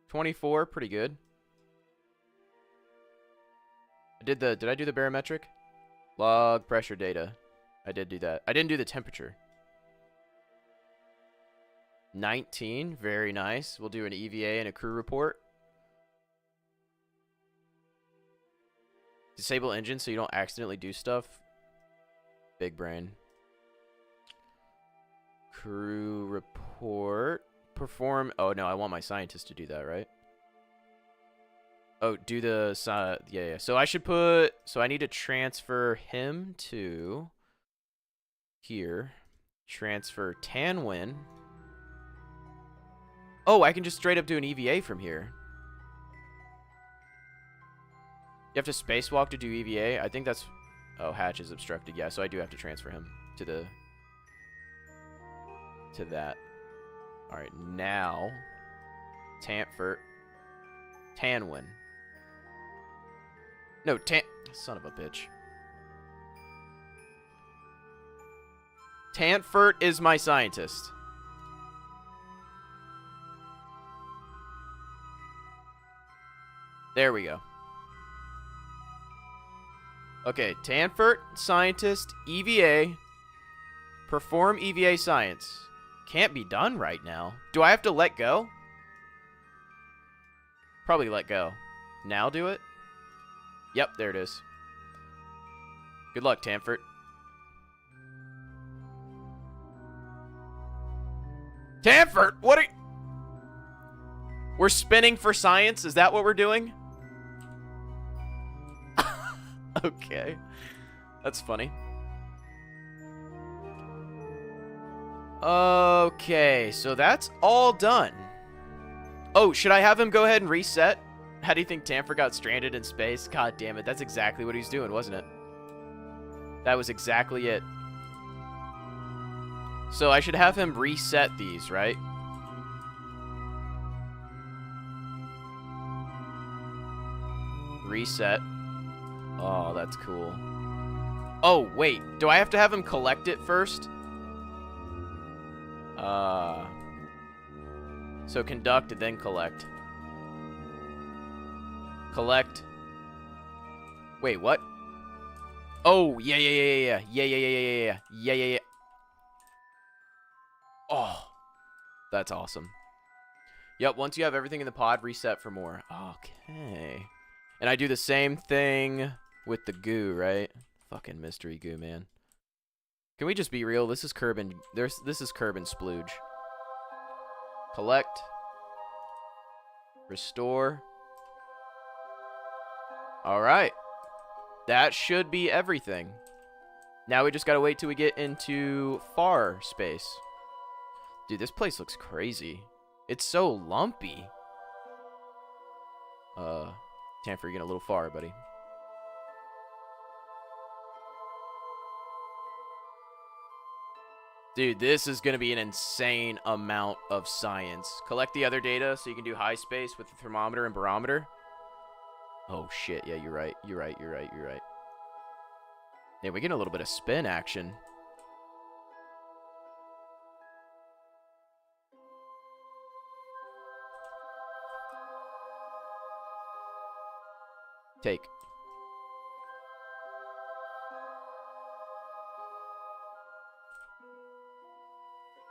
24. Pretty good. Did I do the barometric? Log pressure data. I did do that. I didn't do the temperature. 19. Very nice. We'll do an EVA and a crew report. Disable engine so you don't accidentally do stuff. Big brain. Crew report. Perform. Oh, no. I want my scientist to do that, right? Oh, do the... yeah. So I should put... So I need to transfer him to... here. Transfer Tanwin. Oh, I can just straight up do an EVA from here. You have to spacewalk to do EVA? I think that's... Oh, hatch is obstructed. Yeah, so I do have to transfer him to the... to that. Alright, now... Tanwin. No, son of a bitch. Tantfert is my scientist. There we go. Okay, Tantfert, scientist, EVA. Perform EVA science. Can't be done right now. Do I have to let go? Probably let go. Now do it? Yep, there it is. Good luck, Tantfert. Tantfert, what are you... We're spinning for science? Is that what we're doing? Okay. That's funny. Okay, so that's all done. Oh, should I have him go ahead and reset? How do you think Tantfert got stranded in space? God damn it, that's exactly what he's doing, wasn't it? That was exactly it. So I should have him reset these, right? Reset. Oh, that's cool. Oh, wait. Do I have to have him collect it first? So conduct and then collect. Collect. Wait, what? Oh, yeah. Yeah. Oh, that's awesome. Yep, once you have everything in the pod, reset for more. Okay. And I do the same thing with the goo, right? Fucking mystery goo, man. Can we just be real? This is Kerbin. This is Kerbin Splooge. Collect. Restore. Alright. That should be everything. Now we just gotta wait till we get into far space. Dude, this place looks crazy. It's so lumpy. Tantfert, you're getting a little far, buddy. Dude, this is going to be an insane amount of science. Collect the other data so you can do high space with the thermometer and barometer. Oh, shit. Yeah, you're right. You're right. You're right. You're right. Yeah, we get a little bit of spin action. Take.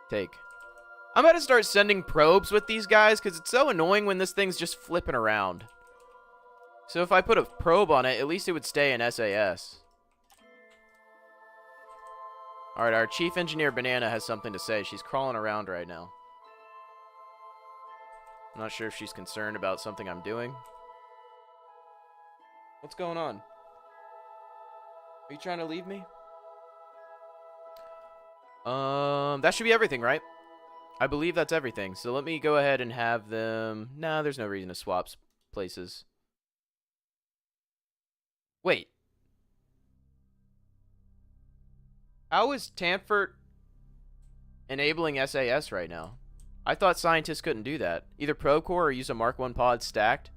Take. I'm about to start sending probes with these guys because it's so annoying when this thing's just flipping around. So if I put a probe on it, at least it would stay in SAS. Alright, our chief engineer Banana has something to say. She's crawling around right now. I'm not sure if she's concerned about something I'm doing. What's going on? Are you trying to leave me? That should be everything, right? I believe that's everything. So let me go ahead and have them... Nah, there's no reason to swap places. Wait. How is Tamfort enabling SAS right now? I thought scientists couldn't do that. Either probe core or use a Mark 1 pod stacked.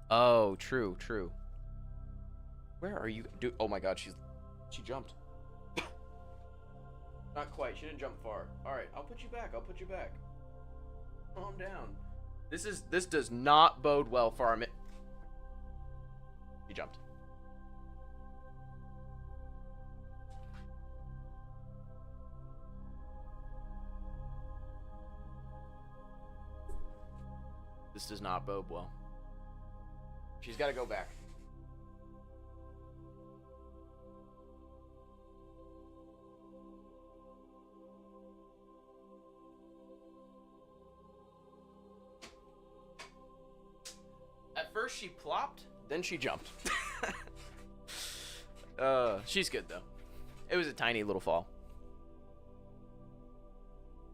Oh, true, true. Where are you? Dude, oh my god, she jumped. Not quite. She didn't jump far. All right, I'll put you back. I'll put you back. Calm down. This does not bode well for our She jumped. This does not bode well. She's got to go back. At first she plopped, then she jumped. She's good though. It was a tiny little fall.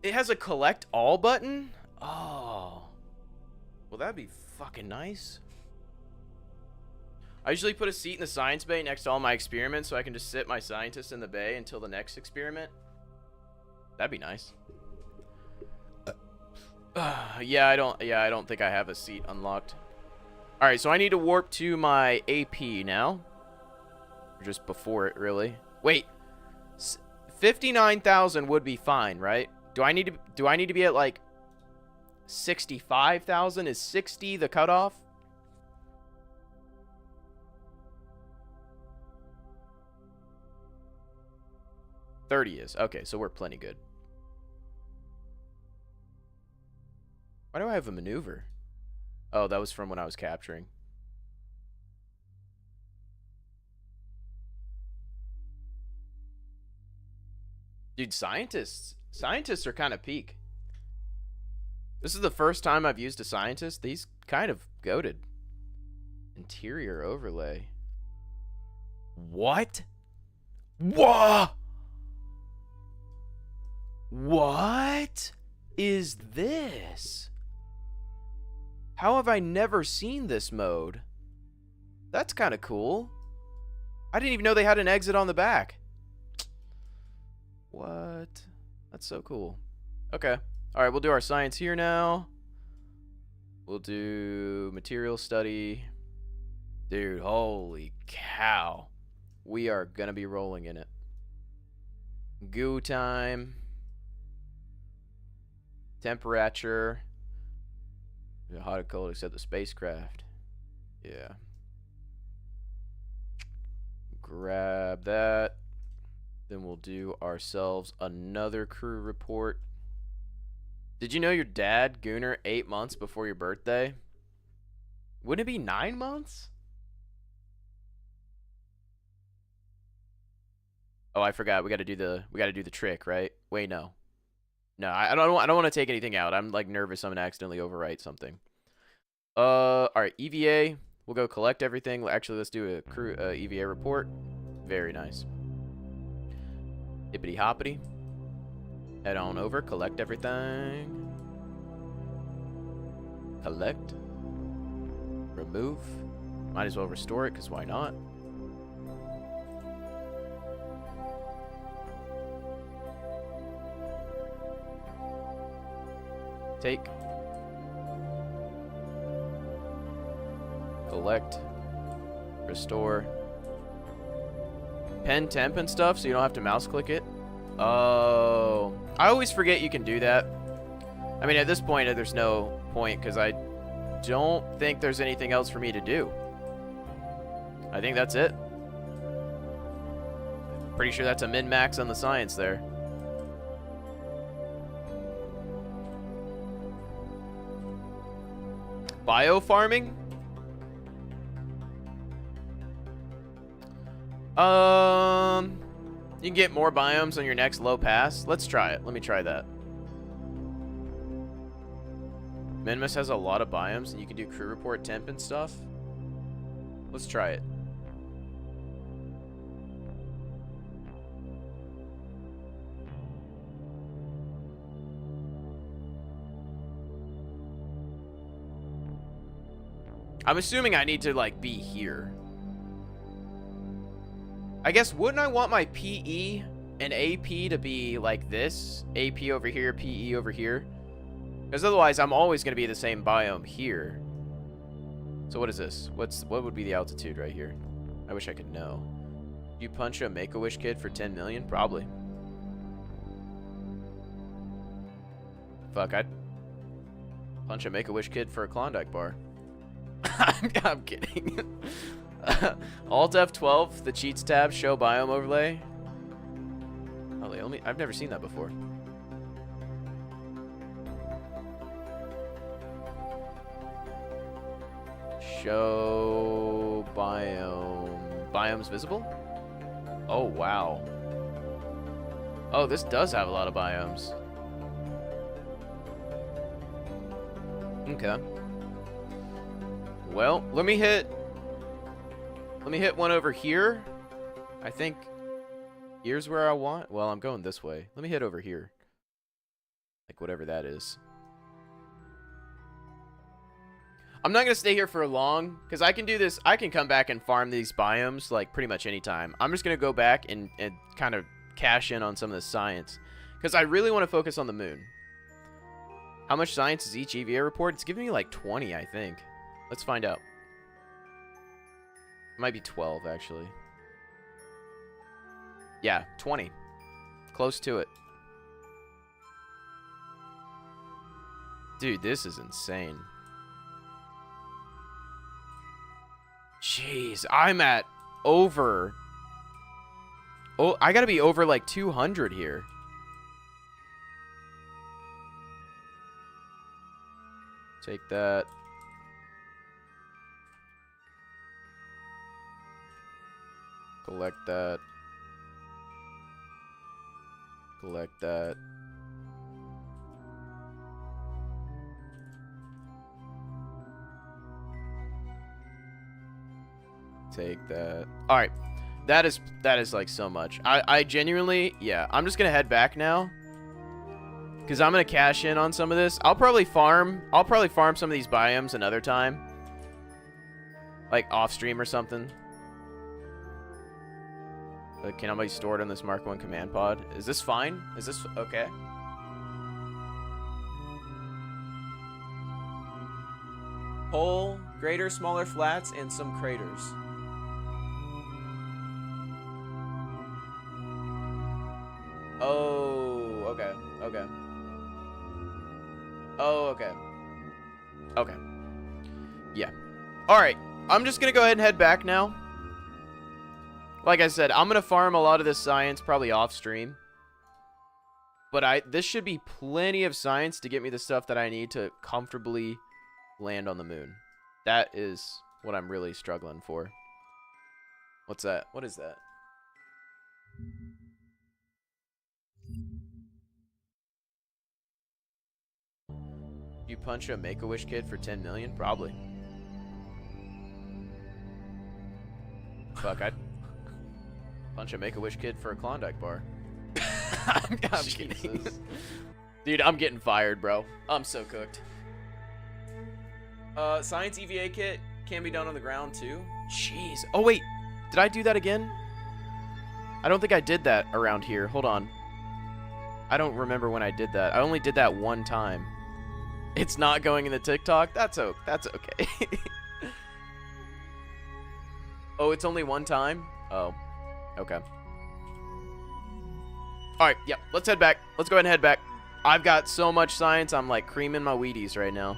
It has a collect all button? Oh. Well, that'd be fucking nice. I usually put a seat in the science bay next to all my experiments so I can just sit my scientists in the bay until the next experiment. That'd be nice. Yeah, I don't think I have a seat unlocked. All right, so I need to warp to my AP now. Or just before it, really. Wait. 59,000 would be fine, right? Do I need to be at like 65,000? Is 60 the cutoff? $30 is. Okay, so we're plenty good. Why do I have a maneuver? Oh, that was from when I was capturing. Dude, scientists are kind of peak. This is the first time I've used a scientist. He's kind of goated. Interior overlay. What? Whoa! What is this? How have I never seen this mode? That's kind of cool. I didn't even know they had an exit on the back. What? That's so cool. Okay. All right, we'll do our science here now. We'll do material study. Dude, holy cow. We are going to be rolling in it. Goo time. Temperature. Hot or cold except the spacecraft. Yeah. Grab that. Then we'll do ourselves another crew report. Did you know your dad, Gooner, 8 months before your birthday? Wouldn't it be 9 months? Oh, I forgot. We got to do the trick, right? Wait, no. No, I don't want to take anything out. I'm like nervous I'm gonna accidentally overwrite something. All right, EVA. We'll go collect everything. Actually, let's do a crew EVA report. Very nice. Hippity hoppity. Head on over. Collect everything. Collect. Remove. Might as well restore it, because why not? Take. Collect. Restore. Pen temp and stuff so you don't have to mouse click it. Oh. I always forget you can do that. I mean, at this point, there's no point because I don't think there's anything else for me to do. I think that's it. Pretty sure that's a min-max on the science there. Biofarming? You can get more biomes on your next low pass. Let's try it. Let me try that. Minmus has a lot of biomes, and you can do crew report temp and stuff. Let's try it. I'm assuming I need to, like, be here. I guess, wouldn't I want my PE and AP to be like this? AP over here, PE over here? Because otherwise, I'm always going to be the same biome here. So what is this? What would be the altitude right here? I wish I could know. You punch a Make-A-Wish kid for 10 million? Probably. Fuck, I'd punch a Make-A-Wish kid for a Klondike bar. I'm kidding. Alt F12, the cheats tab, show biome overlay. Oh, let me, I've never seen that before. Show biome. Biomes visible? Oh, wow. Oh, this does have a lot of biomes. Okay. Well, let me hit one over here. I think here's where I want. Well, I'm going this way. Let me hit over here. Like whatever that is. I'm not going to stay here for long because I can do this. I can come back and farm these biomes like pretty much anytime. I'm just going to go back and kind of cash in on some of the science because I really want to focus on the moon. How much science is each EVA report? It's giving me like 20, I think. Let's find out. It might be 12, actually. Yeah, 20. Close to it. Dude, this is insane. Jeez, I'm at over... Oh, I gotta be over like 200 here. Take that. Collect that. Collect that. Take that. All right. That is like so much. I genuinely, yeah, I'm just going to head back now cuz I'm going to cash in on some of this. I'll probably farm some of these biomes another time. Like off stream or something. Can I be stored on this Mark 1 command pod? Is this fine? Is this okay? Hole, greater, smaller flats, and some craters. Oh, okay, okay. Oh, okay. Okay. Yeah. Alright, I'm just gonna go ahead and head back now. Like I said, I'm going to farm a lot of this science probably off stream. But this should be plenty of science to get me the stuff that I need to comfortably land on the moon. That is what I'm really struggling for. What's that? What is that? You punch a Make-A-Wish kid for 10 million? Probably. Fuck, I'd punch a Make-A-Wish kid for a Klondike bar. I'm kidding. Dude, I'm getting fired, bro. I'm so cooked. Science EVA kit can be done on the ground, too. Jeez. Oh, wait. Did I do that again? I don't think I did that around here. Hold on. I don't remember when I did that. I only did that one time. It's not going in the TikTok? That's okay. Oh, it's only one time? Oh, okay. Alright, yeah, let's head back. Let's go ahead and head back. I've got so much science, I'm like creaming my Wheaties right now.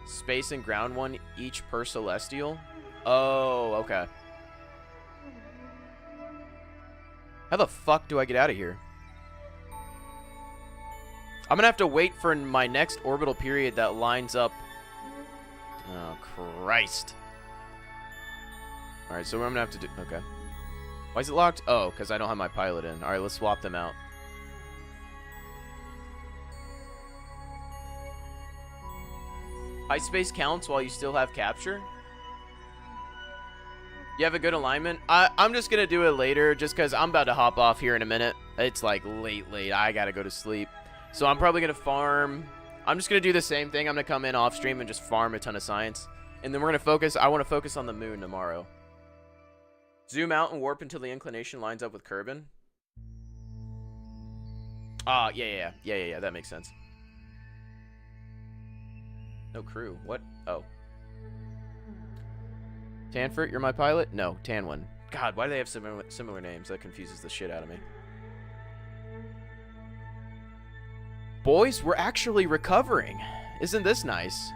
Space and ground one each per celestial? Oh, okay. How the fuck do I get out of here? I'm gonna have to wait for my next orbital period that lines up. Oh, Christ. Alright, so what I'm gonna have to do... Okay. Why is it locked? Oh, because I don't have my pilot in. Alright, let's swap them out. High space counts while you still have capture? You have a good alignment? I'm just gonna do it later just because I'm about to hop off here in a minute. It's like late. I gotta go to sleep. So I'm probably gonna farm. I'm just gonna do the same thing. I'm gonna come in off stream and just farm a ton of science. And then we're gonna focus. I want to focus on the moon tomorrow. Zoom out and warp until the inclination lines up with Kerbin. Ah, yeah. That makes sense. No crew. What? Oh. Tanfert, you're my pilot? No, Tanwin. God, why do they have similar names? That confuses the shit out of me. Boys, we're actually recovering. Isn't this nice?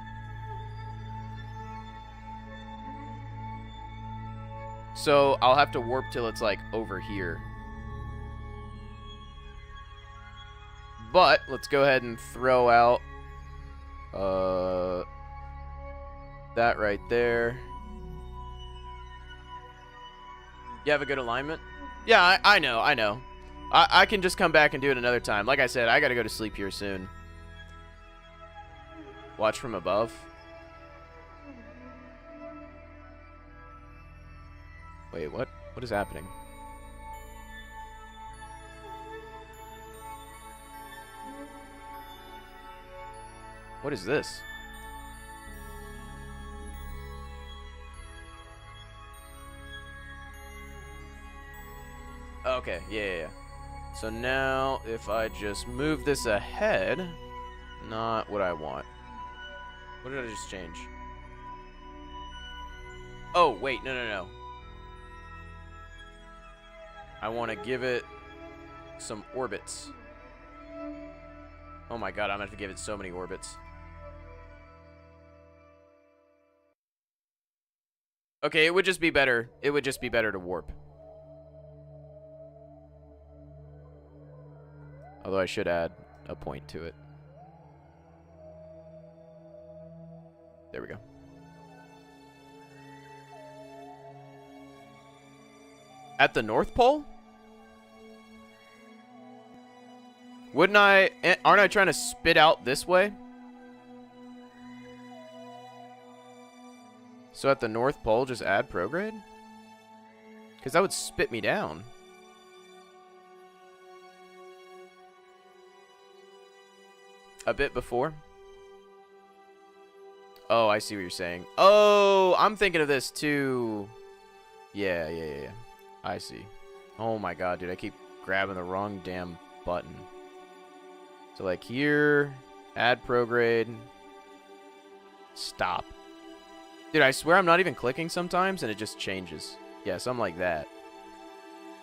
So I'll have to warp till it's like over here. But let's go ahead and throw out that right there. You have a good alignment? Yeah, I know. I can just come back and do it another time. Like I said, I gotta go to sleep here soon. Watch from above. Wait, what? What is happening? What is this? Okay, yeah. So now, if I just move this ahead, not what I want. What did I just change? Oh, wait, no. I want to give it some orbits. Oh my god, I'm going to have to give it so many orbits. Okay, it would just be better. It would just be better to warp. Although I should add a point to it. There we go. At the North Pole? Wouldn't I... Aren't I trying to spit out this way? So at the North Pole, just add prograde? Because that would spit me down. A bit before? Oh, I see what you're saying. Oh, I'm thinking of this too. Yeah. I see. Oh my god, dude, I keep grabbing the wrong damn button. So like here, add prograde. Stop. Dude, I swear I'm not even clicking sometimes and it just changes. Yeah, something like that.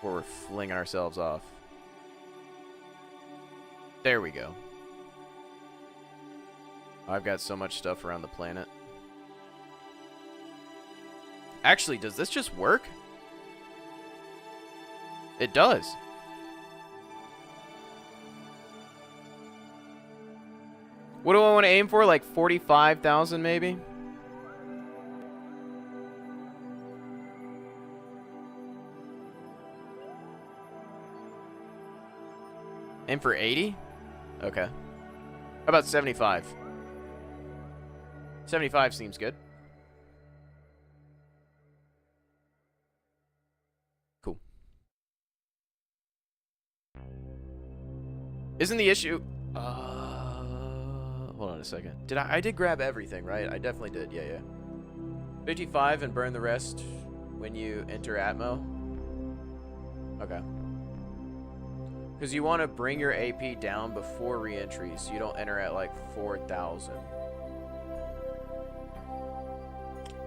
Where we're flinging ourselves off. There we go. I've got so much stuff around the planet. Actually, does this just work? It does. What do I want to aim for? Like 45,000 maybe? Aim for 80? Okay. How about 75? 75 seems good. Cool. Isn't the issue... hold on a second. I did grab everything, right? I definitely did. Yeah. 55 and burn the rest when you enter Atmo. Okay. Because you want to bring your AP down before re-entry, so you don't enter at like 4,000.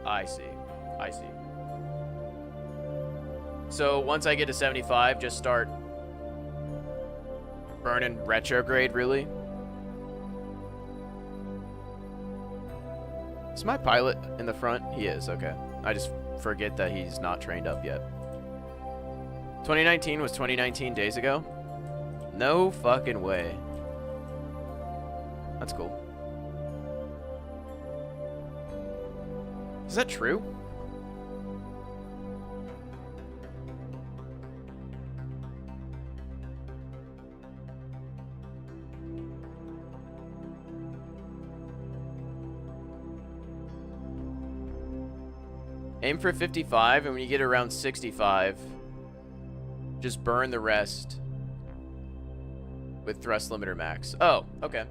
I see. I see. So once I get to 75, just start burning retrograde, really? Is my pilot in the front? He is, okay. I just forget that he's not trained up yet. 2019 was 2019 days ago? No fucking way. That's cool. Is that true? Aim for 55, and when you get around 65, just burn the rest with thrust limiter max. Oh, okay.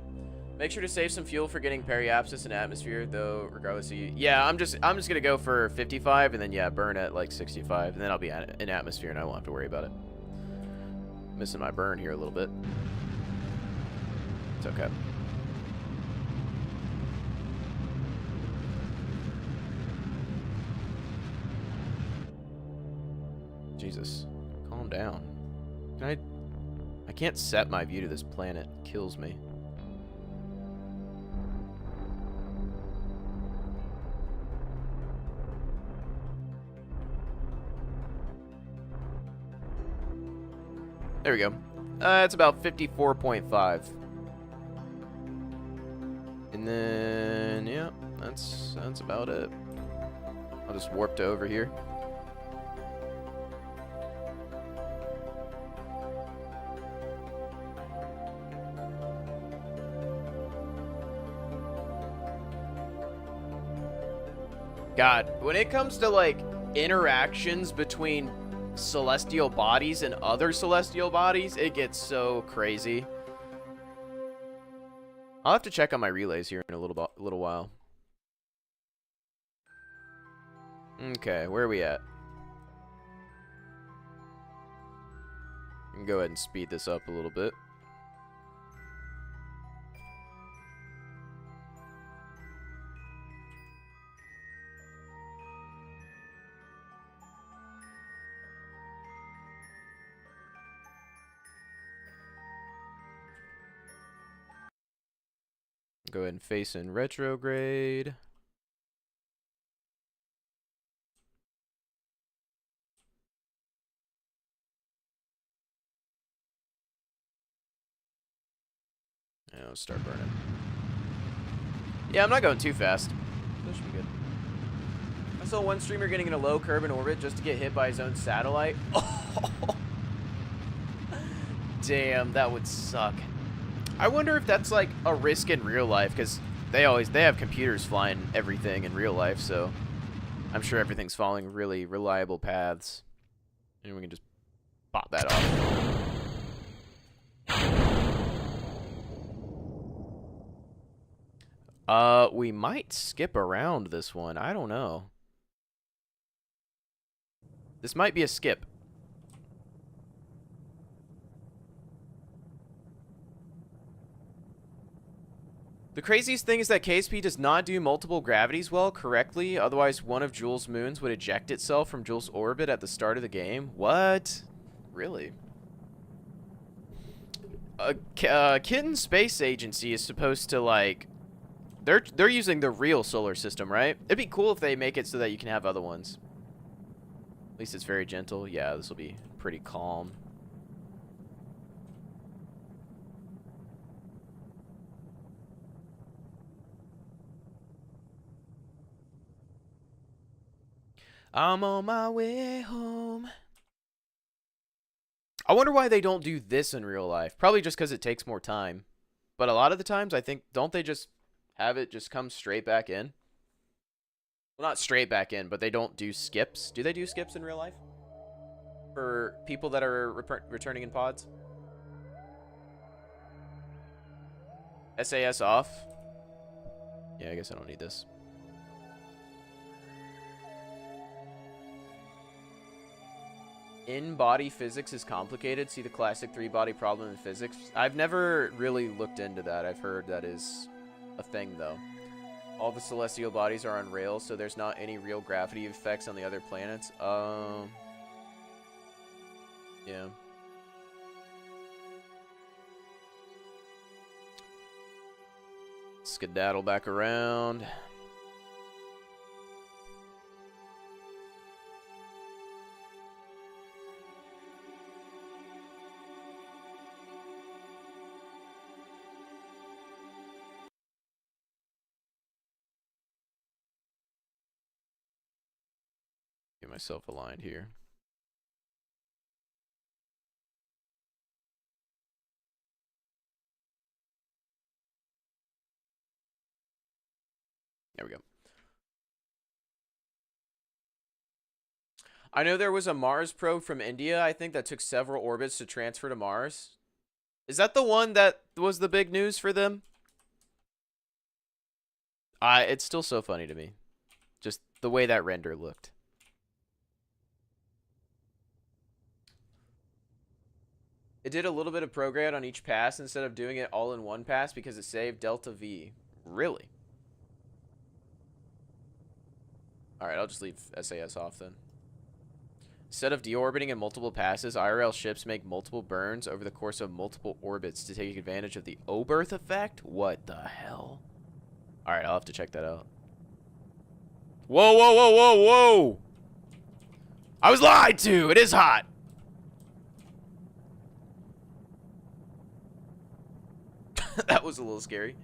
Make sure to save some fuel for getting periapsis and atmosphere, though. Regardless of you, yeah, I'm just gonna go for 55, and then yeah, burn at like 65, and then I'll be in atmosphere, and I won't have to worry about it. Missing my burn here a little bit. It's okay. Jesus, calm down. Can I can't set my view to this planet. It kills me. There we go. It's about 54.5. And then, yeah, that's about it. I'll just warp to over here. God, when it comes to like interactions between celestial bodies and other celestial bodies, it gets so crazy. I'll have to check on my relays here in a little while. Okay, where are we at? I can go ahead and speed this up a little bit. Go ahead and face in retrograde. Yeah, let's start burning. Yeah, I'm not going too fast. That should be good. I saw one streamer getting in a low curb in orbit just to get hit by his own satellite. Oh. Damn, that would suck. I wonder if that's like a risk in real life, because they have computers flying everything in real life, so I'm sure everything's following really reliable paths. And we can just pop that off. We might skip around this one. I don't know. This might be a skip. The craziest thing is that KSP does not do multiple gravities well correctly, otherwise one of Joule's moons would eject itself from Joule's orbit at the start of the game. What? Really? Kitten Space Agency is supposed to, like... They're using the real solar system, right? It'd be cool if they make it so that you can have other ones. At least it's very gentle. Yeah, this will be pretty calm. I'm on my way home. I wonder why they don't do this in real life. Probably just because it takes more time. But a lot of the times, I think, don't they just have it just come straight back in? Well, not straight back in, but they don't do skips. Do they do skips in real life? For people that are returning in pods? SAS off. Yeah, I guess I don't need this. In-body physics is complicated. See the classic 3-body problem in physics. I've never really looked into that. I've heard that is a thing, though. All the celestial bodies are on rails, so there's not any real gravity effects on the other planets. Yeah. Skedaddle back around. Get myself aligned here. There we go. I know there was a Mars probe from India, I think, that took several orbits to transfer to Mars. Is that the one that was the big news for them? It's still so funny to me. Just the way that render looked. It did a little bit of prograde on each pass instead of doing it all in one pass because it saved delta V. Really? Alright, I'll just leave SAS off then. Instead of deorbiting in multiple passes, IRL ships make multiple burns over the course of multiple orbits to take advantage of the Oberth effect? What the hell? Alright, I'll have to check that out. Whoa, whoa, whoa, whoa, whoa! I was lied to! It is hot! That was a little scary.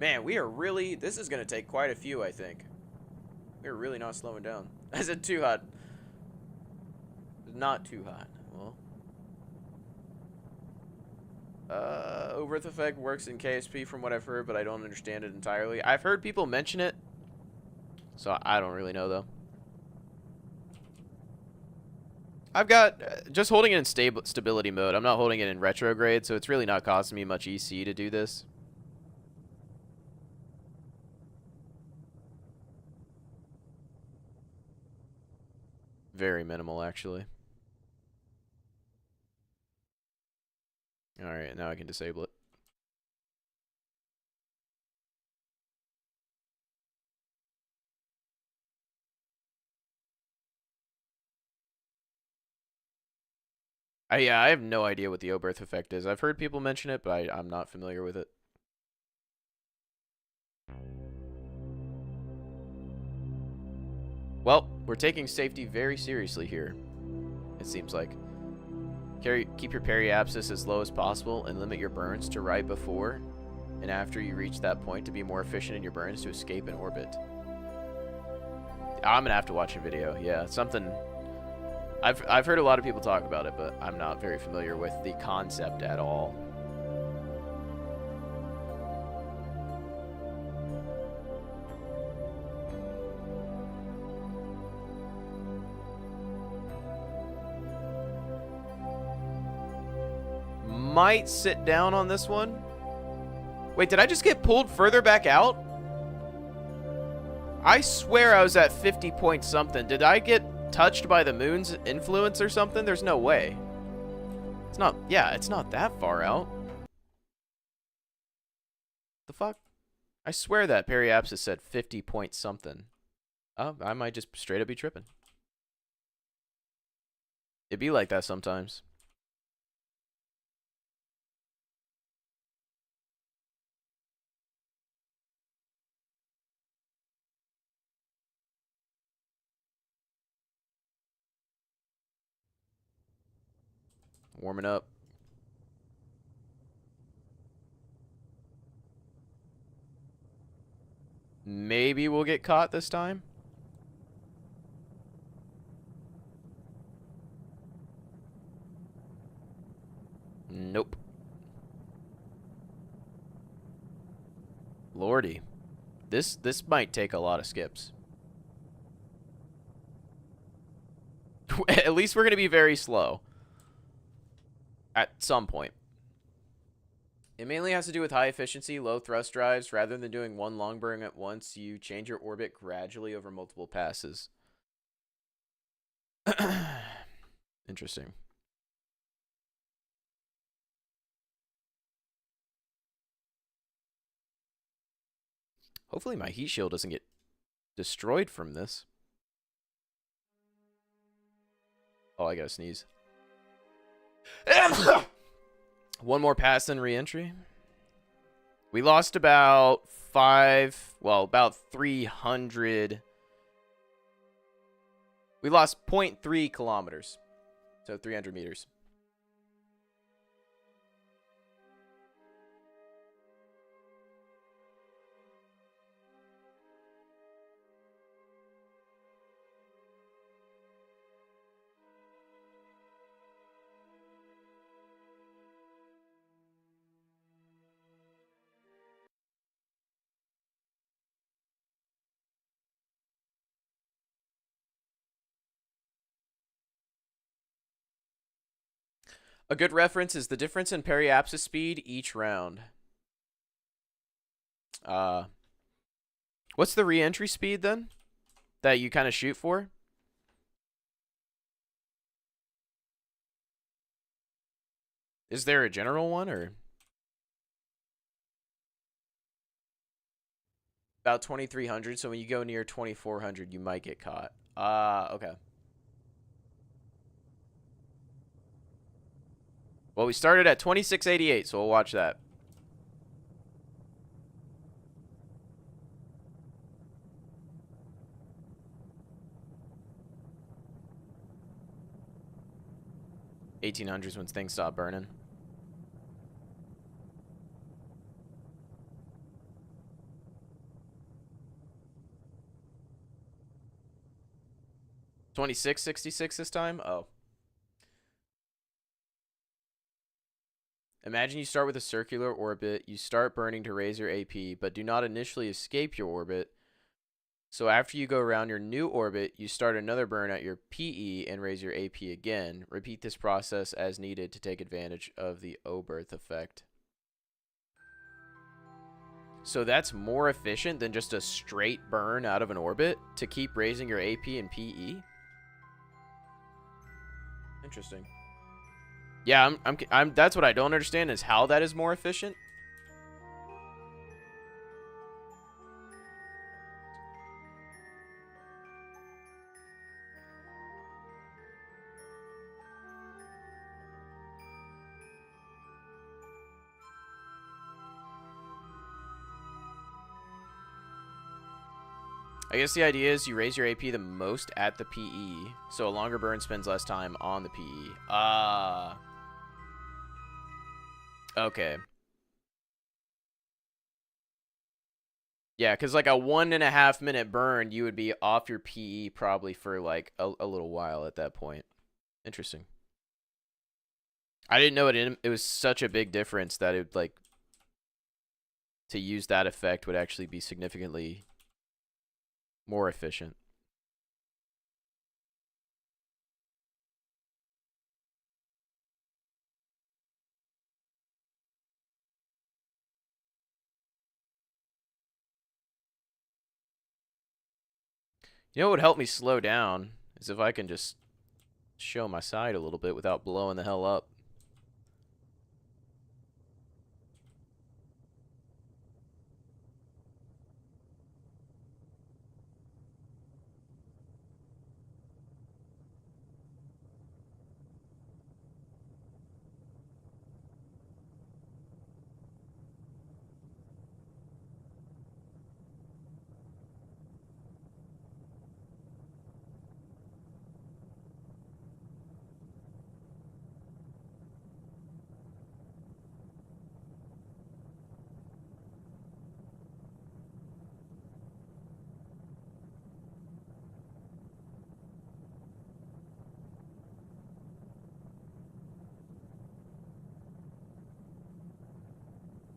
Man, we are really... This is going to take quite a few, I think. We're really not slowing down. I said too hot. Not too hot. Well. Oberth effect works in KSP from what I've heard, but I don't understand it entirely. I've heard people mention it. So I don't really know, though. I've got... just holding it in stability mode. I'm not holding it in retrograde, so it's really not costing me much EC to do this. Very minimal, actually. Alright, now I can disable it. Yeah, I have no idea what the Oberth effect is. I've heard people mention it, but I'm not familiar with it. Well, we're taking safety very seriously here, it seems like. Keep your periapsis as low as possible and limit your burns to right before and after you reach that point to be more efficient in your burns to escape an orbit. I'm gonna have to watch a video. Yeah, something... I've heard a lot of people talk about it, but I'm not very familiar with the concept at all. Might sit down on this one. Wait, did I just get pulled further back out? I swear I was at 50 point something. Did I get touched by the moon's influence or something? There's no way. It's not, yeah, it's not that far out. The fuck? I swear that periapsis said 50 point something. Oh, I might just straight up be tripping. It'd be like that sometimes. Warming up. Maybe we'll get caught this time. Nope. Lordy. This might take a lot of skips. At least we're going to be very slow. At some point. It mainly has to do with high efficiency, low thrust drives. Rather than doing one long burn at once, you change your orbit gradually over multiple passes. Interesting. Hopefully my heat shield doesn't get destroyed from this. Oh, I gotta sneeze. One more pass and re-entry. We lost about about 300. We lost 0.3 kilometers. So 300 meters. A good reference is the difference in periapsis speed each round. What's the re-entry speed then that you kind of shoot for? Is there a general one or? About 2,300, so when you go near 2,400, you might get caught. Okay. Well, we started at 2688, so we'll watch that. $1,800s when things stop burning. $26.66 this time? Oh. Imagine you start with a circular orbit, you start burning to raise your AP, but do not initially escape your orbit. So after you go around your new orbit, you start another burn at your PE and raise your AP again. Repeat this process as needed to take advantage of the Oberth effect. So that's more efficient than just a straight burn out of an orbit to keep raising your AP and PE? Interesting. Yeah, that's what I don't understand is how that is more efficient. I guess the idea is you raise your AP the most at the PE, so a longer burn spends less time on the PE. Okay. Yeah, because like a 1.5 minute burn, you would be off your PE probably for like a little while at that point. Interesting. I didn't know it was such a big difference that it would like to use that effect would actually be significantly more efficient. You know what would help me slow down is if I can just show my side a little bit without blowing the hell up.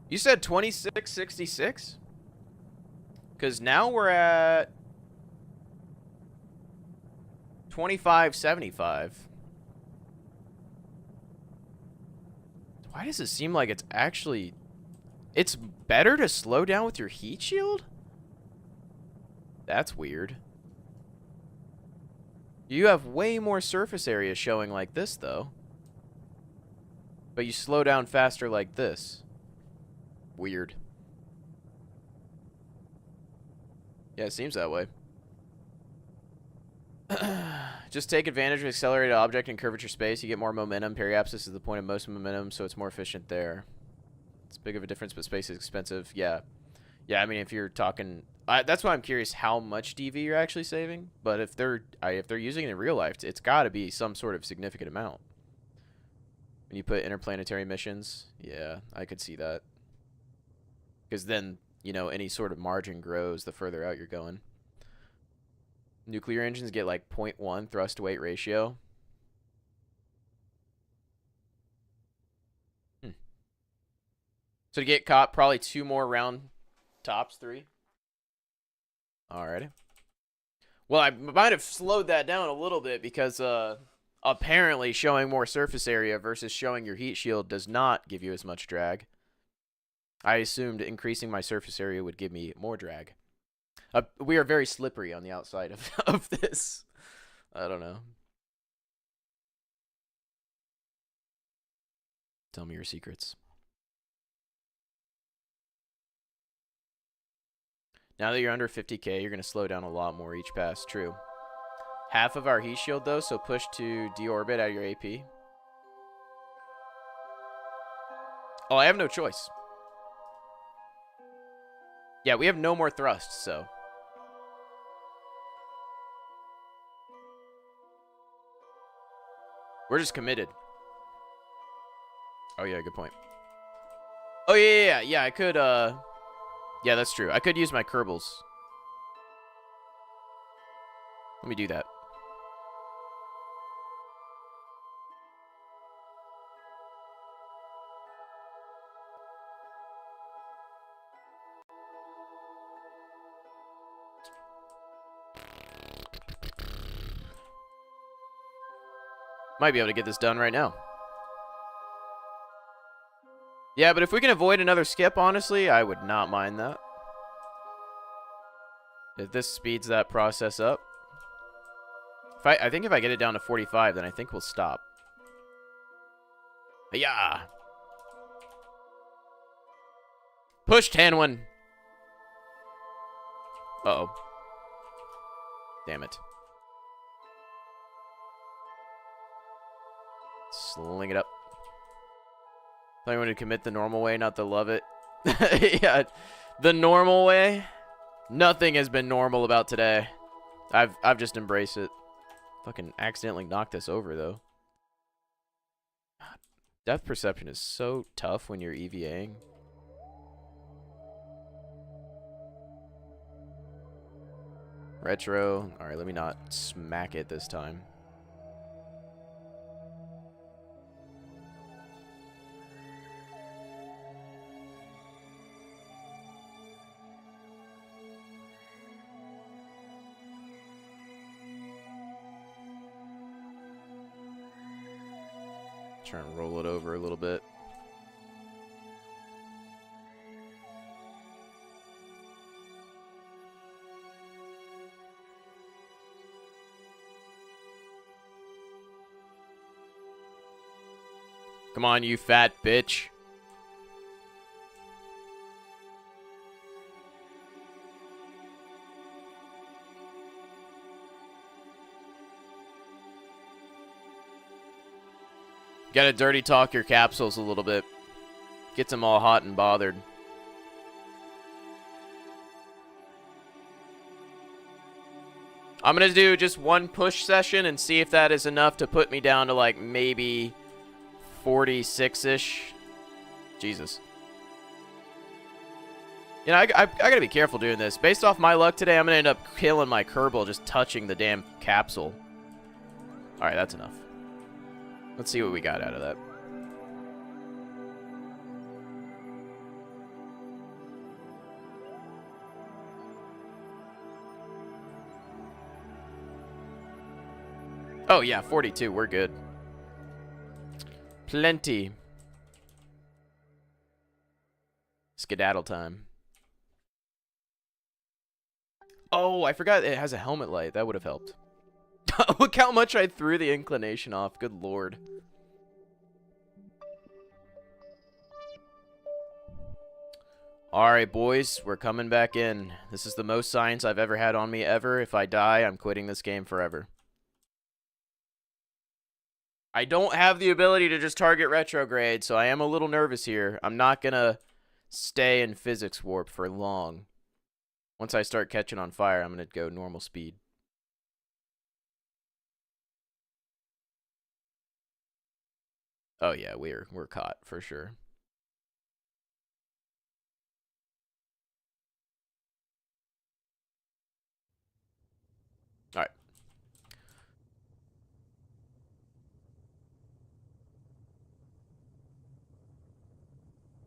You said 2666? Because now we're at 2575. Why does it seem like it's actually... It's better to slow down with your heat shield? That's weird. You have way more surface area showing like this, though. But you slow down faster like this. Weird. Yeah, it seems that way. Just take advantage of accelerated object and curvature space. You get more momentum. Periapsis is the point of most momentum, so it's more efficient there. It's big of a difference, but space is expensive. Yeah. Yeah, I mean, if you're talking... that's why I'm curious how much DV you're actually saving. But if they're using it in real life, it's got to be some sort of significant amount. When you put interplanetary missions, yeah, I could see that. Because then, you know, any sort of margin grows the further out you're going. Nuclear engines get like 0.1 thrust to weight ratio. So to get caught, probably 2 more round tops, 3. Alrighty. Well, I might have slowed that down a little bit because apparently showing more surface area versus showing your heat shield does not give you as much drag. I assumed increasing my surface area would give me more drag. We are very slippery on the outside of this. I don't know. Tell me your secrets. Now that you're under 50k, you're going to slow down a lot more each pass. True. Half of our heat shield, though, so push to deorbit out of your AP. Oh, I have no choice. Yeah, we have no more thrust, so... We're just committed. Oh, yeah, good point. Oh, yeah, I could, Yeah, that's true. I could use my Kerbals. Let me do that. Might be able to get this done right now. Yeah, but if we can avoid another skip, honestly, I would not mind that. If this speeds that process up. I think if I get it down to 45, then I think we'll stop. Yeah. Push Tanwin. Uh-oh. Damn it. Sling it up. I want to commit the normal way, not the love it. Yeah, the normal way. Nothing has been normal about today. I've just embraced it. Fucking accidentally knocked this over though. Depth perception is so tough when you're EVAing. Retro. All right, let me not smack it this time. Try and roll it over a little bit. Come on, you fat bitch. Gotta dirty talk your capsules a little bit. Gets them all hot and bothered. I'm gonna do just one push session and see if that is enough to put me down to like maybe 46-ish. Jesus. You know, I gotta be careful doing this. Based off my luck today, I'm gonna end up killing my Kerbal just touching the damn capsule. Alright, that's enough. Let's see what we got out of that. Oh, yeah, 42. We're good. Plenty. Skedaddle time. Oh, I forgot it has a helmet light. That would have helped. Look how much I threw the inclination off. Good lord. Alright, boys. We're coming back in. This is the most science I've ever had on me ever. If I die, I'm quitting this game forever. I don't have the ability to just target retrograde, so I am a little nervous here. I'm not gonna stay in physics warp for long. Once I start catching on fire, I'm gonna go normal speed. Oh yeah, we're caught for sure. All right.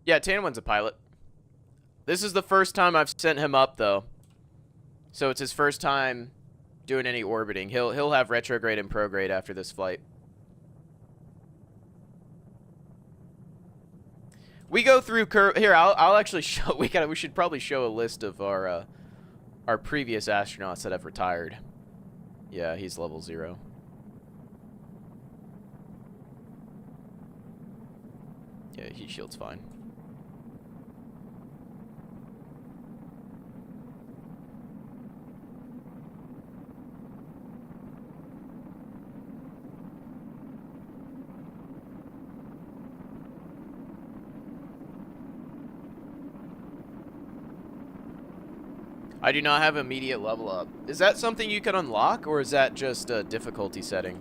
Yeah, Tanwin's a pilot. This is the first time I've sent him up though. So it's his first time doing any orbiting. He'll have retrograde and prograde after this flight. We go through here. I'll actually show. We should probably show a list of our previous astronauts that have retired. Yeah, he's level 0. Yeah, heat shield's fine. I do not have immediate level up. Is that something you can unlock, or is that just a difficulty setting?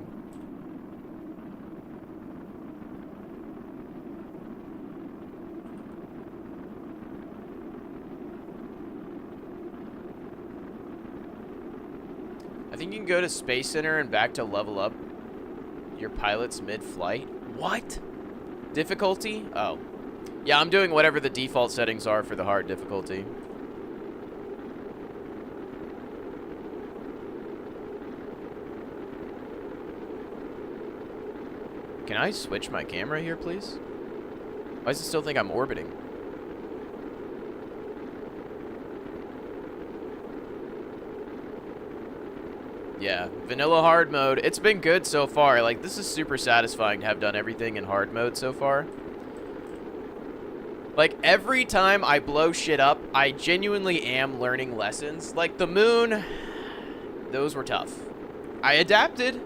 I think you can go to Space Center and back to level up your pilots mid-flight. What? Difficulty? Oh. Yeah, I'm doing whatever the default settings are for the hard difficulty. Can I switch my camera here, please? Why does it still think I'm orbiting? Yeah, vanilla hard mode. It's been good so far. Like, this is super satisfying to have done everything in hard mode so far. Like, every time I blow shit up, I genuinely am learning lessons. Like, the moon, those were tough. I adapted,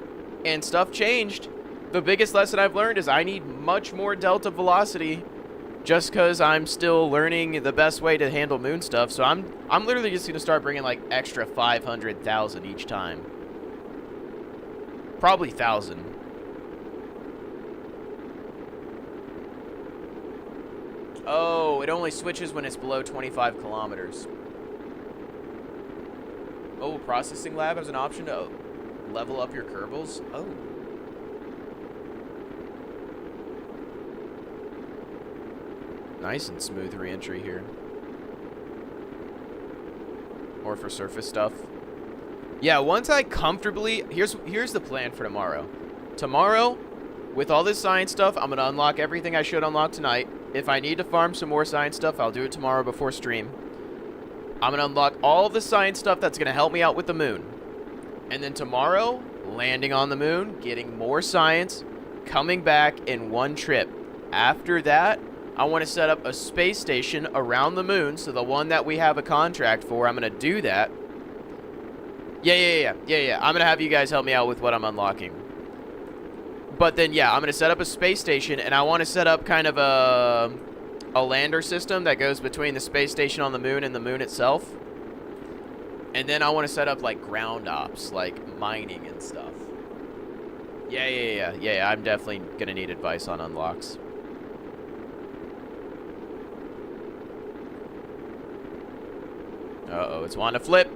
and stuff changed. The biggest lesson I've learned is I need much more delta velocity just because I'm still learning the best way to handle moon stuff. So I'm literally just going to start bringing like extra 500,000 each time. Probably 1,000. Oh, it only switches when it's below 25 kilometers. Oh, processing lab has an option to level up your Kerbals? Oh. Nice and smooth re-entry here. Or for surface stuff. Yeah, once I comfortably... Here's the plan for tomorrow. Tomorrow, with all this science stuff, I'm going to unlock everything I should unlock tonight. If I need to farm some more science stuff, I'll do it tomorrow before stream. I'm going to unlock all of the science stuff that's going to help me out with the moon. And then tomorrow, landing on the moon, getting more science, coming back in one trip. After that, I want to set up a space station around the moon, so the one that we have a contract for, I'm going to do that. Yeah. I'm going to have you guys help me out with what I'm unlocking. But then, yeah, I'm going to set up a space station, and I want to set up kind of a lander system that goes between the space station on the moon and the moon itself. And then I want to set up, like, ground ops, like mining and stuff. Yeah, I'm definitely going to need advice on unlocks. Uh-oh, it's wanting to flip.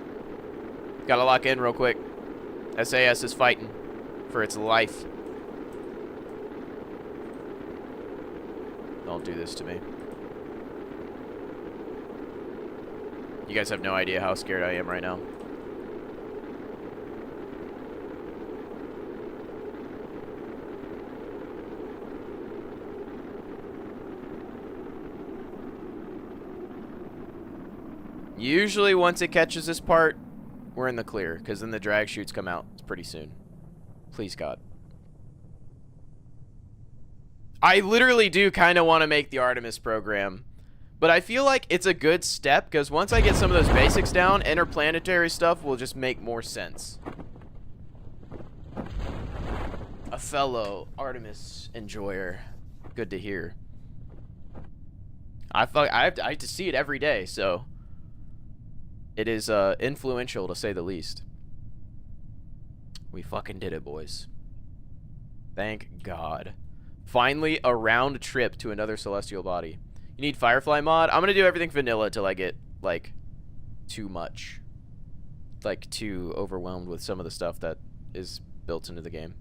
Gotta lock in real quick. SAS is fighting for its life. Don't do this to me. You guys have no idea how scared I am right now. Usually once it catches this part, we're in the clear, because then the drag chutes come out pretty soon. Please, God. I literally do kind of want to make the Artemis program. But I feel like it's a good step, because once I get some of those basics down, interplanetary stuff will just make more sense. A fellow Artemis enjoyer. Good to hear. I have to see it every day, so it is influential to say the least. We fucking did it, boys. Thank God. Finally, a round trip to another celestial body. You need Firefly mod? I'm gonna do everything vanilla till I get, like, too much. Like, too overwhelmed with some of the stuff that is built into the game.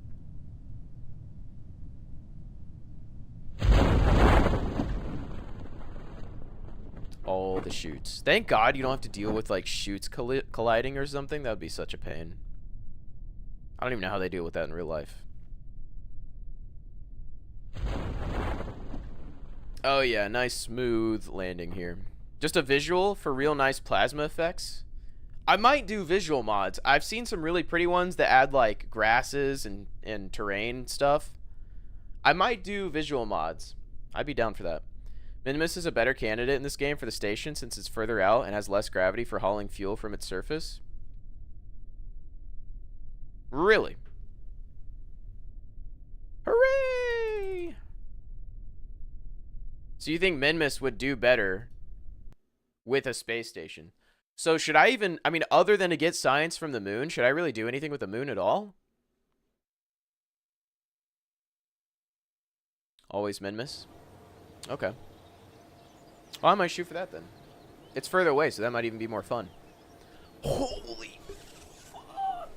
All the chutes. Thank God you don't have to deal with, like, chutes colliding or something. That would be such a pain. I don't even know how they deal with that in real life. Oh yeah, nice smooth landing here. Just a visual for real nice plasma effects. I might do visual mods. I've seen some really pretty ones that add like grasses and terrain stuff. I might do visual mods. I'd be down for that. Minimus is a better candidate in this game for the station since it's further out and has less gravity for hauling fuel from its surface. Really? Hooray! So you think Minmus would do better with a space station? So should I even, I mean, other than to get science from the moon, should I really do anything with the moon at all? Always Minmus? Okay. Well, I might shoot for that then. It's further away, so that might even be more fun. Holy fuck.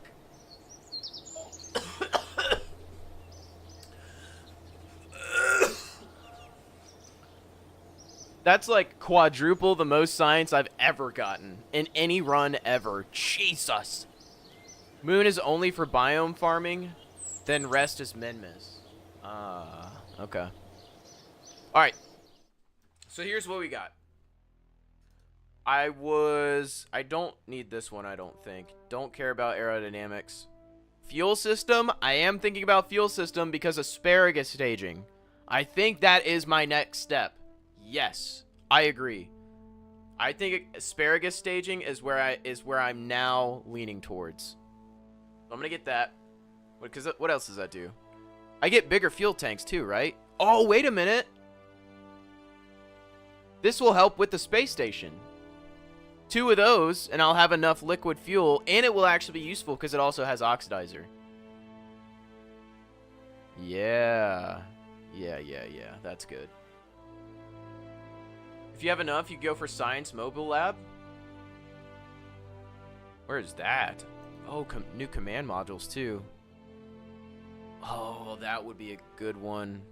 That's like quadruple the most science I've ever gotten in any run ever. Jesus. Moon is only for biome farming, then rest is Minmus. Okay. Alright. So here's what we got. I don't need this one, I don't think. Don't care about aerodynamics. Fuel system, I am thinking about fuel system because asparagus staging. I think that is my next step. Yes, I agree. I think asparagus staging is where I'm now leaning towards. So I'm gonna get that. What else does that do? I get bigger fuel tanks too, right? Oh, wait a minute. This will help with the space station. 2 of those, and I'll have enough liquid fuel, and it will actually be useful because it also has oxidizer. Yeah. Yeah. That's good. If you have enough, you go for Science Mobile Lab. Where is that? Oh, new command modules, too. Oh, that would be a good one.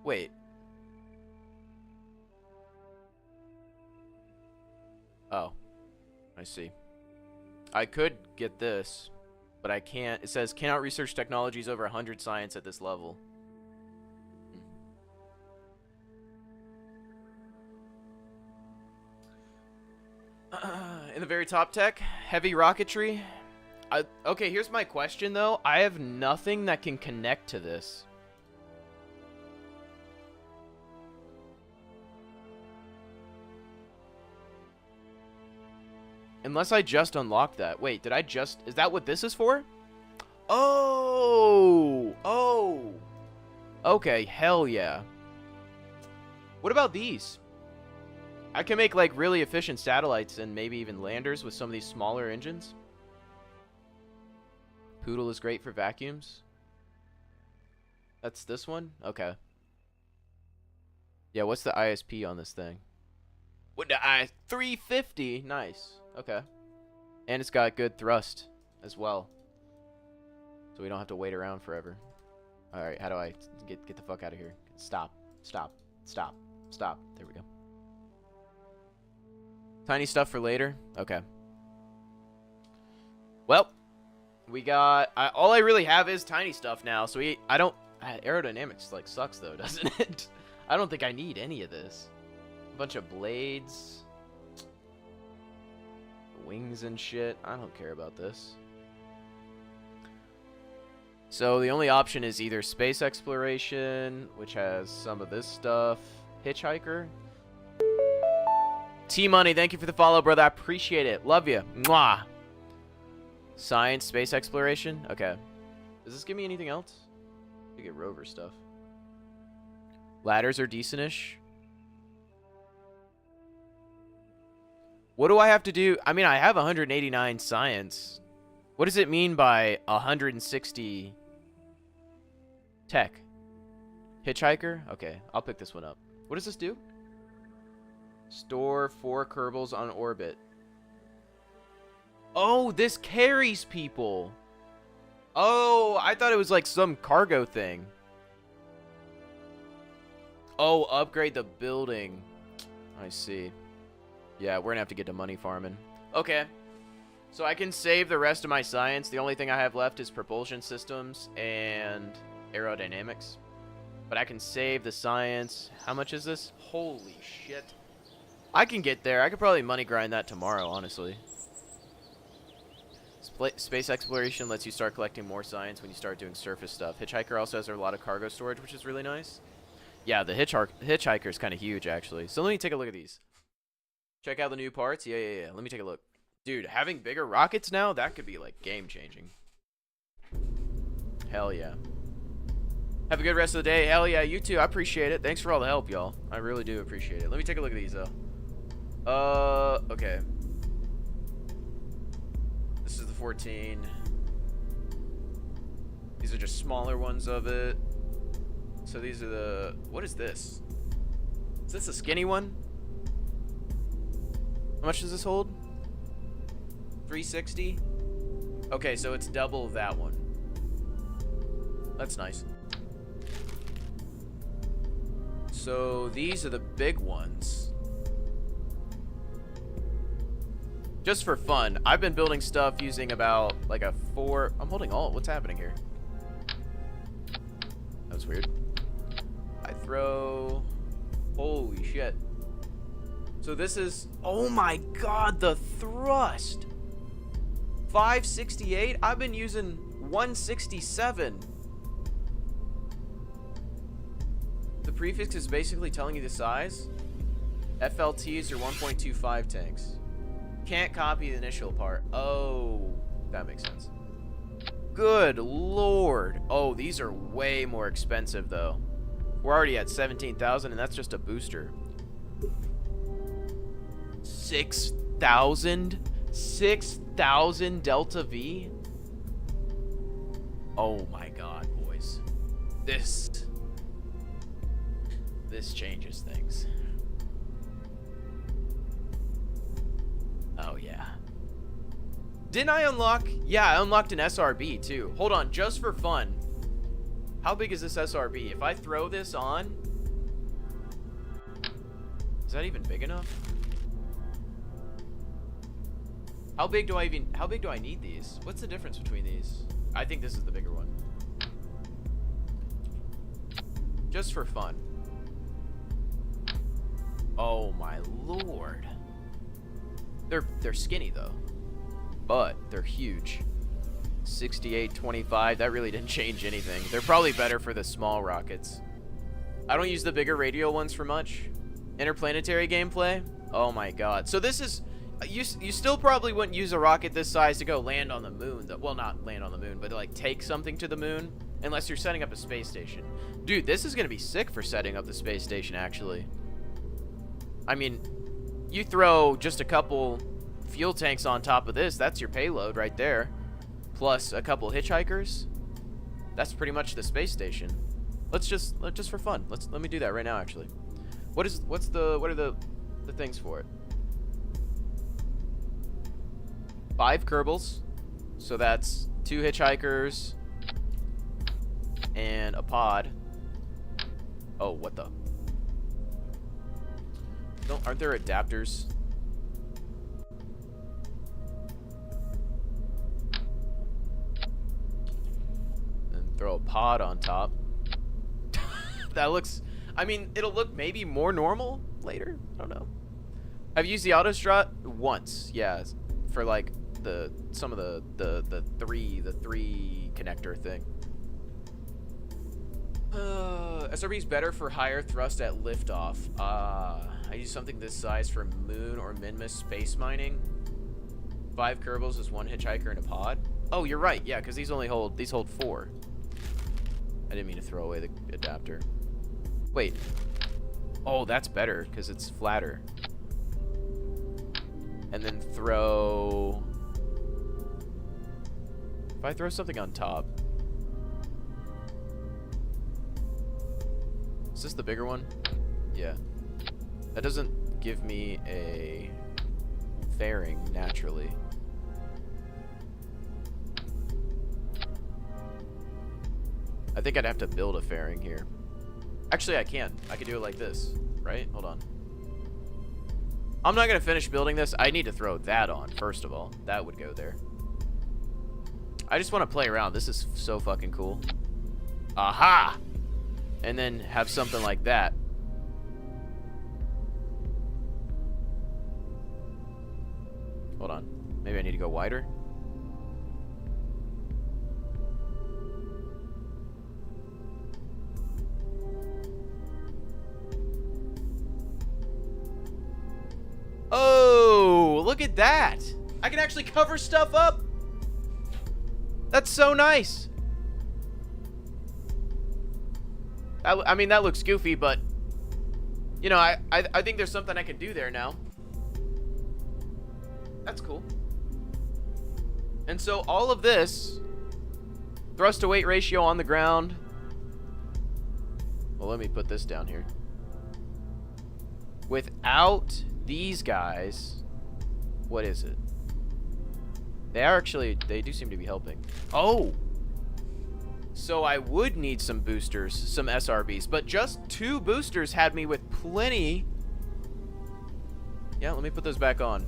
Wait. Oh, I see. I could get this, but I can't. It says, cannot research technologies over 100 science at this level. In the very top tech, heavy rocketry. Okay, here's my question, though. I have nothing that can connect to this. Unless I just unlocked that. Wait, did I just... Is that what this is for? Oh! Oh! Okay, hell yeah. What about these? I can make, like, really efficient satellites and maybe even landers with some of these smaller engines. Poodle is great for vacuums. That's this one? Okay. Yeah, what's the ISP on this thing? What the 350? Nice. Okay. And it's got good thrust as well. So we don't have to wait around forever. Alright, how do I get the fuck out of here? Stop. There we go. Tiny stuff for later? Okay. Well, we got... all I really have is tiny stuff now, so I don't... aerodynamics, like, sucks, though, doesn't it? I don't think I need any of this. A bunch of blades. Wings and shit. I don't care about this. So the only option is either space exploration, which has some of this stuff, hitchhiker. T-Money, thank you for the follow, brother. I appreciate it. Love you. Mwah. Science, space exploration. Okay. Does this give me anything else? I get rover stuff. Ladders are decentish. What do I have to do? I mean, I have 189 science. What does it mean by 160 tech? Hitchhiker? Okay, I'll pick this one up. What does this do? Store 4 Kerbals on orbit. Oh, this carries people. Oh, I thought it was like some cargo thing. Oh, upgrade the building. I see. Yeah, we're gonna have to get to money farming. Okay. So I can save the rest of my science. The only thing I have left is propulsion systems and aerodynamics. But I can save the science. How much is this? Holy shit. I can get there. I could probably money grind that tomorrow, honestly. Space exploration lets you start collecting more science when you start doing surface stuff. Hitchhiker also has a lot of cargo storage, which is really nice. Yeah, the hitchhiker is kind of huge, actually. So let me take a look at these. Check out the new parts. Yeah. Let me take a look. Dude, having bigger rockets now, that could be, like, game-changing. Hell yeah. Have a good rest of the day. Hell yeah, you too. I appreciate it. Thanks for all the help, y'all. I really do appreciate it. Let me take a look at these, though. Okay. This is the 14. These are just smaller ones of it. So these are the... What is this? Is this a skinny one? How much does this hold? 360? Okay, so it's double that one. That's nice. So these are the big ones. Just for fun, I've been building stuff using about like a 4... I'm holding alt. What's happening here? That was weird. I throw... Holy shit. So this is... Oh my god, the thrust! 568? I've been using 167. The prefix is basically telling you the size. FLTs are 1.25 tanks. Can't copy the initial part. Oh, that makes sense. Good lord. Oh, these are way more expensive, though. We're already at 17,000, and that's just a booster. 6,000? 6,000 Delta V? Oh my god, boys. This changes things. Oh, yeah. Didn't I unlock? Yeah, I unlocked an SRB, too. Hold on, just for fun. How big is this SRB? If I throw this on... Is that even big enough? How big do I need these? What's the difference between these? I think this is the bigger one. Just for fun. Oh my lord. They're skinny though. But they're huge. 6825, that really didn't change anything. They're probably better for the small rockets. I don't use the bigger radial ones for much. Interplanetary gameplay? Oh my god. So this is... You still probably wouldn't use a rocket this size to go land on the moon. Well, not land on the moon, but like take something to the moon. Unless you're setting up a space station. Dude, this is going to be sick for setting up the space station, actually. I mean, you throw just a couple fuel tanks on top of this. That's your payload right there. Plus a couple hitchhikers. That's pretty much the space station. Let's just for fun. Let me do that right now, actually. What are the things for it? 5 Kerbals, so that's 2 hitchhikers and a pod. Oh, what the? Aren't there adapters? And throw a pod on top. That looks... I mean, it'll look maybe more normal later. I don't know. I've used the autostrut once, yeah, for like some of the three connector thing. SRB is better for higher thrust at liftoff. I use something this size for Moon or Minmus space mining. 5 Kerbals is 1 hitchhiker in a pod. Oh, you're right. Yeah, because these hold 4. I didn't mean to throw away the adapter. Wait. Oh, that's better because it's flatter. And then throw. If I throw something on top. Is this the bigger one? Yeah. That doesn't give me a fairing naturally. I think I'd have to build a fairing here. Actually, I can. I could do it like this, right? Hold on. I'm not going to finish building this. I need to throw that on, first of all. That would go there. I just want to play around. This is so fucking cool. Aha! And then have something like that. Hold on. Maybe I need to go wider. Oh, look at that. I can actually cover stuff up. That's so nice. I mean, that looks goofy, but you know, I think there's something I can do there now. That's cool. And so all of this thrust to weight ratio on the ground. Well, let me put this down here. Without these guys, what is it? They do seem to be helping. Oh! So I would need some boosters, some SRBs, but just 2 boosters had me with plenty. Yeah, let me put those back on.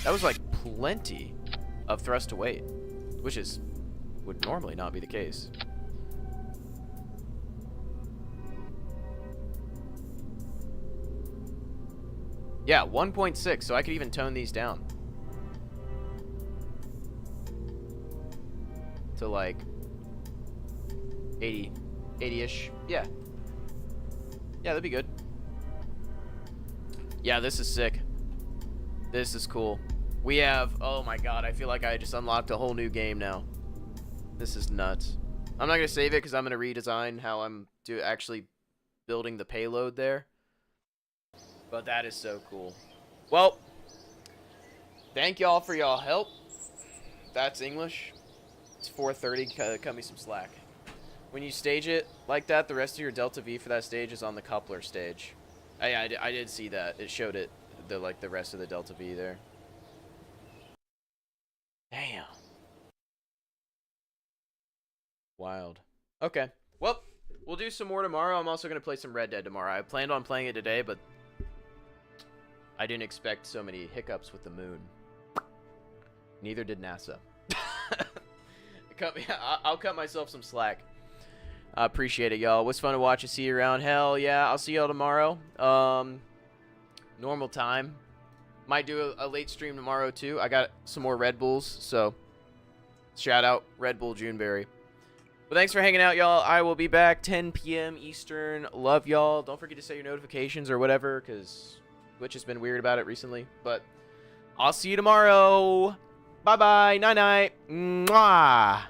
That was like plenty of thrust to weight, which would normally not be the case. Yeah, 1.6, so I could even tone these down to like 80-ish. Yeah. Yeah, that'd be good. Yeah, this is sick. This is cool. We have, oh my god, I feel like I just unlocked a whole new game now. This is nuts. I'm not going to save it because I'm going to redesign how I'm actually building the payload there. But that is so cool. Well, thank y'all for y'all help. That's English. It's 4:30. Cut me some slack. When you stage it like that, the rest of your Delta V for that stage is on the coupler stage. I did see that. It showed it, the rest of the Delta V there. Damn. Wild. Okay. Well, we'll do some more tomorrow. I'm also going to play some Red Dead tomorrow. I planned on playing it today, but I didn't expect so many hiccups with the moon. Neither did NASA. I'll cut myself some slack. I appreciate it, y'all. It was fun to watch and see you around. Hell yeah, I'll see y'all tomorrow. Normal time. Might do a late stream tomorrow, too. I got some more Red Bulls, so shout out Red Bull Juneberry. But thanks for hanging out, y'all. I will be back 10 p.m. Eastern. Love y'all. Don't forget to set your notifications or whatever, because Twitch has been weird about it recently. But I'll see you tomorrow. Bye-bye. Night-night. Mwah.